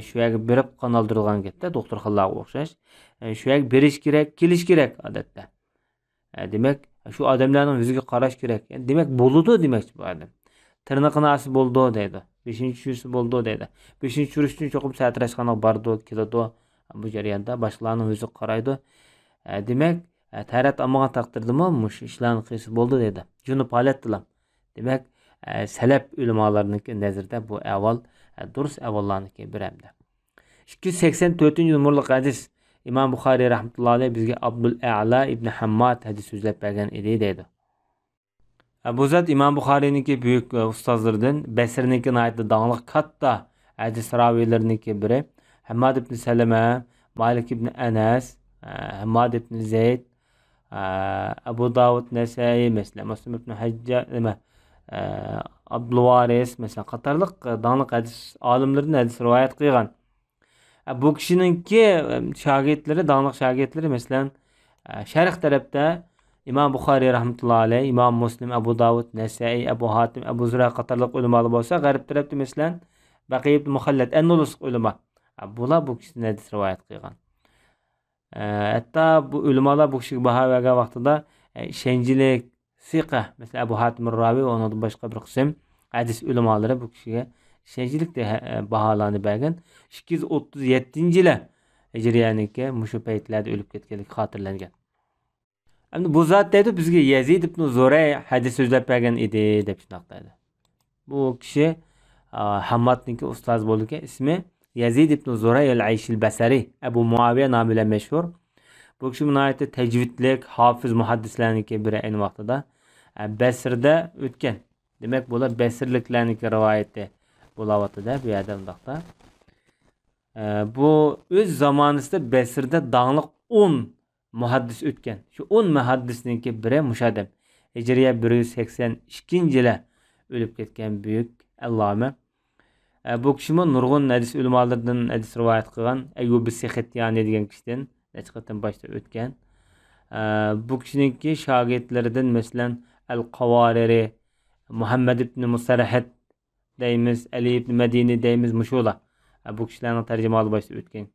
[SPEAKER 1] Shu yerga berib qonaldirilgan gapda doktorxonalarga o'xshash. Shu yerga berish kerak, kelish kerak odatda. Demak, shu odamlarning yuziga qarash kerak. Demak, bo'ldi demakchi bu odam. Tirnoqnasi bo'ldi deydi. 5-chisi bo'ldi deydi. 5-churish uchun cho'qib satrashxonaga bordi, keladi. Bu jarayonda boshqalarning yuzi qaraydi. Demak, tarat olmagan taqdirdami mush ishlarni qilsa bo'ldi deydi. Junub holatdilar. Demak, salaf ulamolarining nazarda bu avval durust avvallarniki bir hamda. 284-numurlik hadis İmam Bukhari rahmetullahi aleyh bizga Abdul A'la ibn Hammad hadis so'zlab bergan edi deydi. Bu zat İmam Bukhari'ninki büyük ustazlardan, Basir'ninki naytı dağınlık katta hadis ravilerinki biri. Hammad ibn Seleme, Malik ibn Enes, Hammad ibn Zeyd, Abu Davud Nesai mesela, Müslim ibn Hacca, Abdülvaris mesela qatarlıq dağınlık hadis alimlerinin hadis rivayet qilgan. Bu kişininki şagirdleri, dağınlık şagirdleri mesela şerh tarafta İmam Bukhari rahmetullahi aleyh, İmam Müslim, Abu Davud, Nesai, Abu Hatim, Abu Zura qatarlıq ulamalar bolsa, garip tarafta mesela Baqi ibn Muhallad en-Nulus ulama. Bular bu kişinin hadis rivayet qilgan. Hatta bu ulamalar bu kişiga baho bergan vaqtida shenjilik, siqa, mesela Abu Hatim ar-Ravi va uning boshqa bir qism hadis ulamalari bu kişiga shenjilik de baholanib bergan. 237-yili Hijriyaniki mushu paytlarda o'lib ketganligi xotirlangan. Endi bu zot deydi bizga Yazid ibn Zuray hadis so'zlab bergan edi deb shunday deydi. Bu kishi Hammadniki ustoz bo'lgan, ismi Yazid ibn Zuray al-Aysh al-Basri, Abu Muaviya nomi bilan mashhur. Bu kishi munoyati tajvidlik, hofiz muhaddislarniki biri ayni vaqtida Basrda o'tgan. Demak, bular Basrliklarniki rivoyati bo'layotdi bu yerda undaqda. Bu o'z zamonasida Basrda dağınlıq 10 muhaddis o'tgan. Shu 10 muhaddisninki biri mushadam. Hijriya 182-yili o'lib ketgan buyuk alloma. Bu kishimi nurg'un hadis ulamolaridan hadis rivoyat qilgan Ayyub as-Saxityani degan kishidan nechiqatim boshda o'tgan. Bu kishininki shogirdlaridan masalan Al-Qawariri, Muhammad ibn Musarhat deymiz, Ali ibn Madini deymiz, mushular. Bu kishilarning tarjimasi boshda o'tgan.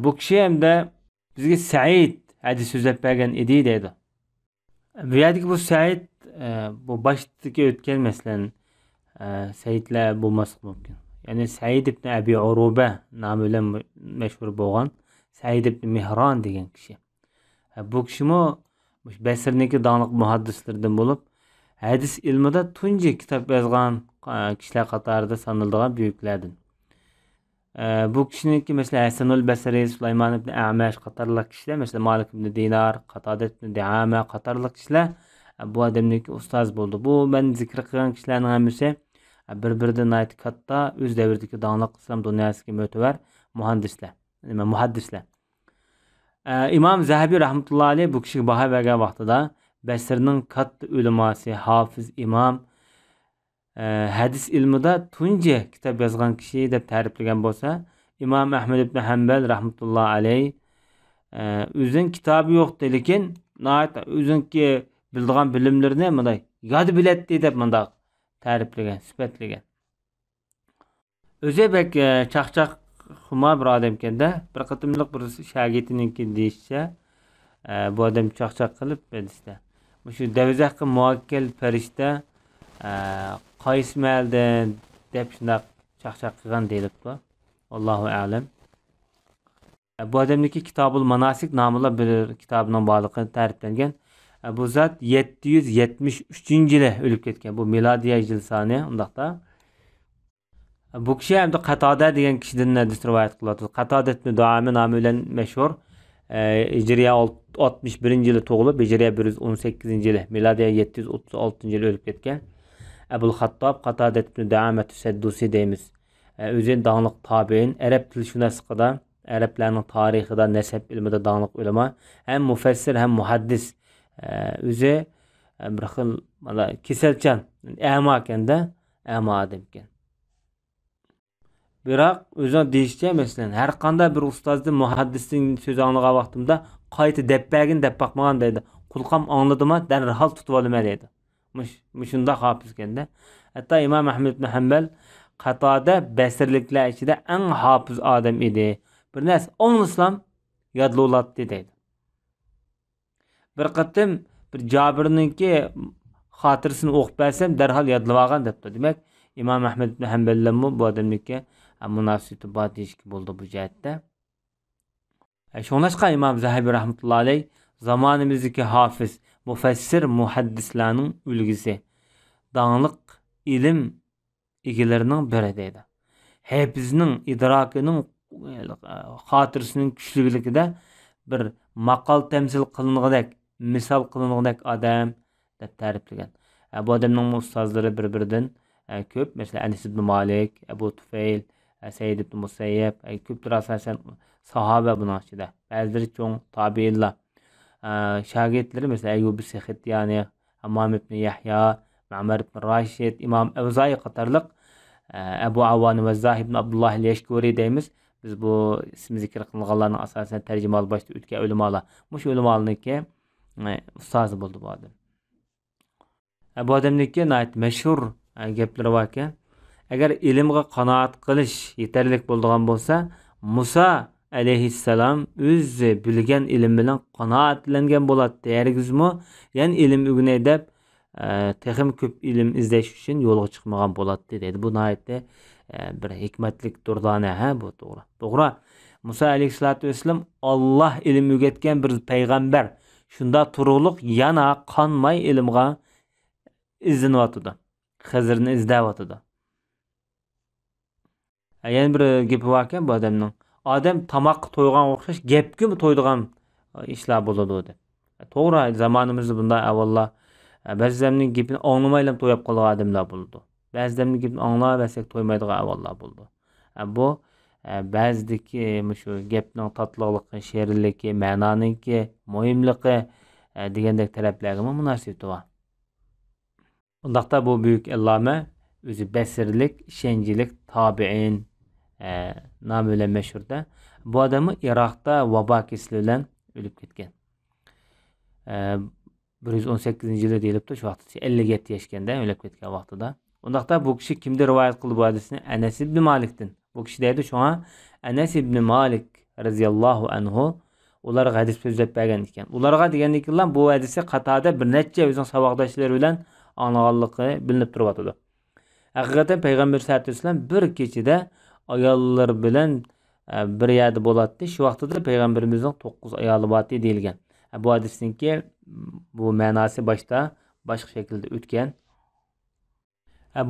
[SPEAKER 1] Bu kishi hamda bizga Said hadis so'zlab bergan edi deydi. Bu yerdagi bu Said bu boshidagi o'tgan masalan Saidlar bo'lmasligi mumkin. Ya'ni Said ibn Abi Uruba nomi bilan mashhur bo'lgan Said ibn Mihran degan kishi. Bu kishimi Basrniki daniq muhaddislardan bo'lib, hadis ilmida tunji kitob yozgan kishilar qatorida sanaladigan buyuklardan. Bu kishiniki mesela Hasanul Basri, Sulaymon ibn Amash qatorliq kishilar, mesela Malik ibn Dinar, Qatada ibn Diama qatorliq kishilar bu odamniki ustoz bo'ldi. Bu men zikr qilgan kishilarning hammasi bir-biridan ayt katta o'z davridagi daniq islom dunyosiga mo'tabar muhandislar, muhaddislar. İmam Zahabi rahmetullohi alayhi bu kishiga baho bergan vaqtida Basrning katta ulamosi, hofiz imom, hadis ilmida tunji kitob yozgan kishi deb ta'riflagan bo'lsa, Imom Ahmad ibn Hanbal rahmetullohi alayhi o'zining kitobi yo'qdi, lekin o'ziniki bildigan bilimlarini bunday yod biladi deb bunday ta'riflagan, sifatlagan. O'zi bek chaqchaq xuma bir odam ekanda, bir qatimliq bir shogirdininki deyishcha, bu odam chaqchaq qilib bedishda. Shu davzaqqa muvakkal farishta qaysi maldan deb shunday chaqchaq qilgan deyilibdi. Allohu a'lam. Bu odamniki Kitobul Manasik nomli bir kitobining borligi ta'riflangan. Bu zot 773-yili o'lib ketgan. Bu milodiy yil soni undaqda. Bu kishi ham Qatada degan kishidan hadis rivoyat qiladi. Qatada ibn Duame nomi bilan mashhur. Hijriya 61-yili tug'ilib, Hijriya 118-yili, milodiy 736-yili o'lib ketgan. Abul Xattob Qatada ibn Duame Saddusi deymiz. O'zi daniq tabiin, arab tilshunosligida, arablarning tarixida, nasab ilmida daniq ulamo, ham mufassir ham muhaddis. O'zi bir xil mana kasalchan, amo ekanda, amo odam ekan. Biroq o'zi deyishcha, masalan, har qanday bir ustozning muhaddisning so'zi anglagan vaqtimda qayta deppagin deb baqmagan deydi. Qulqam angladimi, darhol tutib olaman deydi. Shunda hofiz ekanda. Hatto Imom Ahmad ibn Hanbal Qatada Basrliklar ichida eng hofiz odam edi. Bir narsa anglasam yodlovlatdi deydi. Bir qatim bir Jabirninki xotirasini o'qib bersam darhol yodlab olgan debdi. Demak, Imom Ahmad ibn Hanballarmi bu odamniki munosabati bor deyishki bo'ldi bu jihatda. Shuningdek Imom Zahabi rahmatullohi alayhi zamonimizdagi hofiz, mufassir, muhaddislarning ulgisi, daniq ilm egalarining biri deydi. Hafizning idrokining xotirasining kuchliligida bir maqol tamsil qilinadigan, misol qilinadigan odam deb ta'riflagan. Bu odamning ustozlari bir-biridan ko'p, masalan Anas ibn Malik, Abu Tufayl, Said ibn Musayyab, ko'plar asosan sahoba buning ichida. Ba'zilari cho'ng tabiinlar. Shogirdlari masalan Ayyub as-Saxtiyani, Hammam ibn Yahya, Ma'mar ibn Rashid, Imom Avza'i qatorliq, Abu Awan va Zahib ibn Abdullah al-Yashkuri deymiz. Biz bu ismi zikr qilinganlarning asosan tarjimali boshda o'tgan ulamolar. Mush ulamolarniki ustozi bo'ldi bu odam. Bu odamniki mashhur gaplari bor ekan. Agar ilmga qanoat qilish yetarlik bo'ladigan bo'lsa, Musa alayhissalom o'zi bilgan ilm bilan qanoatlangan bo'ladi. Hargizmi, ya'ni ilm o'rganay deb texim ko'p ilm izlash uchun yo'lga chiqmagan bo'ladi dedi. Bu naytda bir hikmatlik durdona bu to'g'ri. To'g'ri. Musa alayhissalatu vasallam Alloh ilm o'rgatgan bir payg'ambar. Shunda turug'liq yana qonmay ilmga izlanayotdi. Xizrni izlayotdi. Yani bir gepi var ekan bu odamning. Odam tamoq to'ygan o'xshash gapga to'ydigan ishlar bo'ladi dedi. To'g'ri, zamonimizda bunday avvallar ba'zilarning gapini anglamaylam to'yib qolgan odamlar bo'ldi. Ba'zilarning gapini anglab bersak to'ymaydigan avvallar bo'ldi. Bu ba'zidagi shu gapning tatlilikligi, she'rligi, ma'noniki, muhimligi degandek talablarga munosabat bor. Undaqda bu buyuk alloma o'zi basirlik, ishonchlik tabiin nomi bilan mashhurda. Bu odamni Iroqda vabo kasali bilan o'lib ketgan. 118-yili deyilibdi, shu vaqtda 57 yoshganda o'lib ketgan vaqtida. Undaqda bu kishi kimdir rivoyat qildi bu hadisni? Anas ibn Malikdan. Bu kishi deydi shunga Anas ibn Malik radhiyallohu anhu ular hadis so'zlab bergan ekan. Ularga degandikilar bu hadisni Qatada bir necha o'zining saboqdoshlari bilan anglaganligi bilinib turibdi. Haqiqatan payg'ambar sollallohu alayhi vasallam bir kechada ayollar bilan bir yerda bo'latdi. Shu vaqtida payg'ambarimizning 9 ayoli bor deyilgan. Bu hadisninki bu ma'nosi boshda boshqa shaklda o'tgan.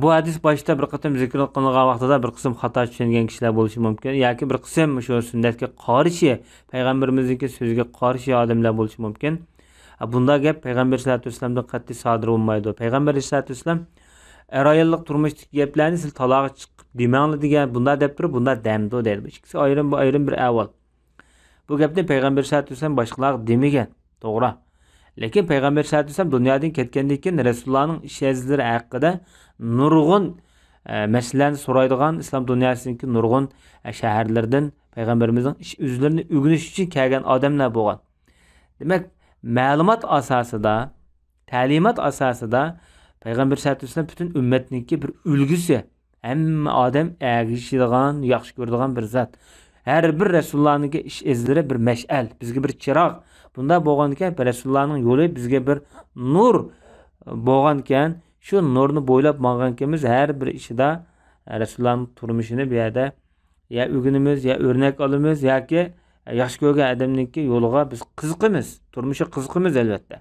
[SPEAKER 1] Bu hadis boshida bir qatam zikr qilingan vaqtida bir qism xato tushungan kishilar bo'lishi mumkin yoki bir qism shu sunnatga qarshi payg'ambarimizningki so'ziga qarshi odamlar bo'lishi mumkin. Bunda gap payg'ambar sollallohu alayhi vasallamdan qat'iy sodir bo'lmaydi. Payg'ambar sollallohu alayhi vasallam ayollik turmushdagi gaplarni siz taloq chiqib demanglar degan bunda deb turib bunda damdo deydi. Bu ikkisi ayrim bir avval. Bu gapni payg'ambar sollallohu alayhi vasallam boshqalar demagan. To'g'ri. Lekin payg'ambar sollallohu alayhi vasallam dunyodan ketgandan keyin Rasulullohning ish izlari haqida nurg'un masalalarni so'raydigan islom dunyosidagi nurg'un shaharlardan payg'ambarimizning ish izlarini o'rganish uchun kelgan odamlar bo'lgan. Demak, ma'lumot asosida, ta'limot asosida payg'ambar sollallohu alayhi vasallam butun ummatniki bir ulgusi, hamma odam ergishadigan, yaxshi ko'radigan bir zot. Har bir Rasulullohning ish izlari bir mash'al, bizga bir chiroq. Bunda bo'lgan ekan, Rasulullohning yo'li bizga bir nur bo'lgan ekan, shu nurni bo'ylab borgan ekanmiz. Har bir ishida Rasulullohning turmushini bu yerda ya o'rganimiz, ya o'rnak olamiz yoki yaxshi ko'rgan odamningki yo'liga biz qiziqamiz, turmushi qiziqamiz albatta.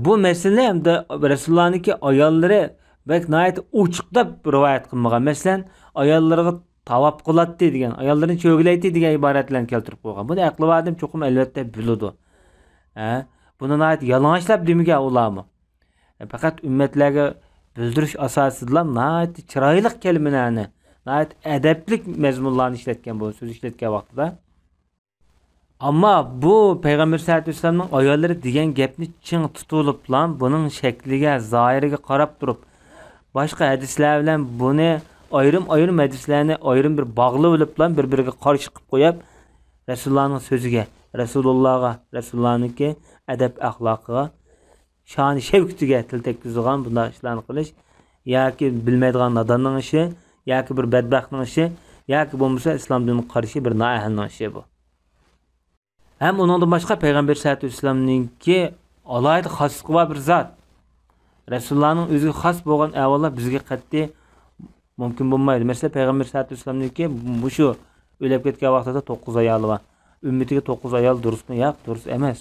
[SPEAKER 1] Bu masala hamda Rasulullohningki ayollari bak nihoyat ochiqdab rivoyat qilmagan. Masalan, ayollariga tavob qiladi degan, ayollarni cho'glaydi degan iboratlarni keltirib qo'ygan. Buni aqli odam cho'qim albatta biladi. Buni nihoyat yalang'ochlab demagan ularmi? Faqat ummatlarga bildirish asosida nihoyat chiroyli kalimalarni, nihoyat adablik mazmunlarni ishlatgan bu so'z ishlatgan vaqtida. Ammo bu payg'ambar sollallohu alayhi vasallamning ayollari degan gapni ching tutulib buning shakliga, zohiriga qarab turib, boshqa hadislar bilan buni ayrim hadislarni ayrim bir bog'lab olib bir-biriga qarshi qilib qo'yib, Rasulullohning so'ziga, Rasulullohningki adab axloqiga, sha'ni shavkatiga til tekkizgan bunday ishlarni qilish yoki bilmaydigan nodonning ishi, yoki bir badbaxtning ishi, yoki bo'lmasa islom diniga qarshi bir noahlning ishi bu. Hem ondan başqa payg'ambar sollallohu alayhi vasallamningki alohida xosligi bor bir zot. Rasulullohning o'ziga xos bo'lgan ahvollar bizga qat'iy mumkin bo'lmaydi. Masalan, payg'ambar sollallohu alayhi vasallamningki shu o'lib ketgan vaqtida 9 ayoli bor. Ummatiga 9 ayol durustmi? Yo'q, durust emas.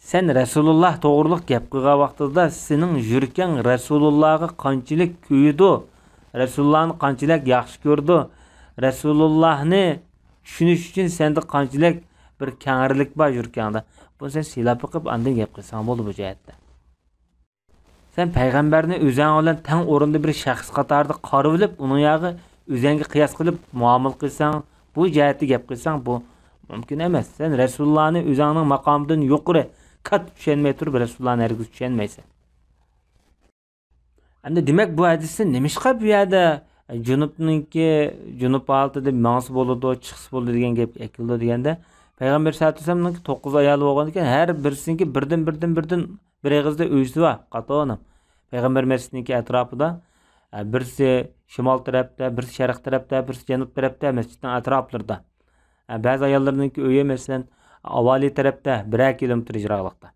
[SPEAKER 1] Sen Rasululloh to'g'riliq gap qilgan vaqtida sening yurgan Rasulullohga qanchalik kuydi, Rasulullohni qanchalik yaxshi ko'rdi, Rasulullohni tushunish uchun senda qanchalik bir kangrilik bor yurganda, bu sen silab qilib andan gap qilsang bo'ldi bu jihatda. Sen payg'ambarni o'zing bilan tang o'rinda bir shaxs qatorida qarab olib, uning yog'i o'zingga qiyos qilib muomala qilsang, bu jihatda gap qilsang bu mumkin emas. Sen Rasulullohni o'zingning maqomidan yuqori kat tushunmay turib Rasulullohni hargiz tushunmaysan. Endi demak bu hadisni nimishqa bu yerda junub altida ma'nosi bo'ladi, chiqis bo'ladi degan gap aytildi deganda, payg'ambar sollallohu alayhi vasallamning 9 ayoli bo'lgan ekan, har birisiniki birdan bir eg'izda uysi bor, qato'nim. Payg'ambar masjidning atrofida, birisi shimol tarafda, birisi sharq tarafda, birisi janub tarafda, masjidning atroflarida. Ba'zi ayollarning uyi masalan avvaliy tarafda 1 kilometr yiroqlikda.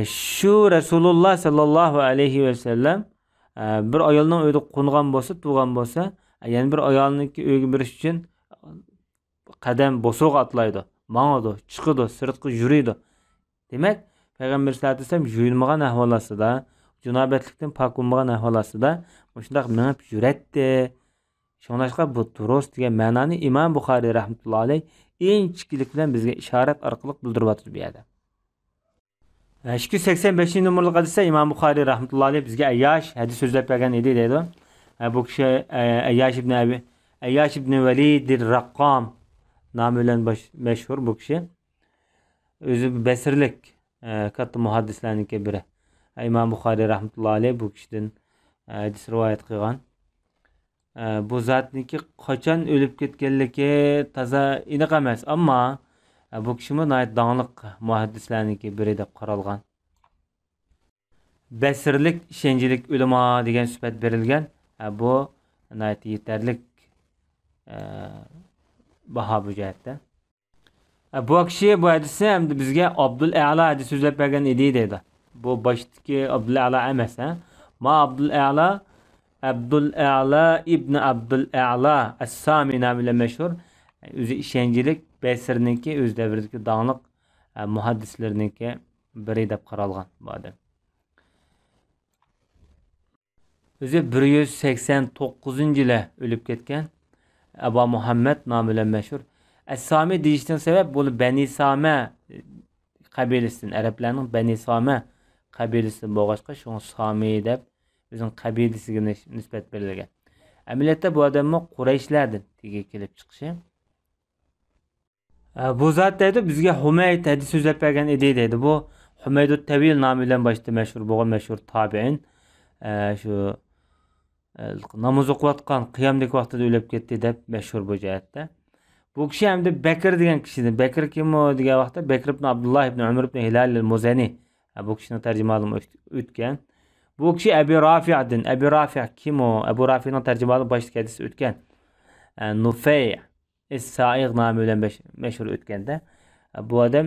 [SPEAKER 1] Shu Rasululloh sallallohu alayhi vasallam bir ayolning uyida qo'ngan bo'lsa, tug'an bo'lsa, yana bir ayolning uyga birish uchun qadam bosoq atlaydi, mangadi, chiqadi, sirtqa yuriydi. Demak, payg'ambar sollallohu alayhi vasallam yuyilmagan ahvolasida, junobatlikdan pok bo'lmagan ahvolasida shunday minib yuratdi. Shuningdek bu durust degan ma'noni Imom Buxoriy rahmatullohi alayh inchkilik bilan bizga ishorat orqali bildirib o'tdi bu yerda. 285 numaralı hadisda İmam Buxoriy rahmatullohi alayh bizga Ayyash hadis so'zlab bergan edi deydi. Bu kishi Ayyash ibn Valid ar-Raqqam nomi bilan mashhur bu kishi. O'zi Basrlik katta muhaddislarning biri. İmam Buxoriy rahmatullohi alayh bu kishidan hadis rivoyat qilgan. Bu zotniki qachon o'lib ketganligi toza aniq emas, ammo bu kishimi nihoyat donglik muhaddislarniki biri deb qaralgan. Basrlik ishonchlik ulamo degan sifat berilgan. Bu nihoyat yetarlik baho bu jihatda. Bu kishi bu hadisni hamda bizga Abdul A'la hadis so'zlab bergan edi deydi. Bu boshdagi Abdul A'la emas, ma Abdul A'la Abdul-A'la ibn Abdul-A'la As-Sami namıyla meşhur. Özü işencilik Besir'ninki öz devrideki dağınık muhaddislerinki biri dep qaralgan bu adam. Özü 189-yılı ölüp ketken Aba Muhammed namıyla meşhur. Es-Sami deyişten sebep bu Beni Same kabilesinden, Araplarning Beni Same kabilesi boğaçqa şunu Sami dep özün kabilesiga nisbat berilgan. Amaliyotda bu odamni Qurayshlardan tege kelib chiqishi. Bu zot deydi bizga Humayd hadis so'zlab bergan edi deydi. Bu Humaydut Tavil nomi bilan boshida mashhur bo'lgan mashhur tabiin. Shu namoz o'qiyotgan qiyomdagi vaqtida o'lib ketdi deb mashhur bu jihatda. Bu kishi hamda Bakr degan kishidir. Bakr kim o degan vaqtda Bakr ibn Abdullah ibn Umar ibn Hilal al-Muzani. Bu kishini tarjimalim o'tgan. Bu kishi Abi Rafi'din. Abi Rafi' kim o? Abu Rafi'ning tarjimaligi boshida hadis o'tgan. Nufay Es-Sa'ig nomi bilan mashhur o'tganda. Bu odam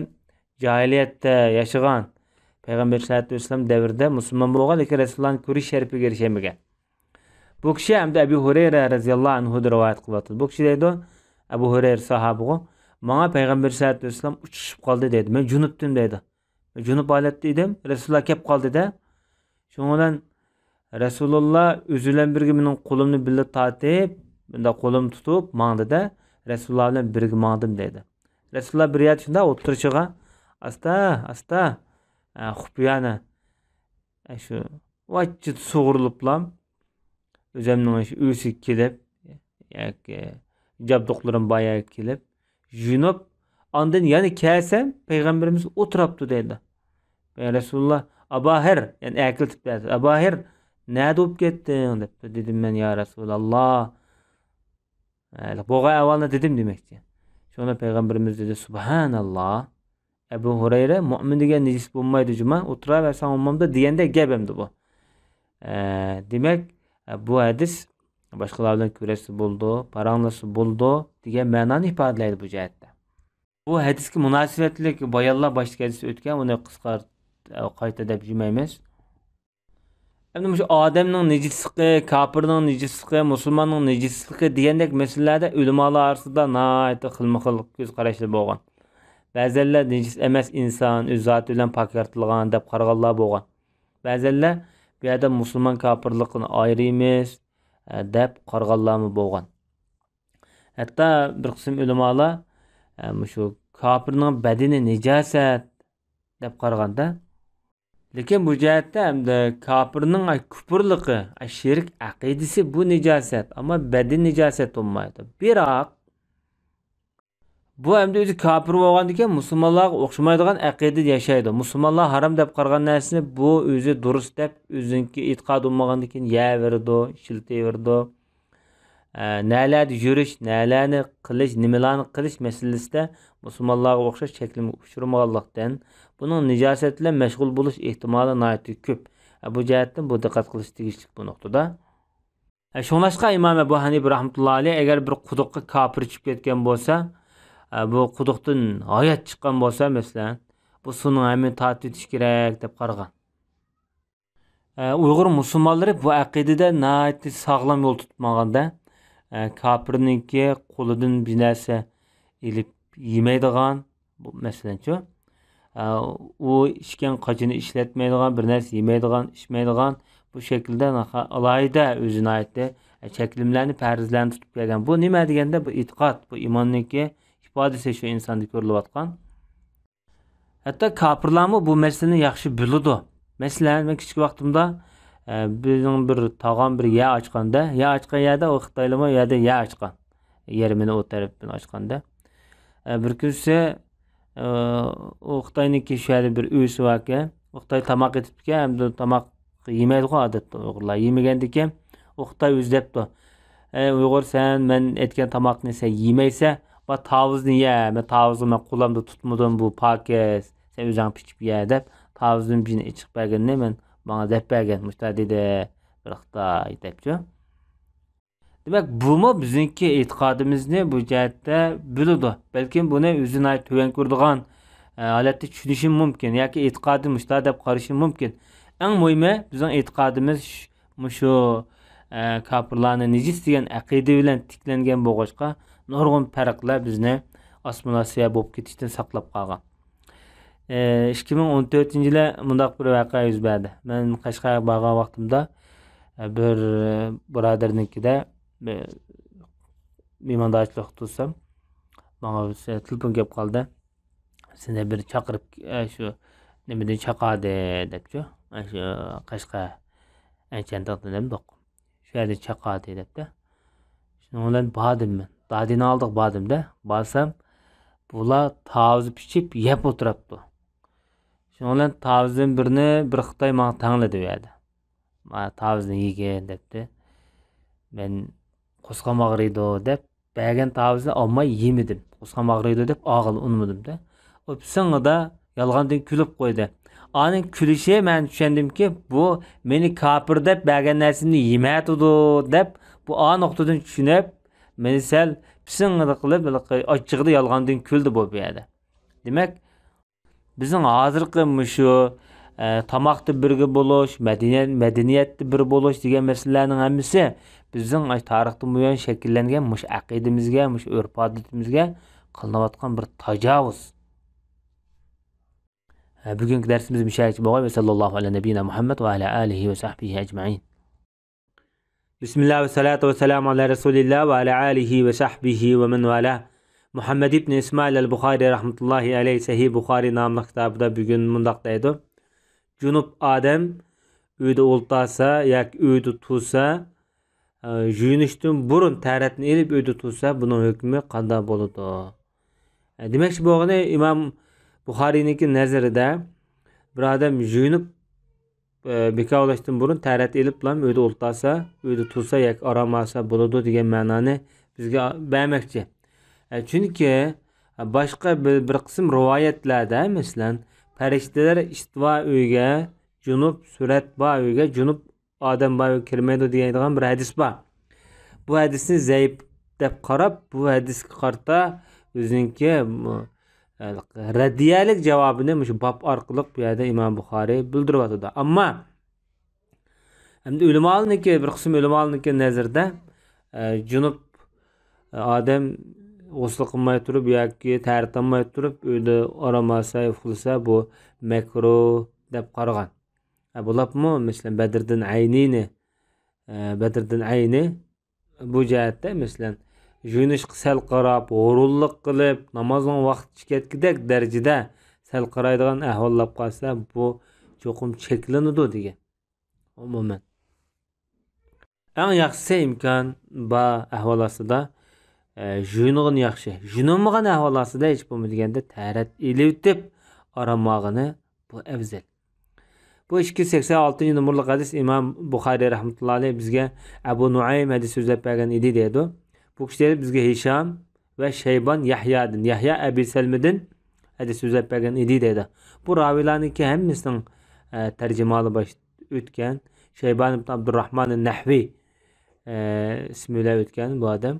[SPEAKER 1] jahiliyatda yashagan Payg'ambar sollallohu alayhi vasallam davrida musulmon bo'lgan, lekin Rasulullohning ko'rish sharifiga erishamagan. Bu kishi hamda Abu Hurayra radhiyallohu anhu rivoyat qilyapti. Bu kishi deydi, Abu Hurayra sahobi, "Menga Payg'ambar sollallohu alayhi vasallam uchishib qoldi" dedi. "Men junubdim" dedi. "Junub holatda edim, Rasululloh kelib qoldi-da. Shuning bilan Rasululloh o'zi bilan birga mening qo'limni birga tortib, bunda qo'lim tutib mangdi-da, Rasululloh bilan birga mangdim" dedi. Rasululloh bir yerda shunda o'tirishiga asta xufiyana shu vachit sug'uriliblam o'zimning shu o'si kelib yoki jabduqlarim boya kelib junub ondan yana kelsam payg'ambarimiz o'tiribdi dedi. Rasululloh Abahir yani akiltib dedi. Abahir nada bo'lib ketding debdi. Dedim men ya Rasululloh. Bo'g'a avvalda dedim demakchi. Shunda payg'ambarimiz dedi subhanalloh. Abu Hurayra mu'min degan nejis bo'lmaydi juma o'tiraversan ummamda deganda gap endi bu. Demak bu hadis boshqalar bilan ko'rasi bo'ldi, paranglasi bo'ldi degan ma'noni ifodalaydi bu jihatda. Bu hadisga munosabatli bayonlar boshqa hadis o'tgan, uni qisqa qayta deb jumaymiz. Endi shu odamning nejisligi, kofirning nejisligi, musulmonning nejisligi degandek masalalarda ulamolar orasida nihoyat xilma-xil ko'z qarashlar bo'lgan. Ba'zilar nejis emas inson o'z zoti bilan pok yaratilgan deb qaraganlar bo'lgan. Ba'zilar bu yerda musulmon kofirligini ayiramiz deb qaraganlar bo'lgan. Hatto bir qism ulamolar shu kofirning badani najosat deb qaraganda, lekin bu jihatda hamda kofirning kufrligi, shirk aqidasi bu najosat, ammo badan najosat bo'lmaydi. Biroq bu hamda o'zi kofir bo'lgandan keyin musulmonlarga o'xshamaydigan aqida yashaydi. Musulmonlar harom deb qaragan narsani bu o'zi durust deb o'ziniki e'tiqod bo'lmagandan keyin yeverdi, shiltaverdi. Nalarni yurish, nalarni qilish, nimalarni qilish masalasida musulmonlarga o'xshash cheklimga uchramaganlikdan buning najosat bilan mashg'ul bo'lish ehtimoli nihoyat ko'p. Bu jihatdan bu diqqat qilish tegishli bu nuqtada. Shunlashqa Imom Abu Hanifa rahmatullohi alayhi agar bir quduqqa kofir tushib ketgan bo'lsa, bu quduqdan hayot chiqqan bo'lsa, masalan, bu suvni hamma tatib etish kerak deb qaragan. Uyg'ur musulmonlari bu aqidada nihoyat sog'lom yo'l tutmaganda kofirningki qo'lidan bir narsa ilib yemaydigan, bu masalanchu u ishgan qochini ishlatmaydigan, bir narsa yemaydigan, ichmaydigan, bu shaklda alohida o'zini aytdi, cheklimlarni, farzlarni tutib kelgan. Bu nima deganda bu e'tiqod, bu iymonninki ifodasi shu insonda ko'rilayotgan. Hatto kofirlarmi bu masalani yaxshi biladi. Masalan, men kichik vaqtimda bizning bir tog'am bir ya ochganda, ya ochgan yerda u Xitoylama yerda ya ochgan. Yerimini o tarafdan ochganda. Bir kunsi u Xitoyniki shu yerda bir uysi bor ekan. U Xitoy tamoq etibdi, hamda tamoq yemaydigan odatda Uyg'urlar. Yemagandan keyin u Xitoy o'zlabdi. Uyg'ur sen men aytgan tamoqni sen yemaysa, va tavuzni ye, men tavuzni men qo'limda tutmadim, bu pokiz, sen o'zing pichib ye deb tavuzning birini ichib berganni men bana deb bergan, mushta dedi bir Xitoy debchi. Demak, bumi bizningki e'tiqodimizni bu jihatda biladi. Balkim buni o'zini tuvan ko'rdigan holatda tushunishi mumkin yoki e'tiqodi mushta deb qarashi mumkin. Eng muhimi bizning e'tiqodimiz shu kafirlarni nejis degan aqida bilan tiklangan bo'lg'achqa nurg'un farqlar bizni osmon osiyo bo'lib ketishdan saqlab qolgan. 2014-yili mundaq bir voqea yuz berdi. Men Qashqarga borgan vaqtimda bir birodarnikida mehmondorchilik qilsam, menga telefon kelib qoldi. Seni bir chaqirib shu nimadan chaqadi debchi. Shu Qashqa anchantoqdan demdik. Shu yerda chaqadi debdi. Shuni bilan bordim men. Dadini oldik bordimda. Borsam bular taviz pichib yeb o'tiribdi. Shuni bilan tavizdan birini bir Xitoy menga tangladi bu yerda. Ma tavizni yegin debdi. Men qo'sqam og'riydi deb bergan tavizni olmay yemedim. Qo'sqam og'riydi deb og'il unmadim-da. O'psingda yolg'ondan kulib qo'ydi. Aning kulishi men tushundimki, bu meni kafir deb bergan narsamni yemaydi deb bu a nuqtadan tushunib, meni sal pisingda qilib, ochiqda yolg'ondan kuldi bu yerda. Demak, bizning hozirgi shu tamoqda birga bo'lish, madaniyatda bir bo'lish degan masalalarning hammasi bizning tarixdan buyon shakllangan mush aqidamizga, mush urf-odatimizga qilinayotgan bir tajovuz. Bugungi darsimiz müşahidçi bo'lgan va sallallohu ala nabiyina Muhammad va ala alihi va sahbihi ajma'in. Bismillah ve salatu ve selamu ala Resulillah ve ala alihi ve sahbihi ve men vala. Muhammed ibn İsmail el-Bukhari rahmetullahi aleyhi Sahih Bukhari namlı kitabida bugün mundaq deydi. Junub odam uyda o'ltasa yoki uyda tursa, juyunishdan burun taratni elib uyda tursa, buning hukmi qanday bo'ladi? Demakchi bo'lgani Imom Buxoriyniki nazarida bir odam juyunib bekovlashdan burun tarat elib bilan uyda o'ltasa, uyda tursa yoki orom olsa bo'ladi degan ma'noni bizga bermoqchi. Chunki boshqa bir qism rivoyatlarda masalan farishtalar istivo uyga, junub surat bor uyga, junub odam bor uyga kirmaydi degan bir hadis bor. Bu hadisni zaif deb qarab, bu hadisga qarta o'ziniki raddiyalik javobini shu bab orqali bu yerda Imom Buxoriy bildiryapti. Ammo hamda ulamolarniki bir qism ulamolarniki nazarda junub odam g'usl qilmay turib yoki tartamay turib uyda oramasa, uxlasa bu makruh deb qaragan. Bo'lapmi? Masalan Badriddin Ayni bu jihatda masalan juyunish sal qarab, o'rinliq qilib, namozning vaqti ketgidek darajada sal qaraydigan ahvollab qolsa, bu cho'qim cheklanadi degan. Umuman eng yaxshisi imkon ba ahvol ostida juyungan yaxshi. Juyunmagan ahvol ostida hech bo'lmaganda tarat elitib aramog'ini bu afzal. Bu 286 numaralı hadis İmam Buxoriy rahmetullohi alayhi bizga Abu Nuaym hadis so'zlab bergan edi deydi. Bu kishilar bizga Hisham va Shaybon Yahya'dan, Yahya Abi Salmidan hadis so'zlab bergan edi deydi. Bu ravilarniki hammasining tarjimali baş o'tgan. Shaybon ibn Abdurrahman an-Nahvi ismi bilan o'tgan bu odam.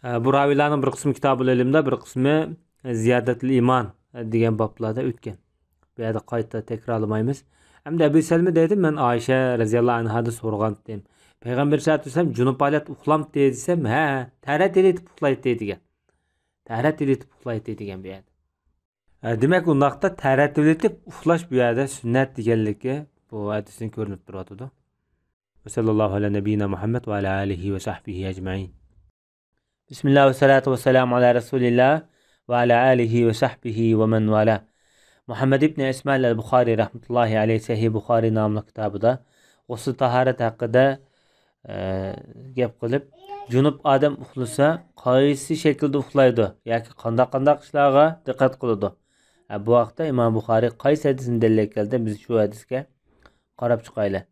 [SPEAKER 1] Bu ravilarning bir qismi Kitobul Ilmda, bir qismi Ziyadatul Iman degan boblarda o'tgan. Bu yerda qayta takrorlamaymiz. Hamda Abu Salmi dedi, men Oysha radhiyallohu anhadan so'rgandim. Payg'ambar sallallohu alayhi vasallam junub holat uxlamdi desam, ha, tarat elitib uxlaydi degan. Tarat elitib uxlaydi degan bu yerda. Demak, undaqda tarat elitib uxlash bu yerda sunnat deganligi bu hadisdan ko'rinib turadi. Sallallohu ala nabiyina Muhammad va ala alihi va sahbihi ajma'in. Bismillah ve salatu ve selamu ala Resulillah ve ala alihi ve sahbihi ve men vala. Muhammed ibn İsmail el-Bukhari rahmetullahi aleyhi Sahih Bukhari namlı kitabida g'usl tahorat haqida gap qilib, junub odam uxlasa qaysi shaklda uxlaydi yoki qanday ishlarga diqqat qiladi. Bu vaqtda Imom Buxoriy qaysi hadisni dalil qildi, biz shu hadisga qarab chiqaylik.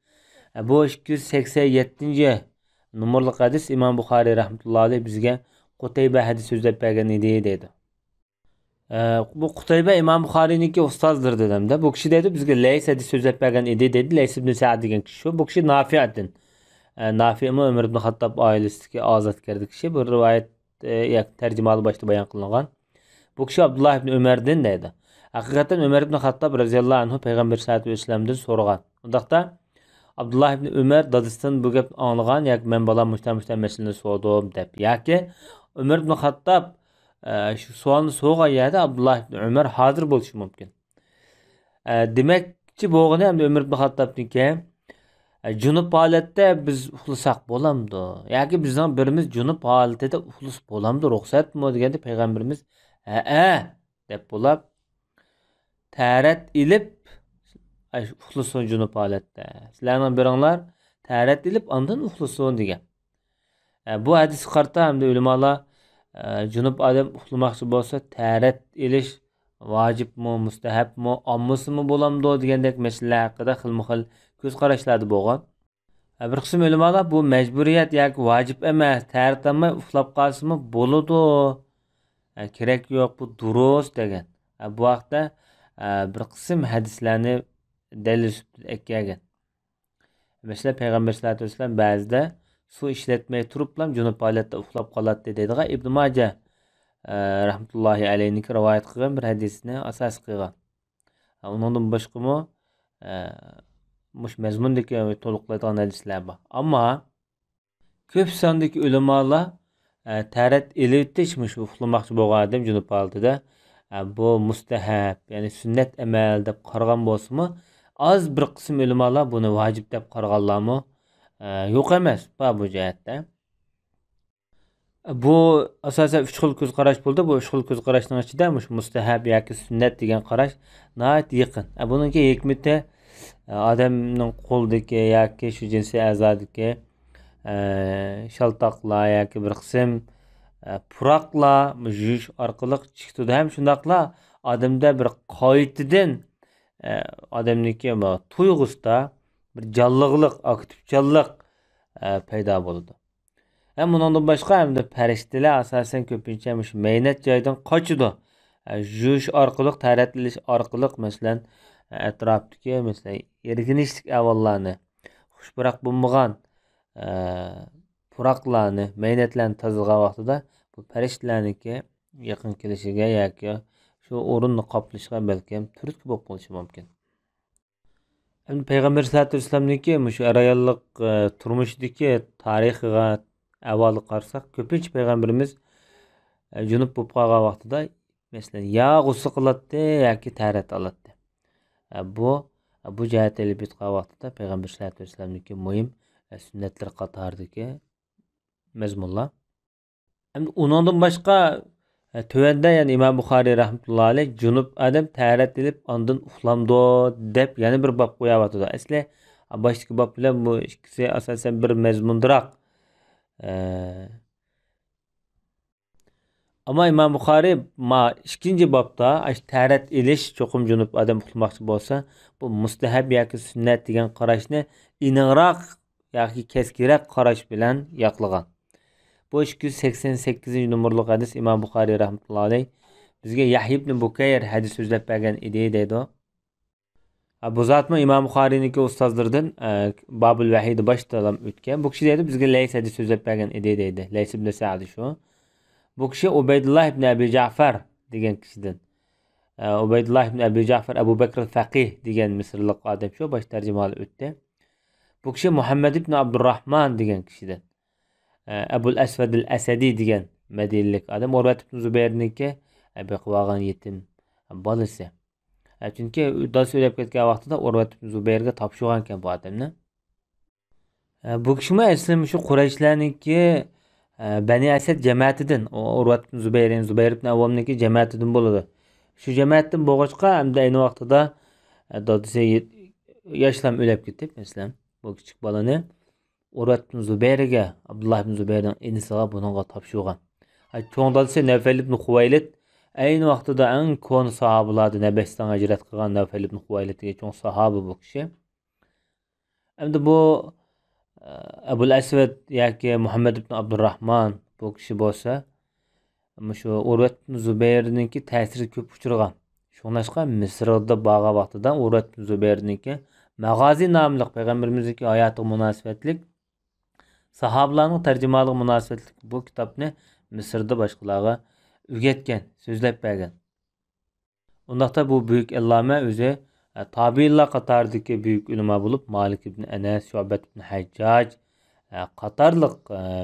[SPEAKER 1] Bu 287 numaralı hadis İmom Buxoriy rahmetullahi aleyhi bizga Qutayba hadis so'zlab bergan edi deydi. Bu Qutayba Imom Buxoriyniki ustozdir dedimda. Bu kishi dedi bizga Lays hadis so'zlab bergan edi dedi. Lays ibn Sa'd degan kishi. Bu kishi Nafi'dan. Nafi' Umar ibn Xattob oilasidagi ozodkor kishi. Bu rivoyat tarjimali boshda bayon qilingan. Bu kishi Abdullah ibn Umardan dedi. Haqiqatan Umar ibn Xattob radhiyallohu anhu payg'ambar sollallohu alayhi vasallamdan so'ragan. Undaqda Abdullah ibn Ömer dadısından bu gapni anglagan yoki men bolam mushtam masalani so'radim deb yoki Umar ibn Xattob shu savolni so'ragan yerda Abdullah ibn Umar hozir bo'lishi mumkin. Demakchi bo'lgani hamda Umar ibn Xattobniki junub holatda biz uxlasak bo'lamdi yoki bizning birimiz junub holatida uxlas bo'lamdi ruxsatmi deganda payg'ambarimiz ha deb bo'lib tarat ilib uxlasin junub holatda. Sizlarning biringlar tarat ilib ondan uxlasin degan. Bu hadis qarta hamda ulamolar junub odam uxlamoqchi bo'lsa tarat ilish vojibmi, mustahabmi, ommisimi bo'lamdi degandek masala haqida xilma-xil ko'z qarashlarda bo'lgan. Bir qism ulamolar bu majburiyat yoki vojib emas, tarat olmay uxlab qolsimi bo'ladi. Kerak yo'q, bu durust degan. Bu vaqtda bir qism hadislarni dalil ekkagan. Mesela Peygamber sallallohu alayhi vasallam ba'zida suv ishlatmay turib ham junub holatda uxlab qoladi deydigan Ibn Majah rahmatullohi alayhi rivoyat qilgan bir hadisni asos qilgan. Undan boshqami mush mazmundagi to'liqlaydigan hadislar bor. Ammo ko'p sondagi ulamolar tarat elitish mush uxlamoqchi bo'lgan odam junub holatida bu mustahab, ya'ni sunnat amal deb qaragan bo'lsa-mu, az bir qism ulamolar buni vojib deb qaraganlarmi yo'q emas bu jihatda. Bu asosan 3 xil ko'z qarash bo'ldi. Bu 3 xil ko'z qarashning ichida mustahab yoki sunnat degan qarash nihoyat yaqin. Buningki hikmati odamning qo'ldagi yoki shu jinsiy a'zodagi shaltoqlar yoki bir qism puroqlar yuvish orqali chiqdi. Ham shundaqla odamda bir qoyitidan odamniki tuyg'usida bir jonliqlik, aktivchanlik paydo bo'ladi. Hem bundan başqa hem de farishtalar asosan ko'pincha shu maynat joydan qochadi. Yuvish orqali, taratilish orqali masalan atrofdagi masalan erginishlik avvallarni, xushbiroq bo'lmagan puroqlarni, maynatlarni tozalagan vaqtida bu farishtalarniki yaqin kelishiga yoki shu o'rinni qoplashiga balki turtki bo'lib qolishi mumkin. Endi Payg'ambar sallallohu alayhi vasallamniki shu ayollik turmushdagi tarixiga avval qarasak, ko'pincha payg'ambarimiz junub bo'lib qolgan vaqtida masalan ya g'usl qiladi yoki tarat oladi. Bu jihatda ilib o'tgan vaqtida payg'ambar sallallohu alayhi vasallamniki muhim sunnatlar qatoridagi mazmunlar. Endi undan boshqa tövende yani İmam Buxoriy rahmatullohi alayh junub odam tarat ilib ondan uxlamdi deb yana bir bob qo'yapti. Asli boshqa bob bilan bu ikkisi asosan bir mazmundiroq. Ama İmam Buxoriy ikinci babda tarat ilish cho'qim junub odam uxlamoqchi bo'lsa, bu mustahab yoki sunnat degan qarashni iniqroq yoki keskinroq qarash bilan yoqlagan. Bu 288 numaralı hadis İmam Buxoriy rahmatullohi alayh bizga Yahya ibn Bukayr hadis so'zlab bergan edi deydi. Bu zatmi İmam Buxoriyniki ustozlaridan Babul Vahiyda boshdan o'tgan. Bu kishi deydi bizga Lays hadis so'zlab bergan edi deydi. Lays ibn Sa'd shu. Bu kishi Ubaydullah ibn Abi Ja'far degan kishidan. Ubaydullah ibn Abi Ja'far Abu Bakr al-Faqih degan misrlik odam shu bosh tarjimali o'tdi. Bu kishi Muhammad ibn Abdurrahman degan kishidan. Abul Asvad al-Asadi degan Madinalik odam Urvat ibn Zubayrniki beqilgan yetim bolasi. Chunki uddasi o'lib ketgan vaqtida Urvat ibn Zubayrga topshirgan ekan bu odamni. Bu kishi asli shu Qurayshlarniki Bani Asad jamoatidan, Urvat ibn Zubayr, Zubayr ibn Avvomniki jamoatidan bo'ladi. Shu jamoatdan bo'lg'achqa hamda ayni vaqtida dadasi yoshlam o'lib ketib, masalan, bu kichik bolani Urvat ibn Zubayrga, Abdullah ibn Zubayrning inisiga buningga topshirgan. Cho'ng dadasi Nafal ibn Xuvaylid ayni vaqtida eng ko'n sahobalardan Nabasdan hijrat qilgan Nafal ibn Xuvaylid degan cho'ng sahoba bu kishi. Endi bu Abul Asvad yoki Muhammad ibn Abdurrahman bu kishi bo'lsa, shu Urvat ibn Zubayrniki ta'siri ko'p uchragan. Shuningdek Misrda bo'lgan vaqtida Urvat ibn Zubayrniki Mag'azi nomli payg'ambarimizning hayotiga munosabatlik sahobalarning tarjimaliga munosabatlik bu kitobni Misrda boshqalarga o'rgatgan, so'zlab bergan. Undaqda bu buyuk alloma o'zi Tabiinlar qataridagi büyük ulamo bo'lib, Malik ibn Anas, Shu'bat ibn Hajjaj qatorliq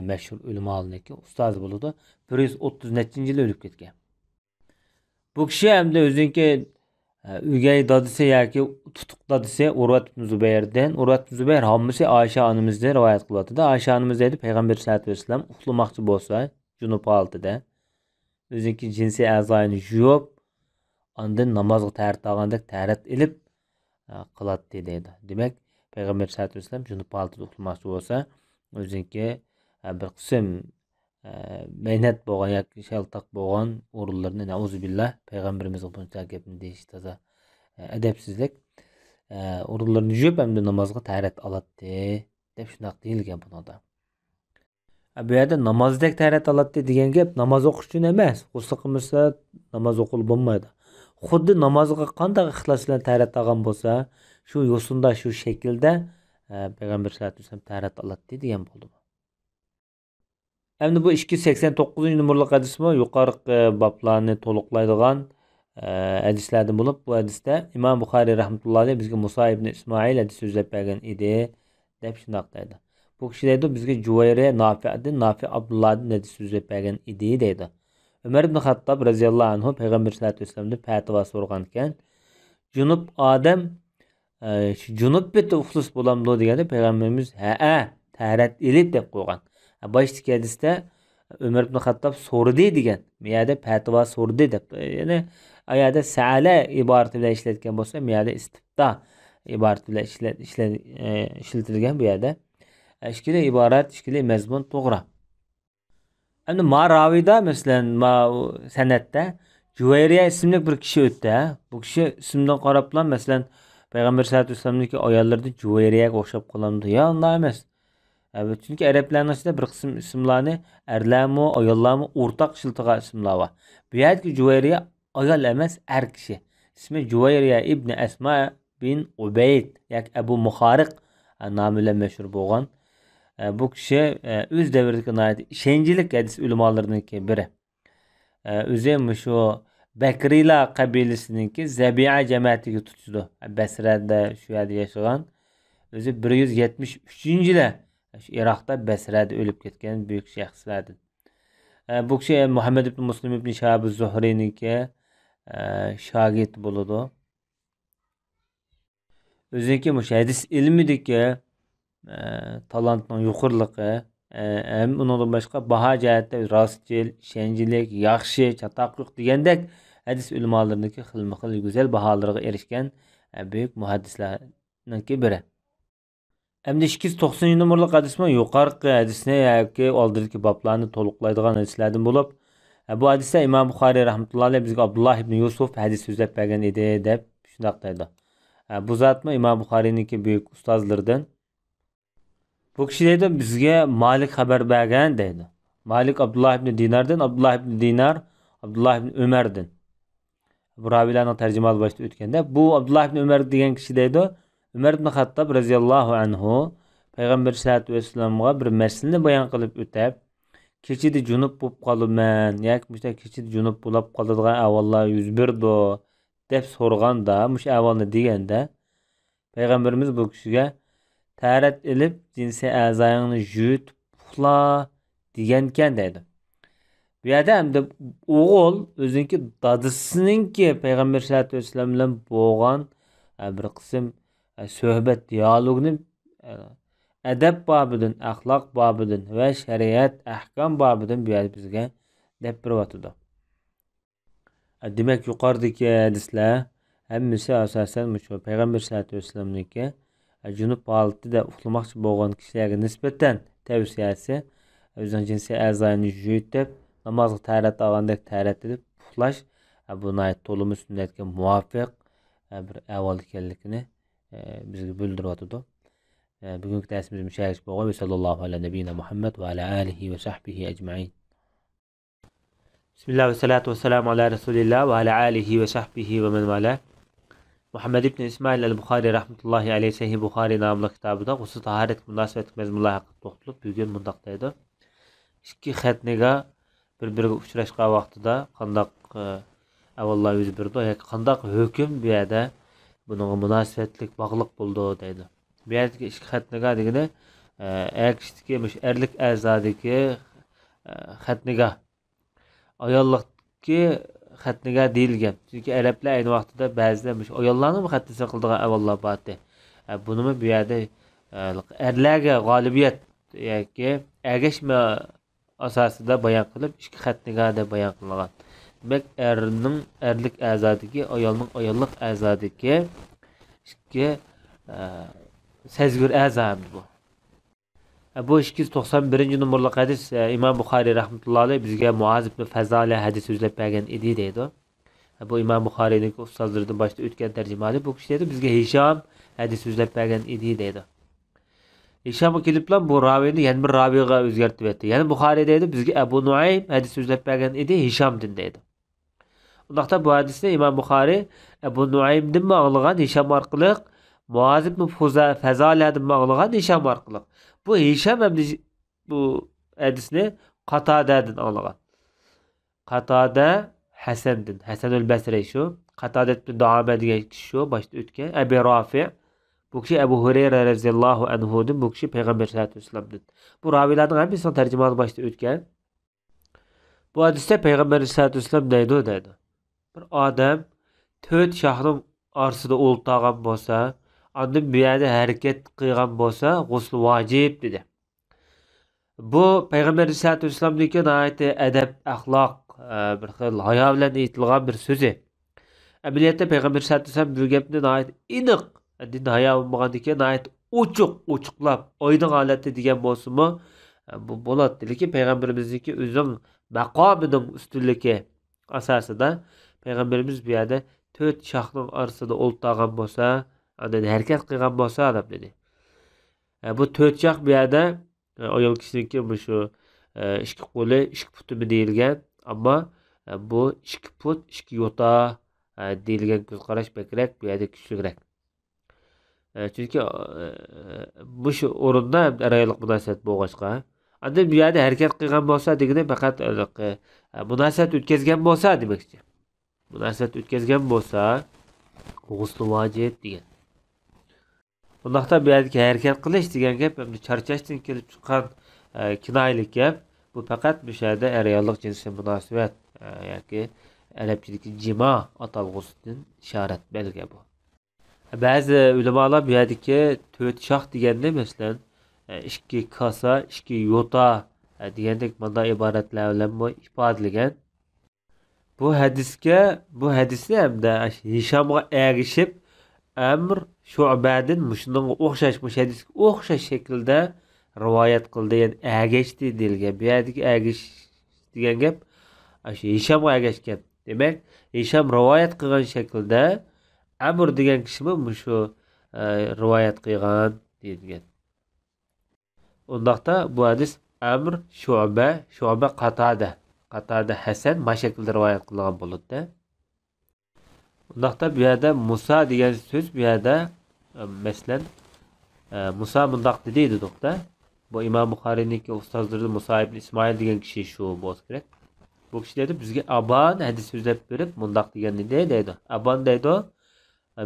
[SPEAKER 1] mashhur ulamolarniki ustozi bo'ladi. 130-yil o'lib ketgan. Bu kishi hamda o'ziniki o'gay dadisi yoki tutuq dadisi Urvat ibn Zubayrdan, Urvat ibn Zubayr hammasi Oysha onamizdan rivoyat qilyapti. Oysha onamiz deydi, Payg'ambar sollallohu alayhi vasallam uxlamoqchi bo'lsa, junub holatida o'ziniki jinsiy a'zoyini yuvib, ondan namozga tarat olgandek tarat ilib qiladi deydi. Demak, Payg'ambar sollallohu alayhi vasallam junub holatida uxlamoqchi bo'lsa, o'ziniki bir qism mehnat bo'lgan yoki shaltoq bo'lgan o'rinlarni nauzubillah payg'ambarimizga buncha gapni deyish toza adabsizlik o'rinlarni yuvib hamda namozga tarat oladi deb shundoq deyilgan bunoda. Bu yerda namozdek tarat oladi degan gap namoz o'qish uchun emas. G'usl qilmasa namoz o'qilib bo'lmaydi. Xuddi namozga qanday ixlos bilan tarat olgan bo'lsa, shu yo'sinda shu shaklda payg'ambar sollallohu alayhi vasallam tarat oladi degan bo'ldi. Endi bu 289-numurli hadismi yuqorqi bablarni to'liqlaydigan hadislardan bo'lib, bu hadisda Imom Buxoriy rahmatullohi alayhi bizga Musa ibn Ismoil hadis so'zlab bergan edi deb shundoq deydi. Bu kishi deydi bizga Juvayriya Nafi Abdullohdan hadis so'zlab bergan edi deydi. Umar ibn Xattob roziyallohu anhu payg'ambar sollallohu alayhi vasallamdan fatvo so'ragan ekan, junub odam shu junub bitta uxlus bo'lamdi deganda payg'ambarimiz ha tarat ilib deb qo'ygan. Baştaki hadisda Ömer ibn Xattob so'radi degan. Bu yerda fatvo so'radi deb. Ya'ni ayada sa'ala iborati bilan ishlatgan bo'lsa, bu yerda istifto iborati bilan ishlatilgan bu yerda. Ishkili iborat, ishkili mazmun to'g'ri. Endi Maraviyda masalan, sanatda Juvayriya ismli bir kishi o'tdi. Bu kishi ismidan qarablar masalan Payg'ambar sollallohu alayhi vasallamniki ayollarda Juvayriyaga o'xshab qolamdi. Ya, unday emas. Evet, çünkü Araplarning ichida bir qism ismlarni erlarmi, ayollarmi o'rtaq ishlatgan ismlar bor. Bu yerdagi Juvayriya ayol emas, er kishi. İsmi Juvayriya ibn Asma bin Ubayd yoki Abu Muhariq nomi bilan mashhur bo'lgan. Bu kishi o'z davridagi ishonchlik hadis ulamolarininki biri. O'zi shu Bakriylar qabilasiniki Zabi'a jamoatiga tutdi. Basrada shu yerda yashagan. O'zi 173-yilda Iroqda Basrada o'lib ketgan buyuk shaxslardan. Bu kishi Muhammad ibn Muslim ibn Shahab az-Zuhriyniki shogird bo'ladi. O'ziniki hadis ilmidagi talantning yuqoriligi ham undan boshqa baho jihatda rostchil, ishonchlik, yaxshi, chatoqliq degandek hadis ulamolariniki xilma-xil go'zal baholarga erishgan buyuk muhaddislarningki biri. Endi 290-numurli hadismi yuqorqi hadisni yoki oldingi bablarni to'liqlaydigan hadislardan bo'lib, bu hadisda Imom Buxoriy rahmatullohi alayhi bizga Abdulloh ibn Yusuf hadis so'zlab bergan edi deb shundoq deydi. Bu zotmi Imom Buxoriyniki buyuk ustozlaridan. Bu kishi deydi bizga Malik xabar bergan deydi. Malik Abdulloh ibn Dinardan, Abdulloh ibn Dinar Abdulloh ibn Umardan. Bu raviylarning tarjimasi boshida o'tganda, bu Abdulloh ibn Umar degan kishi deydi, Umar ibn Xattob roziyallohu anhu payg'ambar sollallohu alayhi vasallamga bir masalani bayon qilib o'tab, kechida junub bo'lib qolaman yoki mushta kechida junub bo'lib qoladigan avvallar yuz berdi deb so'raganda, mush avvalni deganda payg'ambarimiz bu kishiga tarat ilib jinsiy a'zoyingni yut, uxla degankan deydi. Bu yerda hamda o'g'il o'ziniki dadisininki payg'ambar sollallohu alayhi vasallam bilan bo'lgan bir qism suhbat dialogni adab bobidan, axloq bobidan va shariat ahkam bobidan bu yerda bizga deb beryapti. Demak, yuqoridagi hadislar hammasi asosan shu payg'ambar sollallohu alayhi vasallamniki junub holatida uxlamoqchi bo'lgan kishilarga nisbatan tavsiyasi o'zining jinsiy a'zoyini yutib, namozga tarat olgandek tarat edib uxlash buni to'limi sunnatga muvofiq bir avval ekanligini bizga bildiryapti. Bugungi darsimiz mushayish bo'lgan va sallallohu alayhi nabiyina Muhammad va ala alihi va sahbihi ajma'in. Bismillah ve salatu ve selamu ala Resulillah ve ala alihi ve sahbihi ve men vala. Muhammed ibn İsmail el-Buxoriy rahmetullahi aleyhi Sahih Buxoriy nomli kitobida g'usl tahorat munosabat mazmunlar haqida to'xtalib bugun bundoq deydi. Ikki xatniga bir-biriga uchrashgan vaqtida qandoq avvallar yuz berdi yoki qandoq hukm bu yerda bununla münasebetlik bağlılık buldu deydi. Bu yerdeki iki xatniga degeni erkishdiki erlik a'zodagi xatniga ayollikki xatniga deyilgan. Chunki arablar ayni vaqtida ba'zida ayollarning xatnisi qildigan avvallar bordi. Bunimi bu yerda erlarga g'olibiyat yoki ergashma asosida bayon qilib ikki xatniga deb bayon qilingan. Demak, erning erlik a'zodagi, ayolning ayollik a'zodagi ikki sezgir a'zam bu. Bu 291 numaralı hadis İmam Buxoriy rahmetullohi alayhi bizga Muaz ibn Fazala hadis so'zlab bergan edi deydi. Bu İmam Buxoriyning ustozlaridan boshda o'tgan tarjimali bu kishi dedi bizga Hisham hadis so'zlab bergan edi deydi. Hisham keliblar bu raviyni yana bir raviyga o'zgartib etdi. Yana Buxoriy deydi bizga Abu Nuaym hadis so'zlab bergan edi Hishamdan deydi. Undaqda bu hadisni İmam Buxoriy Abu Nuaymdan ma'lumlagan Hisham orqali Muaz ibn Fazala'dan ma'lumlagan Hisham orqali. Bu Hisham hem de bu hadisni Qatada'dan anlagan. Qatada Hasan'dan. Hasanul Basri şu. Qatada ibn Duame degan kishi şu başta o'tgan. Abi Rafi. Bu kishi Abu Hurayra radhiyallohu anhudan, bu kishi Payg'ambar sollallohu alayhi vasallamdan. Bu ravilarning hammasini tarjimani başta o'tgan. Bu hadisda Payg'ambar sollallohu alayhi vasallam deydi. Bir odam 4 shahring orasida o'ltirgan bo'lsa, ondan bu yerda harakat qilgan bo'lsa, g'usl vojib dedi. Bu Payg'ambar sollallohu alayhi vasallamniki nihoyat adab, axloq, bir xil hayo bilan aytilgan bir so'zi. Amaliyotda Payg'ambar sollallohu alayhi vasallam bu gapni nihoyat aniq, din hayo bo'lmagandan nihoyat ochiqlab, oydin holatda degan bo'lsa-mu, bu bo'ladi. Lekin Payg'ambarimizniki o'zining maqomining ustunligi asosida Payg'ambarimiz bu yerda 4 shahning orasida o'ltirgan bo'lsa, ondan harakat qilgan bo'lsa deb dedi. Bu 4 shah bu yerda ayol kishiniki shu ikki qo'li, ikki putimi deyilgan, ammo bu 2 put, 2 yo'ta deyilgan ko'z qarash bakrak bu yerda kuchliroq. Chunki bu shu o'rinda araylik munosabat bo'lg'achqa, ondan bu yerda harakat qilgan bo'lsa degani faqat munosabat o'tkazgan bo'lsa demakchi. Munosabat o'tkazgan bo'lsa g'usl vojib degan. Bundaqda bu yerga harakat qilish degan gap charchashdan kelib chiqqan kinoyalik gap. Bu faqat bu yerda ayollik jinsiy munosabat yoki arabchadagi jimo atalg'usidan ishorat belgi bu. Ba'zi ulamolar bu yerdagi 4 shoh deganda masalan 2 kosa, 2 yo'ta degandek bunday iboratlar bilan ifodalagan. Bu hadisni hamda Hishamga ergishib Amr Shu'badan shunga o'xshash hadisga o'xshash shaklda rivoyat qildi, ya'ni ergashdi deyilgan. Bu yerdagi ergash degan gap Hishamga ergashgan. Demak, Hisham rivoyat qilgan shaklda Amr degan kishi shu rivoyat qilgan deyilgan. Undaqda bu hadis Amr Shu'ba Qatada Hasan mashakilda rivoyat qilgan bo'ladi. Undaqda bu yerda Musa degan so'z bu yerda masalan Musa mundaq deydi doktor. Bu İmam Buxoriyniki ustozlari Musa ibn İsmail degan kishi shu bo'lsa kerak. Bu kishi dedi bizga Aban hadis so'zlab berib mundaq deganni deydi. Aban deydi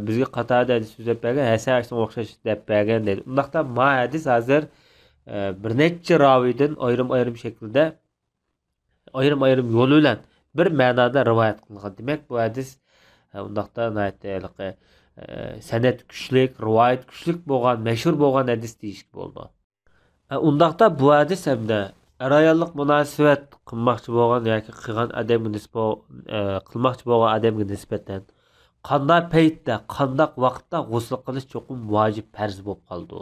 [SPEAKER 1] bizga Qatada hadis so'zlab bergan, Hasan shunga o'xshash deb bergan deydi. Undaqda ma hadis hozir bir necha raviydan ayrim shaklda ayrim yo'l bilan bir ma'noda rivoyat qilingan. Demak, bu hadis undaqda san'at kuchlik, rivoyat kuchlik bo'lgan, mashhur bo'lgan hadis deyish bo'ldi. Undaqda bu hadis hamda ayollik munosabat qilmoqchi bo'lgan yoki qilgan odamga nisbatan qilmoqchi bo'lgan odamga nisbatan qanday paytda, qanday vaqtda g'usl qilish cho'qim vojib farz bo'lib qoldi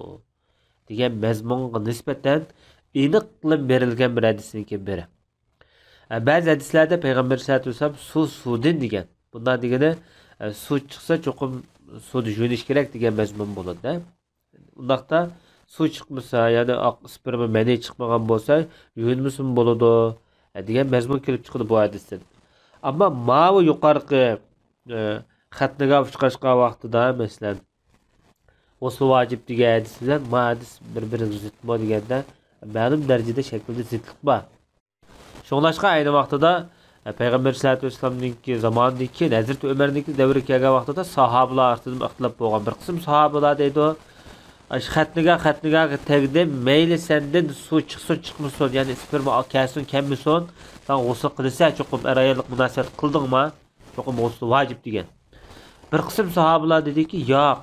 [SPEAKER 1] degan mazmunga nisbatan aniq qilib berilgan bir hadisning biri. Ba'zi hadislarda Payg'ambar sollallohu alayhi vasallam suvdin degan. Bundan degani suv chiqsa cho'qim suvni yuvinish kerak degan mazmun bo'ladi. Undaqda suv chiqmasa, ya'ni oq sperma mani chiqmagan bo'lsa, yuvinmasin bo'ladi degan mazmun kelib chiqadi bu hadisdan. Ammo ma'vu yuqorqi xatniga chiqishgan vaqtida masalan g'usl vojib degan hadis bilan ma hadis bir-biriga zid bo'lganda ma'lum darajada shaklda zidlik bor. Shunglashqa ayni vaqtida Peygamber sallallahu aleyhi ve sellem'ninki zamanındaki Hazreti Ömer'ninki devri kelgan vaqtida sahobalar orasida ixtilof bo'lgan. Bir qism sahobalar deydi o xatniga tegdi, mayli sendan suv chiqsin chiqmasin, ya'ni sperma kelsin kelmasin, sen g'usl qilsa cho'qim ayollik munosabat qildingmi? Cho'qim g'usl vojib degan. Bir qism sahobalar dediki, yo'q,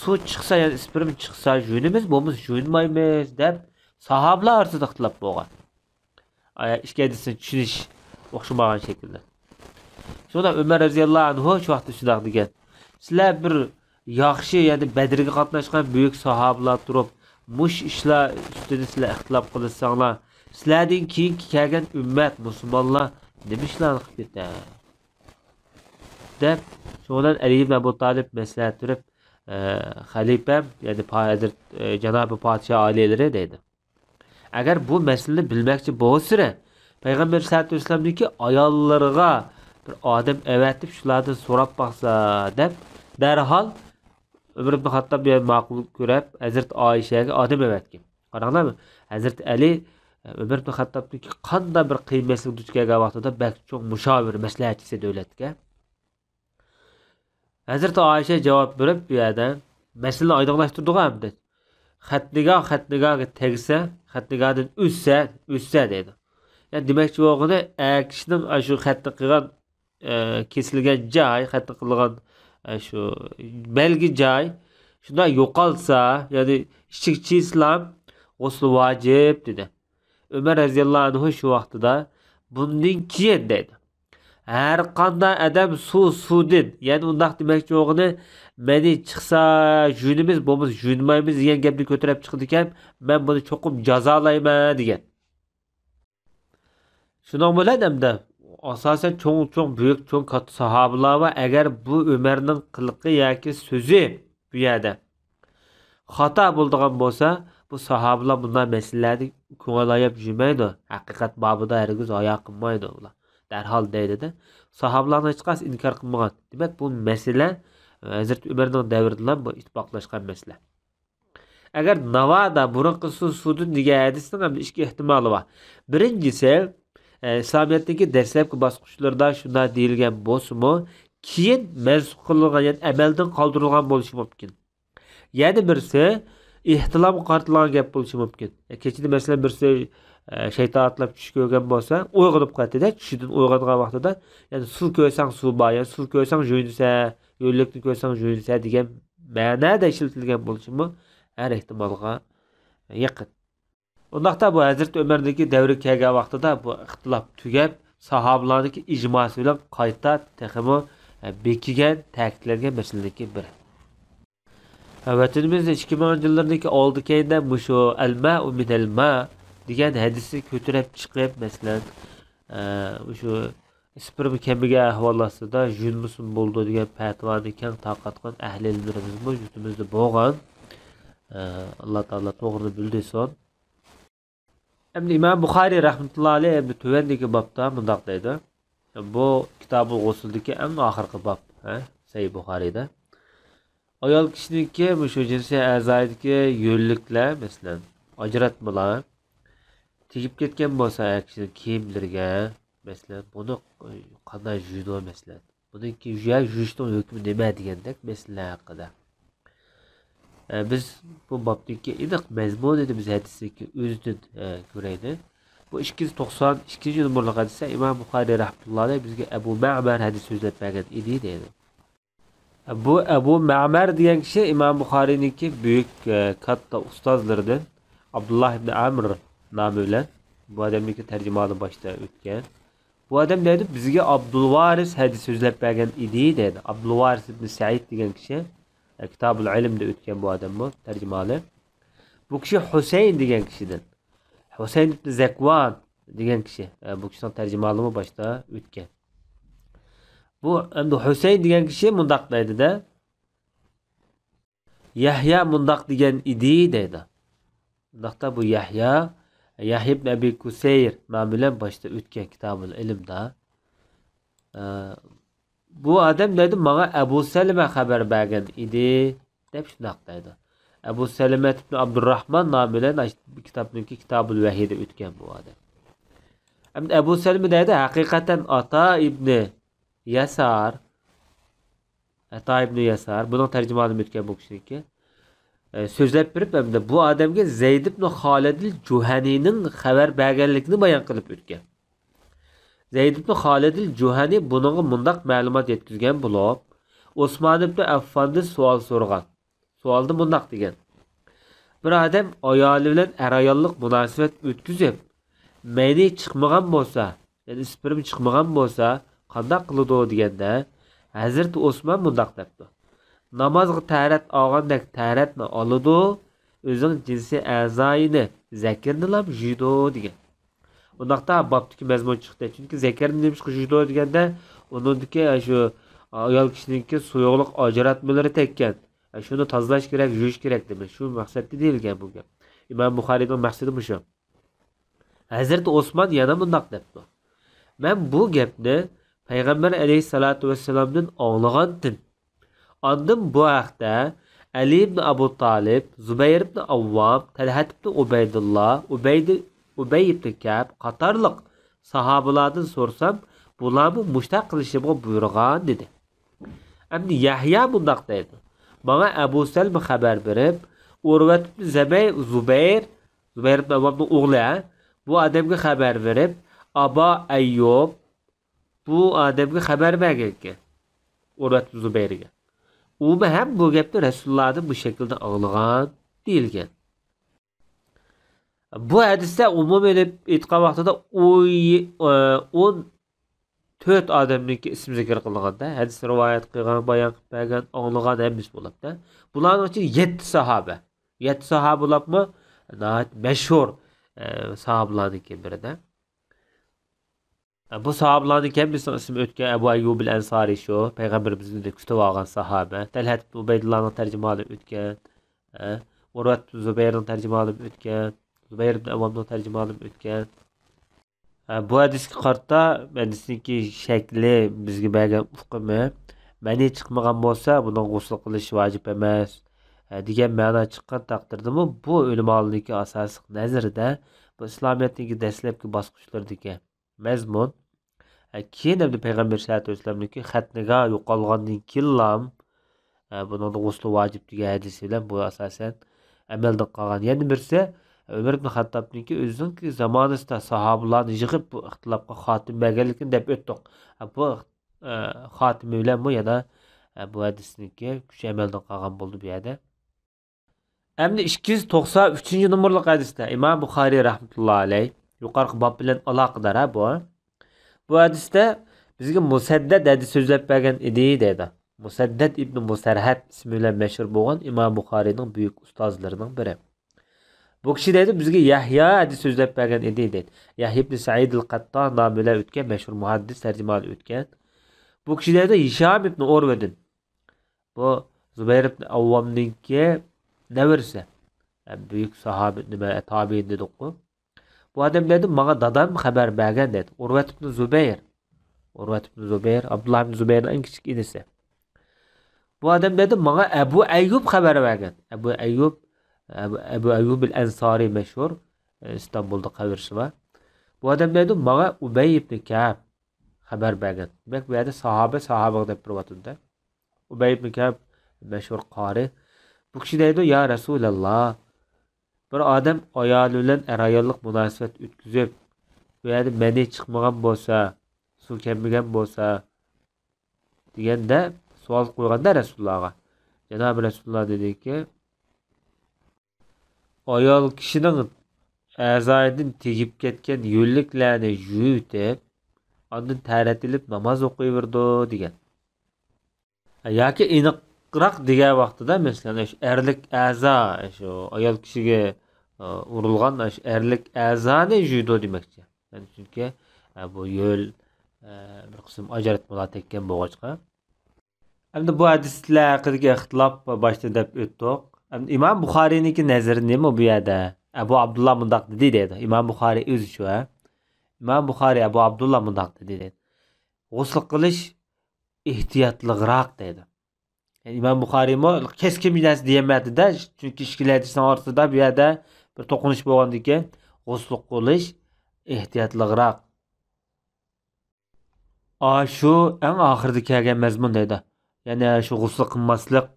[SPEAKER 1] suv chiqsa, ya'ni sperma chiqsa jo'nimiz, bo'lmasa jo'nmaymiz deb sahobalar orasida ixtilof bo'lgan. İşkədisini tushunish o'xshamagan shaklda. Shunda Umar roziyallohu anhu shu vaqtda shunday degan. Sizlar bir yaxshi, ya'ni Badrga qatnashgan buyuk sahobalar turib, mush ishlar ustida sizlar ixtilof qilsanglar, sizlardan keyingi kelgan ummat musulmonlar nima ishlarni qilib ketadi? Deb, shundan Ali ibn Abu Talib maslahat turib, xalifam, ya'ni Janobi podshoh oilalari deydi. Agar bu masalani bilmoqchi bo'lsa, Payg'ambar sollallohu alayhi vasallamniki ayollarga bir odam avatib shulardan so'rab baqsa deb darhol Umar ibn Xattob ma'qul ko'rib Hazrat Oyshaga odam avatgan. Qaranglarmi? Hazrat Ali Umar ibn Xattobniki qanday bir qiymatli duch kelgan vaqtida bak cho'ng mushavir maslahatchisi davlatga. Hazrat Oysha javob berib, bu yerda masalani oydinlashtirdi hamda. Xatniga tegsa, xatnigadan o'ssa dedi. Yani demakchi bo'lgani, kishining shu xatni qilgan kesilgan joy, xatni qilgan shu belgi joy shunday yo'qolsa, ya'ni ishchi islom g'usl vojib dedi. Umar roziyallohu anhu shu vaqtida bundan keyin dedi. Her qanday adam suvdin, ya'ni undaq demakchi bo'lgani, meni chiqsa jo'nimiz, bo'lmasa jo'nmaymiz degan gapni ko'tarib chiqdi ekan, men buni cho'qim jazolayman degan. Shunday bo'ladi hamda asosan cho'ng buyuk katta sahobalar va agar bu Umarning qiliqi yoki so'zi bu yerda xato bo'ladigan bo'lsa, bu sahobalar bunday masalalarni ko'ngil yurmaydi. Haqiqat babida hargiz oyoq qilmaydi ular. Darhol deydi-da. Sahobalarning hech qaysi inkor qilmagan. Demak, bu masala Hazrat Umarning davrida bu ittifoqlashgan masala. Agar navoda burunqi sudun degan hadisning ham ikki ehtimoli bor. Birinchisi, İslamiyatdagi dastlabki bosqichlarda shunday deyilgan bo'lsa-mu, keyin mansub qilingan, ya'ni amaldan qoldirilgan bo'lishi mumkin. Yana birisi ehtilomga qartilgan gap bo'lishi mumkin. Kechida masalan birisi shayton atlab tushib ko'rgan bo'lsa, uyg'onib qoladi-da, tushidan uyg'ongan vaqtida, ya'ni suv ko'rsang suv bor, ya'ni suv ko'rsang jo'nisa, yo'llikni ko'rsang jo'nisa degan ma'noda ishlatilgan bo'lishi-mu, har ehtimolga yaqin. Undaqda bu Hazrat Ömer'deki devri kelgan vaqtida bu ixtilof tugab, sahobalarning ijmosi bilan qayta texmo bekigan, ta'kidlangan masalalarga biri. Vatanimizda 2000-yillardagi oldi keyinda mushu al-ma'u minal-ma degan hadisni ko'tarib chiqib, masalan, shu sperma kamiga ahvollasida junmusun bo'ldi degan fatvoni keng tarqatgan ahli ilmlarimiz yutumizda bo'lgan. Alloh taolo to'g'rini bildirsin. Hem İmam Buxoriy rahmetullohi alayhi bu tuvandagi babda bundoq deydi. Bu Kitabul G'usldagi eng oxirgi bob, Sahih Buxoriyda. Ayol kishiniki shu jinsiy a'zoidagi yo'lliklar, masalan, ajratmalar tegib ketgan bo'lsa, kishining kiyimlariga, masalan, buni qanday yuydi masalan. Buniki yuyishning hukmi nima degandek masala haqida. Biz bu babdaki aniq mazmun edi biz hadisdagi o'zidan ko'raydi. Bu 292 numaralı hadisda İmam Buxoriy rahmetullohi alayhi bizga Abu Ma'mar hadis so'zlab bergan edi deydi. Bu Abu Ma'mar degan kishi İmam Buxoriyniki büyük katta ustozlaridan Abdullah ibn Amr nomi bilan bu odamniki tarjimani boshda o'tgan. Bu odam deydi bizga Abdulvaris hadis so'zlab bergan edi deydi. Abdulvaris ibn Sa'id degan kishi Kitabul İlim'de o'tgan bu adam bu tercümalı. Bu kişi Hüseyin degan kishidan. Hüseyin ibn Zakwan degan kishi. Bu kishining tercümalimi başta o'tgan. Bu endi Hüseyin degan kishi mundaq deydi-da. Yahya mundaq degan idi deydi. Mundaqda bu Yahya ibn Abi Kusayr nomi bilan başta o'tgan Kitabul İlim'da. Bu adam deydi, bana Ebu Selime xabar bergan idi deb shunaq deydi. Ebu Selime ibn Abdurrahman nomi bilan kitobniki Kitabul Vahiyda o'tgan bu odam. Endi Ebu Selmi deydi, hakikaten Ata İbni Yasar, bunun tercümanı ötken bu kişiniki. Sözlep berip endi bu adamga Zeyd ibn Xolidil Juhanining xabar berganligini bayon qilib o'tgan. Zeyd ibn Xolidil Juhani buningga mundaq ma'lumot yetkazgan bo'lib, Osmon ibn Affondan savol so'ragan. Savolda mundaq degan: bir odam ayoli bilan ayollik munosabat o'tkazib, meni chiqmagan bo'lsa, ya'ni sperm chiqmagan bo'lsa, qanday qiladi deganda, Hazrat Osmon mundaq debdi: namozga tarat olgandek taratni oladi, o'zing jinsiy a'zoyini, zakarni ham juydi degan. Bundaqda bobdagi mazmun chiqdi. Chunki zakarni nimishqa juydi deganda, uningdagi shu ayol kishiningki suyuqlik ajratmalari tekkan. Shuni tozalash kerak, yuvish kerak demak. Shu maqsadda deyilgan bu gap. Imom Buxoriyning maqsadi bu shu. Hazrat Osmon yana bundaq debdi: men bu gapni Payg'ambar alayhisolatu vassalamdan anglagandim. Ondan bu haqda Ali ibn Abu Talib, Zubayr ibn Avvam, Talhat ibn Ubaydullah, Ubay ibn Ka'b qatorliq sahobalardan so'rsam, bularni mushtaq qilishimga buyurgan dedi. Endi Yahya bundaq deydi: bana Abu Selmi xabar berib, Urvat ibn Zubayr ibn Avvamning o'g'li bu odamga xabar berib, Aba Ayyub bu odamga xabar bergan ekan. Urvat ibn Zubayrga. U ham bu gapni Rasulullohdan bu shaklda anglagan deyilgan. Bu hadisda umumiy e'tiqod vaqtida 14 odamniki ismi zikr qilinganda, hadis rivoyat qilgan, bayon qilib bergan, anglagan emas bo'libdi. Bularning ichida 7 sahoba. 7 sahoba bo'libmi? Nəhayət mashhur sahobalarniki birida. Bu sahobalarning kimisi ismi o'tgan Abu Ayyub al-Ansari shu, payg'ambarimizning kutib olgan sahoba. Talhat ibn Ubaydullohning tarjimasi o'tgan. Urvat ibn Zubayrning tarjimasi o'tgan. Zubayr ibn Avvamning tarjimasi o'tgan. Bu hadisga qarta hadisniki shakli bizga bergan hukmi mani chiqmagan bo'lsa, bundan g'usl qilish vojib emas degan ma'no chiqqan taqdirdami, bu ulamolarning asosiy nazarida bu islomiyatning dastlabki bosqichlaridagi mazmun. Keyin ham payg'ambar sollallohu alayhi vasallamning xatniga yo'qolgandan keyin bundan g'usl vojib degan hadisi bilan bu asosan amalda qolgan. Yana birisi Ömer ibn Xattobniki o'zining zamonasida sahobalarni yig'ib bu ixtilofga xotim berganligini deb o'tdik. Bu xotimi bilan bu yana bu hadisniki kuch amaldan qolgan bo'ldi bu yerda. Endi 293 nomerli hadisda Imom Buxoriy rahmatullohi alayh yuqorqi bob bilan aloqador bu. Bu hadisda bizga Musaddad hadis so'zlab bergan edi dedi. Musaddad ibn Musarhad ismi bilan mashhur bo'lgan Imom Buxoriyning buyuk ustozlarining biri. Bu kishi deydi bizga Yahya hadis so'zlab bergan edi deydi. Yahya ibn Sa'id al-Qatton nomi bilan o'tgan mashhur muhaddis tarjimali o'tgan. Bu kishi deydi Hisham ibn Urvadan. Bu Zubayr ibn Avvamningki nevirsi. Büyük sahabe nima tabiin dedik ku. Bu adam dedi bana dadam xabar bergan dedi. Urvat ibn Zubayr. Abdullah ibn Zubayrning eng kichik inisi. Bu adam dedi bana Abu Ayyub xabar bergan. Abu Ayyub al-Ansari mashhur İstanbul'da qabrisi var. Bu adam dedi bana Ubay ibn Ka'b xabar bergan. Demak bu yerda sahoba deb turibdi. Ubay ibn Ka'b mashhur qori. Bu kishi deydi ya Rasululloh, bir odam ayoli bilan ayollik munosabat o'tkazib, bu yerda mani chiqmagan bo'lsa, suv kelmagan bo'lsa deganda savol qo'yganda Rasulullohga. Janob Rasululloh dediki, ayol kishining a'zoyidan tegib ketgan yo'lliklarni yuvib, ondan taratilib namoz o'qiyverdi degan. Yoki aniqroq degan vaqtida masalan shu erlik a'zo, shu ayol kishiga urilgan shu erlik a'zoni yuvdi demoqchi. Ya'ni chunki bu yo'l bir qism ajratmalar tekkan bo'g'achqa. Endi bu hadislar haqidagi ixtilof boshda deb o'tdik. İmam Buxoriyniki nazari nima bu yerda? Abu Abdullah mundaq dedi. İmam Buxoriy o'zi shu. İmam Buxoriy Abu Abdullah mundaq dedi. G'usl qilish ehtiyotliroq dedi. Yani İmam Buxoriy mo keskin bilas deyamadi-da, chunki ishkilatning orasida bu yerda bir to'qinish bo'lgandan keyin g'usl qilish ehtiyotliroq Şu en ahırda kelgen mezmun deydi. Yani şu gusul qilmaslik,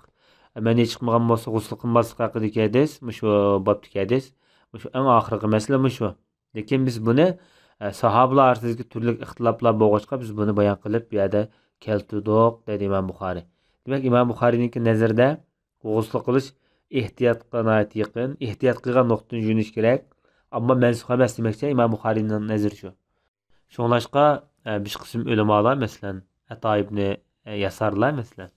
[SPEAKER 1] mani chiqmagan bo'lsa gusul qilmaslik haqidagi hadis, shu bobdagi hadis. Shu en ahirgi masala shu. Lekin biz buni sahobalar orasidagi turli ixtiloflar bo'lg'achqa biz buni bayon qilib bu yerda keltirdik dedi Imom Buxoriy. Demak Imom Buxoriyning nazarida gusul qilish ehtiyotga yaqin, ehtiyot qilgan nuqtadan yunish kerak. Ammo mansub emas demakchi Imom Buxoriyning nazari shu. Şoňlaşqa bir kısım ulemalar meselen Ata ibn Yasarlar meselen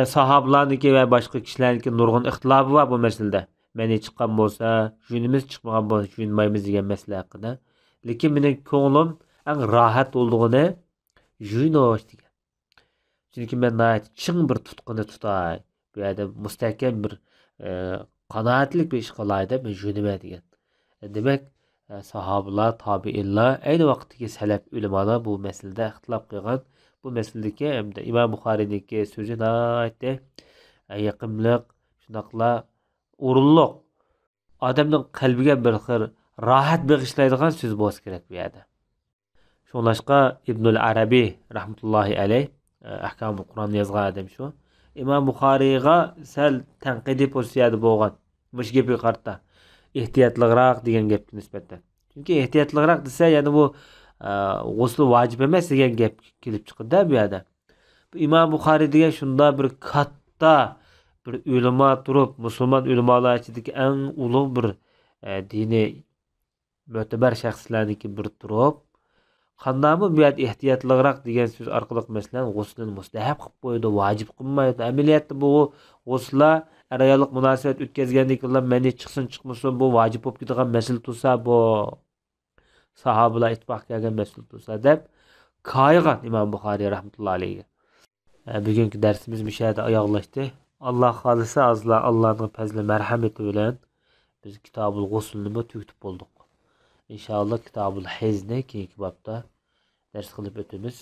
[SPEAKER 1] sahabalarniki ve başka kişilerinki nurgun ihtilafı var bu meselede. Meni çıkan bolsa, jünimiz çıkmagan bolsa jünmaymiz degan mesele haqida. Lekin mening ko'nglim en rahat olduğunu jünoş degan. Çünkü men çın bir tutquni tutay. Bu yerda mustahkam bir qanoatlik bir ish qilay deb men jünime degan. Demek sahabalar, tabiinlar, aynı vaqtdagi salaf ulamalar bu meselede ixtilof qilgan. Bu meseledeki İmam Buxoriyniki so'zi aytdi. Yaqimliq, shunaqla o'rinliq. Odamning qalbiga bir xil rohat bag'ishlaydigan so'z bo'lsa kerak bu yerda. Shunlashqa Ibnul Arabiy rahmatullohi alayh ahkamul Qur'onni yozgan odam shu. Imom Buxoriyga sal tanqidiy pozitsiyada bo'lgan. Mush gapga qarta ehtiyotliroq degan gapga nisbatan. Chunki ehtiyotliroq desa, ya'ni bu g'usl vojib emas degan gap kelib chiqdi bu yerda. Bu Imom Buxoriy degan shunda bir katta bir ulamo turib, musulmon ulamolar ichidagi eng ulug' bir diniy mo'tabar shaxslarniki bir turib, qandaymi bu yerda ehtiyotliroq degan so'z orqali masalan g'uslni mustahab qilib qo'ydi, vojib qilmaydi. Amaliyotda bu g'uslar ayollik munosabat o'tkazgandek ular meni chiqsin chiqmasin bu vojib bo'lib ketadigan masala tursa, bu sahobalar ittifoq kelgan masala tursa deb koyigan Imom Buxoriy rahmatullohi alayhi. Bugungi darsimiz bu yerda oyoqlashdi. Alloh xolisa azla Allohning fazli marhamati bilan biz Kitobul G'uslni tugatib bo'ldik. İnşallah Kitabul Hizne keyingi bobda ders qilib o'tamiz.